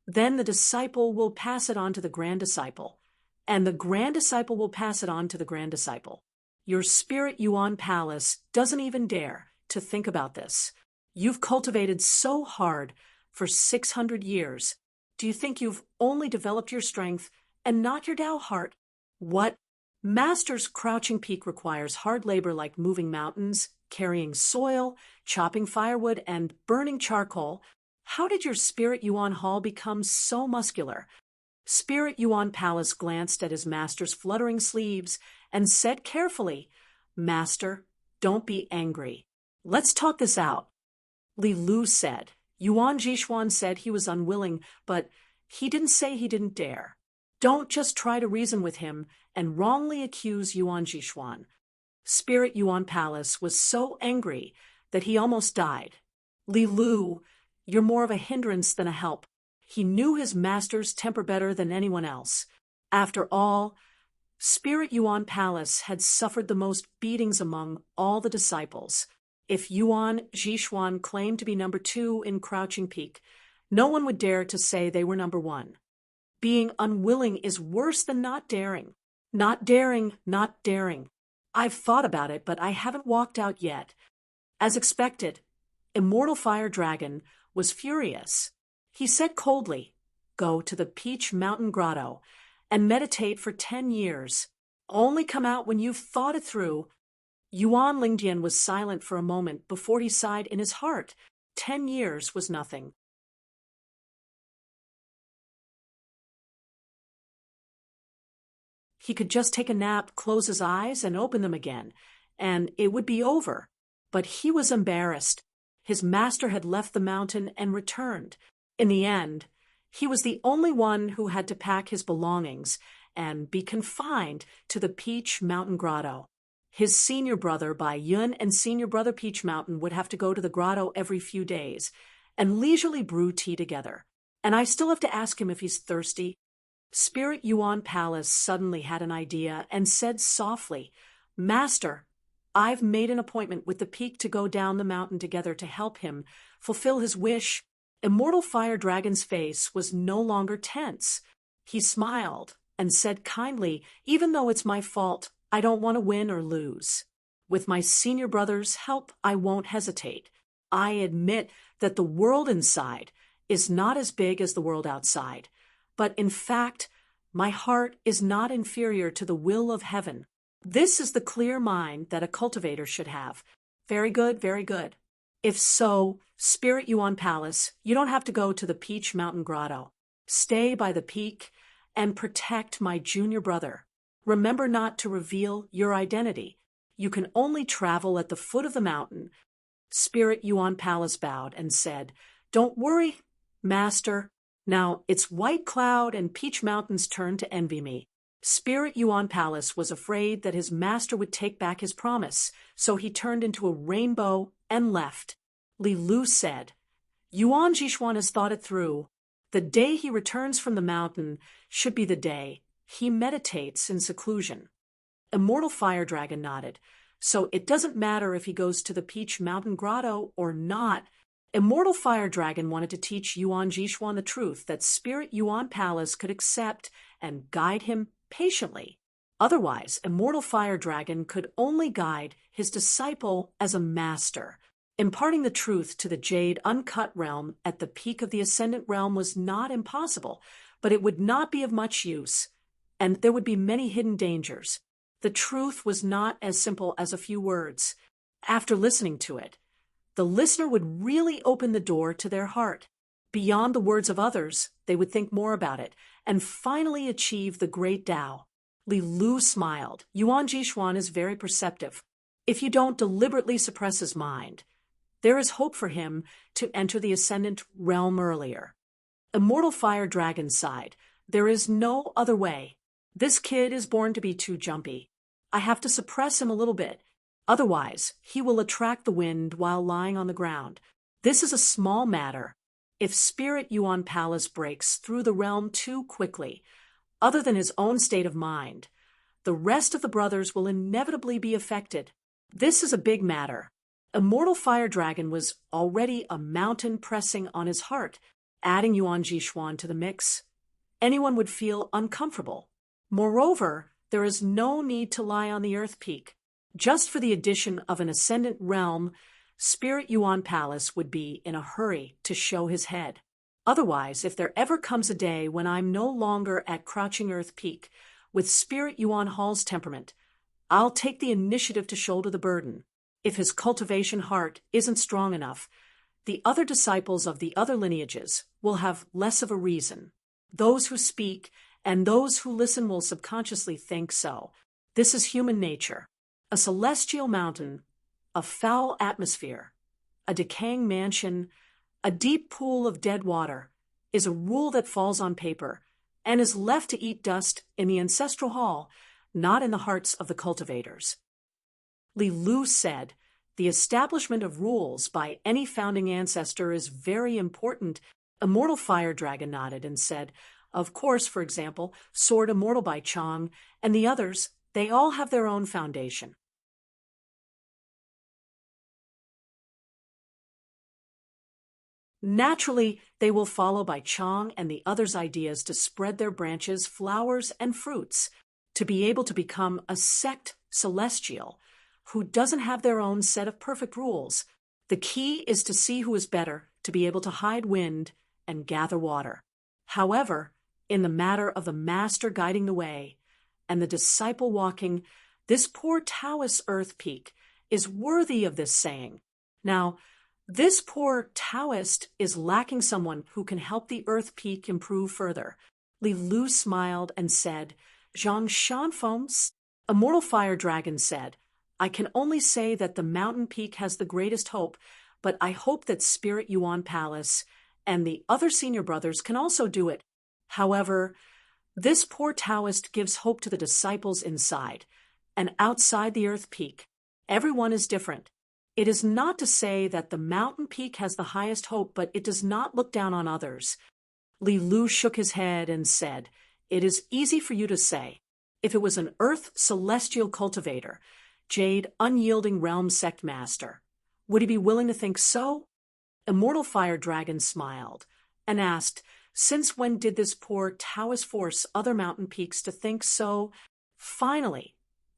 then the disciple will pass it on to the grand disciple, and the grand disciple will pass it on to the grand disciple. Your Spirit Yuan Palace doesn't even dare to think about this. You've cultivated so hard for 600 years. Do you think you've only developed your strength and not your Tao heart? What? Master's crouching peak requires hard labor like moving mountains, carrying soil, chopping firewood, and burning charcoal. How did your Spirit Yuan Hall become so muscular?" Spirit Yuan Palace glanced at his master's fluttering sleeves and said carefully, "Master, don't be angry. Let's talk this out." Li Lu said, "Yuan Jishuan said he was unwilling, but he didn't say he didn't dare. Don't just try to reason with him and wrongly accuse Yuan Jishuan." Spirit Yuan Palace was so angry that he almost died. "Li Lu, you're more of a hindrance than a help." He knew his master's temper better than anyone else. After all, Spirit Yuan Palace had suffered the most beatings among all the disciples. If Yuan Jishuan claimed to be number 2 in Crouching Peak, no one would dare to say they were number 1. Being unwilling is worse than not daring. Not daring, not daring. I've thought about it, but I haven't walked out yet. As expected, Immortal Fire Dragon was furious. He said coldly, "Go to the Peach Mountain Grotto and meditate for 10 years. Only come out when you've thought it through." Yuan Lingdian was silent for a moment before he sighed in his heart. 10 years was nothing. He could just take a nap, close his eyes, and open them again, and it would be over. But he was embarrassed. His master had left the mountain and returned. In the end, he was the only one who had to pack his belongings and be confined to the Peach Mountain Grotto. His senior brother Bai Yun and senior brother Peach Mountain would have to go to the grotto every few days and leisurely brew tea together. And I still have to ask him if he's thirsty. Spirit Yuan Palace suddenly had an idea and said softly, "Master, I've made an appointment with the peak to go down the mountain together to help him fulfill his wish. Immortal Fire Dragon's face was no longer tense. He smiled and said kindly, "Even though it's my fault, I don't want to win or lose. With my senior brother's help, I won't hesitate. I admit that the world inside is not as big as the world outside, but in fact, my heart is not inferior to the will of heaven. This is the clear mind that a cultivator should have." Very good, very good. If so, Spirit Yuan Palace, you don't have to go to the Peach Mountain Grotto. Stay by the peak and protect my junior brother. Remember not to reveal your identity. You can only travel at the foot of the mountain. Spirit Yuan Palace bowed and said, "Don't worry, Master. Now it's White Cloud and Peach Mountain's turn to envy me." Spirit Yuan Palace was afraid that his master would take back his promise, so he turned into a rainbow and left. Li Lu said, "Yuan Jishuan has thought it through. The day he returns from the mountain should be the day he meditates in seclusion." Immortal Fire Dragon nodded. "So it doesn't matter if he goes to the Peach Mountain Grotto or not." Immortal Fire Dragon wanted to teach Yuan Jishuan the truth that Spirit Yuan Palace could accept and guide him patiently. Otherwise, Immortal Fire Dragon could only guide his disciple as a master. Imparting the truth to the Jade Uncut Realm at the peak of the Ascendant Realm was not impossible, but it would not be of much use, and there would be many hidden dangers. The truth was not as simple as a few words. After listening to it, the listener would really open the door to their heart. Beyond the words of others, they would think more about it, and finally achieve the great Tao. Li Lu smiled. Yuan Jishuan is very perceptive. If you don't deliberately suppress his mind, there is hope for him to enter the Ascendant Realm earlier. Immortal Fire Dragon sighed. There is no other way. This kid is born to be too jumpy. I have to suppress him a little bit. Otherwise, he will attract the wind while lying on the ground. This is a small matter. If Spirit Yuan Palace breaks through the realm too quickly, other than his own state of mind, the rest of the brothers will inevitably be affected. This is a big matter. Immortal Fire Dragon was already a mountain pressing on his heart. Adding Yuan Jishuan to the mix, anyone would feel uncomfortable. Moreover, there is no need to lie on the Earth Peak. Just for the addition of an Ascendant Realm, Spirit Yuan Palace would be in a hurry to show his head. Otherwise, if there ever comes a day when I'm no longer at Crouching Earth Peak, with Spirit Yuan Hall's temperament, I'll take the initiative to shoulder the burden. If his cultivation heart isn't strong enough, the other disciples of the other lineages will have less of a reason. Those who speak and those who listen will subconsciously think so. This is human nature. A celestial mountain, a foul atmosphere, a decaying mansion, a deep pool of dead water is a rule that falls on paper and is left to eat dust in the ancestral hall, not in the hearts of the cultivators. Li Lu said, "The establishment of rules by any founding ancestor is very important." Immortal Fire Dragon nodded and said, "Of course, for example, Sword Immortal by Chang and the others, they all have their own foundation." Naturally, they will follow by Chang and the others' ideas to spread their branches, flowers, and fruits, to be able to become a sect celestial who doesn't have their own set of perfect rules. The key is to see who is better, to be able to hide wind and gather water. However, in the matter of the master guiding the way and the disciple walking, this poor Taoist Earth Peak is worthy of this saying. Now, this poor Taoist is lacking someone who can help the Earth Peak improve further. Li Lu smiled and said, "Zhang Shanfeng." Immortal Fire Dragon said, "I can only say that the mountain peak has the greatest hope, but I hope that Spirit Yuan Palace and the other senior brothers can also do it. However, this poor Taoist gives hope to the disciples inside and outside the Earth Peak. Everyone is different. It is not to say that the mountain peak has the highest hope, but it does not look down on others." Li Lu shook his head and said, "It is easy for you to say. If it was an Earth celestial cultivator, Jade Unyielding Realm Sect Master, would he be willing to think so? Immortal Fire Dragon smiled and asked, "Since when did this poor Taoist force other mountain peaks to think so?" Finally,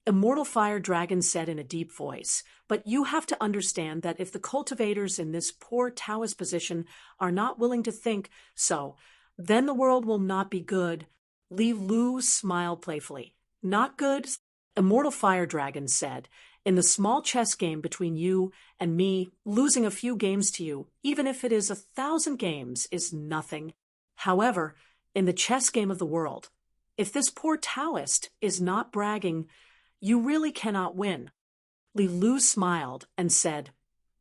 Immortal Fire Dragon said in a deep voice, "But you have to understand that if the cultivators in this poor Taoist position are not willing to think so, then the world will not be good." Li Lu smiled playfully. "Not good?" Immortal Fire Dragon said, "In the small chess game between you and me, losing a few games to you, even if it is 1,000 games, is nothing. However, in the chess game of the world, if this poor Taoist is not bragging, you really cannot win." Li Lu smiled and said,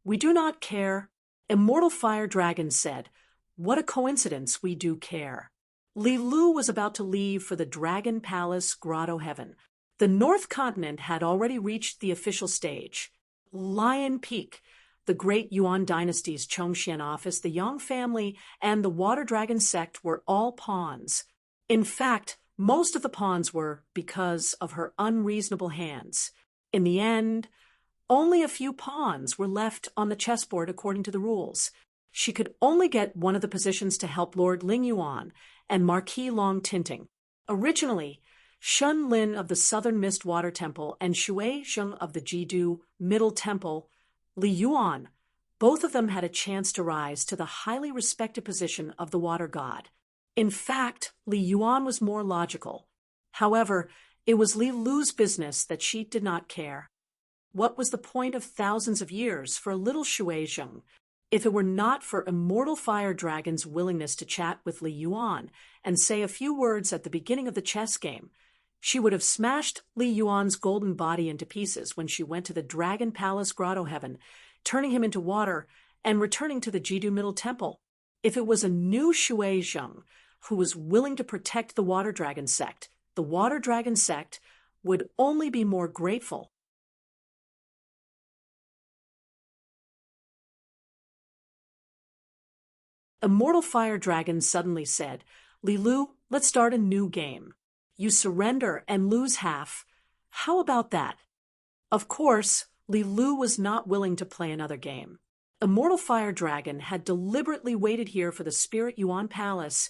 "We do not care." Immortal Fire Dragon said, "What a coincidence, we do care." Li Lu was about to leave for the Dragon Palace Grotto Heaven. The North Continent had already reached the official stage. Lion Peak, the great Yuan dynasty's Chongxian office, the Yang family, and the Water Dragon sect were all pawns. In fact, most of the pawns were because of her unreasonable hands. In the end, only a few pawns were left on the chessboard according to the rules. She could only get one of the positions to help Lord Ling Yuan and Marquis Long Tinting. Originally, Shun Lin of the Southern Mist Water Temple and Shui Zheng of the Jidu Middle Temple, Li Yuan, both of them had a chance to rise to the highly respected position of the Water God. In fact, Li Yuan was more logical. However, it was Li Lu's business that she did not care. What was the point of thousands of years for a little Shui Zheng if it were not for Immortal Fire Dragon's willingness to chat with Li Yuan and say a few words at the beginning of the chess game? She would have smashed Li Yuan's golden body into pieces when she went to the Dragon Palace Grotto Heaven, turning him into water and returning to the Jidu Middle Temple. If it was a new Shui Zheng who was willing to protect the Water Dragon sect, the Water Dragon sect would only be more grateful. Immortal Fire Dragon suddenly said, "Li Lu, let's start a new game. You surrender and lose half. How about that?" Of course, Li Lu was not willing to play another game. Immortal Fire Dragon had deliberately waited here for the Spirit Yuan Palace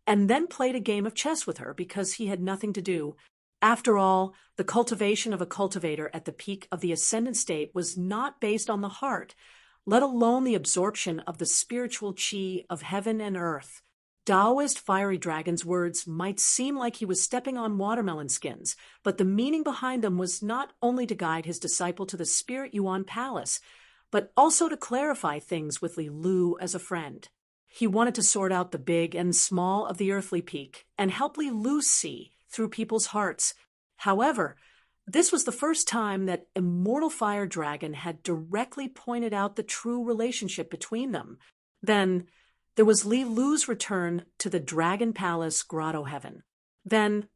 and then played a game of chess with her because he had nothing to do. After all, the cultivation of a cultivator at the peak of the ascendant state was not based on the heart, let alone the absorption of the spiritual chi of heaven and earth. Taoist Fiery Dragon's words might seem like he was stepping on watermelon skins, but the meaning behind them was not only to guide his disciple to the Spirit Yuan Palace, but also to clarify things with Li Lu as a friend. He wanted to sort out the big and small of the earthly peak and help Li Lu see through people's hearts. However, this was the first time that Immortal Fire Dragon had directly pointed out the true relationship between them. Then there was Li Lu's return to the Dragon Palace Grotto Heaven. Then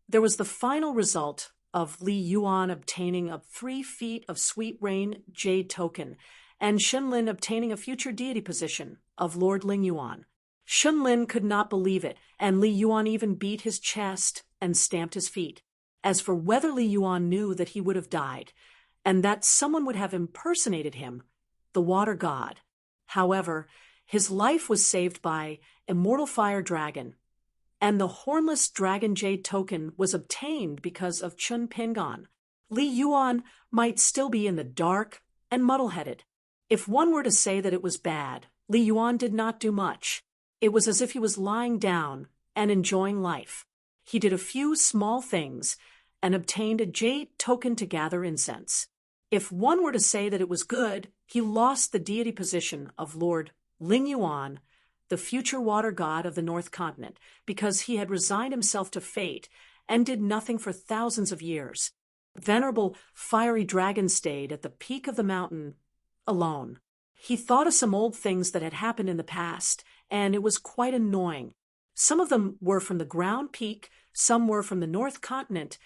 there was the final result of Li Yuan obtaining a 3 feet of Sweet Rain Jade token, and Shunlin obtaining a future deity position of Lord Ling Yuan. Shunlin could not believe it, and Li Yuan even beat his chest and stamped his feet. As for whether Li Yuan knew that he would have died, and that someone would have impersonated him, the Water God. However, his life was saved by Immortal Fire Dragon, and the Hornless Dragon Jade token was obtained because of Chun Pingon. Li Yuan might still be in the dark and muddle-headed. If one were to say that it was bad, Li Yuan did not do much. It was as if he was lying down and enjoying life. He did a few small things and obtained a jade token to gather incense. If one were to say that it was good, he lost the deity position of Lord Ling Yuan, the future water god of the North Continent, because he had resigned himself to fate and did nothing for thousands of years. Venerable Fiery Dragon stayed at the peak of the mountain alone. He thought of some old things that had happened in the past, and it was quite annoying. Some of them were from the ground peak, some were from the North Continent,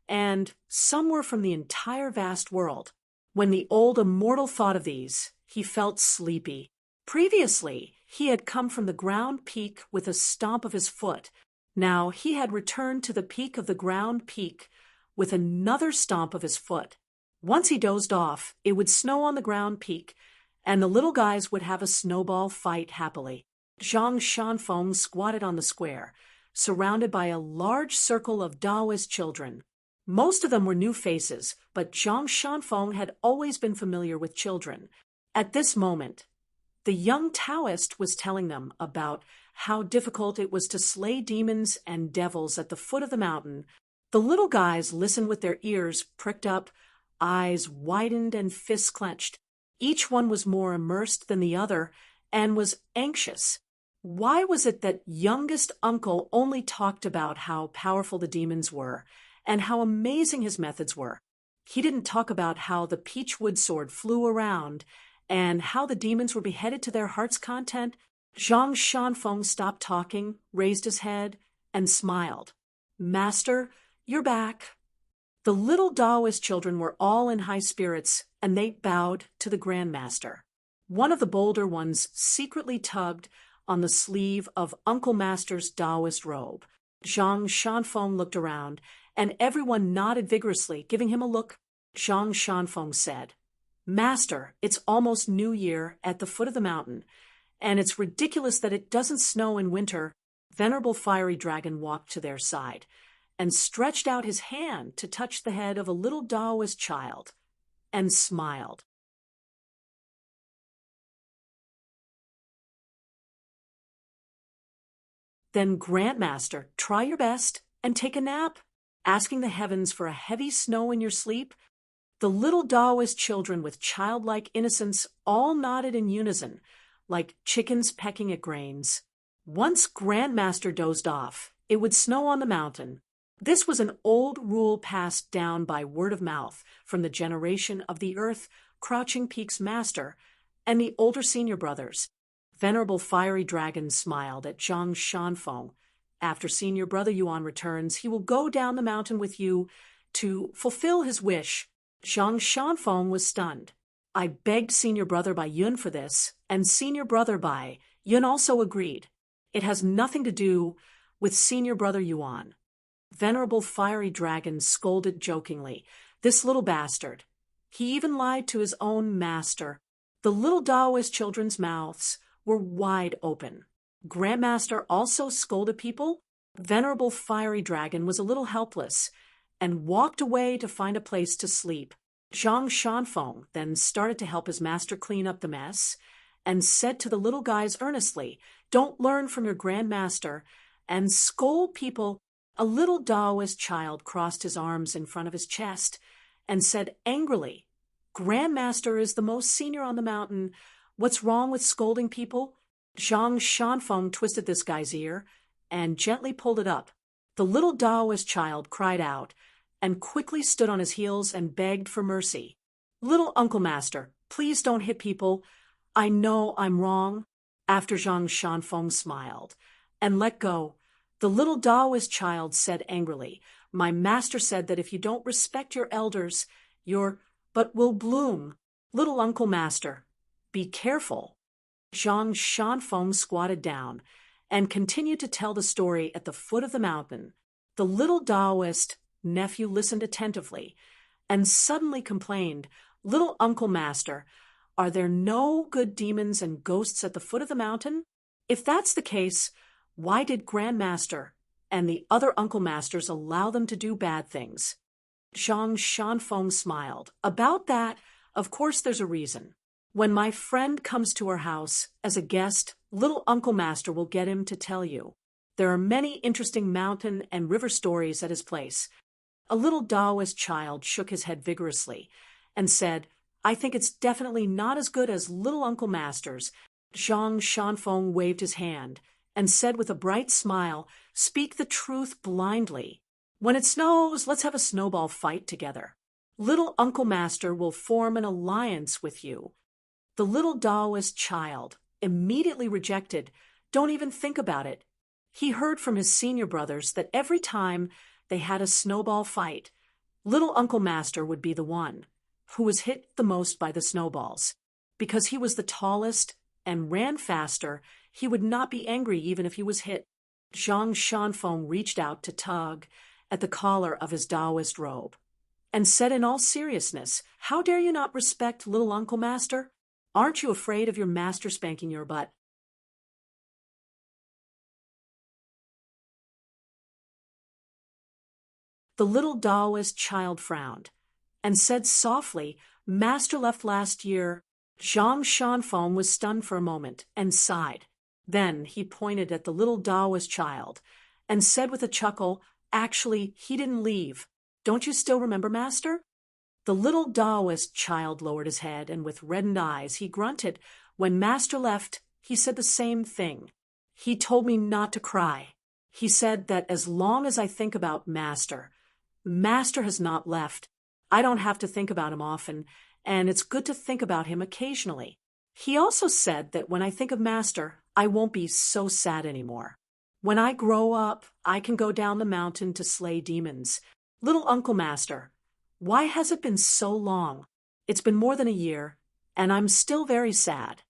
and some were from the entire vast world. When the old immortal thought of these, he felt sleepy. Previously, he had come from the ground peak with a stomp of his foot. Now he had returned to the peak of the ground peak with another stomp of his foot. Once he dozed off, it would snow on the ground peak, and the little guys would have a snowball fight happily. Zhang Shanfeng squatted on the square, surrounded by a large circle of Taoist children. Most of them were new faces, but Zhang Shanfeng had always been familiar with children. At this moment, the young Taoist was telling them about how difficult it was to slay demons and devils at the foot of the mountain. The little guys listened with their ears pricked up, eyes widened and fists clenched. Each one was more immersed than the other and was anxious. Why was it that youngest uncle only talked about how powerful the demons were and how amazing his methods were? He didn't talk about how the peachwood sword flew around and how the demons were beheaded to their heart's content. Zhang Shanfeng stopped talking, raised his head, and smiled. "Master, you're back." The little Taoist children were all in high spirits, and they bowed to the Grand Master. One of the bolder ones secretly tugged on the sleeve of Uncle Master's Taoist robe. Zhang Shanfeng looked around, and everyone nodded vigorously, giving him a look. Zhang Shanfeng said, "Master, it's almost New Year at the foot of the mountain, and it's ridiculous that it doesn't snow in winter." Venerable Fiery Dragon walked to their side and stretched out his hand to touch the head of a little Taoist child, and smiled. "Then, Grandmaster, try your best and take a nap, asking the heavens for a heavy snow in your sleep." The little Taoist children with childlike innocence all nodded in unison, like chickens pecking at grains. Once Grandmaster dozed off, it would snow on the mountain. This was an old rule passed down by word of mouth from the generation of the Earth Crouching Peak's master and the older senior brothers. Venerable Fiery Dragon smiled at Zhang Shanfeng. "After senior brother Yuan returns, he will go down the mountain with you to fulfill his wish." Zhang Shanfeng was stunned. "I begged senior brother Bai Yun for this, and senior brother Bai Yun also agreed. It has nothing to do with senior brother Yuan." Venerable Fiery Dragon scolded jokingly. "This little bastard. He even lied to his own master." The little Taoist children's mouths were wide open. Grandmaster also scolded people? Venerable Fiery Dragon was a little helpless and walked away to find a place to sleep. Zhang Shanfeng then started to help his master clean up the mess and said to the little guys earnestly, "Don't learn from your grandmaster and scold people." A little Taoist child crossed his arms in front of his chest and said angrily, "Grandmaster is the most senior on the mountain. What's wrong with scolding people?" Zhang Shanfeng twisted this guy's ear and gently pulled it up. The little Taoist child cried out and quickly stood on his heels and begged for mercy. "Little Uncle Master, please don't hit people. I know I'm wrong." After Zhang Shanfeng smiled and let go, the little Taoist child said angrily, "My master said that if you don't respect your elders, your but will bloom. Little Uncle Master, be careful." Zhang Shanfeng squatted down and continued to tell the story at the foot of the mountain. The little Taoist nephew listened attentively and suddenly complained, "Little Uncle Master, are there no good demons and ghosts at the foot of the mountain? If that's the case, why did Grandmaster and the other Uncle Masters allow them to do bad things?" Zhang Shanfeng smiled. "About that, of course there's a reason. When my friend comes to our house as a guest, little Uncle Master will get him to tell you. There are many interesting mountain and river stories at his place." A little Taoist child shook his head vigorously and said, "I think it's definitely not as good as little Uncle Master's." Zhang Shanfeng waved his hand and said with a bright smile, "Speak the truth blindly. When it snows, let's have a snowball fight together. Little Uncle Master will form an alliance with you." The little Taoist child immediately rejected, "Don't even think about it." He heard from his senior brothers that every time they had a snowball fight, little Uncle Master would be the one who was hit the most by the snowballs. Because he was the tallest and ran faster, he would not be angry even if he was hit. Zhang Shanfeng reached out to tug at the collar of his Taoist robe and said in all seriousness, "How dare you not respect little Uncle Master? Aren't you afraid of your master spanking your butt? The little Taoist child frowned and said softly, Master left last year. Zhang Shanfeng was stunned for a moment and sighed. Then he pointed at the little Taoist child and said with a chuckle, Actually, he didn't leave. Don't you still remember, Master? The little Taoist child lowered his head, and with reddened eyes he grunted. When Master left, he said the same thing. He told me not to cry. He said that as long as I think about Master, Master has not left. I don't have to think about him often, and it's good to think about him occasionally. He also said that when I think of Master, I won't be so sad anymore. When I grow up, I can go down the mountain to slay demons. Little Uncle Master, why has it been so long? It's been more than a year, and I'm still very sad.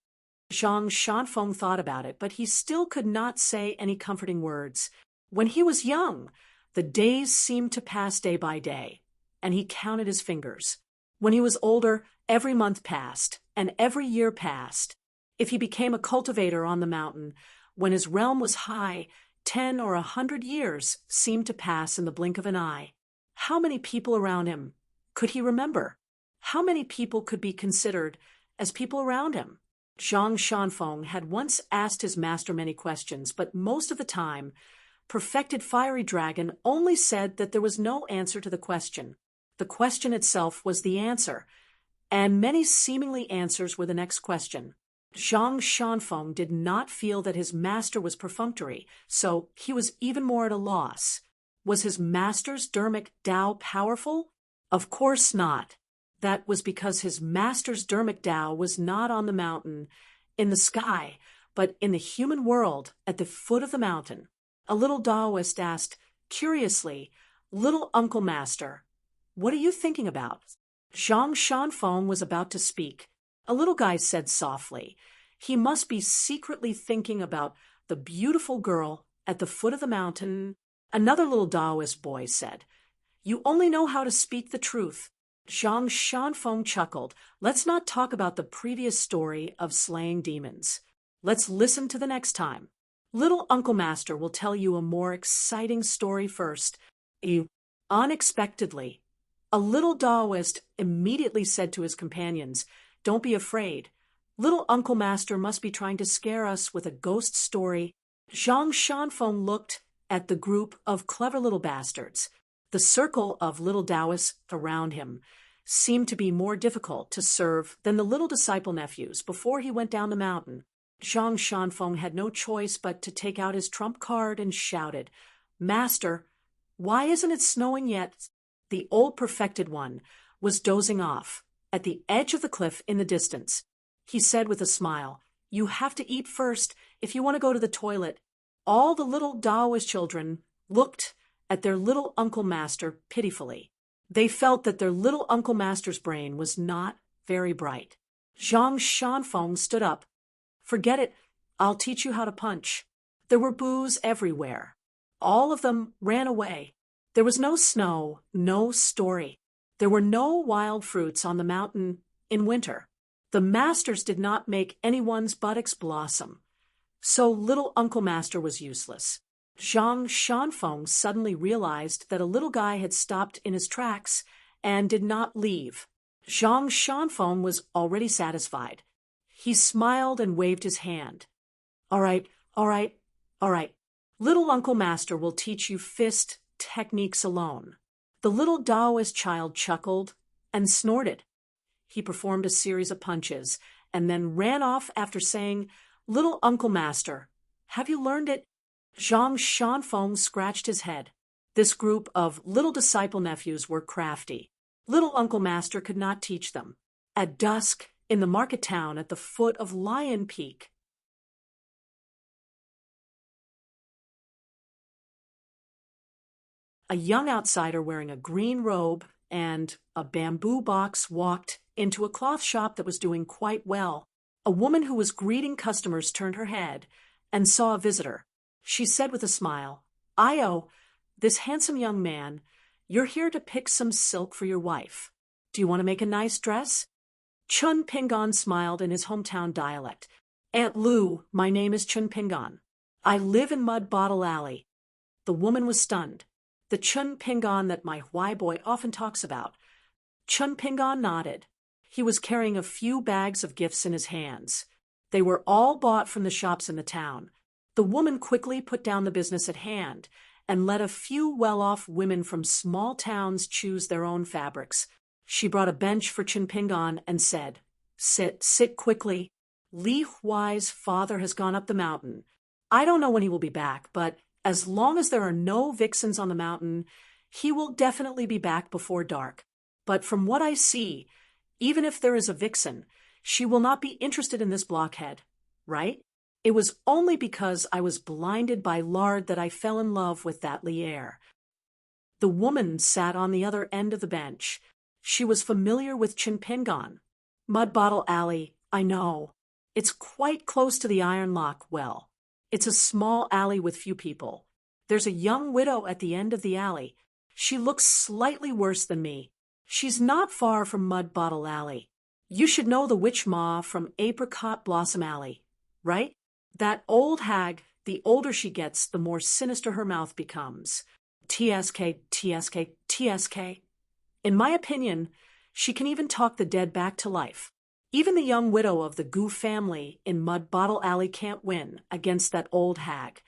Zhang Shanfeng thought about it, but he still could not say any comforting words. When he was young, the days seemed to pass day by day, and he counted his fingers. When he was older, every month passed, and every year passed. If he became a cultivator on the mountain, when his realm was high, 10 or 100 years seemed to pass in the blink of an eye. How many people around him could he remember? How many people could be considered as people around him? Zhang Shanfeng had once asked his master many questions, but most of the time, Perfected Fiery Dragon only said that there was no answer to the question. The question itself was the answer, and many seemingly answers were the next question. Zhang Shanfeng did not feel that his master was perfunctory, so he was even more at a loss. Was his master's Dharmic Tao powerful? Of course not. That was because his master's Dharmic Tao was not on the mountain, in the sky, but in the human world at the foot of the mountain. A little Taoist asked, curiously, Little Uncle Master, what are you thinking about? Zhang Shanfeng was about to speak. A little guy said softly, he must be secretly thinking about the beautiful girl at the foot of the mountain. Another little Taoist boy said, you only know how to speak the truth. Zhang Shanfeng chuckled. Let's not talk about the previous story of slaying demons. Let's listen to the next time. Little Uncle Master will tell you a more exciting story first. Unexpectedly, a little Taoist immediately said to his companions, don't be afraid. Little Uncle Master must be trying to scare us with a ghost story. Zhang Shanfeng looked at the group of clever little bastards. The circle of little Taoists around him seemed to be more difficult to serve than the little disciple nephews before he went down the mountain. Zhang Shanfeng had no choice but to take out his trump card and shouted, Master, why isn't it snowing yet? The old perfected one was dozing off at the edge of the cliff in the distance. He said with a smile, you have to eat first if you want to go to the toilet. All the little Taoist children looked at their little Uncle Master pitifully. They felt that their little Uncle Master's brain was not very bright. Zhang Shanfeng stood up. Forget it, I'll teach you how to punch. There were boos everywhere. All of them ran away. There was no snow, no story. There were no wild fruits on the mountain in winter. The masters did not make anyone's buttocks blossom. So little Uncle Master was useless. Zhang Shanfeng suddenly realized that a little guy had stopped in his tracks and did not leave. Zhang Shanfeng was already satisfied. He smiled and waved his hand. All right, all right, all right. Little Uncle Master will teach you fist techniques alone. The little Taoist child chuckled and snorted. He performed a series of punches and then ran off after saying, Little Uncle Master, have you learned it? Zhang Shanfeng scratched his head. This group of little disciple nephews were crafty. Little Uncle Master could not teach them. At dusk, in the market town at the foot of Lion Peak, a young outsider wearing a green robe and a bamboo box walked into a cloth shop that was doing quite well. A woman who was greeting customers turned her head and saw a visitor. She said with a smile, Io, this handsome young man, you're here to pick some silk for your wife. Do you want to make a nice dress? Chun Pingon smiled in his hometown dialect. Aunt Lou, my name is Chun Pingon. I live in Mud Bottle Alley. The woman was stunned. The Chun Pingon that my Huai boy often talks about. Chun Pingon nodded. He was carrying a few bags of gifts in his hands. They were all bought from the shops in the town. The woman quickly put down the business at hand and let a few well-off women from small towns choose their own fabrics. She brought a bench for Chun Pingon and said, Sit quickly. Li Huai's father has gone up the mountain. I don't know when he will be back, but as long as there are no vixens on the mountain, he will definitely be back before dark. But from what I see, even if there is a vixen, she will not be interested in this blockhead, right? It was only because I was blinded by lard that I fell in love with that Lier. The woman sat on the other end of the bench. She was familiar with Chun Pingon. Mud Bottle Alley, I know. It's quite close to the Iron Lock well. It's a small alley with few people. There's a young widow at the end of the alley. She looks slightly worse than me. She's not far from Mud Bottle Alley. You should know the Witch Ma from Apricot Blossom Alley, right? That old hag, the older she gets, the more sinister her mouth becomes. TSK, TSK, TSK. In my opinion, she can even talk the dead back to life. Even the young widow of the Gu family in Mud Bottle Alley can't win against that old hag.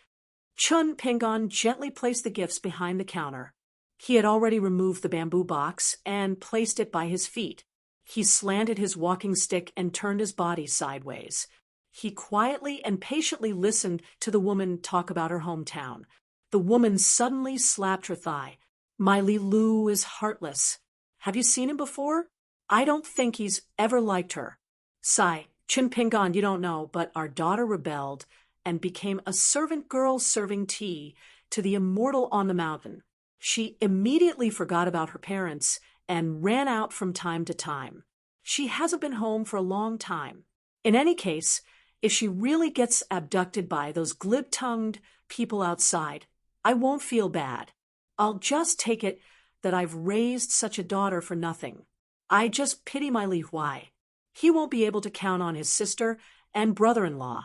Chun Pingon gently placed the gifts behind the counter. He had already removed the bamboo box and placed it by his feet. He slanted his walking stick and turned his body sideways. He quietly and patiently listened to the woman talk about her hometown. The woman suddenly slapped her thigh. My Li Lu is heartless. Have you seen him before? I don't think he's ever liked her. Sigh, Chun Pingon, you don't know, but our daughter rebelled and became a servant girl serving tea to the immortal on the mountain. She immediately forgot about her parents and ran out from time to time. She hasn't been home for a long time. In any case, if she really gets abducted by those glib-tongued people outside, I won't feel bad. I'll just take it that I've raised such a daughter for nothing. I just pity my Li Huai. He won't be able to count on his sister and brother-in-law.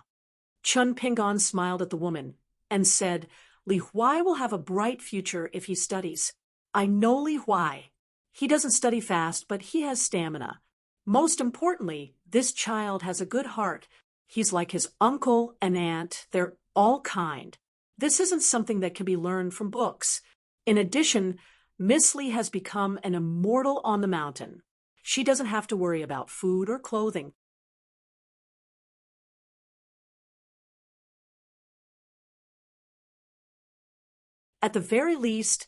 Chun Pingon smiled at the woman and said, Li Huai will have a bright future if he studies. I know Li Huai. He doesn't study fast, but he has stamina. Most importantly, this child has a good heart. He's like his uncle and aunt. They're all kind. This isn't something that can be learned from books. In addition, Miss Li has become an immortal on the mountain. She doesn't have to worry about food or clothing. At the very least,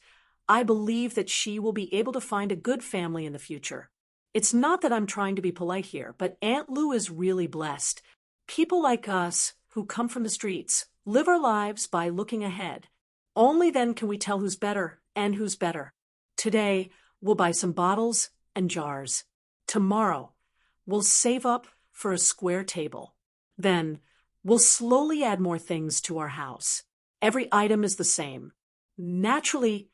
I believe that she will be able to find a good family in the future. It's not that I'm trying to be polite here, but Aunt Lou is really blessed. People like us, who come from the streets, live our lives by looking ahead. Only then can we tell who's better and who's better. Today, we'll buy some bottles and jars. Tomorrow, we'll save up for a square table. Then, we'll slowly add more things to our house. Every item is the same. Naturally,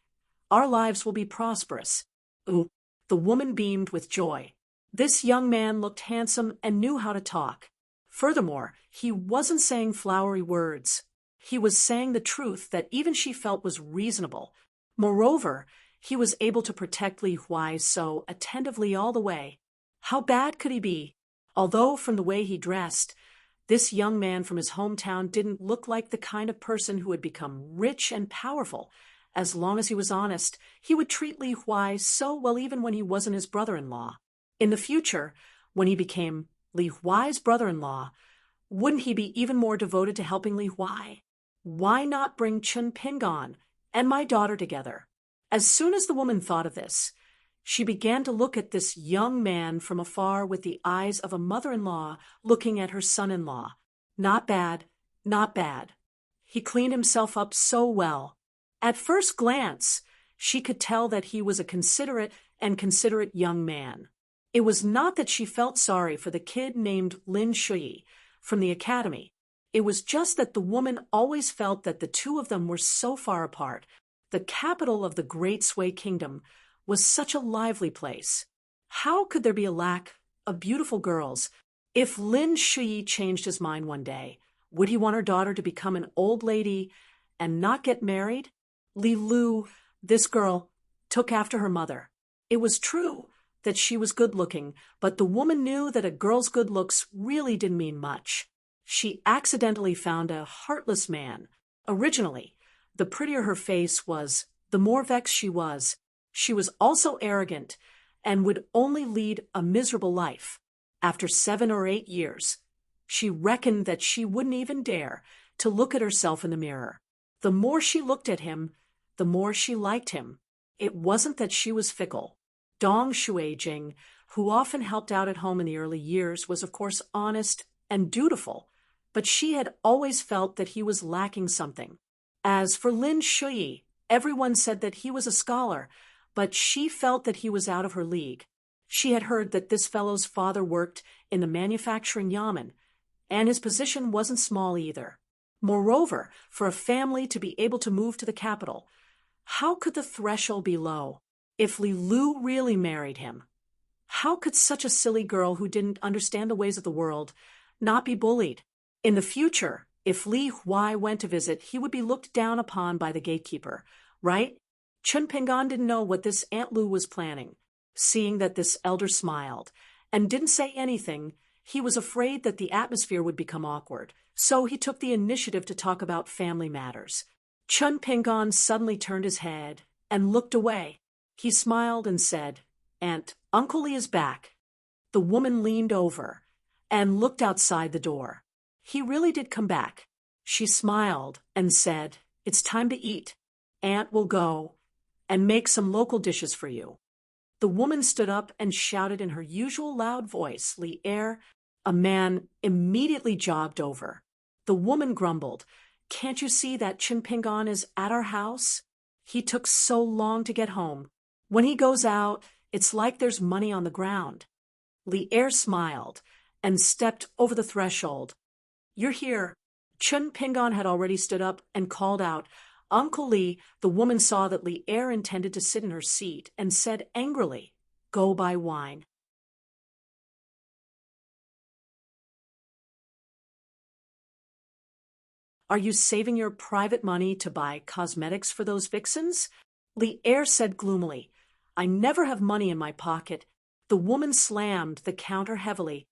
our lives will be prosperous. Ooh, the woman beamed with joy. This young man looked handsome and knew how to talk. Furthermore, he wasn't saying flowery words. He was saying the truth that even she felt was reasonable. Moreover, he was able to protect Li Huai so attentively all the way. How bad could he be? Although from the way he dressed, this young man from his hometown didn't look like the kind of person who had become rich and powerful. As long as he was honest, he would treat Li Huai so well even when he wasn't his brother-in-law. In the future, when he became Li Huai's brother-in-law, wouldn't he be even more devoted to helping Li Huai? Why not bring Chun Pingon and my daughter together? As soon as the woman thought of this, she began to look at this young man from afar with the eyes of a mother-in-law looking at her son-in-law. Not bad, not bad. He cleaned himself up so well. At first glance, she could tell that he was a considerate young man. It was not that she felt sorry for the kid named Lin Shui from the academy. It was just that the woman always felt that the two of them were so far apart. The capital of the Great Sui Kingdom was such a lively place. How could there be a lack of beautiful girls. If Lin Shui changed his mind one day, would he want her daughter to become an old lady and not get married? Li Lu, this girl, took after her mother. It was true that she was good-looking, but the woman knew that a girl's good looks really didn't mean much. She accidentally found a heartless man. Originally, the prettier her face was, the more vexed she was. She was also arrogant and would only lead a miserable life. After 7 or 8 years, she reckoned that she wouldn't even dare to look at herself in the mirror. The more she looked at him, the more she liked him. It wasn't that she was fickle. Dong Shuijing, who often helped out at home in the early years, was of course honest and dutiful, but she had always felt that he was lacking something. As for Lin Shui, everyone said that he was a scholar, but she felt that he was out of her league. She had heard that this fellow's father worked in the manufacturing yamen, and his position wasn't small either. Moreover, for a family to be able to move to the capital, how could the threshold be low? If Li Lu really married him, how could such a silly girl who didn't understand the ways of the world not be bullied? In the future, if Li Huai went to visit, he would be looked down upon by the gatekeeper, right? Chun Pingan didn't know what this Aunt Lu was planning. Seeing that this elder smiled and didn't say anything, he was afraid that the atmosphere would become awkward, so he took the initiative to talk about family matters. Chun Pingan suddenly turned his head and looked away. He smiled and said, "Aunt, Uncle Li is back." The woman leaned over and looked outside the door. He really did come back. She smiled and said, "It's time to eat. Aunt will go and make some local dishes for you." The woman stood up and shouted in her usual loud voice, "Li Er." A man immediately jogged over. The woman grumbled, "Can't you see that Chun Pingan is at our house? He took so long to get home. When he goes out, it's like there's money on the ground." Li Er smiled and stepped over the threshold. "You're here." Chun Pingan had already stood up and called out, "Uncle Li." The woman saw that Li Er intended to sit in her seat and said angrily, "Go buy wine." "Are you saving your private money to buy cosmetics for those vixens?" Li Er said gloomily, "I never have money in my pocket." The woman slammed the counter heavily.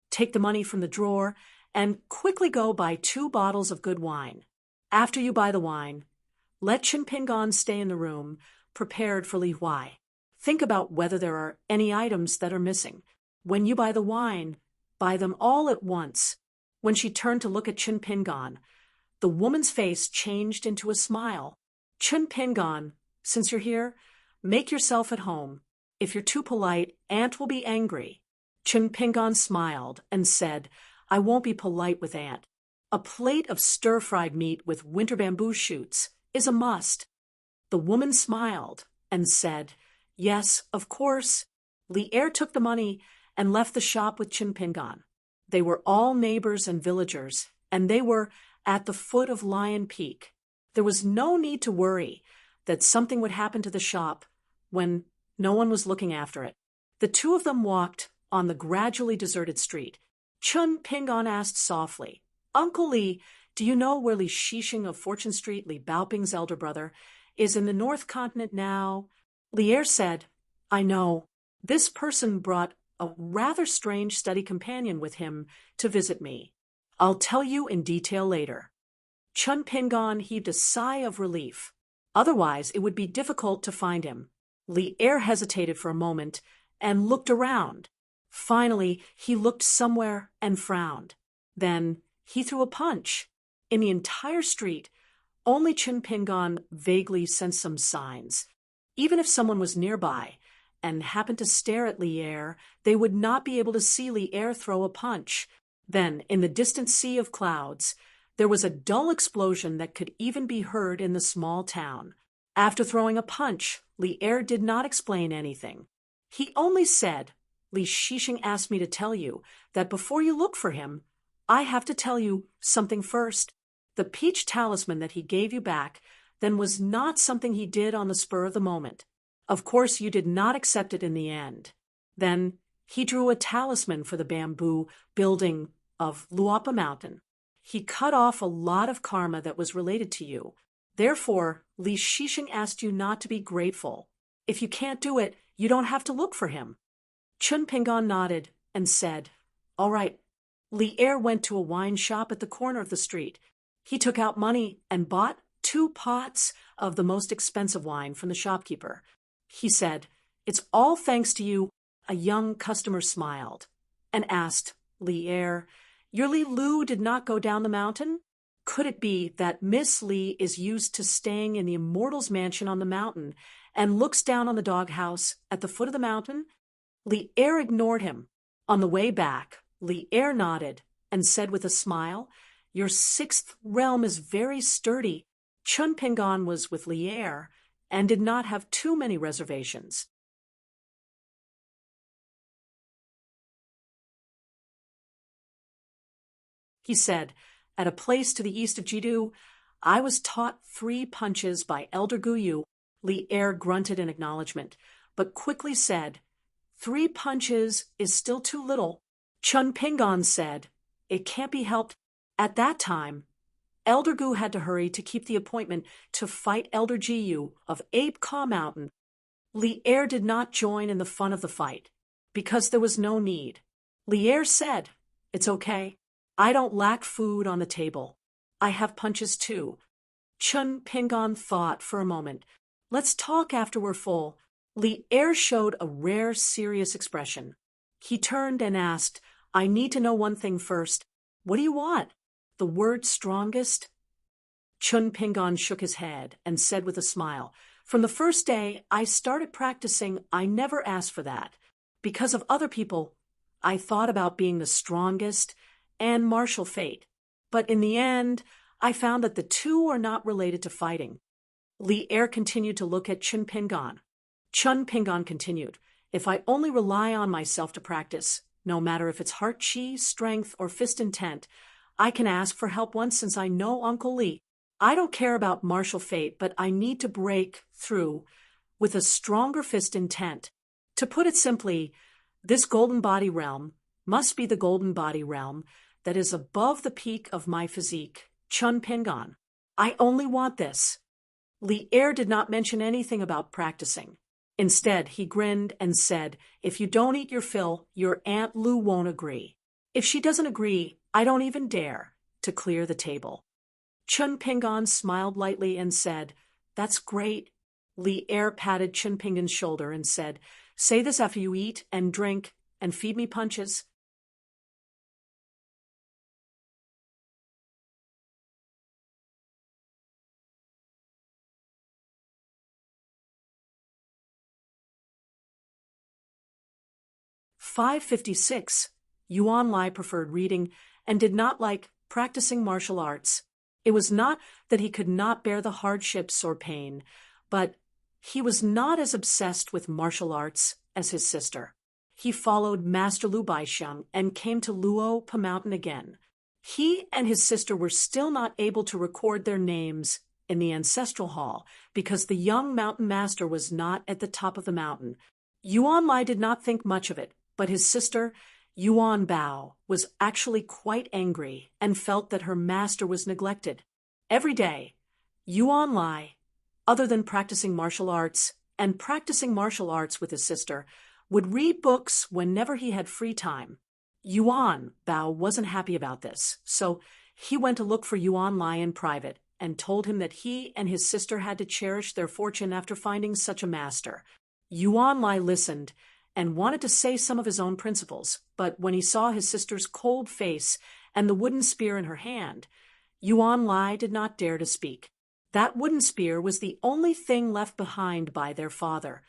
"Take the money from the drawer and quickly go buy 2 bottles of good wine. After you buy the wine, let Chun Pingan stay in the room, prepared for Li Huai. Think about whether there are any items that are missing. When you buy the wine, buy them all at once." When she turned to look at Chun Pingan, the woman's face changed into a smile. "Chun Pingan, since you're here, make yourself at home. If you're too polite, Aunt will be angry." Chun Pingan smiled and said, "I won't be polite with Aunt. A plate of stir-fried meat with winter bamboo shoots is a must." The woman smiled and said, "Yes, of course." Li Er took the money and left the shop with Chun Pingan. They were all neighbors and villagers, and they were at the foot of Lion Peak. There was no need to worry that something would happen to the shop when no one was looking after it. The two of them walked on the gradually deserted street. Chun Pingan asked softly, "Uncle Li, do you know where Li Shixing of Fortune Street, Li Baoping's elder brother, is in the North Continent now?" Li Er said, "I know. This person brought a rather strange study companion with him to visit me. I'll tell you in detail later." Chun Pingan heaved a sigh of relief. Otherwise, it would be difficult to find him. Li Er hesitated for a moment and looked around. Finally, he looked somewhere and frowned. Then he threw a punch. In the entire street, only Chun Pingan vaguely sensed some signs. Even if someone was nearby and happened to stare at Li Er, they would not be able to see Li Er throw a punch. Then, in the distant sea of clouds, there was a dull explosion that could even be heard in the small town. After throwing a punch, Li Er did not explain anything. He only said, "Li Shixing asked me to tell you that before you look for him, I have to tell you something first. The peach talisman that he gave you back then was not something he did on the spur of the moment. Of course, you did not accept it in the end. Then He drew a talisman for the bamboo building of Luapa Mountain. He cut off a lot of karma that was related to you. Therefore, Li Shishing asked you not to be grateful. If you can't do it, you don't have to look for him. Chun Pingon nodded and said, "All right." Li Er went to a wine shop at the corner of the street. He took out money and bought 2 pots of the most expensive wine from the shopkeeper. He said, "It's all thanks to you." A young customer smiled and asked Li Er, "Your Li Lu did not go down the mountain? Could it be that Miss Li is used to staying in the immortal's mansion on the mountain and looks down on the doghouse at the foot of the mountain?" Li Er ignored him. On the way back, Li Er nodded and said with a smile, "Your 6th realm is very sturdy." Chun Pingon was with Li Er and did not have too many reservations. He said, "At a place to the east of Jidu, I was taught 3 punches by Elder Guyu." Li Er grunted in acknowledgement, but quickly said, "3 punches is still too little." Chun Pingon said, "It can't be helped." At that time, Elder Gu had to hurry to keep the appointment to fight Elder Jiyu of Ape Ka Mountain. Li Er did not join in the fun of the fight, because there was no need. Li Er said, "It's okay. I don't lack food on the table. I have punches too." Chun Pingon thought for a moment. "Let's talk after we're full." Li Er showed a rare, serious expression. He turned and asked, "I need to know one thing first. What do you want? The word strongest?" Chun Pingon shook his head and said with a smile, "From the first day I started practicing, I never asked for that. Because of other people, I thought about being the strongest and martial fate. But in the end, I found that the 2 are not related to fighting." Li Er continued to look at Chun Pingon. Chun Pingon continued, "If I only rely on myself to practice, no matter if it's heart chi, strength, or fist intent, I can ask for help once since I know Uncle Li. I don't care about martial fate, but I need to break through with a stronger fist intent. To put it simply, this golden body realm must be the golden body realm that is above the peak of my physique, Chun Pingon. I only want this." Li Er did not mention anything about practicing. Instead, he grinned and said, "If you don't eat your fill, your Aunt Lu won't agree. If she doesn't agree, I don't even dare to clear the table." Chun Pingon smiled lightly and said, "That's great." Li Er patted Chun Pingon's shoulder and said, "Say this after you eat and drink and feed me punches." "556. Yuan Lai preferred reading and did not like practicing martial arts. It was not that he could not bear the hardships or pain, but he was not as obsessed with martial arts as his sister. He followed Master Lu Baixiang and came to Luopa Mountain again. He and his sister were still not able to record their names in the ancestral hall because the young mountain master was not at the top of the mountain. Yuan Lai did not think much of it, but his sister, Yuan Bao, was actually quite angry and felt that her master was neglected. Every day, Yuan Lai, other than practicing martial arts and practicing martial arts with his sister, would read books whenever he had free time. Yuan Bao wasn't happy about this, so he went to look for Yuan Lai in private and told him that he and his sister had to cherish their fortune after finding such a master. Yuan Lai listened and wanted to say some of his own principles, but when he saw his sister's cold face and the wooden spear in her hand, Yuan Lai did not dare to speak. That wooden spear was the only thing left behind by their father,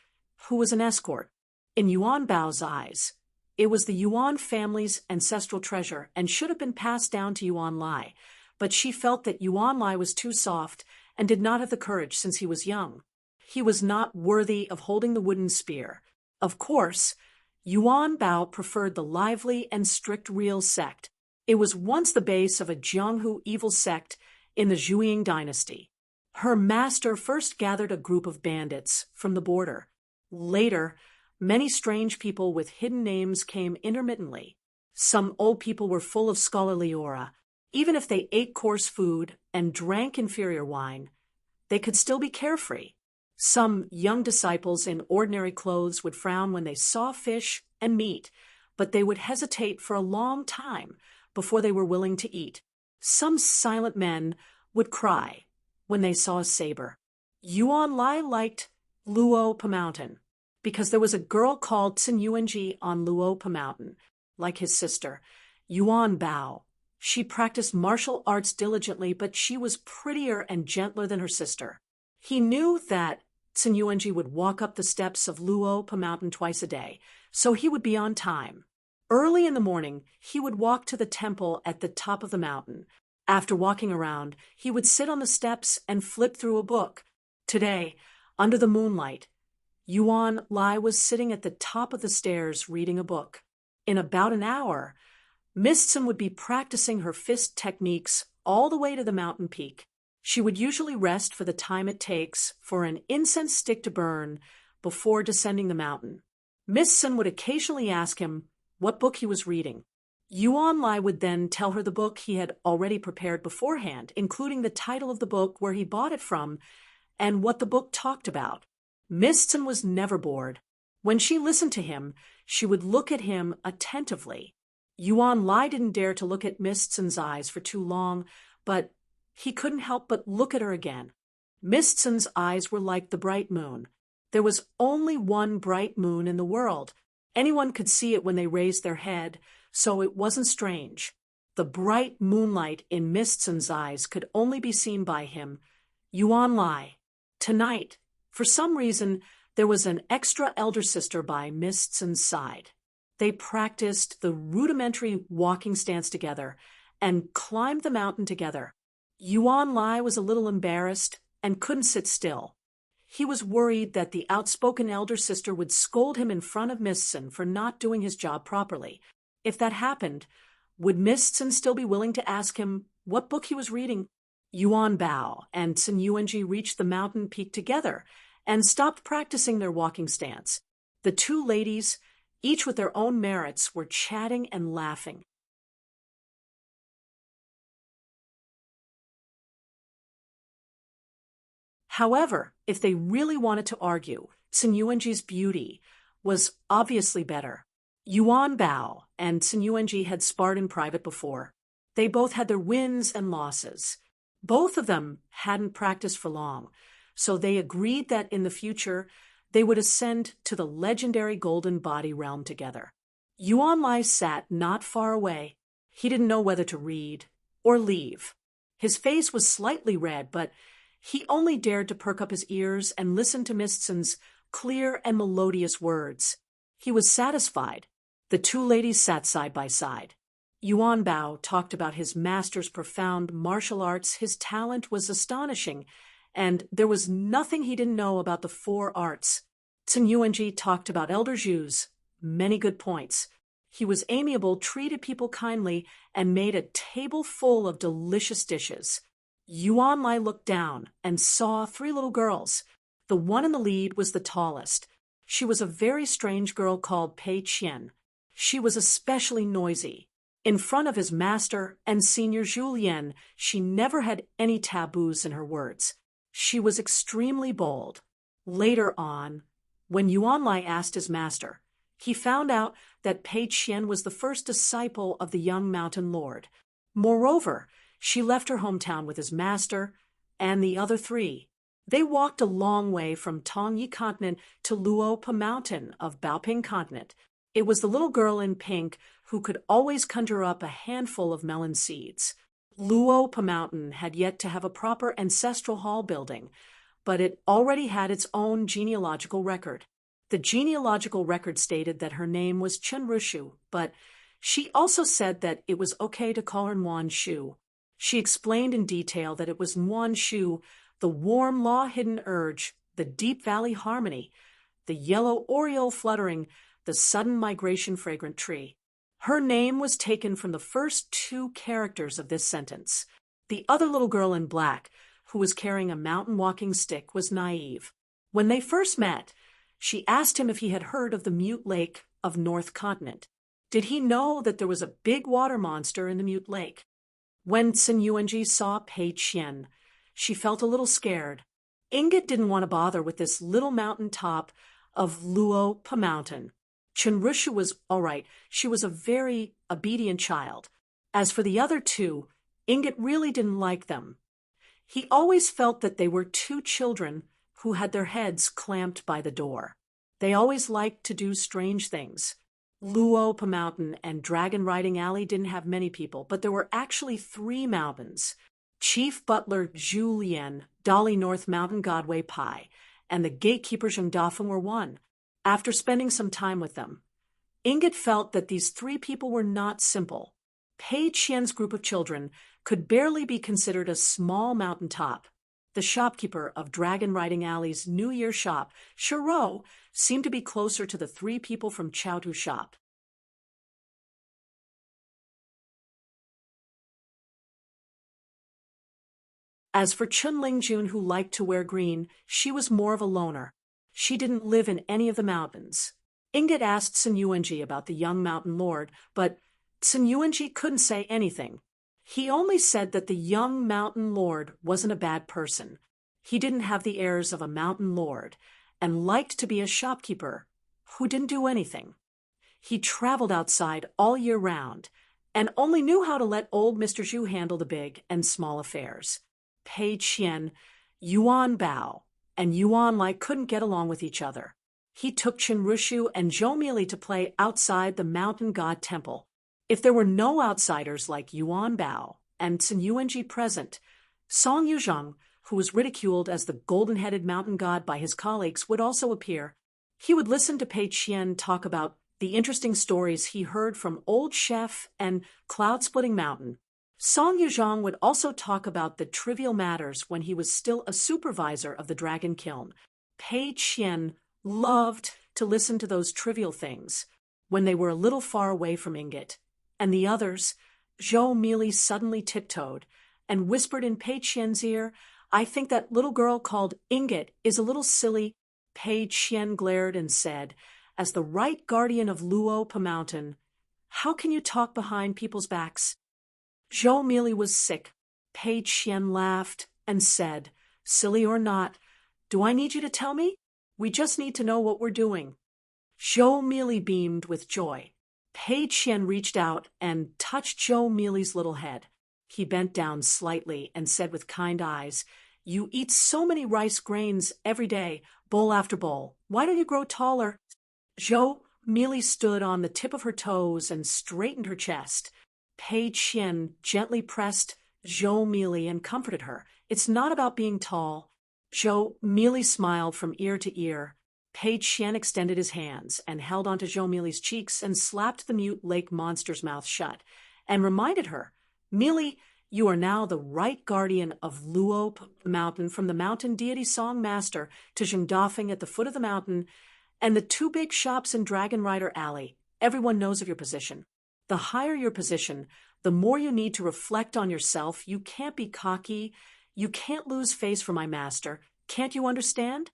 who was an escort. In Yuan Bao's eyes, it was the Yuan family's ancestral treasure and should have been passed down to Yuan Lai, but she felt that Yuan Lai was too soft and did not have the courage since he was young. He was not worthy of holding the wooden spear. Of course, Yuan Bao preferred the lively and strict real sect. It was once the base of a Jianghu evil sect in the Zhuiying dynasty. Her master first gathered a group of bandits from the border. Later, Many strange people with hidden names came intermittently. Some old people were full of scholarly aura. Even if they ate coarse food and drank inferior wine, they could still be carefree. Some young disciples in ordinary clothes would frown when they saw fish and meat, but they would hesitate for a long time before they were willing to eat. Some silent men would cry when they saw a saber. Yuan Lai liked Luopa Mountain because there was a girl called Tsin Yuanji on Luopa Mountain, like his sister, Yuan Bao. She practiced martial arts diligently, but she was prettier and gentler than her sister. He knew that Tsin Yuanji would walk up the steps of Luopa Mountain twice a day, so he would be on time. Early in the morning, he would walk to the temple at the top of the mountain. After walking around, he would sit on the steps and flip through a book. Today, under the moonlight, Yuan Lai was sitting at the top of the stairs reading a book. In about an hour, Miss Tsin would be practicing her fist techniques all the way to the mountain peak. She would usually rest for the time it takes for an incense stick to burn before descending the mountain. Miss Tsin would occasionally ask him what book he was reading. Yuan Lai would then tell her the book he had already prepared beforehand, including the title of the book, where he bought it from, and what the book talked about. Miss Tsin was never bored. When she listened to him, she would look at him attentively. Yuan Lai didn't dare to look at Miss Tsin's eyes for too long, but he couldn't help but look at her again. Miss Tsin's eyes were like the bright moon. There was only one bright moon in the world. Anyone could see it when they raised their head, so it wasn't strange. The bright moonlight in Miss Tsin's eyes could only be seen by him. Yuan Lai. Tonight, for some reason, there was an extra elder sister by Miss Tsin's side. They practiced the rudimentary walking stance together and climbed the mountain together. Yuan Lai was a little embarrassed and couldn't sit still. He was worried that the outspoken elder sister would scold him in front of Miss Tsin for not doing his job properly. If that happened, would Miss Tsin still be willing to ask him what book he was reading? Yuan Bao and Tsin Yuanji reached the mountain peak together and stopped practicing their walking stance. The two ladies, each with their own merits, were chatting and laughing. However, if they really wanted to argue, Tsin Yuanji's beauty was obviously better. Yuan Bao and Tsin Yuanji had sparred in private before. They both had their wins and losses. Both of them hadn't practiced for long, so they agreed that in the future they would ascend to the legendary Golden Body realm together. Yuan Lai sat not far away. He didn't know whether to read or leave. His face was slightly red, but he only dared to perk up his ears and listen to Miss Tsin's clear and melodious words. He was satisfied. The two ladies sat side by side. Yuan Bao talked about his master's profound martial arts. His talent was astonishing, and there was nothing he didn't know about the four arts. Tsin Yuanji talked about Elder Zhu's many good points. He was amiable, treated people kindly, and made a table full of delicious dishes. Yuan Lai looked down and saw three little girls. The one in the lead was the tallest. She was a very strange girl called Pei Qian. She was especially noisy. In front of his master and Senior Julien, she never had any taboos in her words. She was extremely bold. Later on, when Yuan Lai asked his master, he found out that Pei Qian was the first disciple of the young mountain lord. Moreover, she left her hometown with his master and the other three. They walked a long way from Tongyi Continent to Luopa Mountain of Baoping Continent. It was the little girl in pink who could always conjure up a handful of melon seeds. Luopa Mountain had yet to have a proper ancestral hall building, but it already had its own genealogical record. The genealogical record stated that her name was Chen Rushu, but she also said that it was okay to call her Nuan Shu. She explained in detail that it was Nuan Shu, the warm, law-hidden urge, the deep valley harmony, the yellow oriole fluttering, the sudden migration fragrant tree. Her name was taken from the first two characters of this sentence. The other little girl in black, who was carrying a mountain walking stick, was naive. When they first met, She asked him if he had heard of the Mute Lake of North Continent. Did he know that there was a big water monster in the Mute Lake? When Sun Yuanji saw Pei Qian, she felt a little scared. Inget didn't want to bother with this little mountain top of Luo Pa Mountain. Chunrushu was all right. She was a very obedient child. As for the other two, Inget really didn't like them. He always felt that they were two children who had their heads clamped by the door. They always liked to do strange things. Luo Pa Mountain and Dragon Riding Alley didn't have many people, but there were actually 3 mountains. Chief Butler Julien, Dolly North Mountain Godway Pai, and the gatekeeper Zhengdafeng were one. After spending some time with them, Inget felt that these 3 people were not simple. Pei Qian's group of children could barely be considered a small mountaintop. The shopkeeper of Dragon Riding Alley's New Year shop, Shiro, seemed to be closer to the 3 people from Chaotu's shop. As for Chun Lingjun, who liked to wear green, she was more of a loner. She didn't live in any of the mountains. Inget asked Sun Yuanji about the young mountain lord, but Sun Yuanji couldn't say anything. He only said that the young mountain lord wasn't a bad person. He didn't have the airs of a mountain lord, and liked to be a shopkeeper who didn't do anything. He traveled outside all year round, and only knew how to let old Mr. Zhu handle the big and small affairs. Pei Qian, Yuan Bao, and Yuan Lai couldn't get along with each other. He took Chunrushu and Zhou Mili to play outside the mountain god temple. If there were no outsiders like Yuan Bao and Sun Yuanji present, Song Yuzhong, who was ridiculed as the golden-headed mountain god by his colleagues, would also appear. He would listen to Pei Qian talk about the interesting stories he heard from Old Chef and Cloud-Splitting Mountain. Song Yuzhong would also talk about the trivial matters when he was still a supervisor of the Dragon Kiln. Pei Qian loved to listen to those trivial things when they were a little far away from Inget. And the others, Zhou Mili suddenly tiptoed and whispered in Pei Qian's ear, "I think that little girl called Inget is a little silly." Pei Qian glared and said, "As the right guardian of Luo Pa Mountain, how can you talk behind people's backs?" Zhou Mili was sick. Pei Qian laughed and said, "Silly or not, do I need you to tell me? We just need to know what we're doing." Zhou Mili beamed with joy. Pei Qian reached out and touched Zhou Mili's little head. He bent down slightly and said with kind eyes, "You eat so many rice grains every day, bowl after bowl. Why don't you grow taller?" Zhou Mili stood on the tip of her toes and straightened her chest. Pei Qian gently pressed Zhou Mili and comforted her. "It's not about being tall." Zhou Mili smiled from ear to ear. Pei Qian extended his hands and held onto Zhou Mili's cheeks and slapped the Mute Lake monster's mouth shut, and reminded her, "Mili, you are now the right guardian of Luo Pa Mountain, from the mountain deity Song Master to Zhengdafeng at the foot of the mountain, and the 2 big shops in Dragon Rider Alley. Everyone knows of your position. The higher your position, the more you need to reflect on yourself. You can't be cocky. You can't lose face for my master. Can't you understand?"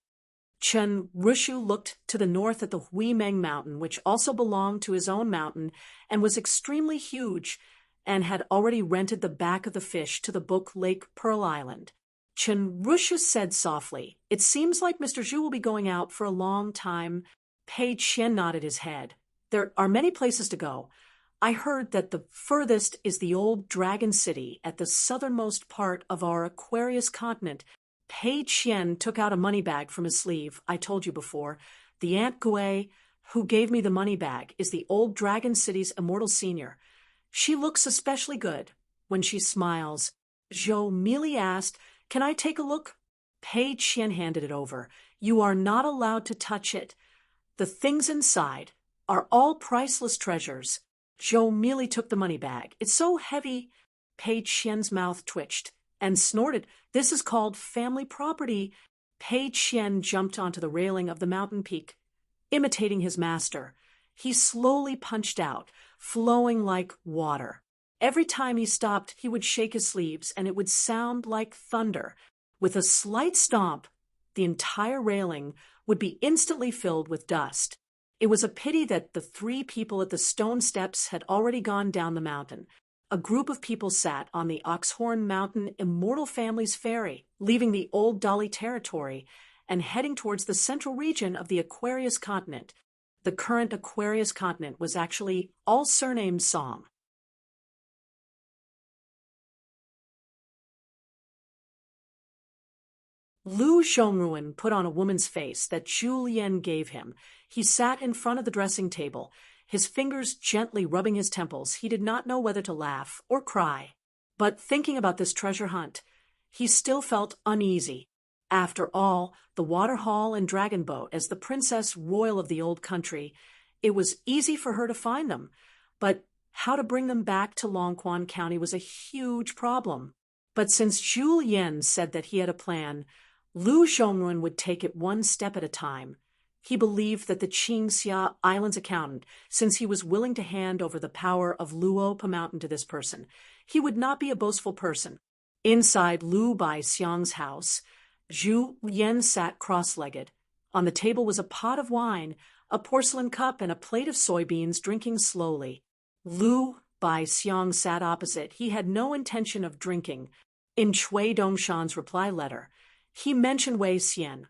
Chunrushu looked to the north at the Huimeng Mountain, which also belonged to his own mountain and was extremely huge, and had already rented the back of the fish to the Book Lake Pearl Island. Chunrushu said softly, "It seems like Mr. Zhu will be going out for a long time." Pei Qian nodded his head. "There are many places to go. I heard that the furthest is the old Dragon City at the southernmost part of our Aquarius continent." Pei Qian took out a money bag from his sleeve. "I told you before. The Aunt Gui, who gave me the money bag, is the old Dragon City's immortal senior. She looks especially good when she smiles." Zhou Mili asked, "Can I take a look?" Pei Qian handed it over. "You are not allowed to touch it. The things inside are all priceless treasures." Zhou Mili took the money bag. "It's so heavy." Pei Qian's mouth twitched and snorted. "This is called family property." Pei Qian jumped onto the railing of the mountain peak, imitating his master. He slowly punched out, flowing like water. Every time he stopped, he would shake his sleeves, and it would sound like thunder. With a slight stomp, the entire railing would be instantly filled with dust. It was a pity that the 3 people at the stone steps had already gone down the mountain. A group of people sat on the Oxhorn Mountain Immortal Families Ferry, leaving the old Dolly territory and heading towards the central region of the Aquarius continent. The current Aquarius continent was actually all surnamed Song. Lu Zhongruan put on a woman's face that Zhu Lian gave him. He sat in front of the dressing table, his fingers gently rubbing his temples. He did not know whether to laugh or cry. But thinking about this treasure hunt, he still felt uneasy. After all, the water hall and dragon boat, as the princess royal of the old country, it was easy for her to find them. But how to bring them back to Longquan County was a huge problem. But since Zhu Lian said that he had a plan, Lu Zhongruan would take it one step at a time. He believed that the Qingxia Island's accountant, since he was willing to hand over the power of Luo Mountain to this person, he would not be a boastful person. Inside Lu Baixiang's house, Zhu Lian sat cross-legged. On the table was a pot of wine, a porcelain cup, and a plate of soybeans, drinking slowly. Lu Baixiang sat opposite. He had no intention of drinking. In Chui Dongshan's reply letter, he mentioned Wei Xian,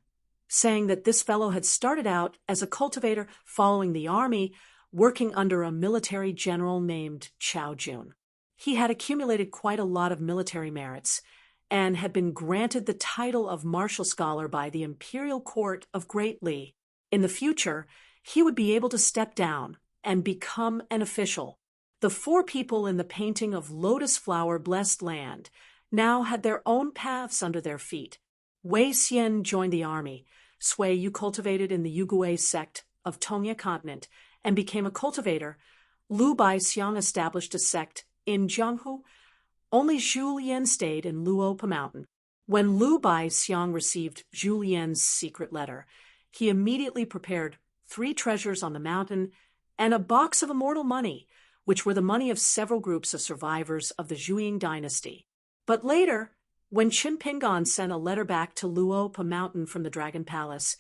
saying that this fellow had started out as a cultivator following the army, working under a military general named Chao Jun. He had accumulated quite a lot of military merits and had been granted the title of martial scholar by the imperial court of Great Li. In the future, he would be able to step down and become an official. The 4 people in the painting of Lotus Flower Blessed Land now had their own paths under their feet. Wei Xian joined the army. Sui Yu cultivated in the Yugui sect of Tongya continent and became a cultivator. Lu Baixiang established a sect in Jianghu. Only Zhu Lian stayed in Luo Mountain. When Lu Baixiang received Zhu Lian's secret letter, he immediately prepared 3 treasures on the mountain and a box of immortal money, which were the money of several groups of survivors of the Zhuang dynasty. But later, when Qin Pingan sent a letter back to Luo Mountain from the Dragon Palace,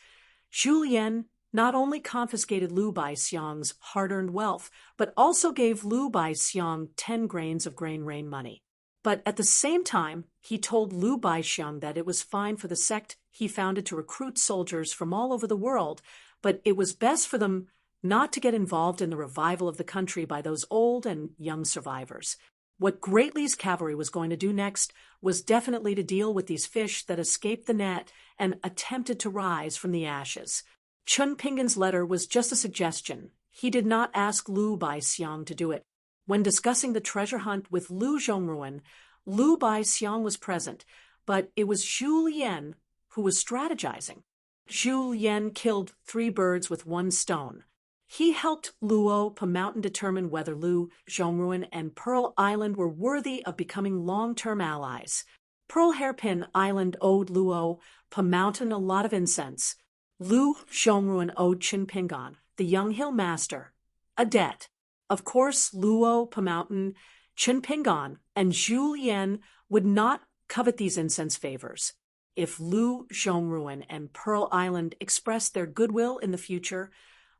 Zhu Lian not only confiscated Lu Baixiang's hard-earned wealth, but also gave Lu Baixiang 10 grains of grain rain money. But at the same time, he told Lu Baixiang that it was fine for the sect he founded to recruit soldiers from all over the world, but it was best for them not to get involved in the revival of the country by those old and young survivors. What Great Li's cavalry was going to do next was definitely to deal with these fish that escaped the net and attempted to rise from the ashes. Chun Pingan's letter was just a suggestion. He did not ask Lu Baixiang to do it. When discussing the treasure hunt with Lu Zhongruan, Lu Baixiang was present, but it was Zhu Lian who was strategizing. Zhu Lian killed 3 birds with 1 stone. He helped Luo Mountain determine whether Lu Zhongruan and Pearl Island were worthy of becoming long-term allies. Pearl Hairpin Island owed Luo Mountain a lot of incense. Lu Zhongruan owed Qin Pingan, the young hill master, a debt. Of course, Luo Mountain, Qin Pingan, and Zhu Lian would not covet these incense favors. If Lu Zhongruan and Pearl Island expressed their goodwill in the future,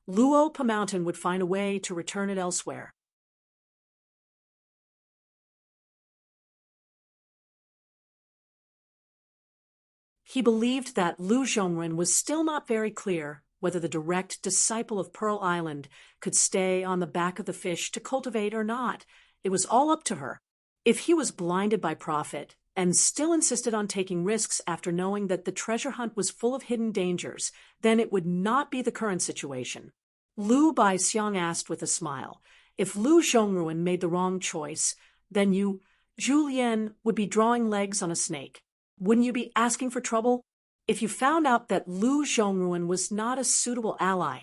Luo Mountain would find a way to return it elsewhere. He believed that Lu Zhongruan was still not very clear whether the direct disciple of Pearl Island could stay on the back of the fish to cultivate or not. It was all up to her. If he was blinded by profit and still insisted on taking risks after knowing that the treasure hunt was full of hidden dangers, then it would not be the current situation. Lu Baixiang asked with a smile, if Lu Zhongruan made the wrong choice, then you, Zhu Lian, would be drawing legs on a snake. Wouldn't you be asking for trouble? If you found out that Lu Zhongruan was not a suitable ally,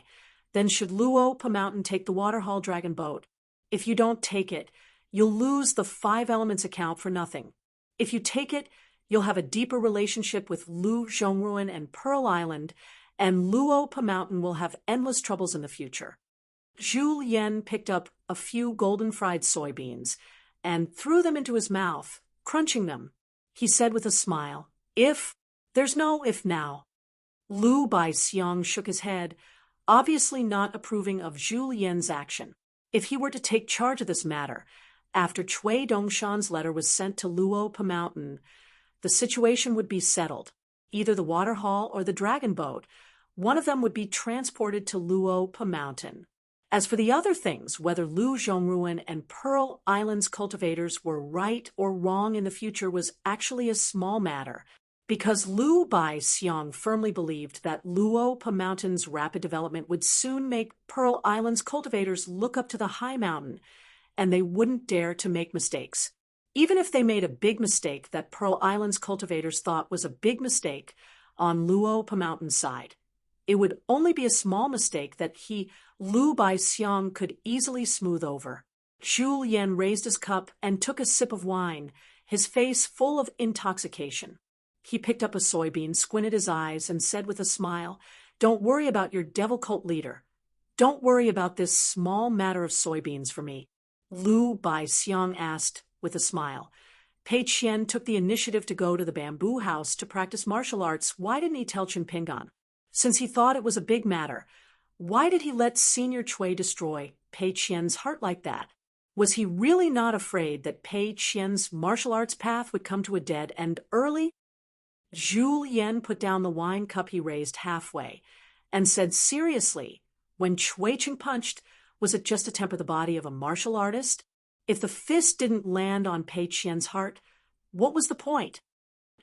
then should Luo Mountain take the Waterhall Dragon boat? If you don't take it, you'll lose the 5 elements account for nothing. If you take it, you'll have a deeper relationship with Lu Zhongruan and Pearl Island, and Luo Mountain will have endless troubles in the future. Zhu Lian picked up a few golden fried soybeans and threw them into his mouth, crunching them. He said with a smile, "If, there's no if now." Lu Baixiang shook his head, obviously not approving of Zhu Lian's action. If he were to take charge of this matter, after Cui Dongshan's letter was sent to Luo Pa Mountain, the situation would be settled. Either the water hall or the dragon boat, one of them would be transported to Luo Pa Mountain. As for the other things, whether Lu Zhongruan and Pearl Island's cultivators were right or wrong in the future was actually a small matter, because Lu Baixiang firmly believed that Luo Pa Mountain's rapid development would soon make Pearl Island's cultivators look up to the high mountain, and they wouldn't dare to make mistakes. Even if they made a big mistake that Pearl Island's cultivators thought was a big mistake on Luo Pa Mountain's side, it would only be a small mistake that Lu Baixiang, could easily smooth over. Zhu Lian raised his cup and took a sip of wine, his face full of intoxication. He picked up a soybean, squinted his eyes, and said with a smile, "Don't worry about your devil cult leader. Don't worry about this small matter of soybeans for me." Lu Baixiang asked with a smile. Pei Qian took the initiative to go to the bamboo house to practice martial arts. Why didn't he tell Chen Pingan? Since he thought it was a big matter, why did he let Senior Cui destroy Pei Qian's heart like that? Was he really not afraid that Pei Qian's martial arts path would come to a dead end early? Zhu Lian put down the wine cup he raised halfway and said seriously, when Cui Ching punched, was it just to temper the body of a martial artist? If the fist didn't land on Pei Qian's heart, what was the point?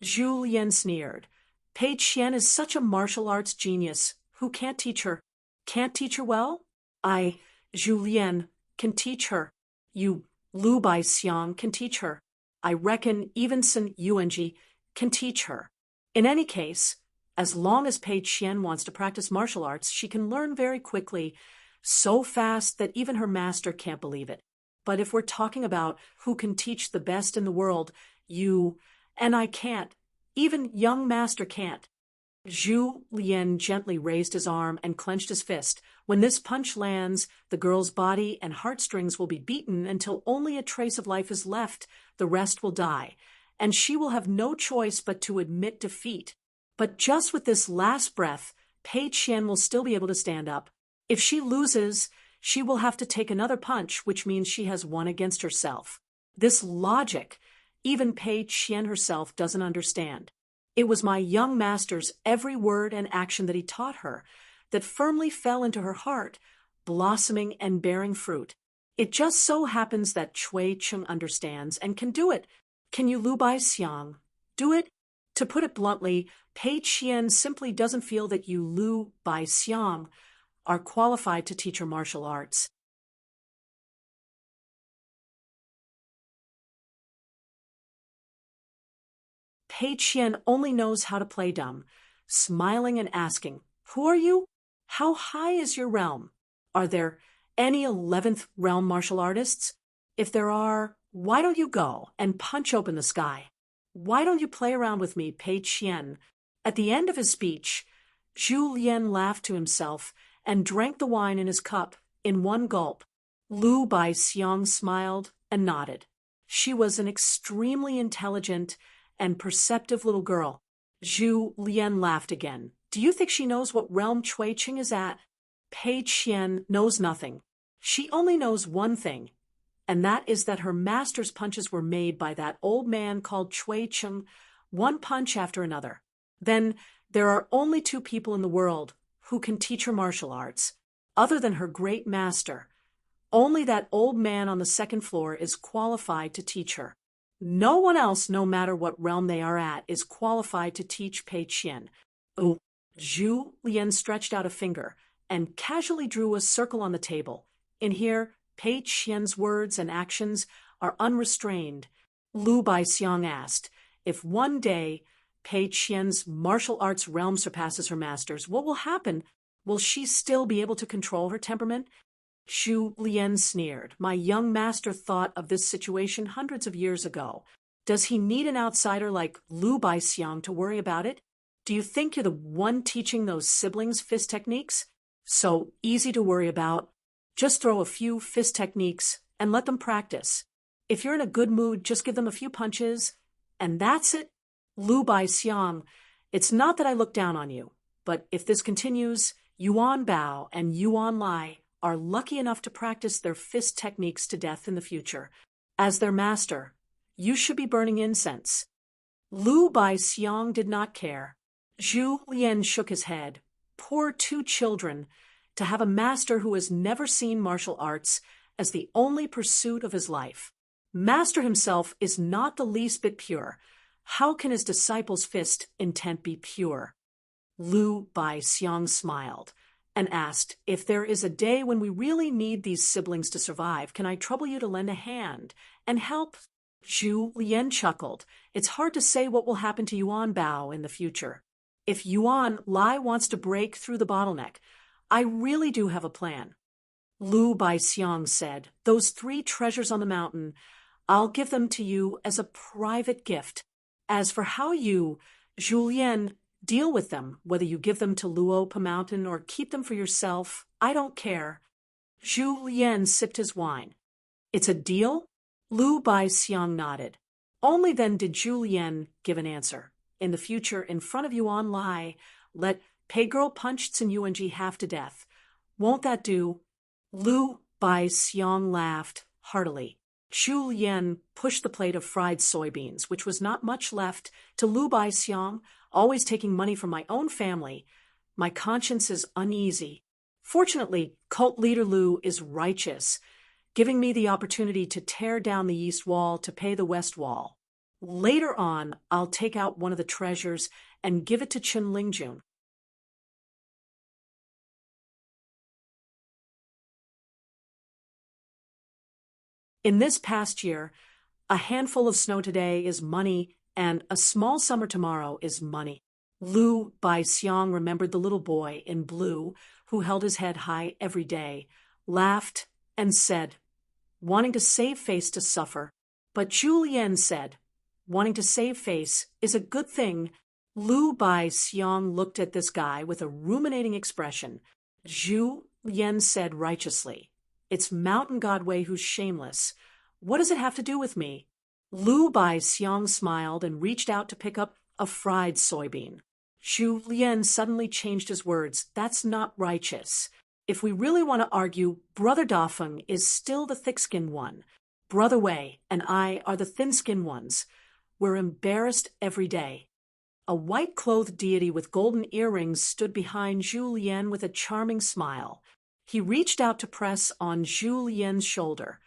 Zhu Lian sneered. Pei Qian is such a martial arts genius. Who can't teach her? Can't teach her well? Zhu Lian, can teach her. You, Lu Baixiang, can teach her. I reckon even Sun Yuanji can teach her. In any case, as long as Pei Qian wants to practice martial arts, she can learn very quickly, so fast that even her master can't believe it. But if we're talking about who can teach the best in the world, you and I can't. Even young master can't. Zhu Lian gently raised his arm and clenched his fist. When this punch lands, the girl's body and heartstrings will be beaten until only a trace of life is left. The rest will die, and she will have no choice but to admit defeat. But just with this last breath, Pei Qian will still be able to stand up. If she loses, she will have to take another punch, which means she has won against herself. This logic, even Pei Qian herself doesn't understand. It was my young master's every word and action that he taught her that firmly fell into her heart, blossoming and bearing fruit. It just so happens that Cui Cheng understands and can do it. Can you, Lu Baixiang, do it? To put it bluntly, Pei Qian simply doesn't feel that you, Lu Baixiang, are qualified to teach her martial arts. Pei Qian only knows how to play dumb, smiling and asking, "Who are you? How high is your realm? Are there any 11th realm martial artists? If there are, why don't you go and punch open the sky? Why don't you play around with me, Pei Qian?" At the end of his speech, Zhu Lian laughed to himself and drank the wine in his cup in one gulp. Lu Baixiang smiled and nodded. She was an extremely intelligent and perceptive little girl. Zhu Lian laughed again. Do you think she knows what realm Cui Ching is at? Pei Qian knows nothing. She only knows one thing, and that is that her master's punches were made by that old man called Cui Ching, one punch after another. Then there are only two people in the world who can teach her martial arts, other than her great master. Only that old man on the second floor is qualified to teach her. No one else, no matter what realm they are at, is qualified to teach Pei Qian. Oh, Zhu Lian stretched out a finger and casually drew a circle on the table. In here, Pei Qian's words and actions are unrestrained. Lu Baixiang asked, if one day Pei Qian's martial arts realm surpasses her master's, what will happen? Will she still be able to control her temperament? Zhu Lian sneered. My young master thought of this situation hundreds of years ago. Does he need an outsider like Lu Baixiang to worry about it? Do you think you're the one teaching those siblings fist techniques? So easy to worry about. Just throw a few fist techniques and let them practice. If you're in a good mood, just give them a few punches, and that's it. Lu Baixiang, it's not that I look down on you. But if this continues, Yuan Bao and Yuan Lai are lucky enough to practice their fist techniques to death in the future. As their master, you should be burning incense." Lu Baixiang did not care. Zhu Lian shook his head. Poor two children, to have a master who has never seen martial arts as the only pursuit of his life. Master himself is not the least bit pure. How can his disciple's fist intent be pure? Lu Baixiang smiled and asked, "If there is a day when we really need these siblings to survive, can I trouble you to lend a hand and help?" Zhu Lian chuckled. "It's hard to say what will happen to Yuan Bao in the future. If Yuan Lai wants to break through the bottleneck, I really do have a plan." Lu Baixiang said, "Those 3 treasures on the mountain, I'll give them to you as a private gift. As for how you, Zhu Lian, deal with them, whether you give them to Luopa Mountain or keep them for yourself, I don't care." Zhu Lian sipped his wine. "It's a deal?" Lu Baixiang nodded. Only then did Zhu Lian give an answer. "In the future, in front of Yuan Lai, let Pei Girl punch Tsin Yuanji half to death. Won't that do?" Lu Baixiang laughed heartily. Zhu Lian pushed the plate of fried soybeans, which was not much left, to Lu Baixiang, always taking money from my own family. My conscience is uneasy. Fortunately, cult leader Lu is righteous, giving me the opportunity to tear down the east wall to pay the west wall. Later on, I'll take out one of the treasures and give it to Chen Lingjun. In this past year, a handful of snow today is money, and a small summer tomorrow is money. Lu Baixiang remembered the little boy in blue who held his head high every day, laughed, and said, "Wanting to save face to suffer." But Zhu Lian said, "Wanting to save face is a good thing." Lu Baixiang looked at this guy with a ruminating expression. Zhu Lian said righteously, "It's Mountain God Wei who's shameless. What does it have to do with me?" Lu Baixiang smiled and reached out to pick up a fried soybean. Zhu Lian suddenly changed his words. "That's not righteous. If we really want to argue, Brother Dafeng is still the thick-skinned one. Brother Wei and I are the thin-skinned ones. We're embarrassed every day." A white-clothed deity with golden earrings stood behind Zhu Lian with a charming smile. He reached out to press on Zhu Lian's shoulder,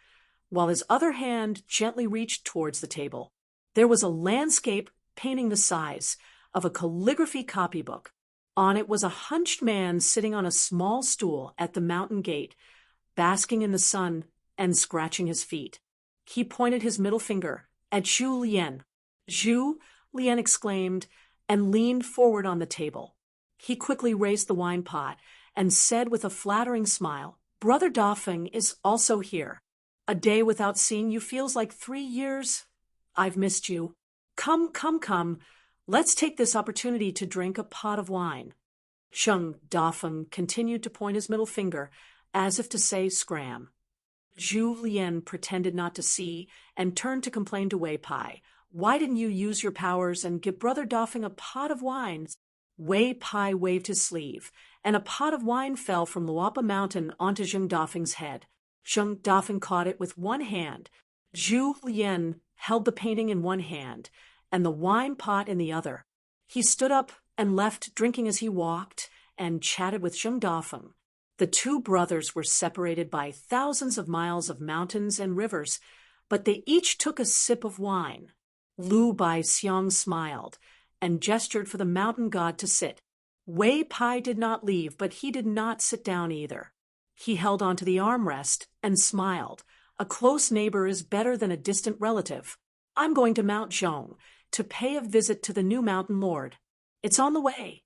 while his other hand gently reached towards the table. There was a landscape painting the size of a calligraphy copybook. On it was a hunched man sitting on a small stool at the mountain gate, basking in the sun and scratching his feet. He pointed his middle finger at Zhu Lian. "Zhu," Lian exclaimed, and leaned forward on the table. He quickly raised the wine pot and said with a flattering smile, "Brother Dafeng is also here. A day without seeing you feels like 3 years. I've missed you. Come, come, come. Let's take this opportunity to drink a pot of wine." Sheng Dafeng continued to point his middle finger, as if to say scram. Zhu Lian pretended not to see and turned to complain to Wei Pai. "Why didn't you use your powers and give Brother Dafeng a pot of wine?" Wei Pai waved his sleeve, and a pot of wine fell from Luopa Mountain onto Zheng Dafeng's head. Zheng Dafeng caught it with one hand. Zhu Lian held the painting in one hand and the wine pot in the other. He stood up and left, drinking as he walked, and chatted with Zheng Dafeng. The two brothers were separated by thousands of miles of mountains and rivers, but they each took a sip of wine. Lu Baixiang smiled and gestured for the mountain god to sit. Wei Pai did not leave, but he did not sit down either. He held onto the armrest and smiled. "A close neighbor is better than a distant relative. I'm going to Mount Zhong to pay a visit to the new mountain lord. It's on the way."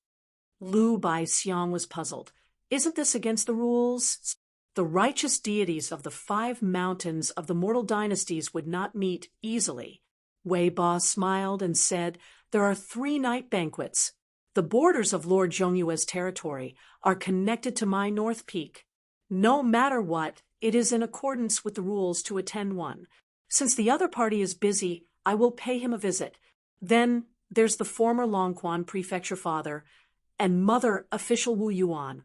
Lu Baixiang was puzzled. Isn't this against the rules? The righteous deities of the 5 mountains of the mortal dynasties would not meet easily. Wei Ba smiled and said, "There are 3 night banquets. The borders of Lord Zhongyue's territory are connected to my North Peak. No matter what, it is in accordance with the rules to attend one. Since the other party is busy, I will pay him a visit. Then there's the former Longquan prefecture father, and Mother Official Wu Yuan,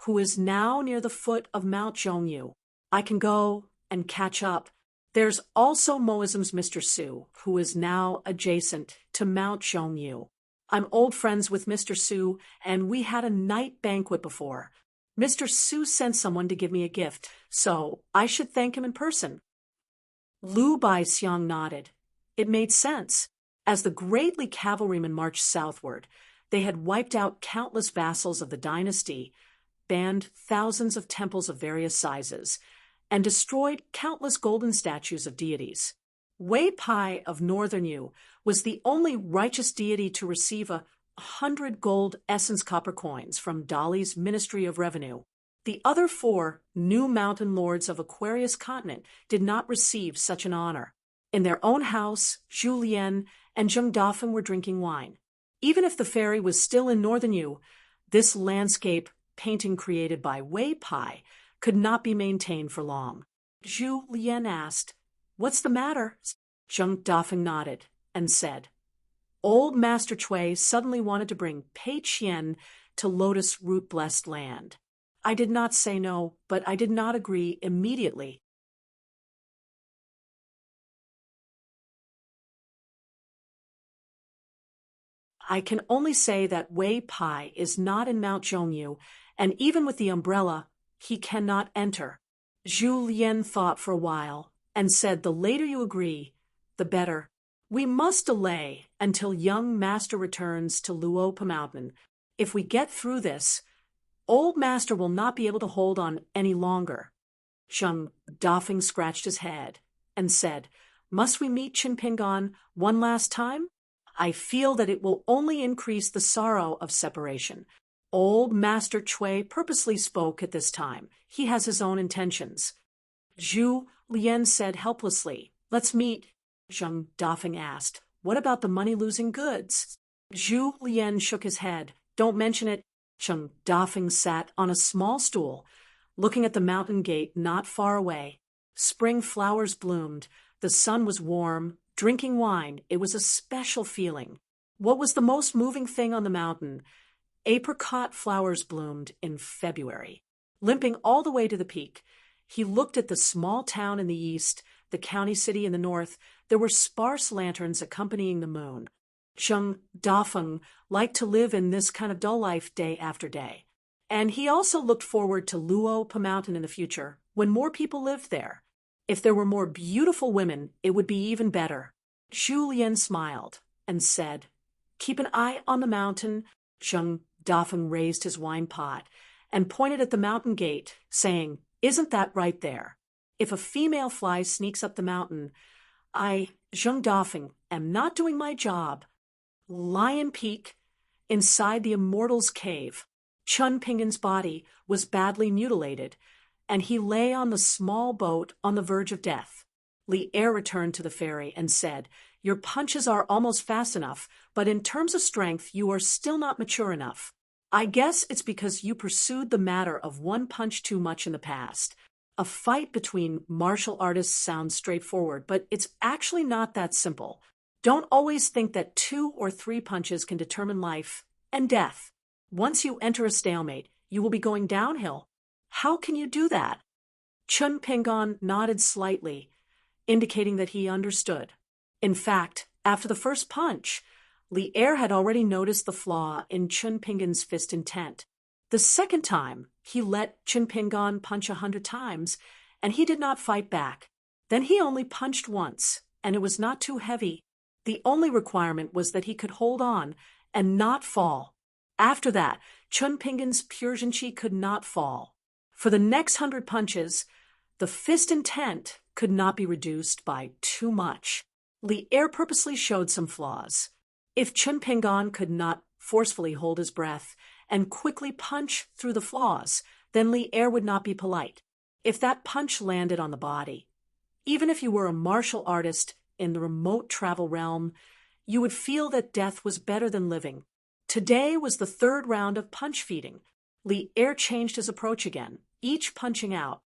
who is now near the foot of Mount Zhongyu. I can go and catch up. There's also Moism's Mr. Su, who is now adjacent to Mount Zhongyu. I'm old friends with Mr. Su, and we had a night banquet before. Mr. Su sent someone to give me a gift, so I should thank him in person. Lu Baixiang nodded. It made sense. As the great Li cavalrymen marched southward, they had wiped out countless vassals of the dynasty, banned thousands of temples of various sizes, and destroyed countless golden statues of deities. Wei Pai of Northern Yu was the only righteous deity to receive 100 gold essence copper coins from Dali's Ministry of Revenue. The other 4 new mountain lords of Aquarius continent did not receive such an honor. In their own house, Zhu Lian and Zheng Dafeng were drinking wine. Even if the fairy was still in Northern Yu, this landscape painting created by Wei Pai could not be maintained for long. Zhu Lian asked, "What's the matter?" Zheng Dafeng nodded and said, "Old Master Cui suddenly wanted to bring Pei Qian to Lotus Root-blessed land. I did not say no, but I did not agree immediately." I can only say that Wei Pai is not in Mount Zhongyu, and even with the umbrella, he cannot enter. Zhu Lian thought for a while and said, "The later you agree, the better. We must delay until young Master returns to Luopa Mountain. If we get through this, old Master will not be able to hold on any longer." Zheng Dafeng scratched his head and said, "Must we meet Chinpingan one last time? I feel that it will only increase the sorrow of separation. Old Master Cui purposely spoke at this time. He has his own intentions." Zhu Lian said helplessly, "Let's meet." Zheng Dafeng asked, "What about the money-losing goods?" Zhu Lian shook his head. "Don't mention it." Zheng Dafeng sat on a small stool, looking at the mountain gate not far away. Spring flowers bloomed. The sun was warm. Drinking wine, it was a special feeling. What was the most moving thing on the mountain? Apricot flowers bloomed in February. Limping all the way to the peak, he looked at the small town in the east, the county city in the north. There were sparse lanterns accompanying the moon. Zheng Dafeng liked to live in this kind of dull life day after day. And he also looked forward to Luopa Mountain in the future, when more people lived there. If there were more beautiful women, it would be even better. Zhu Lian smiled and said, "Keep an eye on the mountain." Zheng Dafeng raised his wine pot and pointed at the mountain gate, saying, "Isn't that right there? If a female fly sneaks up the mountain, Zheng Dafeng, am not doing my job." Lion Peak, inside the Immortal's Cave, Chun Pingan's body was badly mutilated, and he lay on the small boat on the verge of death. Li Er returned to the ferry and said, "Your punches are almost fast enough, but in terms of strength, you are still not mature enough. I guess it's because you pursued the matter of one punch too much in the past. A fight between martial artists sounds straightforward, but it's actually not that simple. Don't always think that 2 or 3 punches can determine life and death. Once you enter a stalemate, you will be going downhill. How can you do that?" Chun Pingan nodded slightly, indicating that he understood. In fact, after the first punch, Li Er had already noticed the flaw in Chun Pingan's fist intent. The second time, he let Chun Pingan punch 100 times, and he did not fight back. Then he only punched once, and it was not too heavy. The only requirement was that he could hold on and not fall. After that, Chun Pingan's Purgenchi could not fall. For the next 100 punches, the fist intent could not be reduced by too much. Li Er purposely showed some flaws. If Chun Pingan could not forcefully hold his breath and quickly punch through the flaws, then Li Er would not be polite. If that punch landed on the body, even if you were a martial artist in the remote travel realm, you would feel that death was better than living. Today was the 3rd round of punch feeding. Li Er changed his approach again, each punching out.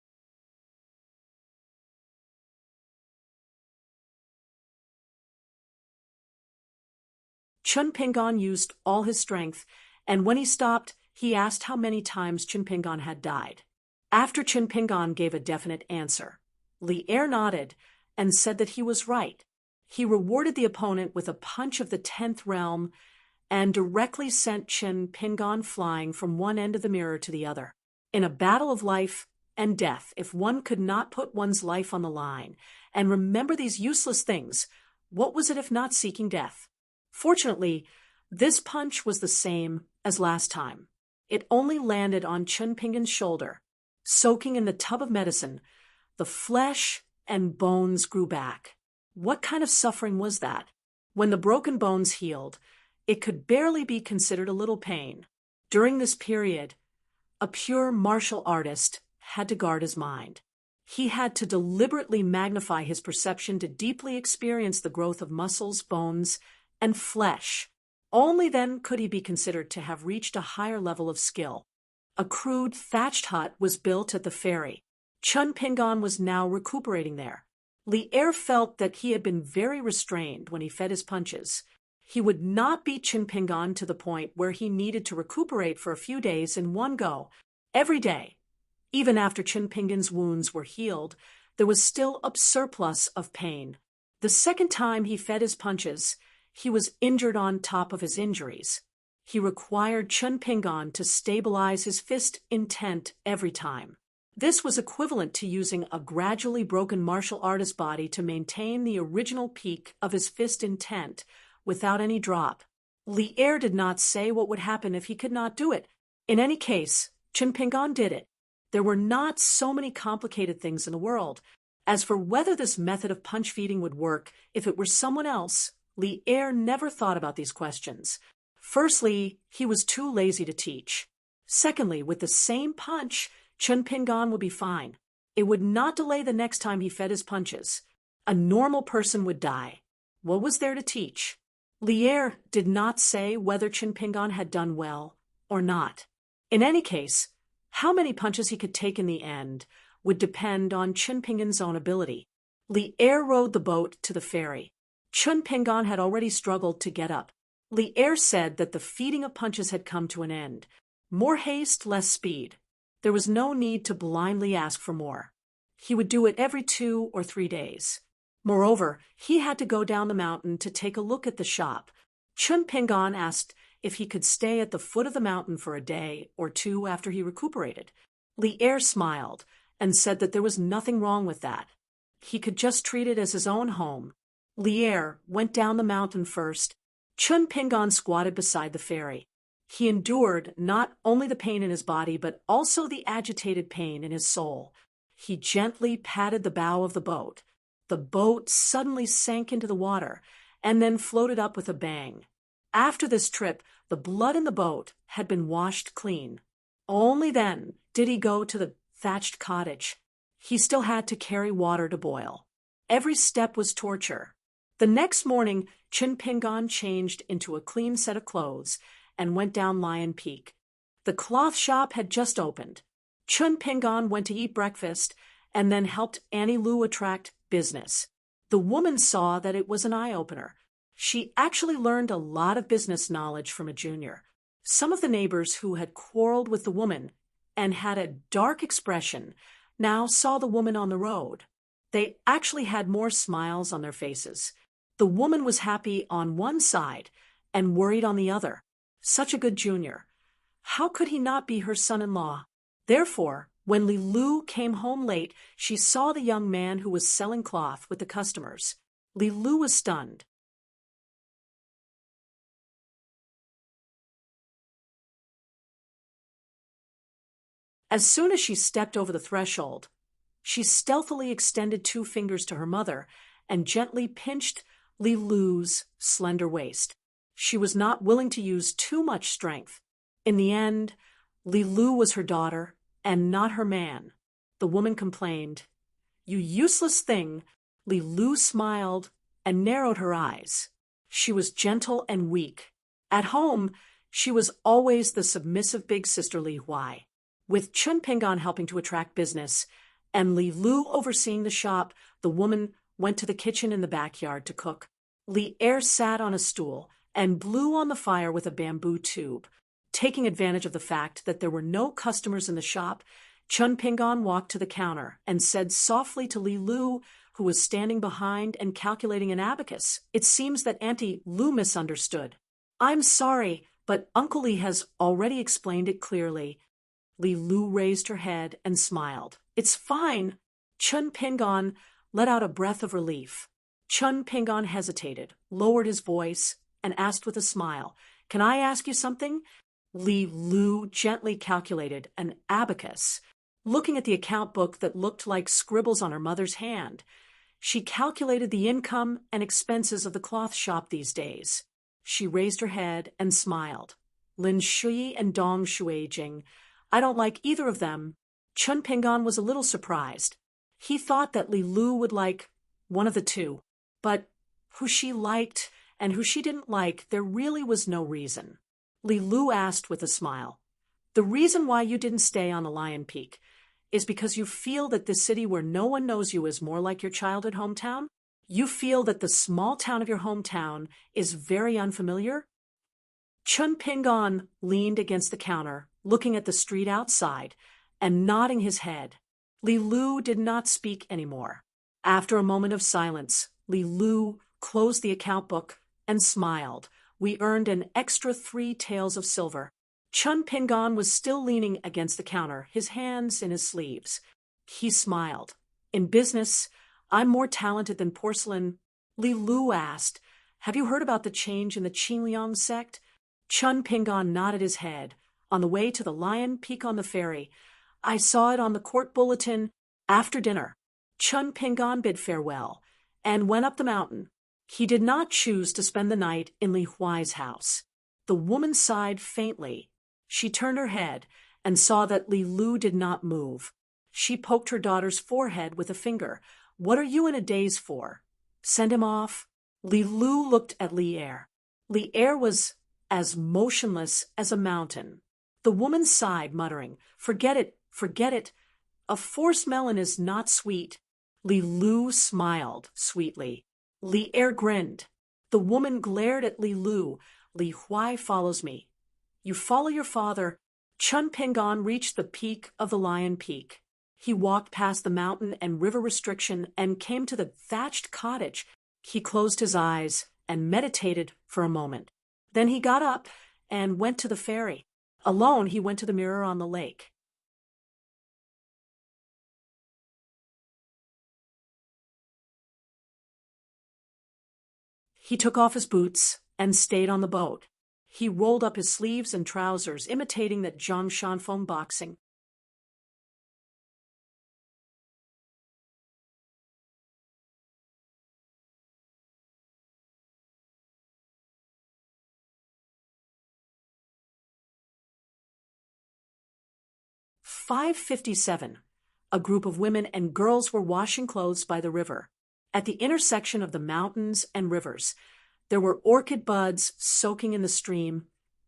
Chun Pingan used all his strength, and when he stopped, he asked how many times Chin Pingan had died. After Chin Pingan gave a definite answer, Li Er nodded and said that he was right. He rewarded the opponent with a punch of the 10th realm and directly sent Chin Pingan flying from one end of the mirror to the other. In a battle of life and death, if one could not put one's life on the line and remember these useless things, what was it if not seeking death? Fortunately, this punch was the same as last time. It only landed on Chin Pingan's shoulder. Soaking in the tub of medicine, the flesh and bones grew back. What kind of suffering was that? When the broken bones healed, it could barely be considered a little pain. During this period, a pure martial artist had to guard his mind. He had to deliberately magnify his perception to deeply experience the growth of muscles, bones, and flesh. Only then could he be considered to have reached a higher level of skill. A crude thatched hut was built at the ferry. Chin Pingan was now recuperating there. Li Er felt that he had been very restrained when he fed his punches. He would not beat Chin Pingan to the point where he needed to recuperate for a few days in one go, every day. Even after Chin Pingan's wounds were healed, there was still a surplus of pain. The second time he fed his punches, he was injured on top of his injuries. He required Chin Pingan to stabilize his fist intent every time. This was equivalent to using a gradually broken martial artist body to maintain the original peak of his fist intent without any drop. Li Er did not say what would happen if he could not do it. In any case, Chin Pingan did it. There were not so many complicated things in the world. As for whether this method of punch feeding would work if it were someone else, Li Er never thought about these questions. Firstly, he was too lazy to teach. Secondly, with the same punch, Chin Pingan would be fine. It would not delay the next time he fed his punches. A normal person would die. What was there to teach? Li Er did not say whether Chin Pingan had done well or not. In any case, how many punches he could take in the end would depend on Chin Pingan's own ability. Li Er rowed the boat to the ferry. Chin Pingan had already struggled to get up. Li Er said that the feeding of punches had come to an end. More haste, less speed. There was no need to blindly ask for more. He would do it every 2 or 3 days. Moreover, he had to go down the mountain to take a look at the shop. Chin Pingan asked if he could stay at the foot of the mountain for a day or 2 after he recuperated. Li Er smiled and said that there was nothing wrong with that. He could just treat it as his own home. Li Er went down the mountain first. Chin Pingan squatted beside the ferry. He endured not only the pain in his body but also the agitated pain in his soul. He gently patted the bow of the boat. The boat suddenly sank into the water and then floated up with a bang. After this trip, the blood in the boat had been washed clean. Only then did he go to the thatched cottage. He still had to carry water to boil. Every step was torture. The next morning, Chin Pingan changed into a clean set of clothes and went down Lion Peak. The cloth shop had just opened. Chin Pingan went to eat breakfast and then helped Annie Lu attract business. The woman saw that it was an eye-opener. She actually learned a lot of business knowledge from a junior. Some of the neighbors who had quarreled with the woman and had a dark expression now saw the woman on the road. They actually had more smiles on their faces. The woman was happy on one side and worried on the other. Such a good junior. How could he not be her son-in-law? Therefore, when Li Lu came home late, she saw the young man who was selling cloth with the customers. Li Lu was stunned. As soon as she stepped over the threshold, she stealthily extended 2 fingers to her mother and gently pinched Li Lu's slender waist. She was not willing to use too much strength. In the end, Li Lu was her daughter and not her man. The woman complained. "You useless thing." Li Lu smiled and narrowed her eyes. She was gentle and weak. At home, she was always the submissive big sister Li Huai. With Chin Pingan helping to attract business and Li Lu overseeing the shop, the woman went to the kitchen in the backyard to cook. Li Er sat on a stool and blew on the fire with a bamboo tube. Taking advantage of the fact that there were no customers in the shop, Chun Pingon walked to the counter and said softly to Li Lu, who was standing behind and calculating an abacus. It seems that Auntie Lu misunderstood. I'm sorry, but Uncle Li has already explained it clearly. Li Lu raised her head and smiled. It's fine. Chun Pingon let out a breath of relief. Chun Pingon hesitated, lowered his voice, and asked with a smile, Can I ask you something? Li Lu gently calculated an abacus, looking at the account book that looked like scribbles on her mother's hand. She calculated the income and expenses of the cloth shop these days. She raised her head and smiled. Lin Shui and Dong Shuijing. I don't like either of them. Chun Pingon was a little surprised. He thought that Li Lu would like one of the two. But who she liked and who she didn't like, there really was no reason. Li Lu asked with a smile, The reason why you didn't stay on the Lion Peak is because you feel that this city where no one knows you is more like your childhood hometown? You feel that the small town of your hometown is very unfamiliar? Chun Pingon leaned against the counter, looking at the street outside and nodding his head. Li Lu did not speak anymore. After a moment of silence, Li Lu closed the account book and smiled. We earned an extra 3 taels of silver. Chun Pingon was still leaning against the counter, his hands in his sleeves. He smiled. In business, I'm more talented than porcelain. Li Lu asked, Have you heard about the change in the Qingliang sect? Chun Pingon nodded his head. On the way to the Lion Peak on the ferry, I saw it on the court bulletin. After dinner, Chun Pingon bid farewell and went up the mountain. He did not choose to spend the night in Li Huai's house. The woman sighed faintly. She turned her head and saw that Li Lu did not move. She poked her daughter's forehead with a finger. What are you in a daze for? Send him off. Li Lu looked at Li Er. Li Er was as motionless as a mountain. The woman sighed, muttering, Forget it, forget it. A forced melon is not sweet. Li Lu smiled sweetly. Li Er grinned. The woman glared at Li Lu. Li Huai follows me. You follow your father. Chun Pingon reached the peak of the Lion Peak. He walked past the mountain and river restriction and came to the thatched cottage. He closed his eyes and meditated for a moment. Then he got up and went to the ferry. Alone, he went to the mirror on the lake. He took off his boots and stayed on the boat. He rolled up his sleeves and trousers, imitating that Zhang Shanfeng boxing. "5:57. A group of women and girls were washing clothes by the river. At the intersection of the mountains and rivers, there were orchid buds soaking in the stream,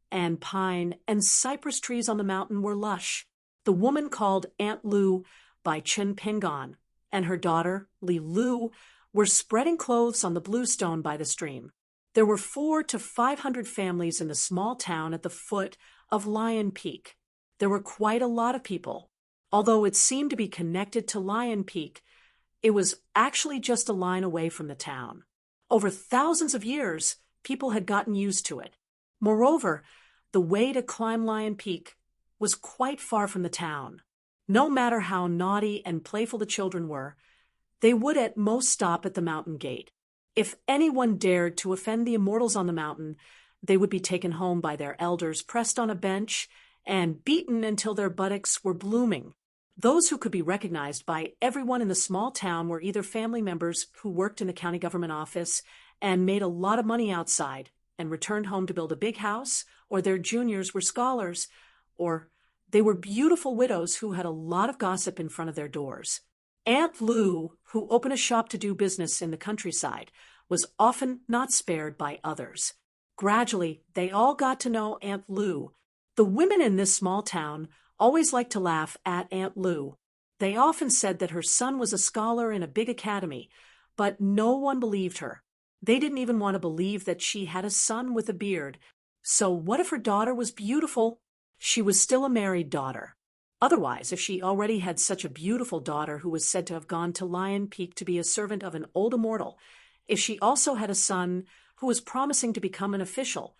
and pine and cypress trees on the mountain were lush. The woman called Aunt Lu by Chun Pingon and her daughter, Li Lu, were spreading clothes on the bluestone by the stream. There were 400 to 500 families in the small town at the foot of Lion Peak. There were quite a lot of people. Although it seemed to be connected to Lion Peak, it was actually just a line away from the town. Over thousands of years, people had gotten used to it. Moreover, the way to climb Lion Peak was quite far from the town. No matter how naughty and playful the children were, they would at most stop at the mountain gate. If anyone dared to offend the immortals on the mountain, they would be taken home by their elders, pressed on a bench, and beaten until their buttocks were blooming. Those who could be recognized by everyone in the small town were either family members who worked in the county government office and made a lot of money outside and returned home to build a big house, or their juniors were scholars, or they were beautiful widows who had a lot of gossip in front of their doors. Aunt Lu, who opened a shop to do business in the countryside, was often not spared by others. Gradually, they all got to know Aunt Lu. The women in this small town always liked to laugh at Aunt Lu. They often said that her son was a scholar in a big academy, but no one believed her. They didn't even want to believe that she had a son with a beard. So what if her daughter was beautiful? She was still a married daughter. Otherwise, if she already had such a beautiful daughter who was said to have gone to Lion Peak to be a servant of an old immortal, if she also had a son who was promising to become an official,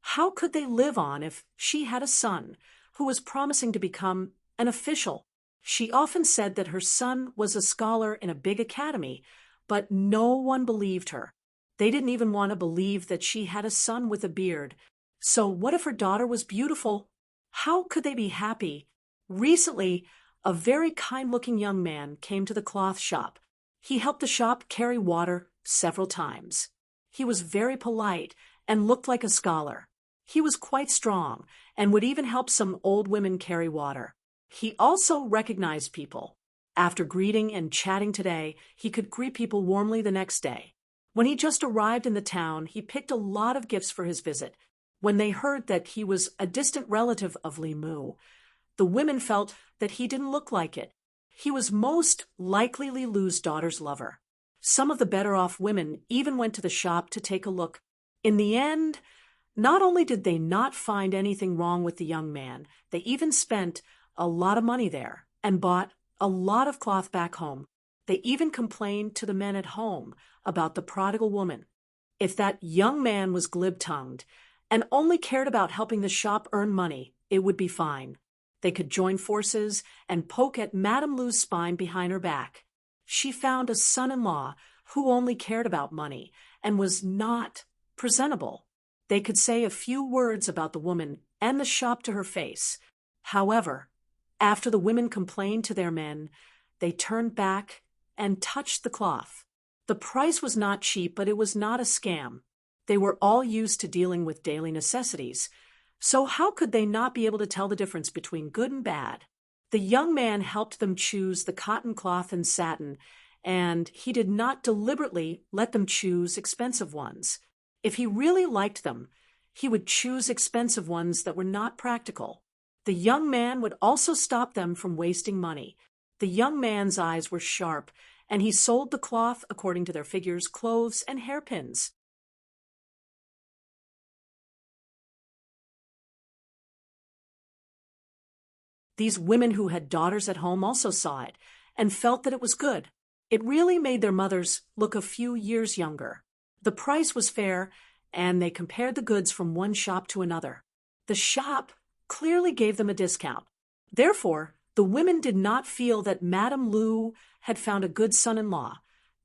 how could they live on if she had a son who was promising to become an official? She often said that her son was a scholar in a big academy, but no one believed her. They didn't even want to believe that she had a son with a beard. So what if her daughter was beautiful? How could they be happy? Recently, a very kind-looking young man came to the cloth shop. He helped the shop carry water several times. He was very polite and looked like a scholar. He was quite strong and would even help some old women carry water. He also recognized people. After greeting and chatting today, he could greet people warmly the next day. When he just arrived in the town, he picked a lot of gifts for his visit. When they heard that he was a distant relative of Li Mu, the women felt that he didn't look like it. He was most likely Li Lu's daughter's lover. Some of the better-off women even went to the shop to take a look. In the end, not only did they not find anything wrong with the young man, they even spent a lot of money there and bought a lot of cloth back home. They even complained to the men at home about the prodigal woman. If that young man was glib-tongued and only cared about helping the shop earn money, it would be fine. They could join forces and poke at Madame Lu's spine behind her back. She found a son-in-law who only cared about money and was not presentable. They could say a few words about the woman and the shop to her face. However, after the women complained to their men, they turned back and touched the cloth. The price was not cheap, but it was not a scam. They were all used to dealing with daily necessities. So how could they not be able to tell the difference between good and bad? The young man helped them choose the cotton cloth and satin, and he did not deliberately let them choose expensive ones. If he really liked them, he would choose expensive ones that were not practical. The young man would also stop them from wasting money. The young man's eyes were sharp, and he sold the cloth according to their figures, clothes, and hairpins. These women who had daughters at home also saw it and felt that it was good. It really made their mothers look a few years younger. The price was fair, and they compared the goods from one shop to another. The shop clearly gave them a discount. Therefore, the women did not feel that Madame Lu had found a good son-in-law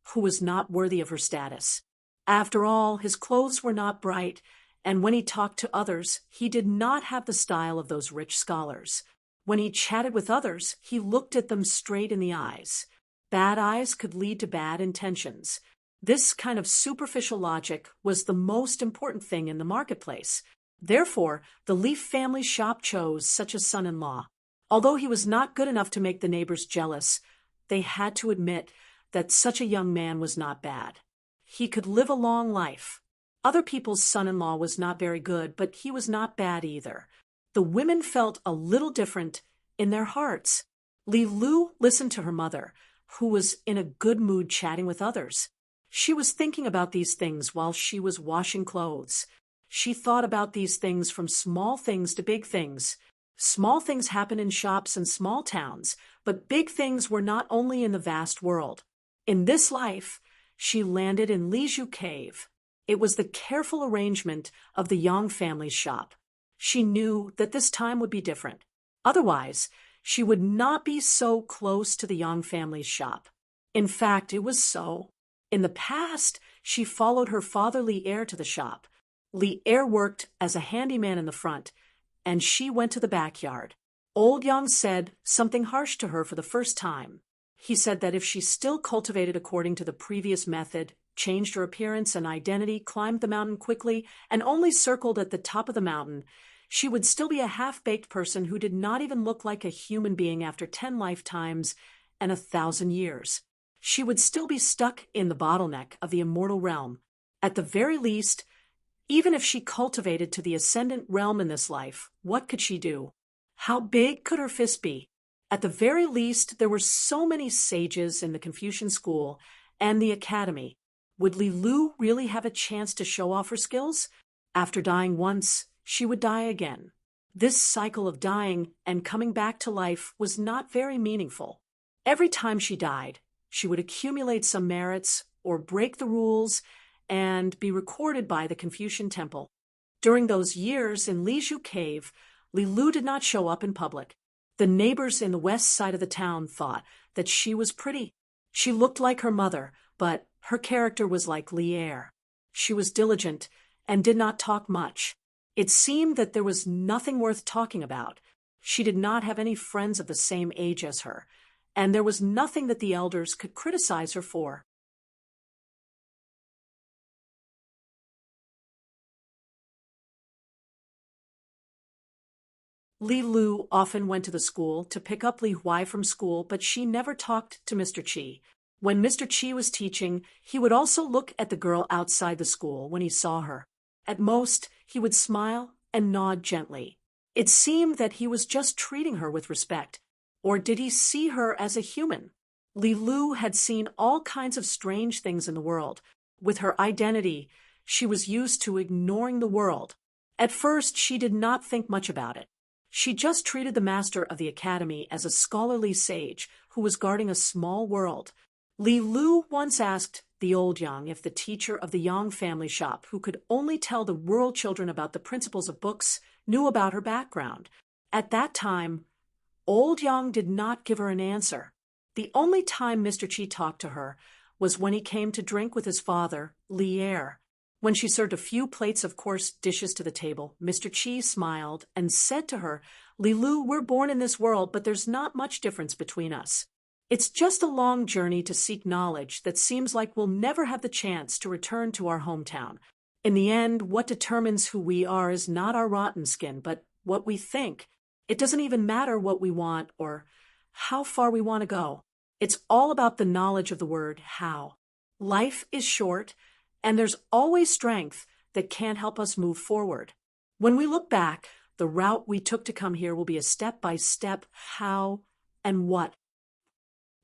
who was not worthy of her status. After all, his clothes were not bright, and when he talked to others, he did not have the style of those rich scholars. When he chatted with others, he looked at them straight in the eyes. Bad eyes could lead to bad intentions. This kind of superficial logic was the most important thing in the marketplace. Therefore, the Leaf family shop chose such a son-in-law. Although he was not good enough to make the neighbors jealous, they had to admit that such a young man was not bad. He could live a long life. Other people's son-in-law was not very good, but he was not bad either. The women felt a little different in their hearts. Li Lu listened to her mother, who was in a good mood chatting with others. She was thinking about these things while she was washing clothes. She thought about these things from small things to big things. Small things happen in shops and small towns, but big things were not only in the vast world. In this life, she landed in Liju Cave. It was the careful arrangement of the Yang family's shop. She knew that this time would be different. Otherwise, she would not be so close to the Yang family's shop. In fact, it was so. In the past, she followed her father Li Er to the shop. Li Er worked as a handyman in the front, and she went to the backyard. Old Yang said something harsh to her for the first time. He said that if she still cultivated according to the previous method, changed her appearance and identity, climbed the mountain quickly, and only circled at the top of the mountain, she would still be a half-baked person who did not even look like a human being after 10 lifetimes and 1,000 years. She would still be stuck in the bottleneck of the immortal realm. At the very least, even if she cultivated to the ascendant realm in this life, what could she do? How big could her fist be? At the very least, there were so many sages in the Confucian school and the academy. Would Li Lu really have a chance to show off her skills? After dying once, she would die again. This cycle of dying and coming back to life was not very meaningful. Every time she died, she would accumulate some merits or break the rules and be recorded by the Confucian Temple. During those years in Liju Cave, Li Lu did not show up in public. The neighbors in the west side of the town thought that she was pretty. She looked like her mother, but her character was like Li Er. She was diligent and did not talk much. It seemed that there was nothing worth talking about. She did not have any friends of the same age as her, and there was nothing that the elders could criticize her for. Li Lu often went to the school to pick up Li Huai from school, but she never talked to Mr. Qi. When Mr. Qi was teaching, he would also look at the girl outside the school when he saw her. At most, he would smile and nod gently. It seemed that he was just treating her with respect. Or did he see her as a human? Li Lu had seen all kinds of strange things in the world. With her identity, she was used to ignoring the world. At first, she did not think much about it. She just treated the master of the academy as a scholarly sage who was guarding a small world. Li Lu once asked the old Yang if the teacher of the Yang family shop, who could only tell the rural children about the principles of books, knew about her background. At that time, old Yang did not give her an answer. The only time Mr. Qi talked to her was when he came to drink with his father, Li Er. When she served a few plates of coarse dishes to the table, Mr. Qi smiled and said to her, "Li Lu, we're born in this world, but there's not much difference between us. It's just a long journey to seek knowledge that seems like we'll never have the chance to return to our hometown. In the end, what determines who we are is not our rotten skin, but what we think. It doesn't even matter what we want or how far we want to go. It's all about the knowledge of the word how. Life is short, and there's always strength that can help us move forward. When we look back, the route we took to come here will be a step-by-step how and what."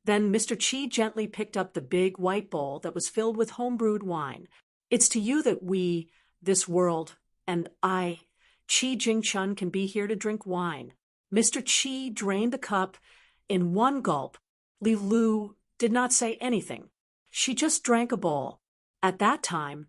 Then Mr. Qi gently picked up the big white bowl that was filled with home-brewed wine. "It's to you that we, this world, and I, Qi Jingchun, can be here to drink wine." Mr. Qi drained the cup in one gulp. Li Lu did not say anything. She just drank a bowl. At that time,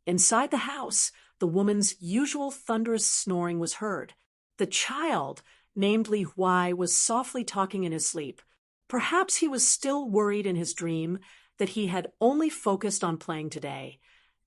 inside the house, the woman's usual thunderous snoring was heard. The child, named Li Huai, was softly talking in his sleep. Perhaps he was still worried in his dream that he had only focused on playing today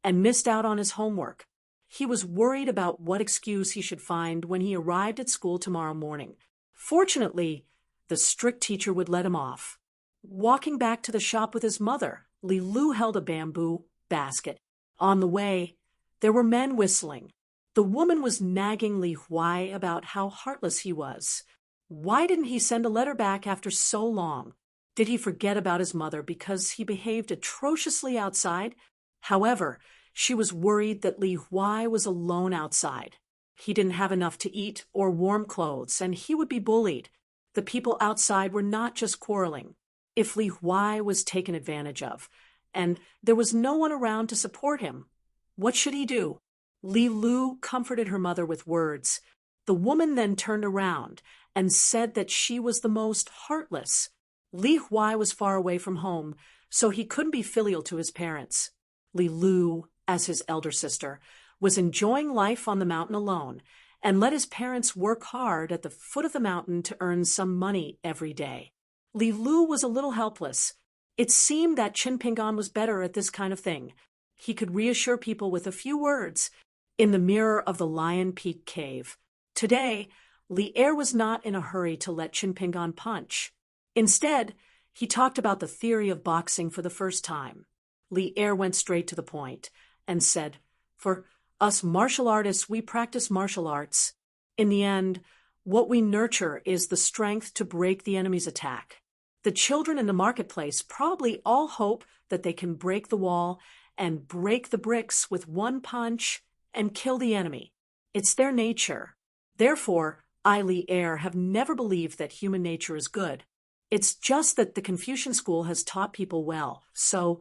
and missed out on his homework. He was worried about what excuse he should find when he arrived at school tomorrow morning. Fortunately, the strict teacher would let him off. Walking back to the shop with his mother, Li Lu held a bamboo basket. On the way, there were men whistling. The woman was nagging Li Huai about how heartless he was. Why didn't he send a letter back after so long? Did he forget about his mother because he behaved atrociously outside? However, she was worried that Li Huai was alone outside. He didn't have enough to eat or warm clothes, and he would be bullied. The people outside were not just quarreling. If Li Huai was taken advantage of, and there was no one around to support him, what should he do? Li Lu comforted her mother with words. The woman then turned around and said that she was the most heartless. Li Huai was far away from home, so he couldn't be filial to his parents. Li Lu, as his elder sister, was enjoying life on the mountain alone and let his parents work hard at the foot of the mountain to earn some money every day. Li Lu was a little helpless. It seemed that Qin Pingan was better at this kind of thing. He could reassure people with a few words. In the mirror of the Lion Peak Cave, today, Li Er was not in a hurry to let Qin Pingan punch. Instead, he talked about the theory of boxing for the first time. Li Er went straight to the point and said, "For us martial artists, we practice martial arts. In the end, what we nurture is the strength to break the enemy's attack. The children in the marketplace probably all hope that they can break the wall and break the bricks with one punch and kill the enemy. It's their nature. Therefore, I, Li Er, have never believed that human nature is good. It's just that the Confucian school has taught people well, so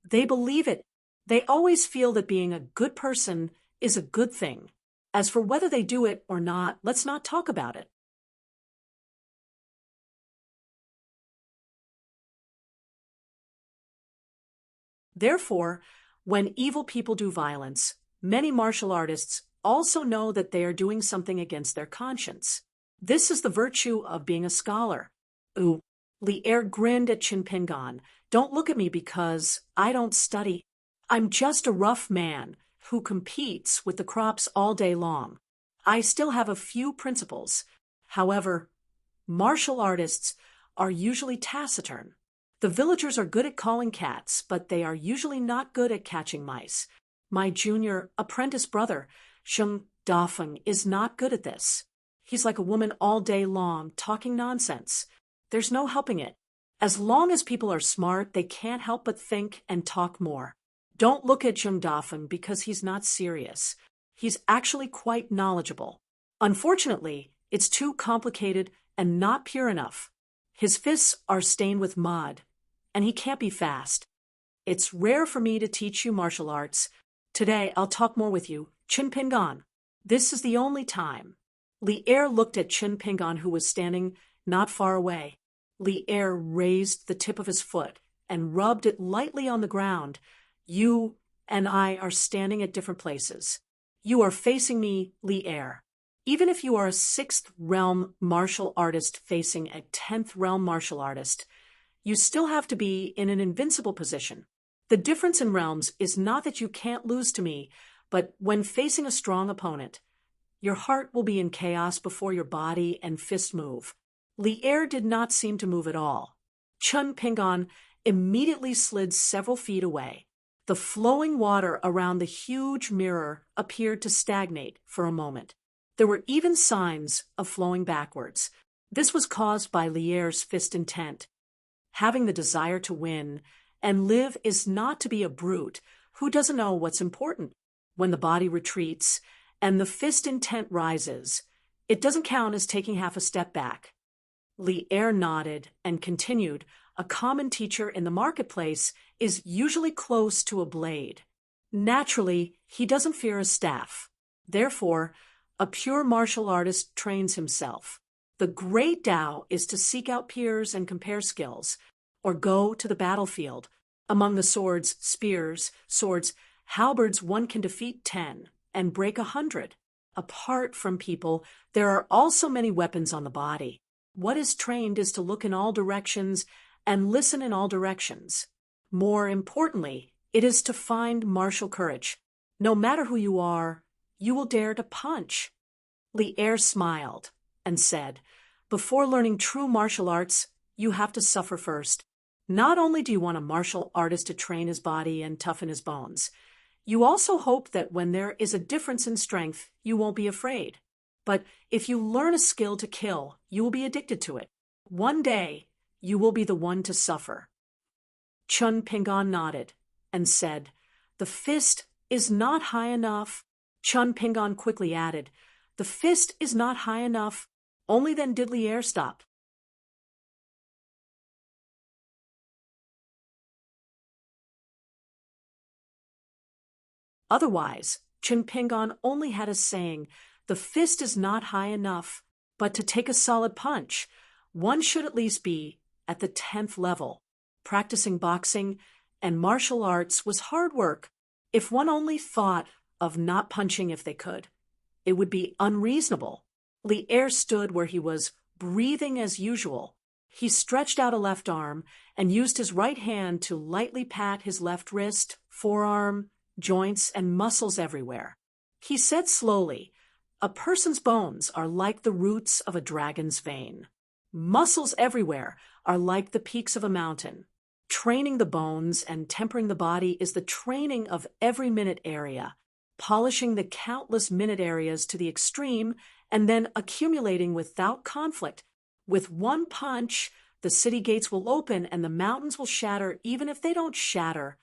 they believe it. They always feel that being a good person is a good thing. As for whether they do it or not, let's not talk about it. Therefore, when evil people do violence, many martial artists also know that they are doing something against their conscience. This is the virtue of being a scholar. Ooh, Li'er grinned at Chinpingan. Don't look at me because I don't study. I'm just a rough man who competes with the crops all day long. I still have a few principles. However, martial artists are usually taciturn. The villagers are good at calling cats, but they are usually not good at catching mice. My junior apprentice brother, Sheng Dafeng, is not good at this. He's like a woman all day long, talking nonsense. There's no helping it. As long as people are smart, they can't help but think and talk more. Don't look at Sheng Dafeng because he's not serious. He's actually quite knowledgeable. Unfortunately, it's too complicated and not pure enough. His fists are stained with mud, and he can't be fast. It's rare for me to teach you martial arts. Today, I'll talk more with you, Chinpingan. This is the only time. Li'er looked at Chinpingan, who was standing not far away. Li'er raised the tip of his foot and rubbed it lightly on the ground. You and I are standing at different places. You are facing me, Li'er. Even if you are a 6th realm martial artist facing a 10th realm martial artist, you still have to be in an invincible position. The difference in realms is not that you can't lose to me, but when facing a strong opponent, your heart will be in chaos before your body and fist move. Li'er did not seem to move at all. Chinpingan immediately slid several feet away. The flowing water around the huge mirror appeared to stagnate for a moment. There were even signs of flowing backwards. This was caused by Li'er's fist intent. Having the desire to win and live is not to be a brute who doesn't know what's important. When the body retreats and the fist intent rises, it doesn't count as taking half a step back. Li'er nodded and continued. A common teacher in the marketplace is usually close to a blade. Naturally, he doesn't fear a staff. Therefore, a pure martial artist trains himself. The great Tao is to seek out peers and compare skills, or go to the battlefield. Among the swords, spears, swords, halberds, one can defeat 10 and break 100. Apart from people, there are also many weapons on the body. What is trained is to look in all directions and listen in all directions. More importantly, it is to find martial courage. No matter who you are, you will dare to punch. Li'er smiled and said, before learning true martial arts, you have to suffer first. Not only do you want a martial artist to train his body and toughen his bones, you also hope that when there is a difference in strength, you won't be afraid. But if you learn a skill to kill, you will be addicted to it. One day, you will be the one to suffer. Chinpingan nodded and said, the fist is not high enough. Chinpingan quickly added, the fist is not high enough. Only then did Li'er stop. Otherwise, Chinpingan only had a saying, the fist is not high enough, but to take a solid punch, one should at least be at the 10th level. Practicing boxing and martial arts was hard work. If one only thought of not punching if they could, it would be unreasonable. Li'er stood where he was, breathing as usual. He stretched out a left arm and used his right hand to lightly pat his left wrist, forearm, joints, and muscles everywhere. He said slowly, a person's bones are like the roots of a dragon's vein. Muscles everywhere are like the peaks of a mountain. Training the bones and tempering the body is the training of every minute area, polishing the countless minute areas to the extreme and then accumulating without conflict. With one punch, the city gates will open and the mountains will shatter even if they don't shatter.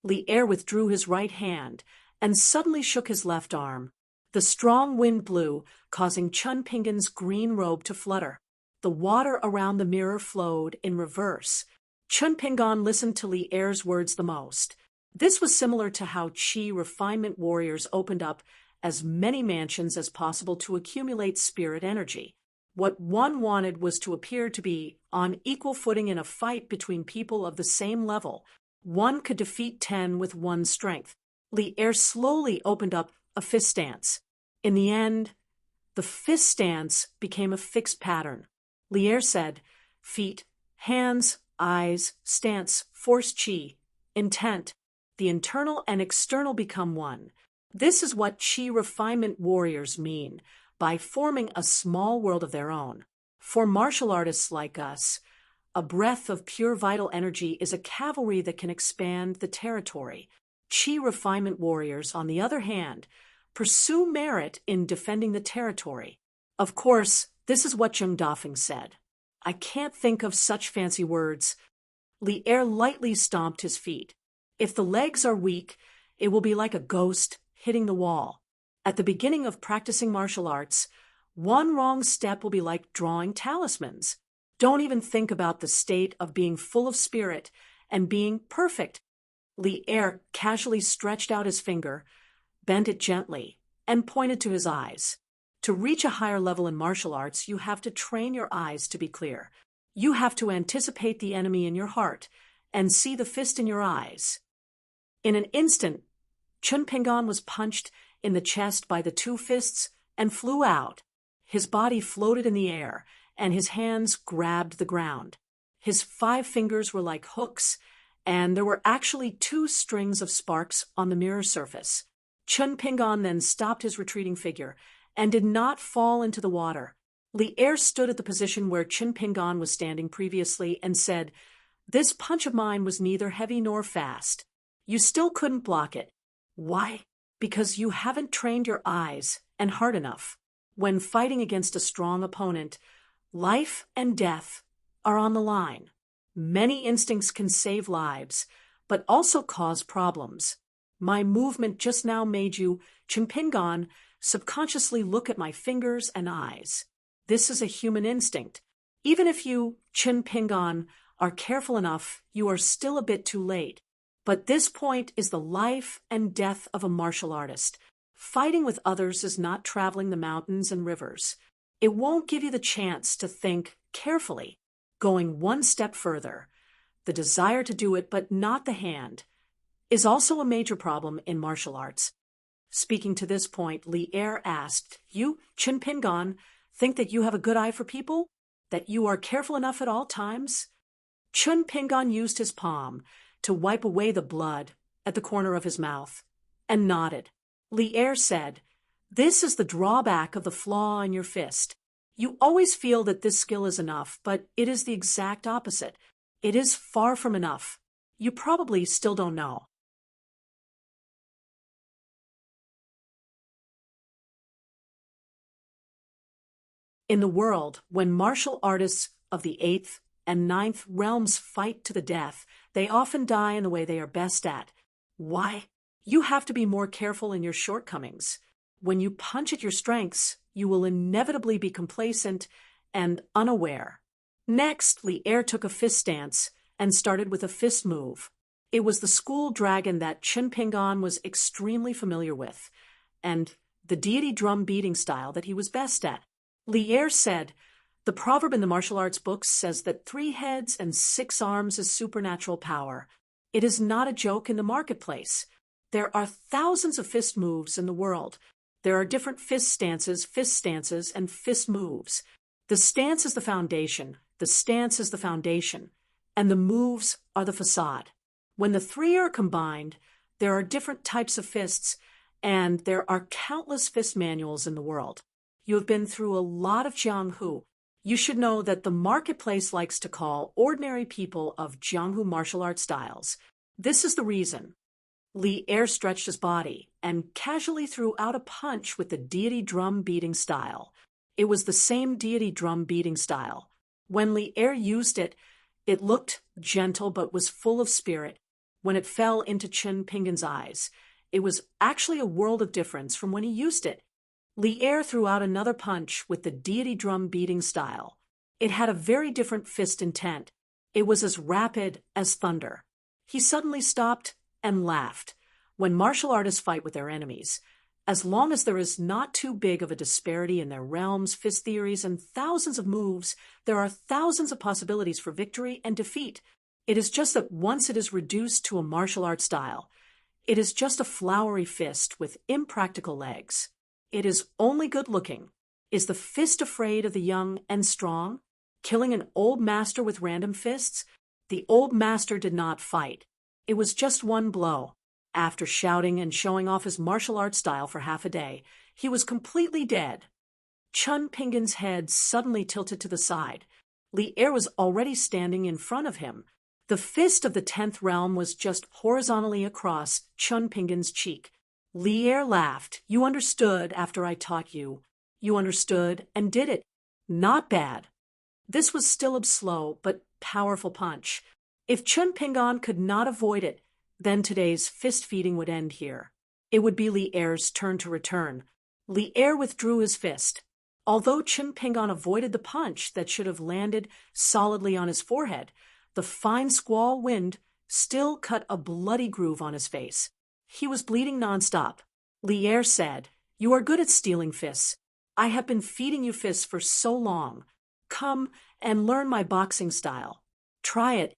Li'er withdrew his right hand and suddenly shook his left arm. The strong wind blew, causing Chinpingan's green robe to flutter. The water around the mirror flowed in reverse. Chinpingan listened to Li'er's words the most. This was similar to how Qi refinement warriors opened up as many mansions as possible to accumulate spirit energy. What one wanted was to appear to be on equal footing in a fight between people of the same level. One could defeat 10 with one's strength. Li'er slowly opened up a fist stance. In the end, the fist stance became a fixed pattern. Li'er said, feet, hands, eyes, stance, force chi, intent. The internal and external become one. This is what chi refinement warriors mean by forming a small world of their own. For martial artists like us, a breath of pure vital energy is a cavalry that can expand the territory. Chi refinement warriors, on the other hand, pursue merit in defending the territory. Of course, this is what Jung Dafeng said. I can't think of such fancy words. Li'er lightly stomped his feet. If the legs are weak, it will be like a ghost hitting the wall. At the beginning of practicing martial arts, one wrong step will be like drawing talismans. Don't even think about the state of being full of spirit and being perfect. Li'er casually stretched out his finger, bent it gently, and pointed to his eyes. To reach a higher level in martial arts, you have to train your eyes to be clear. You have to anticipate the enemy in your heart and see the fist in your eyes. In an instant, Chun Pingan was punched in the chest by the two fists and flew out. His body floated in the air, and his hands grabbed the ground. His 5 fingers were like hooks, and there were actually 2 strings of sparks on the mirror surface. Chun Pingan then stopped his retreating figure and did not fall into the water. Li'er stood at the position where Chun Pingan was standing previously and said, "This punch of mine was neither heavy nor fast. You still couldn't block it. Why? Because you haven't trained your eyes and heart enough. When fighting against a strong opponent, life and death are on the line. Many instincts can save lives, but also cause problems. My movement just now made you, Chun Pingan, subconsciously look at my fingers and eyes. This is a human instinct. Even if you, Chun Pingan, are careful enough, you are still a bit too late. But this point is the life and death of a martial artist. Fighting with others is not traveling the mountains and rivers. It won't give you the chance to think carefully. Going one step further, the desire to do it but not the hand, is also a major problem in martial arts." Speaking to this point, Li'er asked, "You, Chun Pingan, think that you have a good eye for people? That you are careful enough at all times?" Chun Pingan used his palm to wipe away the blood at the corner of his mouth, and nodded. Li'er said, "This is the drawback of the flaw in your fist. You always feel that this skill is enough, but it is the exact opposite. It is far from enough. You probably still don't know." In the world, when martial artists of the 8th and 9th realms fight to the death, they often die in the way they are best at. Why? You have to be more careful in your shortcomings. When you punch at your strengths, you will inevitably be complacent and unaware. Next, Li'er took a fist stance and started with a fist move. It was the school dragon that Chun Pingan was extremely familiar with, and the deity drum beating style that he was best at. Li'er said, "The proverb in the martial arts books says that 3 heads and 6 arms is supernatural power. It is not a joke in the marketplace. There are thousands of fist moves in the world. There are different fist stances, and fist moves. The stance is the foundation, the stance is the foundation, and the moves are the facade. When the 3 are combined, there are different types of fists, and there are countless fist manuals in the world. You have been through a lot of Jianghu. You should know that the marketplace likes to call ordinary people of Jianghu martial art styles. This is the reason." Li'er stretched his body and casually threw out a punch with the deity drum beating style. It was the same deity drum beating style. When Li'er used it, it looked gentle but was full of spirit. When it fell into Chun Pingan's eyes, it was actually a world of difference from when he used it. Li'er threw out another punch with the deity drum beating style. It had a very different fist intent. It was as rapid as thunder. He suddenly stopped and laughed. When martial artists fight with their enemies, As long as there is not too big of a disparity in their realms, fist theories, and thousands of moves, there are thousands of possibilities for victory and defeat. It is just that once it is reduced to a martial art style, it is just a flowery fist with impractical legs. It is only good-looking. Is the fist afraid of the young and strong? Killing an old master with random fists? The old master did not fight. It was just one blow. After shouting and showing off his martial arts style for half a day, he was completely dead. Chun Pingan's head suddenly tilted to the side. Li Er was already standing in front of him. The fist of the 10th realm was just horizontally across Chun Pingan's cheek. Li Er laughed. You understood after I taught you. You understood and did it. Not bad. This was still a slow but powerful punch. If Chun Pingan could not avoid it, then today's fist feeding would end here. It would be Li Er's turn to return. Li Er withdrew his fist. Although Chun Pingan avoided the punch that should have landed solidly on his forehead, the fine squall wind still cut a bloody groove on his face. He was bleeding nonstop. Li Er said, You are good at stealing fists. I have been feeding you fists for so long. Come and learn my boxing style. Try it.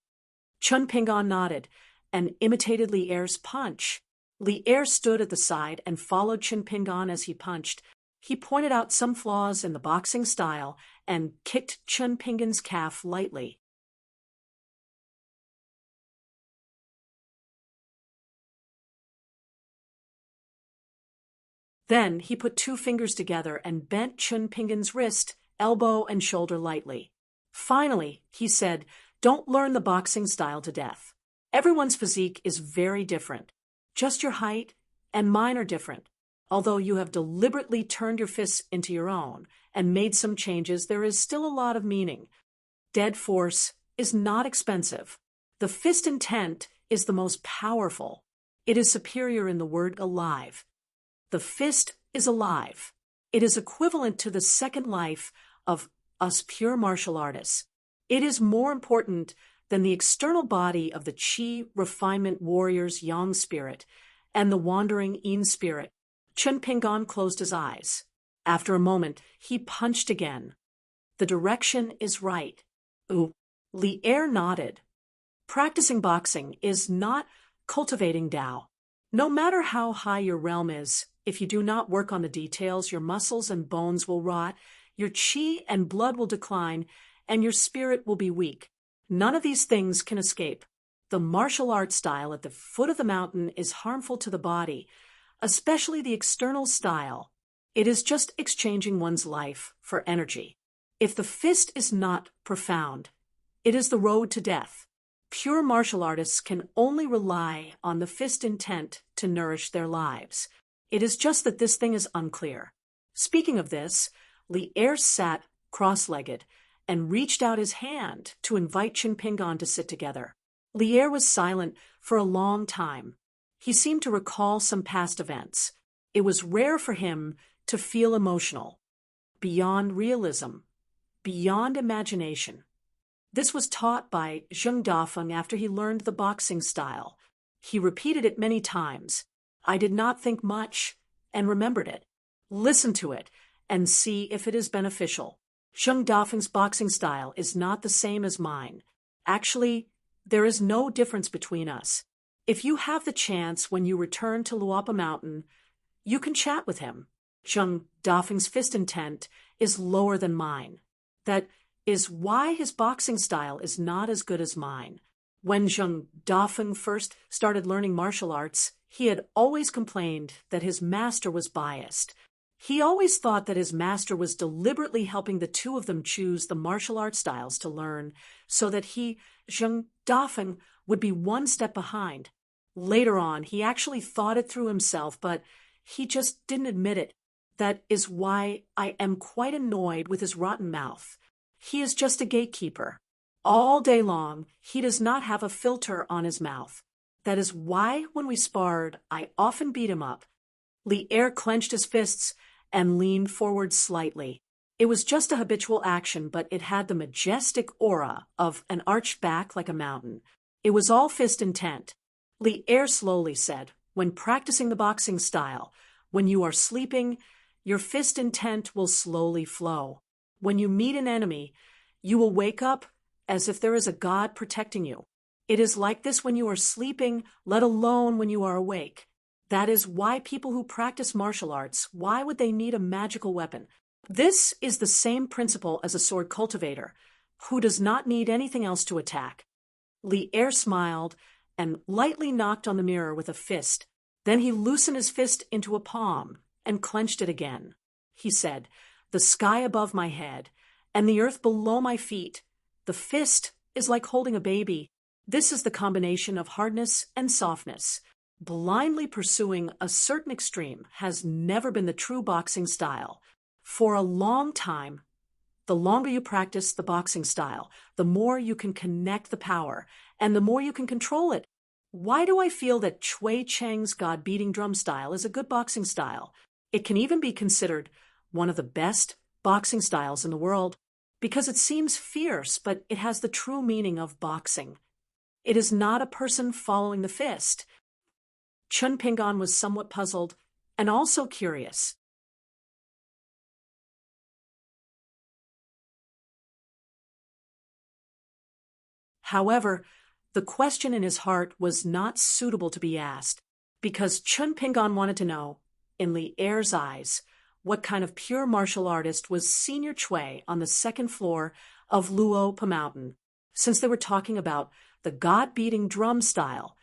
Chun Pingan nodded and imitated Li Er's punch. Li Er stood at the side and followed Chun Pingan as he punched. He pointed out some flaws in the boxing style and kicked Chun Pingan's calf lightly. Then he put 2 fingers together and bent Chun Pingan's wrist, elbow, and shoulder lightly. Finally, he said, Don't learn the boxing style to death. Everyone's physique is very different. Just your height and mine are different. Although you have deliberately turned your fists into your own and made some changes, there is still a lot of meaning. Dead force is not expensive. The fist intent is the most powerful. It is superior in the word alive. The fist is alive. It is equivalent to the second life of us pure martial artists. It is more important than the external body of the Qi refinement warrior's yang spirit and the wandering yin spirit. Chun Pingan closed his eyes. After a moment, he punched again. The direction is right. Ooh. Li Er nodded. Practicing boxing is not cultivating Tao. No matter how high your realm is, if you do not work on the details, your muscles and bones will rot, your qi and blood will decline, and your spirit will be weak. None of these things can escape. The martial arts style at the foot of the mountain is harmful to the body, especially the external style. It is just exchanging one's life for energy. If the fist is not profound, it is the road to death. Pure martial artists can only rely on the fist intent to nourish their lives. It is just that this thing is unclear. Speaking of this, Li Er sat cross-legged and reached out his hand to invite Chun Pingan to sit together. Li Er was silent for a long time. He seemed to recall some past events. It was rare for him to feel emotional, beyond realism, beyond imagination. This was taught by Zheng Dafeng after he learned the boxing style. He repeated it many times. I did not think much and remembered it. Listen to it and see if it is beneficial. Zheng Dafeng's boxing style is not the same as mine. Actually, there is no difference between us. If you have the chance when you return to Luapa Mountain, you can chat with him. Zheng Dafeng's fist intent is lower than mine. That is why his boxing style is not as good as mine. When Zheng Dafeng first started learning martial arts, he had always complained that his master was biased. He always thought that his master was deliberately helping the two of them choose the martial arts styles to learn so that he, Zheng Dafeng, would be one step behind. Later on, he actually thought it through himself, but he just didn't admit it. That is why I am quite annoyed with his rotten mouth. He is just a gatekeeper. All day long, he does not have a filter on his mouth. That is why when we sparred, I often beat him up. Li Er clenched his fists and leaned forward slightly. It was just a habitual action, but it had the majestic aura of an arched back like a mountain. It was all fist intent. Li Er slowly said, when practicing the boxing style, When you are sleeping, your fist intent will slowly flow. When you meet an enemy, you will wake up as if there is a God protecting you. It is like this when you are sleeping, let alone when you are awake. That is why people who practice martial arts, why would they need a magical weapon? This is the same principle as a sword cultivator, who does not need anything else to attack. Li Er smiled and lightly knocked on the mirror with a fist. Then he loosened his fist into a palm and clenched it again. He said, "The sky above my head and the earth below my feet. The fist is like holding a baby. This is the combination of hardness and softness. Blindly pursuing a certain extreme has never been the true boxing style. For a long time, the longer you practice the boxing style, the more you can connect the power, and the more you can control it. Why do I feel that Chui Cheng's God-beating drum style is a good boxing style? It can even be considered one of the best boxing styles in the world, because it seems fierce, but it has the true meaning of boxing. It is not a person following the fist." Chun Pingan was somewhat puzzled and also curious. However, the question in his heart was not suitable to be asked, because Chun Pingan wanted to know, in Li Er's eyes, what kind of pure martial artist was Senior Chui on the second floor of Luo Pa Mountain. Since they were talking about the God-beating drum style,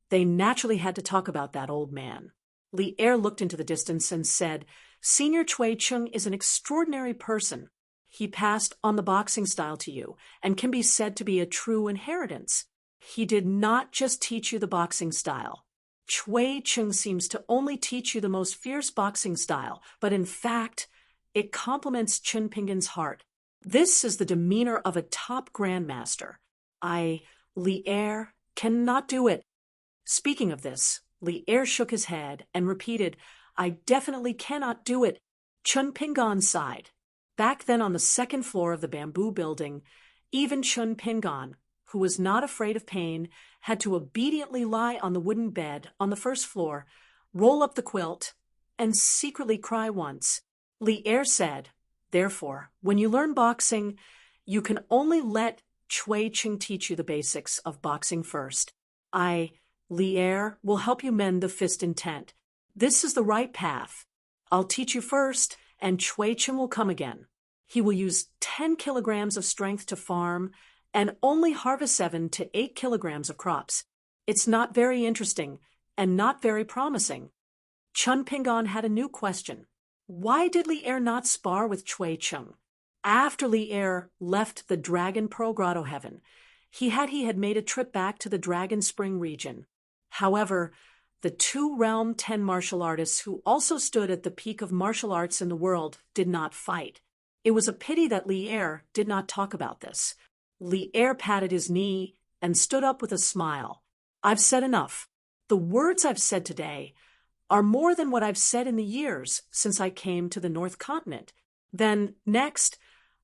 they naturally had to talk about that old man. Li Er looked into the distance and said, "Senior Chui Chung is an extraordinary person. He passed on the boxing style to you and can be said to be a true inheritance. He did not just teach you the boxing style. Chui Chung seems to only teach you the most fierce boxing style, but in fact, it complements Chun Pingan's heart. This is the demeanor of a top grandmaster. Li Er, cannot do it." Speaking of this, Li Er shook his head and repeated, "I definitely cannot do it." Chun Pingan sighed. Back then on the second floor of the bamboo building, even Chun Pingan, who was not afraid of pain, had to obediently lie on the wooden bed on the first floor, roll up the quilt, and secretly cry once. Li Er said, "Therefore, when you learn boxing, you can only let Chui Chung teach you the basics of boxing first. Li Er, will help you mend the fist intent. This is the right path. I'll teach you first, and Chui Chung will come again. He will use 10 kilograms of strength to farm and only harvest 7 to 8 kilograms of crops. It's not very interesting and not very promising." Chun Pingan had a new question. Why did Li Er not spar with Chui Chung? After Li Er left the Dragon Pearl Grotto Heaven, he had made a trip back to the Dragon Spring region. However, the two Realm 10 martial artists who also stood at the peak of martial arts in the world did not fight. It was a pity that Li Er did not talk about this. Li Er patted his knee and stood up with a smile. "I've said enough. The words I've said today are more than what I've said in the years since I came to the North Continent. Then, next,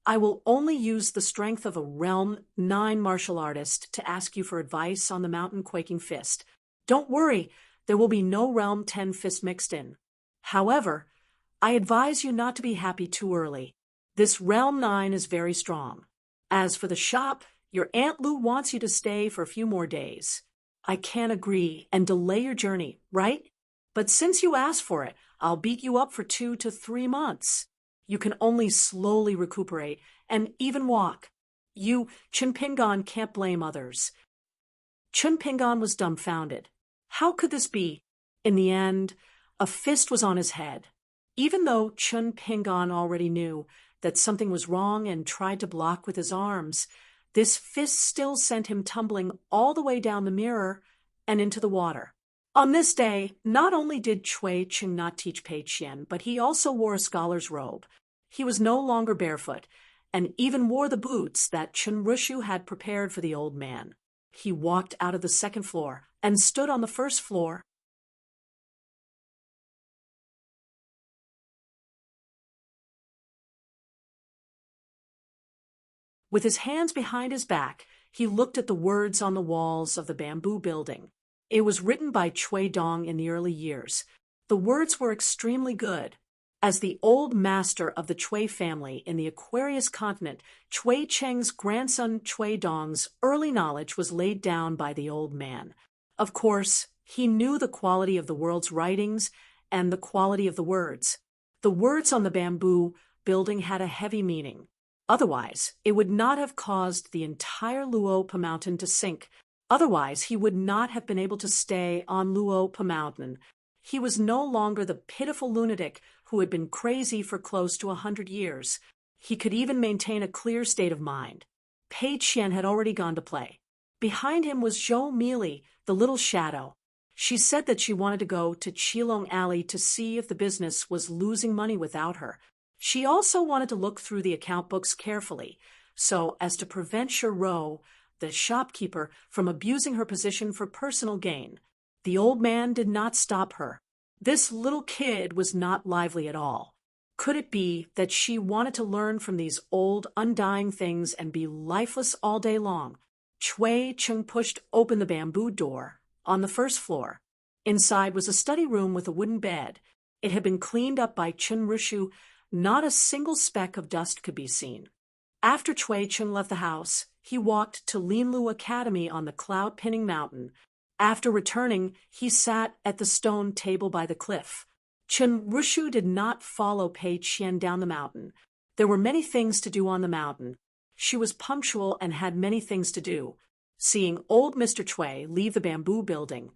I will only use the strength of a Realm 9 martial artist to ask you for advice on the Mountain Quaking Fist. Don't worry, there will be no Realm 10 fist mixed in. However, I advise you not to be happy too early. This Realm 9 is very strong. As for the shop, your Aunt Lou wants you to stay for a few more days. I can't agree and delay your journey, right? But since you asked for it, I'll beat you up for 2 to 3 months. You can only slowly recuperate and even walk. You, Chun Pingan, can't blame others." Chun Pingan was dumbfounded. How could this be? In the end, a fist was on his head. Even though Chun Pingan already knew that something was wrong and tried to block with his arms, this fist still sent him tumbling all the way down the mirror and into the water. On this day, not only did Chui Chung not teach Pei Qian, but he also wore a scholar's robe. He was no longer barefoot, and even wore the boots that Chun Rushu had prepared for the old man. He walked out of the second floor and stood on the first floor. With his hands behind his back, he looked at the words on the walls of the bamboo building. It was written by Chui Dong in the early years. The words were extremely good. As the old master of the Chui family in the Aquarius continent, Chui Cheng's grandson Chui Dong's early knowledge was laid down by the old man. Of course, he knew the quality of the world's writings and the quality of the words. The words on the bamboo building had a heavy meaning. Otherwise, it would not have caused the entire Luopa mountain to sink. Otherwise, he would not have been able to stay on Luopa mountain. He was no longer the pitiful lunatic who had been crazy for close to 100 years. He could even maintain a clear state of mind. Pei Qian had already gone to play. Behind him was Zhou Meili, the little shadow. She said that she wanted to go to Qilong Alley to see if the business was losing money without her. She also wanted to look through the account books carefully, so as to prevent Shiro, the shopkeeper, from abusing her position for personal gain. The old man did not stop her. This little kid was not lively at all. Could it be that she wanted to learn from these old, undying things and be lifeless all day long? Chui Cheng pushed open the bamboo door on the first floor. Inside was a study room with a wooden bed. It had been cleaned up by Chen Rishu. Not a single speck of dust could be seen. After Chui Cheng left the house, he walked to Linlu Academy on the cloud-pinning mountain. After returning, he sat at the stone table by the cliff. Chen Rishu did not follow Pei Qian down the mountain. There were many things to do on the mountain. She was punctual and had many things to do. Seeing old Mr. Chui leave the bamboo building,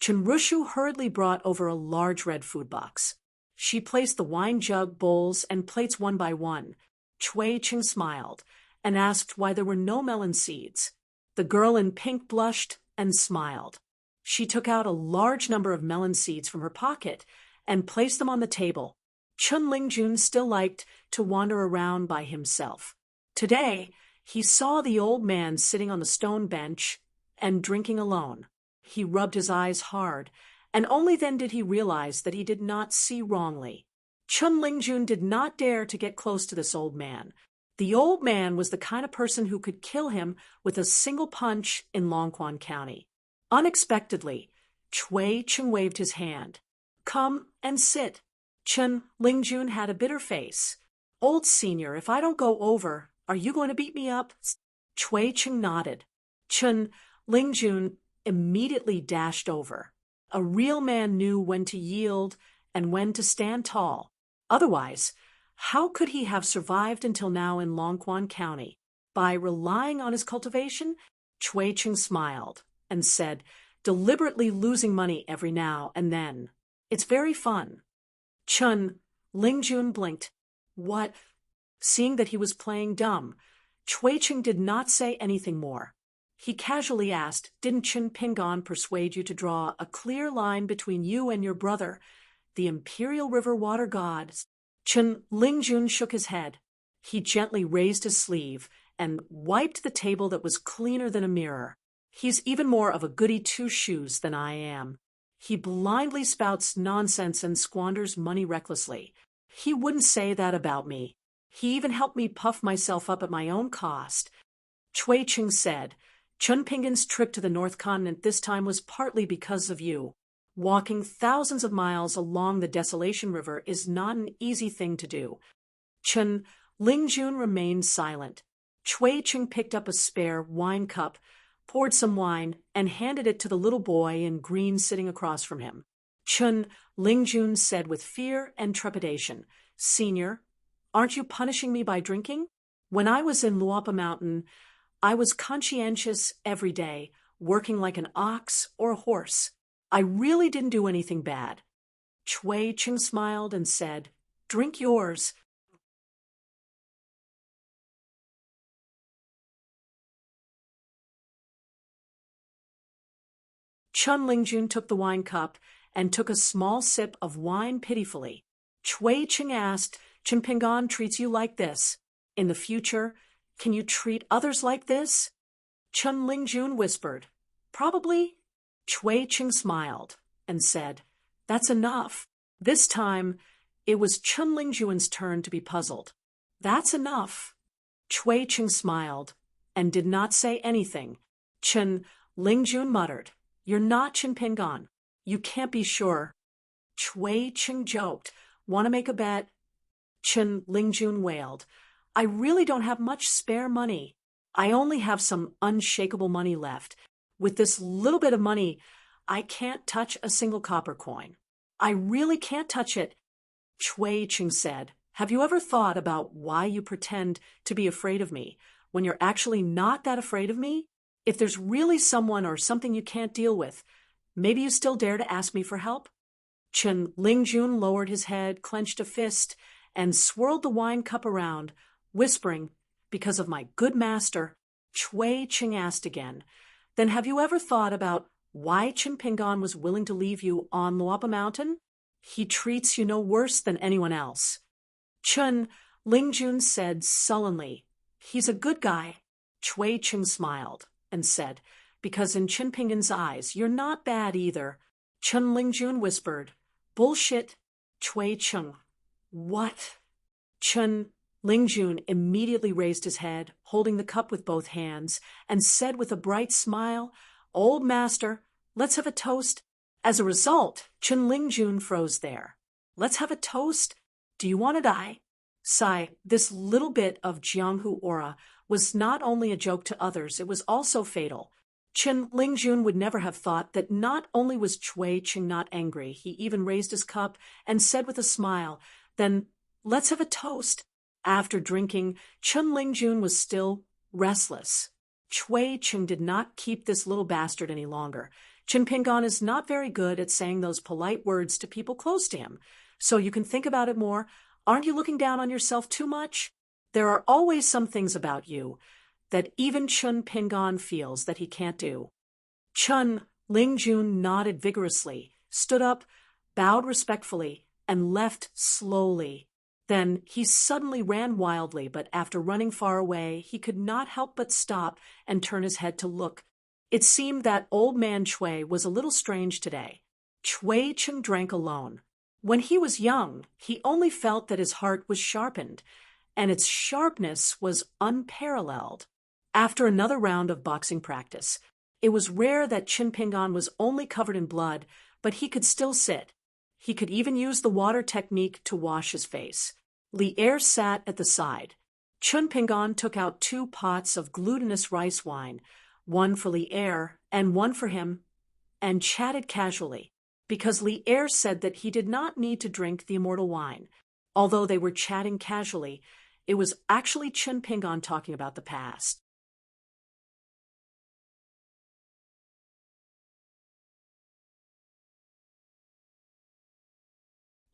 Chen Rishu hurriedly brought over a large red food box. She placed the wine jug, bowls, and plates one by one. Chui Cheng smiled and asked why there were no melon seeds. The girl in pink blushed and smiled. She took out a large number of melon seeds from her pocket and placed them on the table. Chun Lingjun still liked to wander around by himself. Today, he saw the old man sitting on the stone bench and drinking alone. He rubbed his eyes hard, and only then did he realize that he did not see wrongly. Chun Lingjun did not dare to get close to this old man. The old man was the kind of person who could kill him with a single punch in Longquan County. Unexpectedly, Chui Cheng waved his hand. "Come and sit." Chun Lingjun had a bitter face. "Old senior, if I don't go over, are you going to beat me up?" Chui Cheng nodded. Chun Lingjun immediately dashed over. A real man knew when to yield and when to stand tall. Otherwise, how could he have survived until now in Longquan County? By relying on his cultivation? Chui Cheng smiled and said, "Deliberately losing money every now and then. It's very fun." Chun Lingjun blinked. "What?" Seeing that he was playing dumb, Chui Cheng did not say anything more. He casually asked, "Didn't Chen Pingon persuade you to draw a clear line between you and your brother, the Imperial River Water God?" Chen Lingjun shook his head. He gently raised his sleeve and wiped the table that was cleaner than a mirror. "He's even more of a goody two-shoes than I am. He blindly spouts nonsense and squanders money recklessly. He wouldn't say that about me. He even helped me puff myself up at my own cost." Chui Cheng said, "Chun Pingon's trip to the North Continent this time was partly because of you. Walking thousands of miles along the Desolation River is not an easy thing to do." Chun Lingjun remained silent. Chui Cheng picked up a spare wine cup, poured some wine, and handed it to the little boy in green sitting across from him. Chun Lingjun said with fear and trepidation, "Senior, aren't you punishing me by drinking? When I was in Luopa Mountain, I was conscientious every day, working like an ox or a horse. I really didn't do anything bad." Chui Cheng smiled and said, "Drink yours." Chun Lingjun took the wine cup and took a small sip of wine pitifully. Chui Cheng asked, "Chen Pingon treats you like this. In the future, can you treat others like this?" Chun Lingjun whispered, "Probably." Chui Cheng smiled and said, "That's enough." This time, it was Chun Lingjun's turn to be puzzled. "That's enough." Chui Cheng smiled and did not say anything. Chun Lingjun muttered, "You're not Chen Pingon. You can't be sure." Chui Ching joked. Want to make a bet? Chen Lingjun wailed. I really don't have much spare money. I only have some unshakable money left. With this little bit of money, I can't touch a single copper coin. I really can't touch it, Chui Ching said. Have you ever thought about why you pretend to be afraid of me when you're actually not that afraid of me? If there's really someone or something you can't deal with, maybe you still dare to ask me for help? Chen Lingjun lowered his head, clenched a fist, and swirled the wine cup around, whispering, because of my good master. Chui Ching asked again, then have you ever thought about why Chen Pingon was willing to leave you on Luapa Mountain? He treats you no worse than anyone else. Chen Lingjun said sullenly, he's a good guy. Chui Ching smiled and said, because in Chen Pingon's eyes, you're not bad either. Chen Lingjun whispered, bullshit, Chui Ching. What? Chen Lingjun immediately raised his head, holding the cup with both hands, and said with a bright smile, Old master, let's have a toast. As a result, Chen Lingjun froze there. Let's have a toast? Do you want to die? Sigh, this little bit of Jianghu aura was not only a joke to others, it was also fatal. Chen Lingjun would never have thought that not only was Chui Ching not angry, he even raised his cup and said with a smile, then let's have a toast. After drinking, Chen Lingjun was still restless. Chui Ching did not keep this little bastard any longer. Chen Pingon is not very good at saying those polite words to people close to him. So you can think about it more. Aren't you looking down on yourself too much? There are always some things about you that even Chen Pingon feels that he can't do. Chen Lingjun nodded vigorously, stood up, bowed respectfully, and left slowly. Then he suddenly ran wildly, but after running far away, he could not help but stop and turn his head to look. It seemed that old man Chui was a little strange today. Chui Ching drank alone. When he was young, he only felt that his heart was sharpened, and its sharpness was unparalleled. After another round of boxing practice, it was rare that Chen Pingon was only covered in blood, but he could still sit. He could even use the water technique to wash his face. Li Er sat at the side. Chen Pingon took out 2 pots of glutinous rice wine, one for Li Er and one for him, and chatted casually, because Li Er said that he did not need to drink the immortal wine. Although they were chatting casually, it was actually Chen Pingon talking about the past.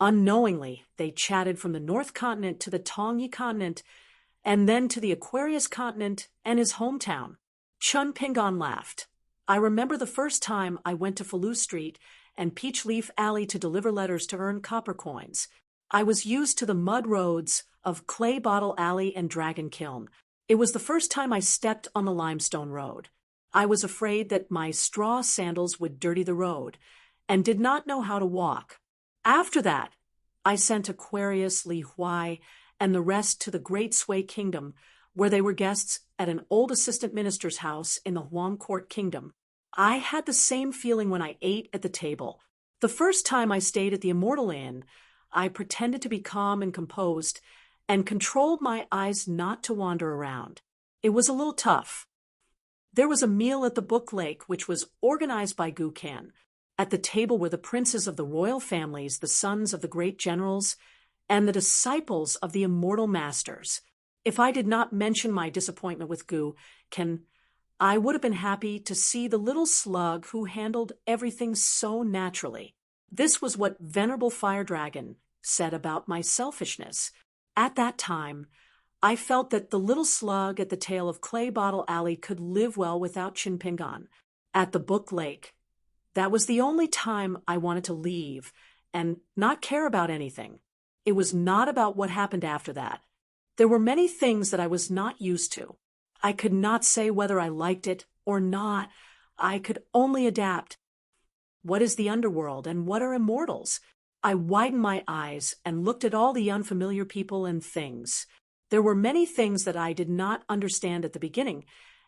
Unknowingly, they chatted from the North Continent to the Tongyi Continent, and then to the Aquarius Continent and his hometown. Chen Pingon laughed. I remember the first time I went to Falu Street and Peach Leaf Alley to deliver letters to earn copper coins. I was used to the mud roads of Clay Bottle Alley and Dragon Kiln. It was the first time I stepped on the limestone road. I was afraid that my straw sandals would dirty the road, and did not know how to walk. After that, I sent Aquarius, Li Huai, and the rest to the Great Sui Kingdom, where they were guests at an old assistant minister's house in the Huang Court Kingdom. I had the same feeling when I ate at the table. The first time I stayed at the Immortal Inn, I pretended to be calm and composed, and controlled my eyes not to wander around. It was a little tough. There was a meal at the Book Lake, which was organized by Gu Kan. At the table were the princes of the royal families, the sons of the great generals, and the disciples of the immortal masters. If I did not mention my disappointment with Gu Kan, I would have been happy to see the little slug who handled everything so naturally. This was what Venerable Fire Dragon said about my selfishness. At that time, I felt that the little slug at the tail of Clay Bottle Alley could live well without Chen Pingon. At the Book Lake, that was the only time I wanted to leave and not care about anything. It was not about what happened after that. There were many things that I was not used to. I could not say whether I liked it or not. I could only adapt. What is the underworld and what are immortals? I widened my eyes and looked at all the unfamiliar people and things. There were many things that I did not understand at the beginning,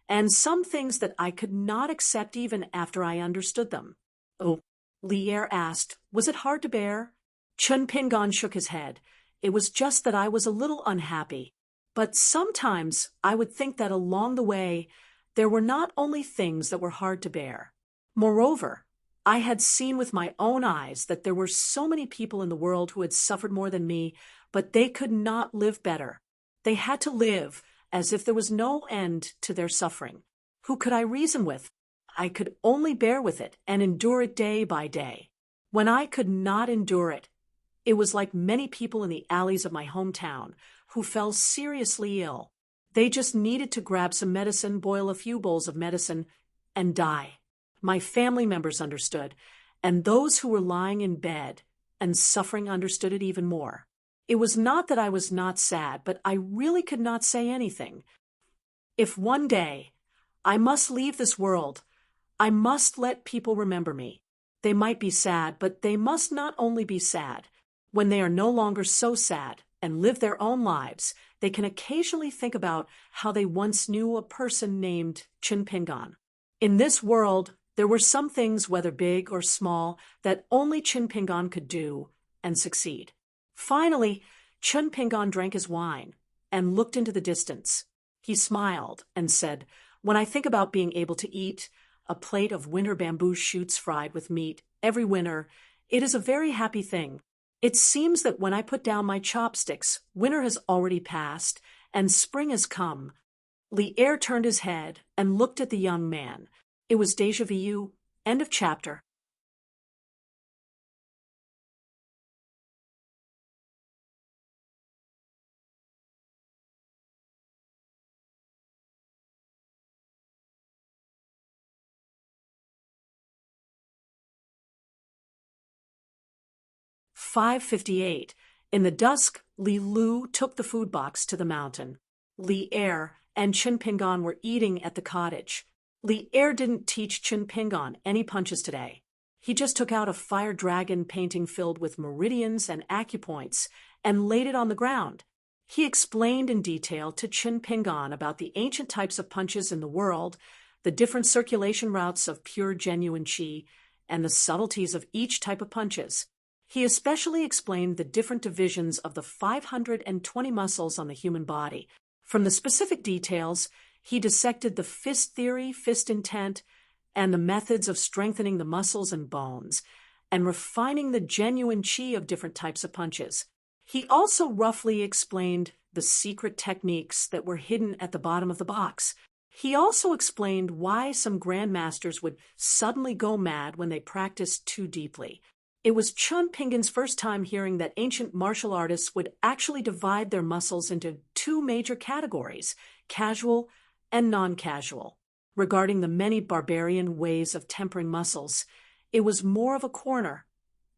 and some things that I could not accept even after I understood them. Oh, Lier asked, "Was it hard to bear?" Chun Pingon shook his head. "It was just that I was a little unhappy. But sometimes I would think that along the way there were not only things that were hard to bear. Moreover, I had seen with my own eyes that there were so many people in the world who had suffered more than me, but they could not live better. They had to live as if there was no end to their suffering. Who could I reason with? I could only bear with it and endure it day by day. When I could not endure it, it was like many people in the alleys of my hometown who fell seriously ill. They just needed to grab some medicine, boil a few bowls of medicine, and die. My family members understood, and those who were lying in bed and suffering understood it even more. It was not that I was not sad, but I really could not say anything. If one day I must leave this world, I must let people remember me. They might be sad, but they must not only be sad. When they are no longer so sad and live their own lives, they can occasionally think about how they once knew a person named Chun Pingon. In this world, there were some things, whether big or small, that only Chun Pingon could do and succeed. Finally, Chun Pingon drank his wine and looked into the distance. He smiled and said, "When I think about being able to eat a plate of winter bamboo shoots fried with meat every winter, it is a very happy thing. It seems that when I put down my chopsticks, winter has already passed and spring has come." Lier turned his head and looked at the young man. It was déjà vu. End of chapter. "5:58. In the dusk, Li Lu took the food box to the mountain. Lier and Chun Pingon were eating at the cottage. Lier didn't teach Chun Pingon any punches today. He just took out a fire dragon painting filled with meridians and acupoints and laid it on the ground. He explained in detail to Chun Pingon about the ancient types of punches in the world, the different circulation routes of pure genuine qi, and the subtleties of each type of punches. He especially explained the different divisions of the 520 muscles on the human body. From the specific details, he dissected the fist theory, fist intent, and the methods of strengthening the muscles and bones, and refining the genuine qi of different types of punches. He also roughly explained the secret techniques that were hidden at the bottom of the box. He also explained why some grandmasters would suddenly go mad when they practiced too deeply. It was Chun Pingon's first time hearing that ancient martial artists would actually divide their muscles into two major categories, casual and non-casual. Regarding the many barbarian ways of tempering muscles, it was more of a corner,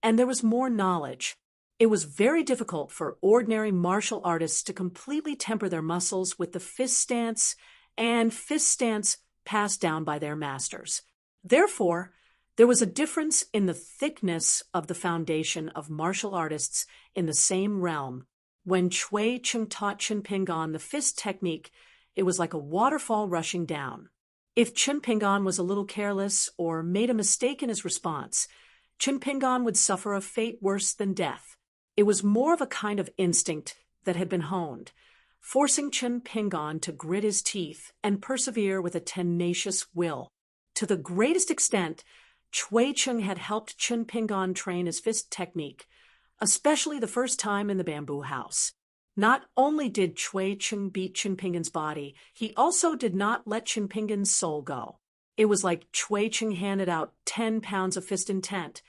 and there was more knowledge. It was very difficult for ordinary martial artists to completely temper their muscles with the fist stance and fist stance passed down by their masters. Therefore, there was a difference in the thickness of the foundation of martial artists in the same realm. When Cui Chung taught Chun Pingon the fist technique, it was like a waterfall rushing down. If Chun Pingon was a little careless or made a mistake in his response, Chun Pingon would suffer a fate worse than death. It was more of a kind of instinct that had been honed, forcing Chun Pingon to grit his teeth and persevere with a tenacious will. To the greatest extent, Cui Chung had helped Chun Pingon train his fist technique, especially the first time in the bamboo house. Not only did Cui Chung beat Chun Pingon's body, he also did not let Chun Pingon's soul go. It was like Cui Chung handed out 10 pounds of fist intent,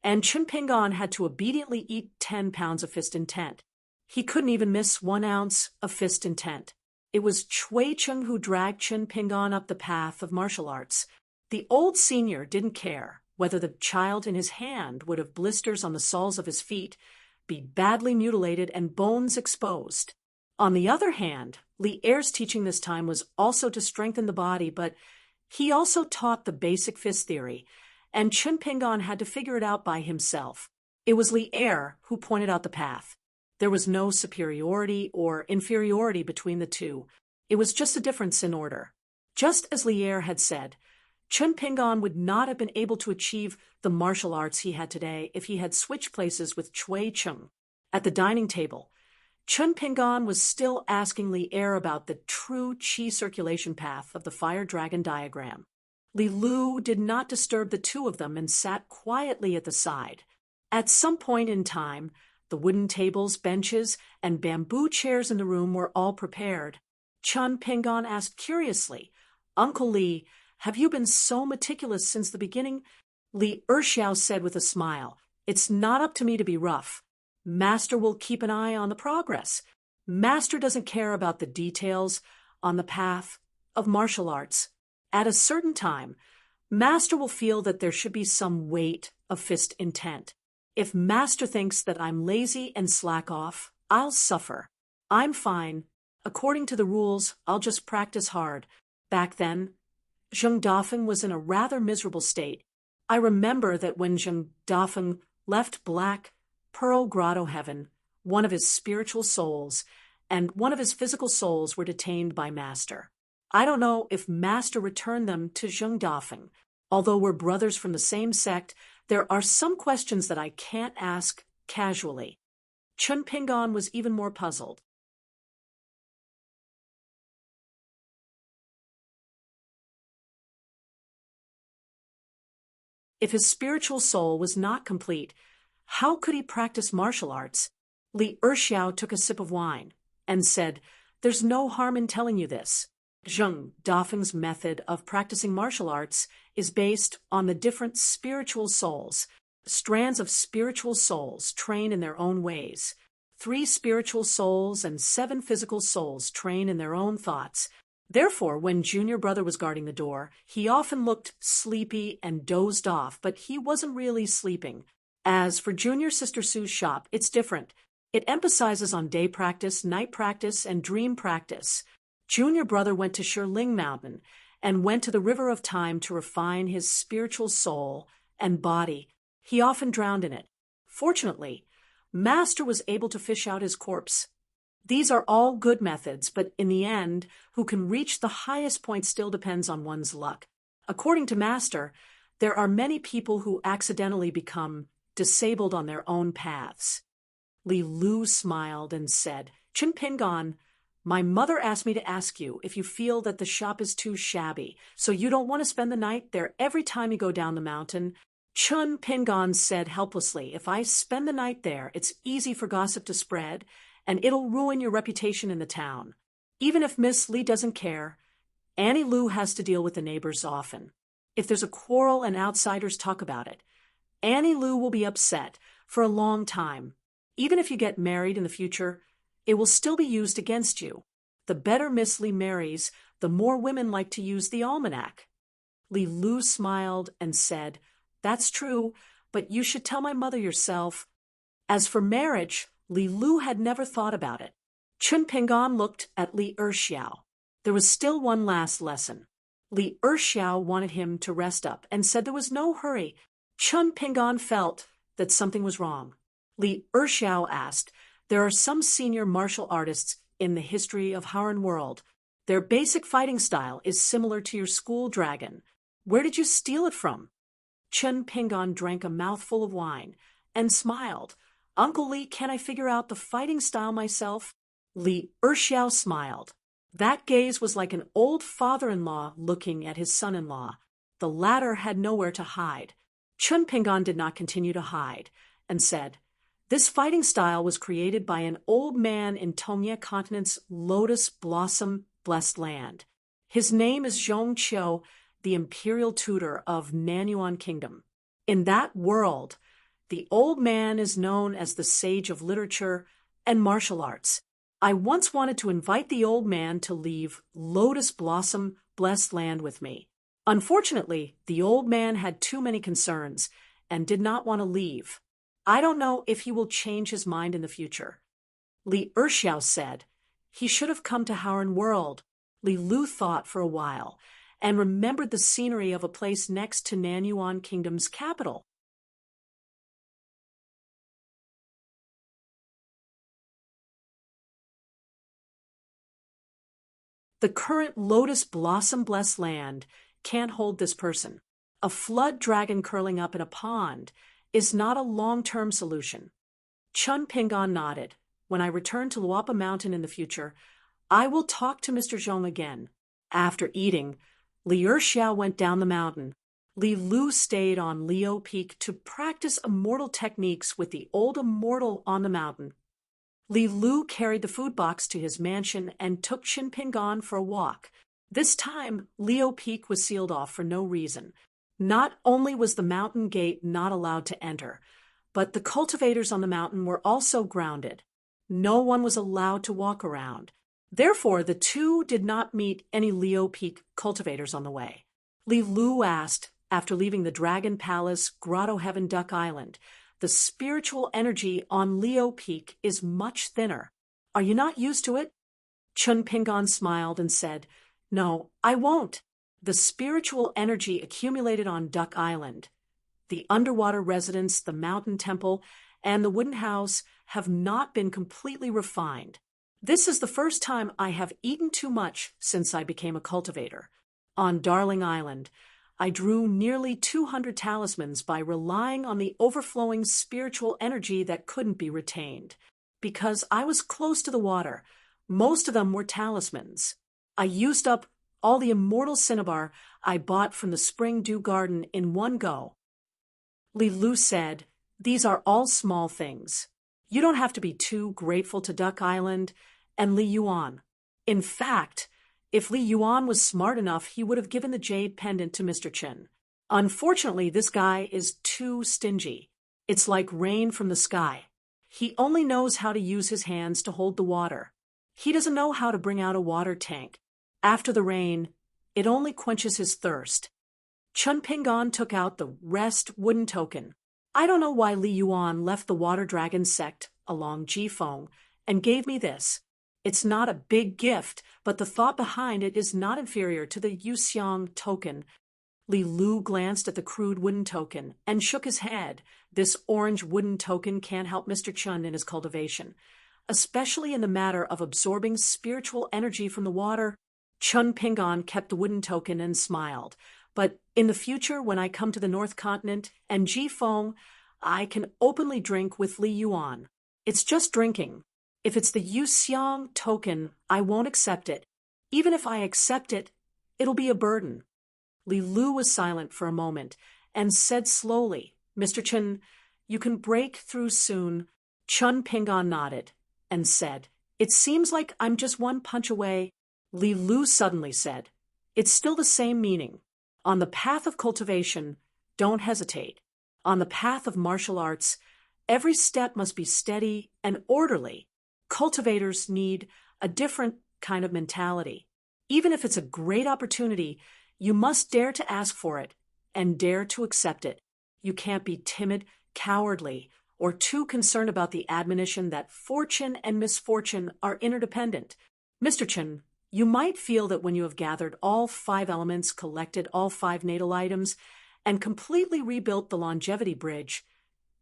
and Chun Pingon had to obediently eat 10 pounds of fist intent. He couldn't even miss 1 ounce of fist intent. It was Cui Chung who dragged Chun Pingon up the path of martial arts. The old senior didn't care whether the child in his hand would have blisters on the soles of his feet, be badly mutilated and bones exposed. On the other hand, Lier's teaching this time was also to strengthen the body, but he also taught the basic fist theory, and Chun Pingon had to figure it out by himself. It was Lier who pointed out the path. There was no superiority or inferiority between the two. It was just a difference in order. Just as Lier had said, Chun Pingon would not have been able to achieve the martial arts he had today if he had switched places with Cui Chung. At the dining table, Chun Pingon was still asking Li Er about the true qi circulation path of the fire dragon diagram. Li Lu did not disturb the two of them and sat quietly at the side. At some point in time, the wooden tables, benches, and bamboo chairs in the room were all prepared. Chun Pingon asked curiously, "Uncle Li, have you been so meticulous since the beginning?" Li Erxiao said with a smile, "It's not up to me to be rough. Master will keep an eye on the progress. Master doesn't care about the details on the path of martial arts. At a certain time, Master will feel that there should be some weight of fist intent. If Master thinks that I'm lazy and slack off, I'll suffer. I'm fine. According to the rules, I'll just practice hard." Back then, Zheng Dafeng was in a rather miserable state. I remember that when Zheng Dafeng left Black Pearl Grotto Heaven, one of his spiritual souls and one of his physical souls were detained by Master. I don't know if Master returned them to Zheng Dafeng. Although we're brothers from the same sect, there are some questions that I can't ask casually. Chun Pingon was even more puzzled. If his spiritual soul was not complete, how could he practice martial arts? Li Erxiao took a sip of wine and said, "There's no harm in telling you this. Zheng Dafeng's method of practicing martial arts is based on the different spiritual souls. Strands of spiritual souls train in their own ways. 3 spiritual souls and 7 physical souls train in their own thoughts. Therefore, when Junior Brother was guarding the door, he often looked sleepy and dozed off, but he wasn't really sleeping. As for Junior Sister Sue's shop, it's different. It emphasizes on day practice, night practice, and dream practice. Junior Brother went to Shirling Mountain and went to the River of Time to refine his spiritual soul and body. He often drowned in it. Fortunately, Master was able to fish out his corpse. These are all good methods, but in the end, who can reach the highest point still depends on one's luck. According to Master, there are many people who accidentally become disabled on their own paths." Li Lu smiled and said, "Chun Pingon, my mother asked me to ask you if you feel that the shop is too shabby, so you don't want to spend the night there every time you go down the mountain." Chun Pingon said helplessly, "If I spend the night there, it's easy for gossip to spread, and it'll ruin your reputation in the town. Even if Miss Li doesn't care, Annie Lu has to deal with the neighbors often. If there's a quarrel and outsiders talk about it, Annie Lu will be upset for a long time. Even if you get married in the future, it will still be used against you. The better Miss Li marries, the more women like to use the almanac." Li Lu smiled and said, "That's true, but you should tell my mother yourself." As for marriage, Li Lu had never thought about it. Chun Pingon looked at Li Erxiao. There was still one last lesson. Li Erxiao wanted him to rest up and said there was no hurry. Chun Pingon felt that something was wrong. Li Erxiao asked, "There are some senior martial artists in the history of Haran world. Their basic fighting style is similar to your school dragon. Where did you steal it from?" Chun Pingon drank a mouthful of wine and smiled. "Uncle Li, can I figure out the fighting style myself?" Li Erxiao smiled. That gaze was like an old father-in-law looking at his son-in-law. The latter had nowhere to hide. Chun Pingon did not continue to hide and said, "This fighting style was created by an old man in Tongye Continent's Lotus Blossom Blessed Land. His name is Zhong Qiu, the imperial tutor of Nanyuan Kingdom. In that world, the old man is known as the sage of literature and martial arts. I once wanted to invite the old man to leave Lotus Blossom Blessed Land with me. Unfortunately, the old man had too many concerns and did not want to leave. I don't know if he will change his mind in the future." Li Erxiao said, "He should have come to Haran World." Li Lu thought for a while and remembered the scenery of a place next to Nanyuan Kingdom's capital. The current Lotus Blossom Blessed Land can't hold this person. A flood dragon curling up in a pond is not a long-term solution. Chun Pingon nodded. When I return to Luapa Mountain in the future, I will talk to Mr. Zhong again. After eating, Li Erxiao went down the mountain. Li Lu stayed on Leo Peak to practice immortal techniques with the old immortal on the mountain. Li Lu carried the food box to his mansion and took Chin Pingon for a walk. This time, Leo Peak was sealed off for no reason. Not only was the mountain gate not allowed to enter, but the cultivators on the mountain were also grounded. No one was allowed to walk around. Therefore, the two did not meet any Leo Peak cultivators on the way. Li Lu asked, after leaving the Dragon Palace, Grotto Heaven Duck Island, the spiritual energy on Leo Peak is much thinner. Are you not used to it? Chun Pingon smiled and said, No, I won't. The spiritual energy accumulated on Duck Island, the underwater residence, the mountain temple, and the wooden house have not been completely refined. This is the first time I have eaten too much since I became a cultivator. On Darling Island, I drew nearly 200 talismans by relying on the overflowing spiritual energy that couldn't be retained. Because I was close to the water, most of them were talismans. I used up all the immortal cinnabar I bought from the Spring Dew Garden in one go. Li Lu said, These are all small things. You don't have to be too grateful to Duck Island and Li Yuan. In fact, if Li Yuan was smart enough, he would have given the jade pendant to Mr. Chen. Unfortunately, this guy is too stingy. It's like rain from the sky. He only knows how to use his hands to hold the water. He doesn't know how to bring out a water tank. After the rain, it only quenches his thirst. Chun Pingon took out the rest wooden token. I don't know why Li Yuan left the water dragon sect along Jifeng and gave me this. It's not a big gift, but the thought behind it is not inferior to the Yuxiang token. Li Lu glanced at the crude wooden token and shook his head. This orange wooden token can't help Mr. Chun in his cultivation, especially in the matter of absorbing spiritual energy from the water. Chun Pingon kept the wooden token and smiled. But in the future, when I come to the North Continent and Jifeng, I can openly drink with Li Yuan. It's just drinking. If it's the Yuxiang token, I won't accept it. Even if I accept it, it'll be a burden. Li Lu was silent for a moment and said slowly, Mr. Chen, you can break through soon. Chun Pingon nodded and said, It seems like I'm just one punch away. Li Lu suddenly said, It's still the same meaning. On the path of cultivation, don't hesitate. On the path of martial arts, every step must be steady and orderly. Cultivators need a different kind of mentality. Even if it's a great opportunity, you must dare to ask for it and dare to accept it. You can't be timid, cowardly, or too concerned about the admonition that fortune and misfortune are interdependent. Mr. Chen, you might feel that when you have gathered all 5 elements, collected all 5 natal items, and completely rebuilt the longevity bridge,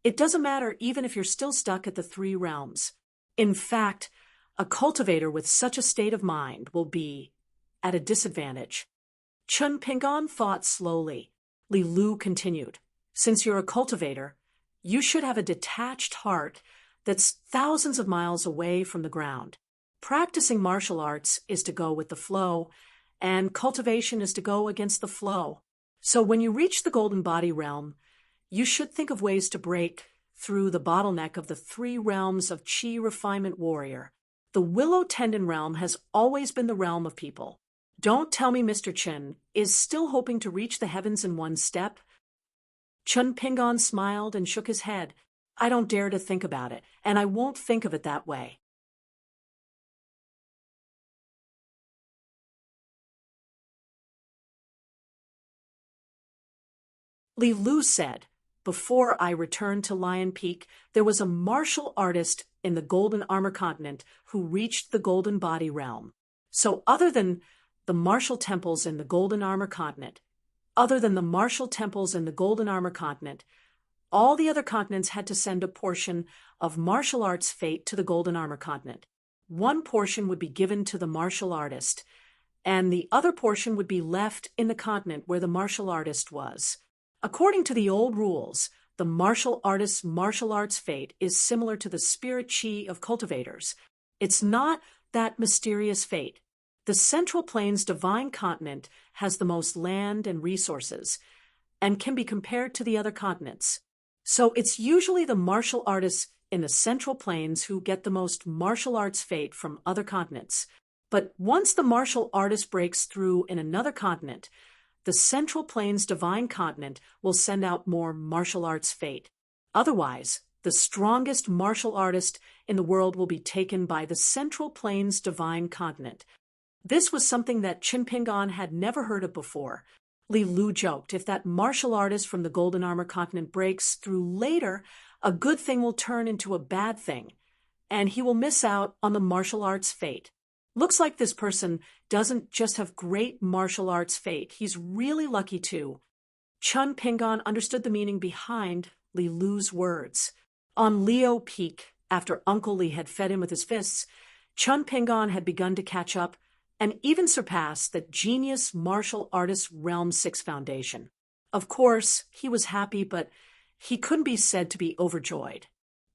it doesn't matter even if you're still stuck at the 3 realms. In fact, a cultivator with such a state of mind will be at a disadvantage. Chun Pingon thought slowly. Li Lu continued, Since you're a cultivator, you should have a detached heart that's thousands of miles away from the ground. Practicing martial arts is to go with the flow, and cultivation is to go against the flow. So when you reach the Golden Body realm, you should think of ways to break through the bottleneck of the 3 realms of Qi Refinement Warrior. The Willow Tendon realm has always been the realm of people. Don't tell me Mr. Chen is still hoping to reach the heavens in one step? Chun Pingon smiled and shook his head. I don't dare to think about it, and I won't think of it that way. Li Lu said, Before I returned to Lion Peak, there was a martial artist in the Golden Armor Continent who reached the Golden Body realm. So other than the martial temples in the Golden Armor Continent, all the other continents had to send a portion of martial arts fate to the Golden Armor Continent. One portion would be given to the martial artist, and the other portion would be left in the continent where the martial artist was. According to the old rules, the martial artist's martial arts fate is similar to the spirit chi of cultivators. It's not that mysterious fate. The Central Plains divine continent has the most land and resources, and can be compared to the other continents. So it's usually the martial artists in the Central Plains who get the most martial arts fate from other continents. But once the martial artist breaks through in another continent, the Central Plains divine continent will send out more martial arts fate. Otherwise, the strongest martial artist in the world will be taken by the Central Plains divine continent. This was something that Qin Pingan had never heard of before. Li Lu joked, if that martial artist from the Golden Armor continent breaks through later, a good thing will turn into a bad thing, and he will miss out on the martial arts fate. Looks like this person doesn't just have great martial arts fate, he's really lucky too. Qin Pingan understood the meaning behind Li Lu's words. On Leo Peak, after Uncle Li had fed him with his fists, Qin Pingan had begun to catch up and even surpass the Genius Martial Artist Realm 6 Foundation. Of course, he was happy, but he couldn't be said to be overjoyed.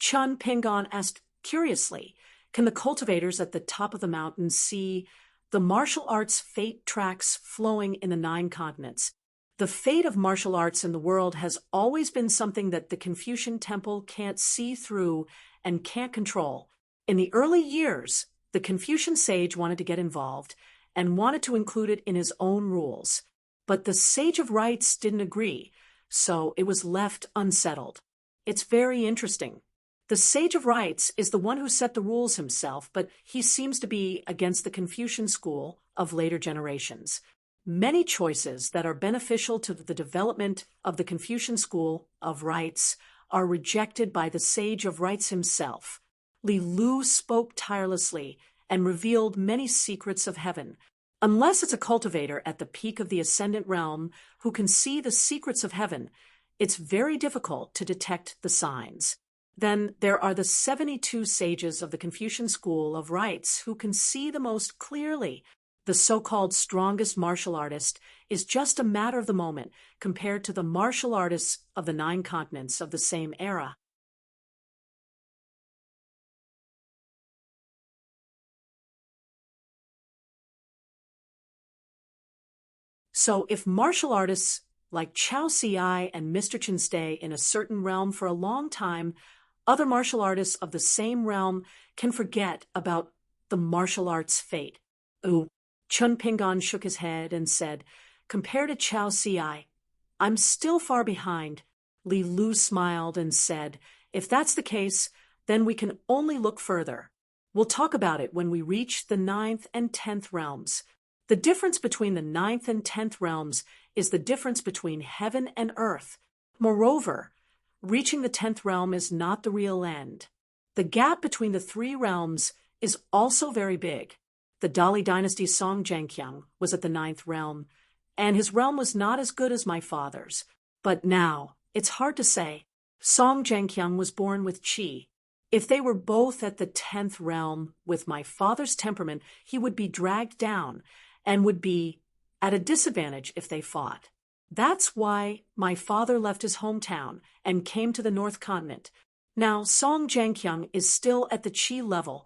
Qin Pingan asked curiously, can the cultivators at the top of the mountain see the martial arts fate tracks flowing in the 9 continents? The fate of martial arts in the world has always been something that the Confucian Temple can't see through and can't control. In the early years, the Confucian sage wanted to get involved and wanted to include it in his own rules. But the sage of rites didn't agree, so it was left unsettled. It's very interesting. The sage of rites is the one who set the rules himself, but he seems to be against the Confucian school of later generations. Many choices that are beneficial to the development of the Confucian school of rites are rejected by the sage of rites himself. Li Lu spoke tirelessly and revealed many secrets of heaven. Unless it's a cultivator at the peak of the ascendant realm who can see the secrets of heaven, it's very difficult to detect the signs. Then there are the 72 sages of the Confucian school of rites who can see the most clearly. The so-called strongest martial artist is just a matter of the moment compared to the martial artists of the 9 continents of the same era. So if martial artists like Chao Ci and Mr. Chen stay in a certain realm for a long time, other martial artists of the same realm can forget about the martial arts fate. Ooh. Qin Pingan shook his head and said, compared to Chao Ci, I'm still far behind. Li Lu smiled and said, if that's the case, then we can only look further. We'll talk about it when we reach the 9th and 10th realms. The difference between the 9th and 10th realms is the difference between heaven and earth. Moreover, reaching the 10th realm is not the real end. The gap between the 3 realms is also very big. The Dali dynasty's Song Zhenqiang was at the 9th realm, and his realm was not as good as my father's. But now, it's hard to say. Song Zhenqiang was born with qi. If they were both at the 10th realm with my father's temperament, he would be dragged down and would be at a disadvantage if they fought. That's why my father left his hometown and came to the North Continent. Now, Song Zhenqiang is still at the qi level,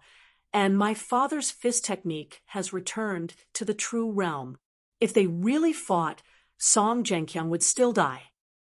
and my father's fist technique has returned to the true realm. If they really fought, Song Zhenqiang would still die.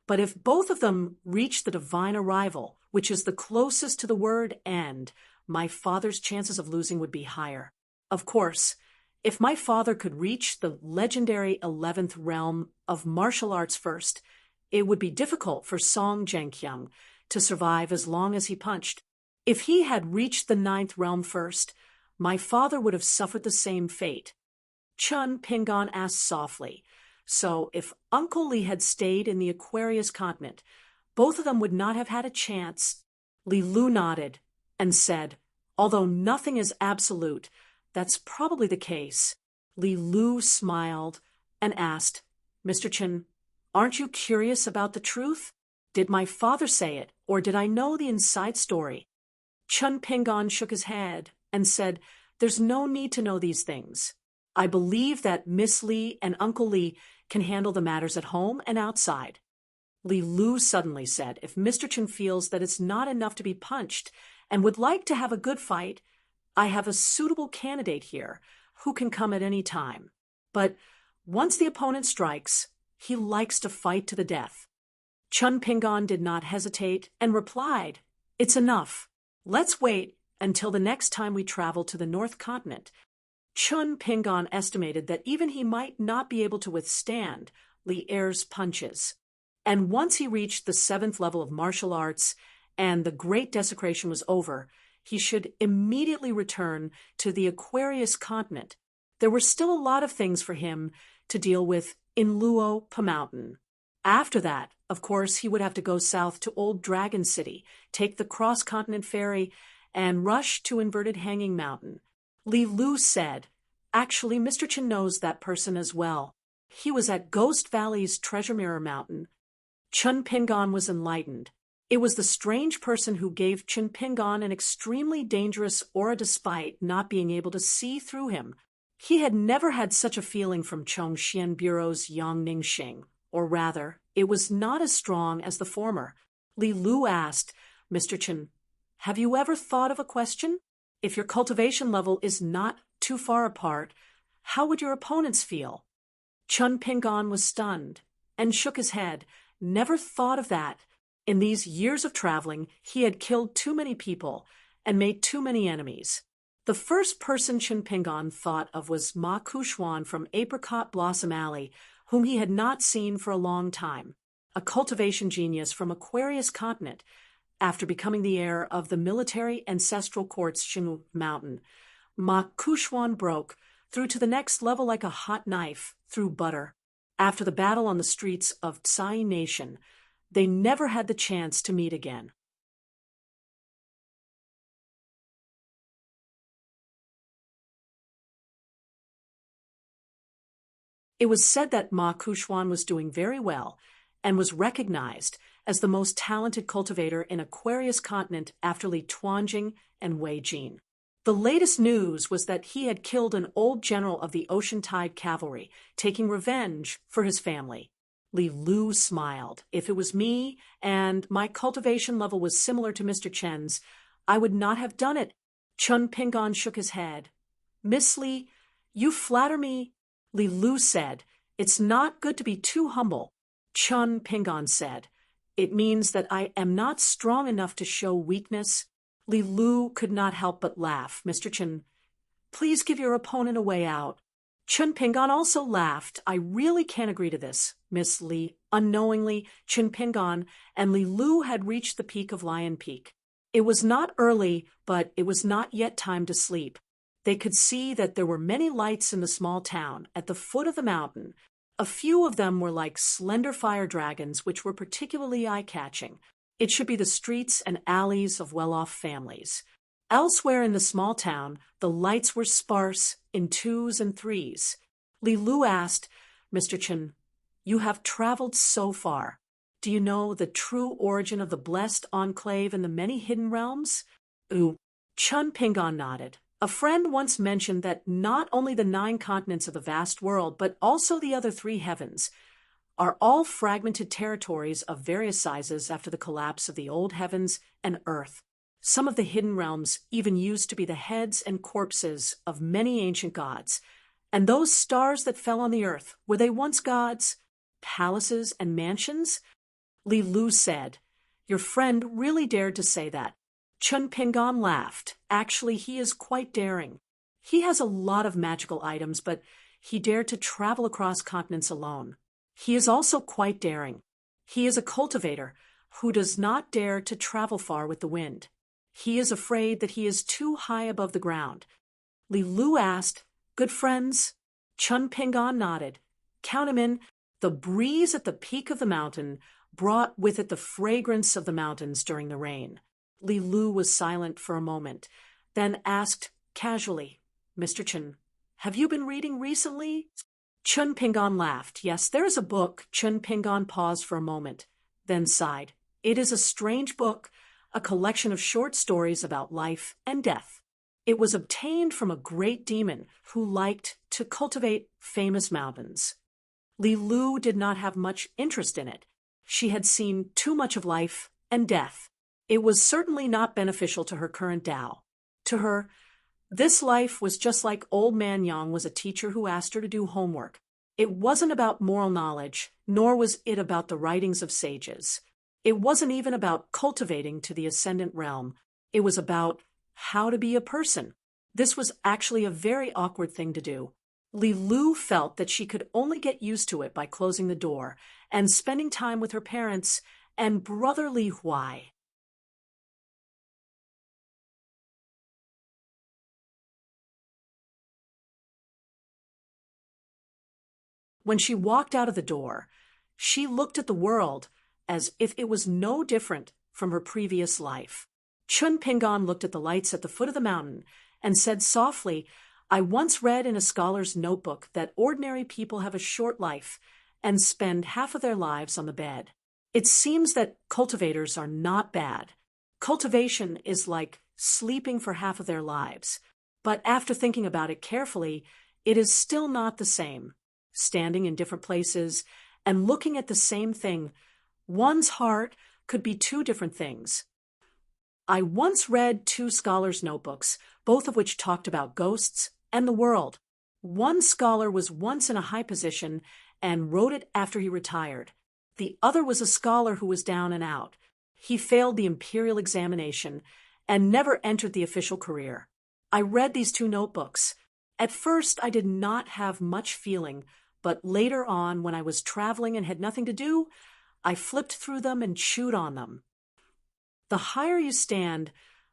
But if both of them reach the divine arrival, which is the closest to the word end, my father's chances of losing would be higher. Of course, if my father could reach the legendary 11th realm of martial arts first, it would be difficult for Song Zhenqiang to survive as long as he punched. If he had reached the 9th realm first, my father would have suffered the same fate. Qin Pingan asked softly, so if Uncle Li had stayed in the Aquarius continent, both of them would not have had a chance. Li Lu nodded and said, although nothing is absolute, that's probably the case. Li Lu smiled and asked, Mr. Chen, aren't you curious about the truth? Did my father say it, or did I know the inside story? Qin Pingan shook his head and said, there's no need to know these things. I believe that Miss Li and Uncle Li can handle the matters at home and outside. Li Lu suddenly said, if Mr. Chen feels that it's not enough to be punched and would like to have a good fight, I have a suitable candidate here who can come at any time. But once the opponent strikes, he likes to fight to the death. Chun Pingon did not hesitate and replied, it's enough. Let's wait until the next time we travel to the North Continent. Chun Pingon estimated that even he might not be able to withstand Li Er's punches. And once he reached the 7th level of martial arts and the great desecration was over, he should immediately return to the Aquarius continent. There were still a lot of things for him to deal with in Luo Mountain. After that, of course, he would have to go south to Old Dragon City, take the cross-continent ferry, and rush to Inverted Hanging Mountain. Li Lu said, actually, Mr. Chen knows that person as well. He was at Ghost Valley's Treasure Mirror Mountain. Chun Pingon was enlightened. It was the strange person who gave Chun Pingon an extremely dangerous aura despite not being able to see through him. He had never had such a feeling from Chongxian Bureau's Yang Ningxing, or rather, it was not as strong as the former. Li Lu asked, Mr. Chen, have you ever thought of a question? If your cultivation level is not too far apart, how would your opponents feel? Chun Pingon was stunned and shook his head. Never thought of that. In these years of traveling, he had killed too many people and made too many enemies. The first person Chun Pingon thought of was Ma Kuxuan from Apricot Blossom Alley, whom he had not seen for a long time, a cultivation genius from Aquarius Continent. After becoming the heir of the military ancestral courts Xingu Mountain, Ma Kuxuan broke through to the next level like a hot knife through butter. After the battle on the streets of Tsai Nation, they never had the chance to meet again. It was said that Ma Kuxuan was doing very well and was recognized as the most talented cultivator in Aquarius Continent after Li Tuanjing and Wei Jin. The latest news was that he had killed an old general of the Ocean Tide Cavalry, taking revenge for his family. Li Lu smiled. If it was me and my cultivation level was similar to Mr. Chen's, I would not have done it. Chun Pingon shook his head. Miss Li, you flatter me. Li Lu said, it's not good to be too humble. Chun Pingon said, it means that I am not strong enough to show weakness. Li Lu could not help but laugh. Mr. Chen, please give your opponent a way out. Chun Pingon also laughed. I really can't agree to this, Miss Li. Unknowingly, Chun Pingon and Li Lu had reached the peak of Lion Peak. It was not early, but it was not yet time to sleep. They could see that there were many lights in the small town at the foot of the mountain. A few of them were like slender fire dragons, which were particularly eye-catching. It should be the streets and alleys of well-off families. Elsewhere in the small town, the lights were sparse in 2s and 3s. Li Lu asked, Mr. Chen, you have traveled so far. Do you know the true origin of the blessed enclave in the many hidden realms? Chun Pingon nodded. A friend once mentioned that not only the 9 continents of the vast world, but also the other 3 heavens, are all fragmented territories of various sizes after the collapse of the old heavens and earth. Some of the hidden realms even used to be the heads and corpses of many ancient gods. And those stars that fell on the earth, were they once gods? Palaces and mansions? Li Lu said, your friend really dared to say that. Chun Pingon laughed. Actually, he is quite daring. He has a lot of magical items, but he dared to travel across continents alone. He is also quite daring. He is a cultivator who does not dare to travel far with the wind. He is afraid that he is too high above the ground. Li Lu asked, good friends? Chun Pingon nodded. Count him in. The breeze at the peak of the mountain brought with it the fragrance of the mountains during the rain. Li Lu was silent for a moment, then asked casually, Mr. Chen, have you been reading recently? Chun Pingon laughed. Yes, there is a book. Chun Pingon paused for a moment, then sighed. It is a strange book, a collection of short stories about life and death. It was obtained from a great demon who liked to cultivate famous mountains. Li Lu did not have much interest in it. She had seen too much of life and death. It was certainly not beneficial to her current Tao. To her, this life was just like Old Man Yang was a teacher who asked her to do homework. It wasn't about moral knowledge, nor was it about the writings of sages. It wasn't even about cultivating to the ascendant realm. It was about how to be a person. This was actually a very awkward thing to do. Li Lu felt that she could only get used to it by closing the door and spending time with her parents and brother Li Huai. When she walked out of the door, she looked at the world as if it was no different from her previous life. Chun Pingan looked at the lights at the foot of the mountain and said softly, "I once read in a scholar's notebook that ordinary people have a short life and spend half of their lives on the bed. It seems that cultivators are not bad. Cultivation is like sleeping for half of their lives. But after thinking about it carefully, it is still not the same. Standing in different places and looking at the same thing, one's heart could be two different things. I once read two scholars' notebooks, both of which talked about ghosts and the world. One scholar was once in a high position and wrote it after he retired. The other was a scholar who was down and out. He failed the imperial examination and never entered the official career. I read these two notebooks. At first, I did not have much feeling, but later on, when I was traveling and had nothing to do, I flipped through them and chewed on them. The higher you stand,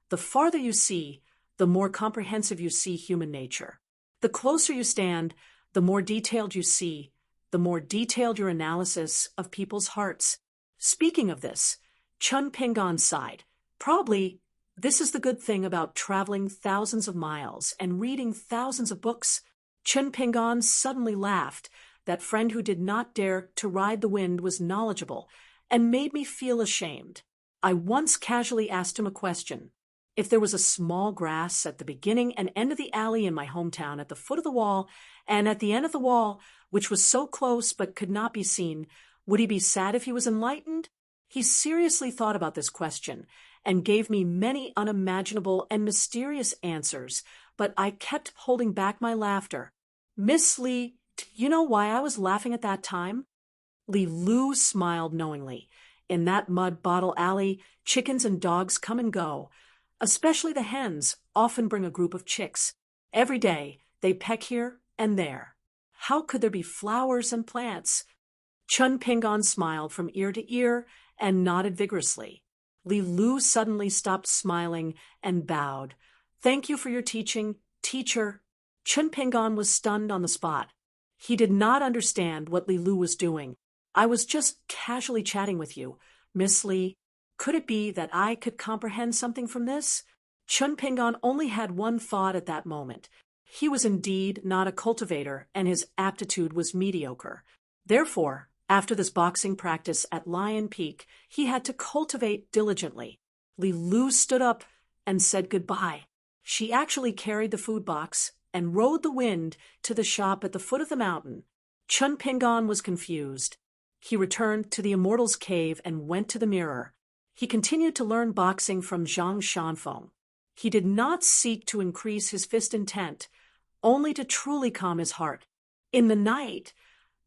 the farther you see, the more comprehensive you see human nature. The closer you stand, the more detailed you see, the more detailed your analysis of people's hearts. Speaking of this, Chun Pingan sighed. Probably this is the good thing about traveling thousands of miles and reading thousands of books. Chun Pingan suddenly laughed. That friend who did not dare to ride the wind was knowledgeable and made me feel ashamed. I once casually asked him a question. If there was a small grass at the beginning and end of the alley in my hometown at the foot of the wall, and at the end of the wall, which was so close but could not be seen, would he be sad if he was enlightened? He seriously thought about this question and gave me many unimaginable and mysterious answers, but I kept holding back my laughter. Miss Li, do you know why I was laughing at that time? Li Lu smiled knowingly. In that mud bottle alley, chickens and dogs come and go. Especially the hens often bring a group of chicks. Every day, they peck here and there. How could there be flowers and plants? Chun Pingan smiled from ear to ear and nodded vigorously. Li Lu suddenly stopped smiling and bowed. Thank you for your teaching, teacher. Chun Pingan was stunned on the spot. He did not understand what Li Lu was doing. I was just casually chatting with you, Miss Li. Could it be that I could comprehend something from this? Chun Pingan only had one thought at that moment. He was indeed not a cultivator, and his aptitude was mediocre. Therefore, after this boxing practice at Lion Peak, he had to cultivate diligently. Li Lu stood up and said goodbye. She actually carried the food box and rode the wind to the shop at the foot of the mountain. Chun Pingan was confused. He returned to the Immortal's Cave and went to the mirror. He continued to learn boxing from Zhang Shanfeng. He did not seek to increase his fist intent, only to truly calm his heart. In the night,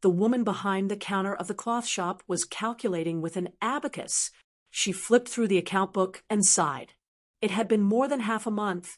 the woman behind the counter of the cloth shop was calculating with an abacus. She flipped through the account book and sighed. It had been more than half a month,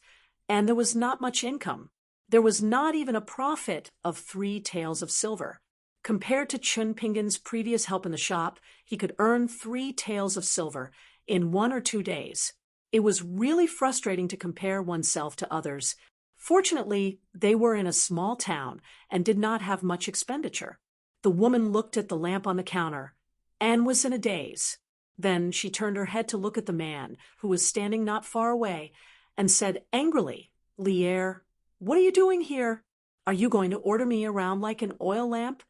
and there was not much income. There was not even a profit of 3 taels of silver. Compared to Chun Pingan's previous help in the shop, he could earn 3 taels of silver in 1 or 2 days. It was really frustrating to compare oneself to others. Fortunately, they were in a small town and did not have much expenditure. The woman looked at the lamp on the counter and was in a daze. Then she turned her head to look at the man, who was standing not far away, and said angrily, "Lier, what are you doing here? Are you going to order me around like an oil lamp?"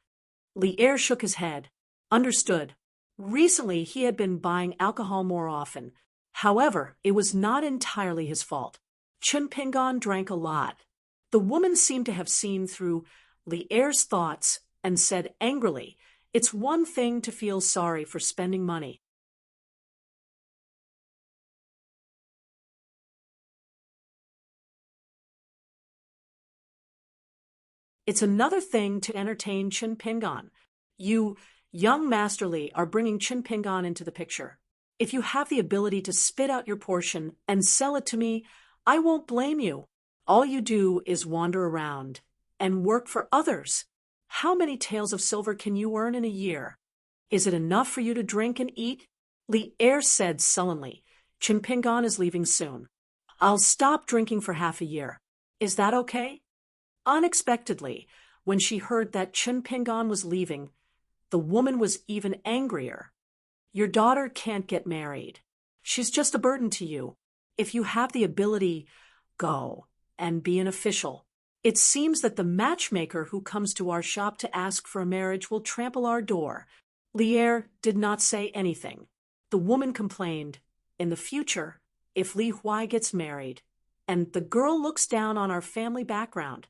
Lier shook his head. Understood. Recently, he had been buying alcohol more often. However, it was not entirely his fault. Chunpingan drank a lot. The woman seemed to have seen through Li Er's thoughts and said angrily, "It's one thing to feel sorry for spending money. It's another thing to entertain Chunpingan. You, young Master Li, are bringing Chunpingan into the picture. If you have the ability to spit out your portion and sell it to me, I won't blame you. All you do is wander around and work for others. How many taels of silver can you earn in a year? Is it enough for you to drink and eat?" Li Er said sullenly, "Chunpingan is leaving soon. I'll stop drinking for half a year. Is that okay?" Unexpectedly, when she heard that Chunpingan was leaving, the woman was even angrier. "Your daughter can't get married. She's just a burden to you. If you have the ability, go and be an official. It seems that the matchmaker who comes to our shop to ask for a marriage will trample our door." Li Er did not say anything. The woman complained, "In the future, if Li Huai gets married, and the girl looks down on our family background,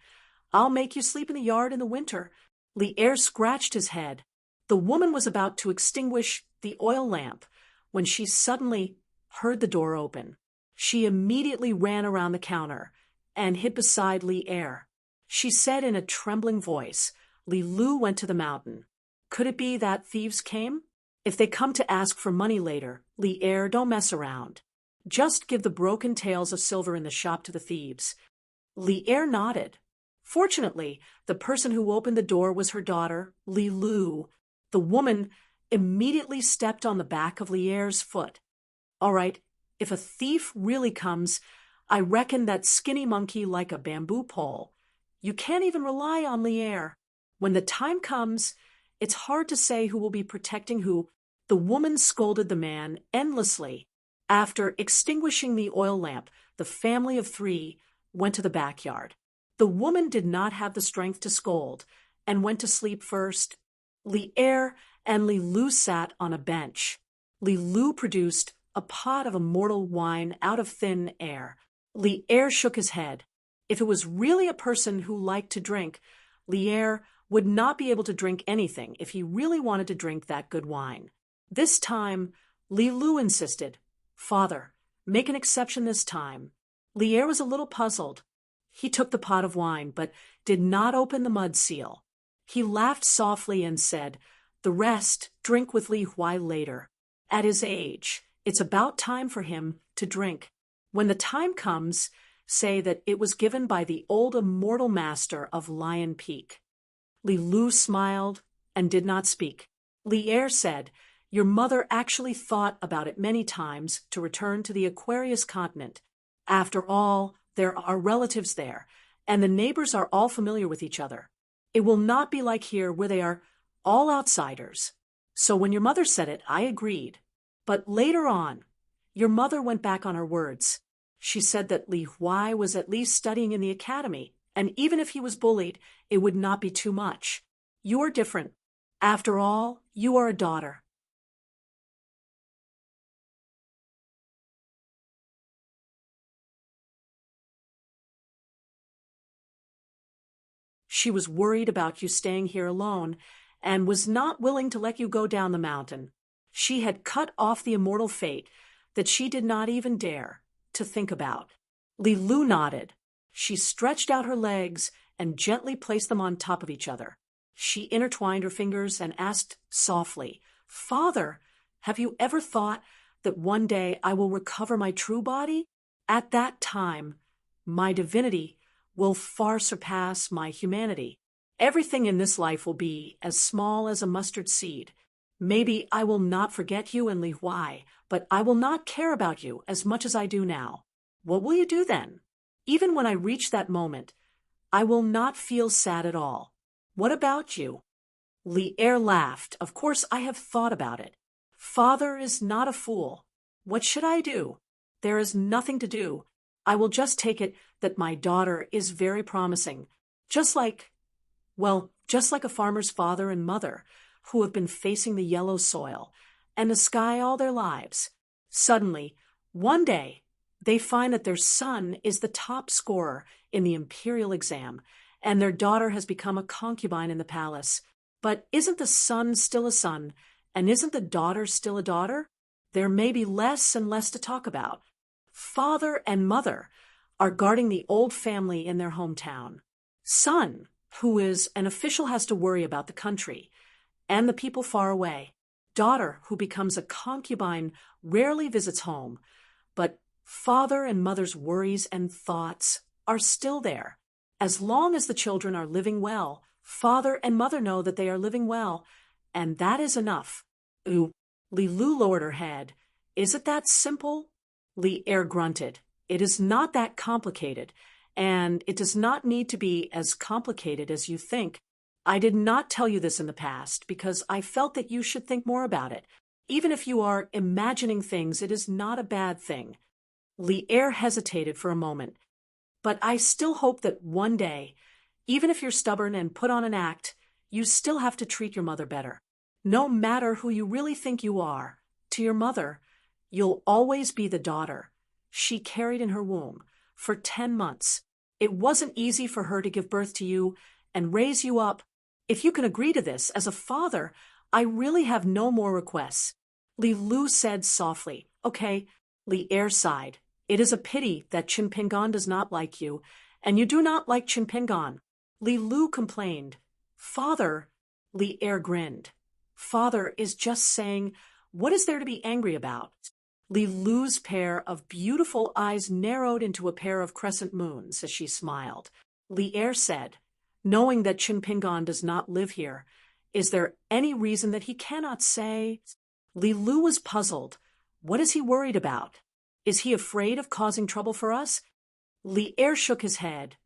I'll make you sleep in the yard in the winter." Li Er scratched his head. The woman was about to extinguish the oil lamp when she suddenly heard the door open. She immediately ran around the counter and hid beside Li Er. She said in a trembling voice, "Li Lu went to the mountain. Could it be that thieves came? If they come to ask for money later, Li Er, don't mess around. Just give the broken taels of silver in the shop to the thieves." Li Er nodded. Fortunately, the person who opened the door was her daughter, Li Lu. The woman immediately stepped on the back of Li Er's foot. "All right, if a thief really comes, I reckon that skinny monkey like a bamboo pole. You can't even rely on Li Er. When the time comes, it's hard to say who will be protecting who." The woman scolded the man endlessly. After extinguishing the oil lamp, the family of three went to the backyard. The woman did not have the strength to scold and went to sleep first. Li Er and Li Lu sat on a bench. Li Lu produced a pot of immortal wine out of thin air. Li Er shook his head. If it was really a person who liked to drink, Li Er would not be able to drink anything if he really wanted to drink that good wine. This time, Li Lu insisted, "Father, make an exception this time." Li Er was a little puzzled. He took the pot of wine, but did not open the mud seal. He laughed softly and said, "The rest drink with Li Huai later. At his age, it's about time for him to drink. When the time comes, say that it was given by the old immortal master of Lion Peak." Li Lu smiled and did not speak. Li Er said, "Your mother actually thought about it many times to return to the Aquarius continent. After all, there are relatives there, and the neighbors are all familiar with each other. It will not be like here where they are all outsiders. So when your mother said it, I agreed. But later on, your mother went back on her words. She said that Li Huai was at least studying in the academy, and even if he was bullied, it would not be too much. You are different. After all, you are a daughter." She was worried about you staying here alone and was not willing to let you go down the mountain. She had cut off the immortal fate that she did not even dare to think about. Li Lu nodded. She stretched out her legs and gently placed them on top of each other. She intertwined her fingers and asked softly, "Father, have you ever thought that one day I will recover my true body? At that time, my divinity will far surpass my humanity. Everything in this life will be as small as a mustard seed. Maybe I will not forget you and Li Huai, but I will not care about you as much as I do now. What will you do then? Even when I reach that moment, I will not feel sad at all. What about you?" Li Er laughed. "Of course, I have thought about it. Father is not a fool. What should I do? There is nothing to do. I will just take it that my daughter is very promising, just like a farmer's father and mother who have been facing the yellow soil and the sky all their lives. Suddenly, one day, They find that their son is the top scorer in the imperial exam, and their daughter has become a concubine in the palace. But isn't the son still a son, and isn't the daughter still a daughter? There may be less and less to talk about. Father and mother are guarding the old family in their hometown. Son, who is an official, has to worry about the country and the people far away. Daughter, who becomes a concubine, rarely visits home. But father and mother's worries and thoughts are still there. As long as the children are living well, father and mother know that they are living well, and that is enough. Ooh, Lilu lowered her head. Is it that simple? Li Er grunted. It is not that complicated, and it does not need to be as complicated as you think. I did not tell you this in the past because I felt that you should think more about it. Even if you are imagining things, it is not a bad thing. Li Er hesitated for a moment. But I still hope that one day, even if you're stubborn and put on an act, you still have to treat your mother better. No matter who you really think you are, to your mother, you'll always be the daughter she carried in her womb for 10 months. It wasn't easy for her to give birth to you and raise you up. If you can agree to this, as a father, I really have no more requests. Li Lu said softly. Okay. Li Er sighed. It is a pity that Chinpingan does not like you, and you do not like Chinpingan. Li Lu complained. Father, Li Er grinned. Father is just saying, what is there to be angry about? Li Lu's pair of beautiful eyes narrowed into a pair of crescent moons as she smiled. Li Er said, knowing that Chinpingan does not live here, is there any reason that he cannot say? Li Lu was puzzled. What is he worried about? Is he afraid of causing trouble for us? Li Er shook his head.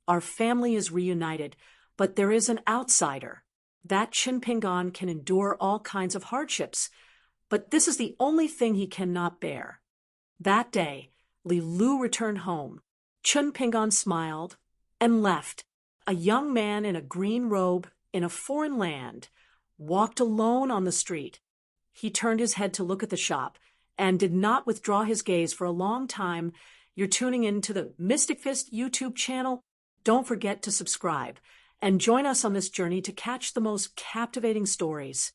Our family is reunited, but there is an outsider. That Chinpingan can endure all kinds of hardships, but this is the only thing he cannot bear. That day, Li Lu returned home. Chinpingan smiled and left. A young man in a green robe in a foreign land walked alone on the street. He turned his head to look at the shop and did not withdraw his gaze for a long time. You're tuning into the Mystic Fist YouTube channel. Don't forget to subscribe and join us on this journey to catch the most captivating stories.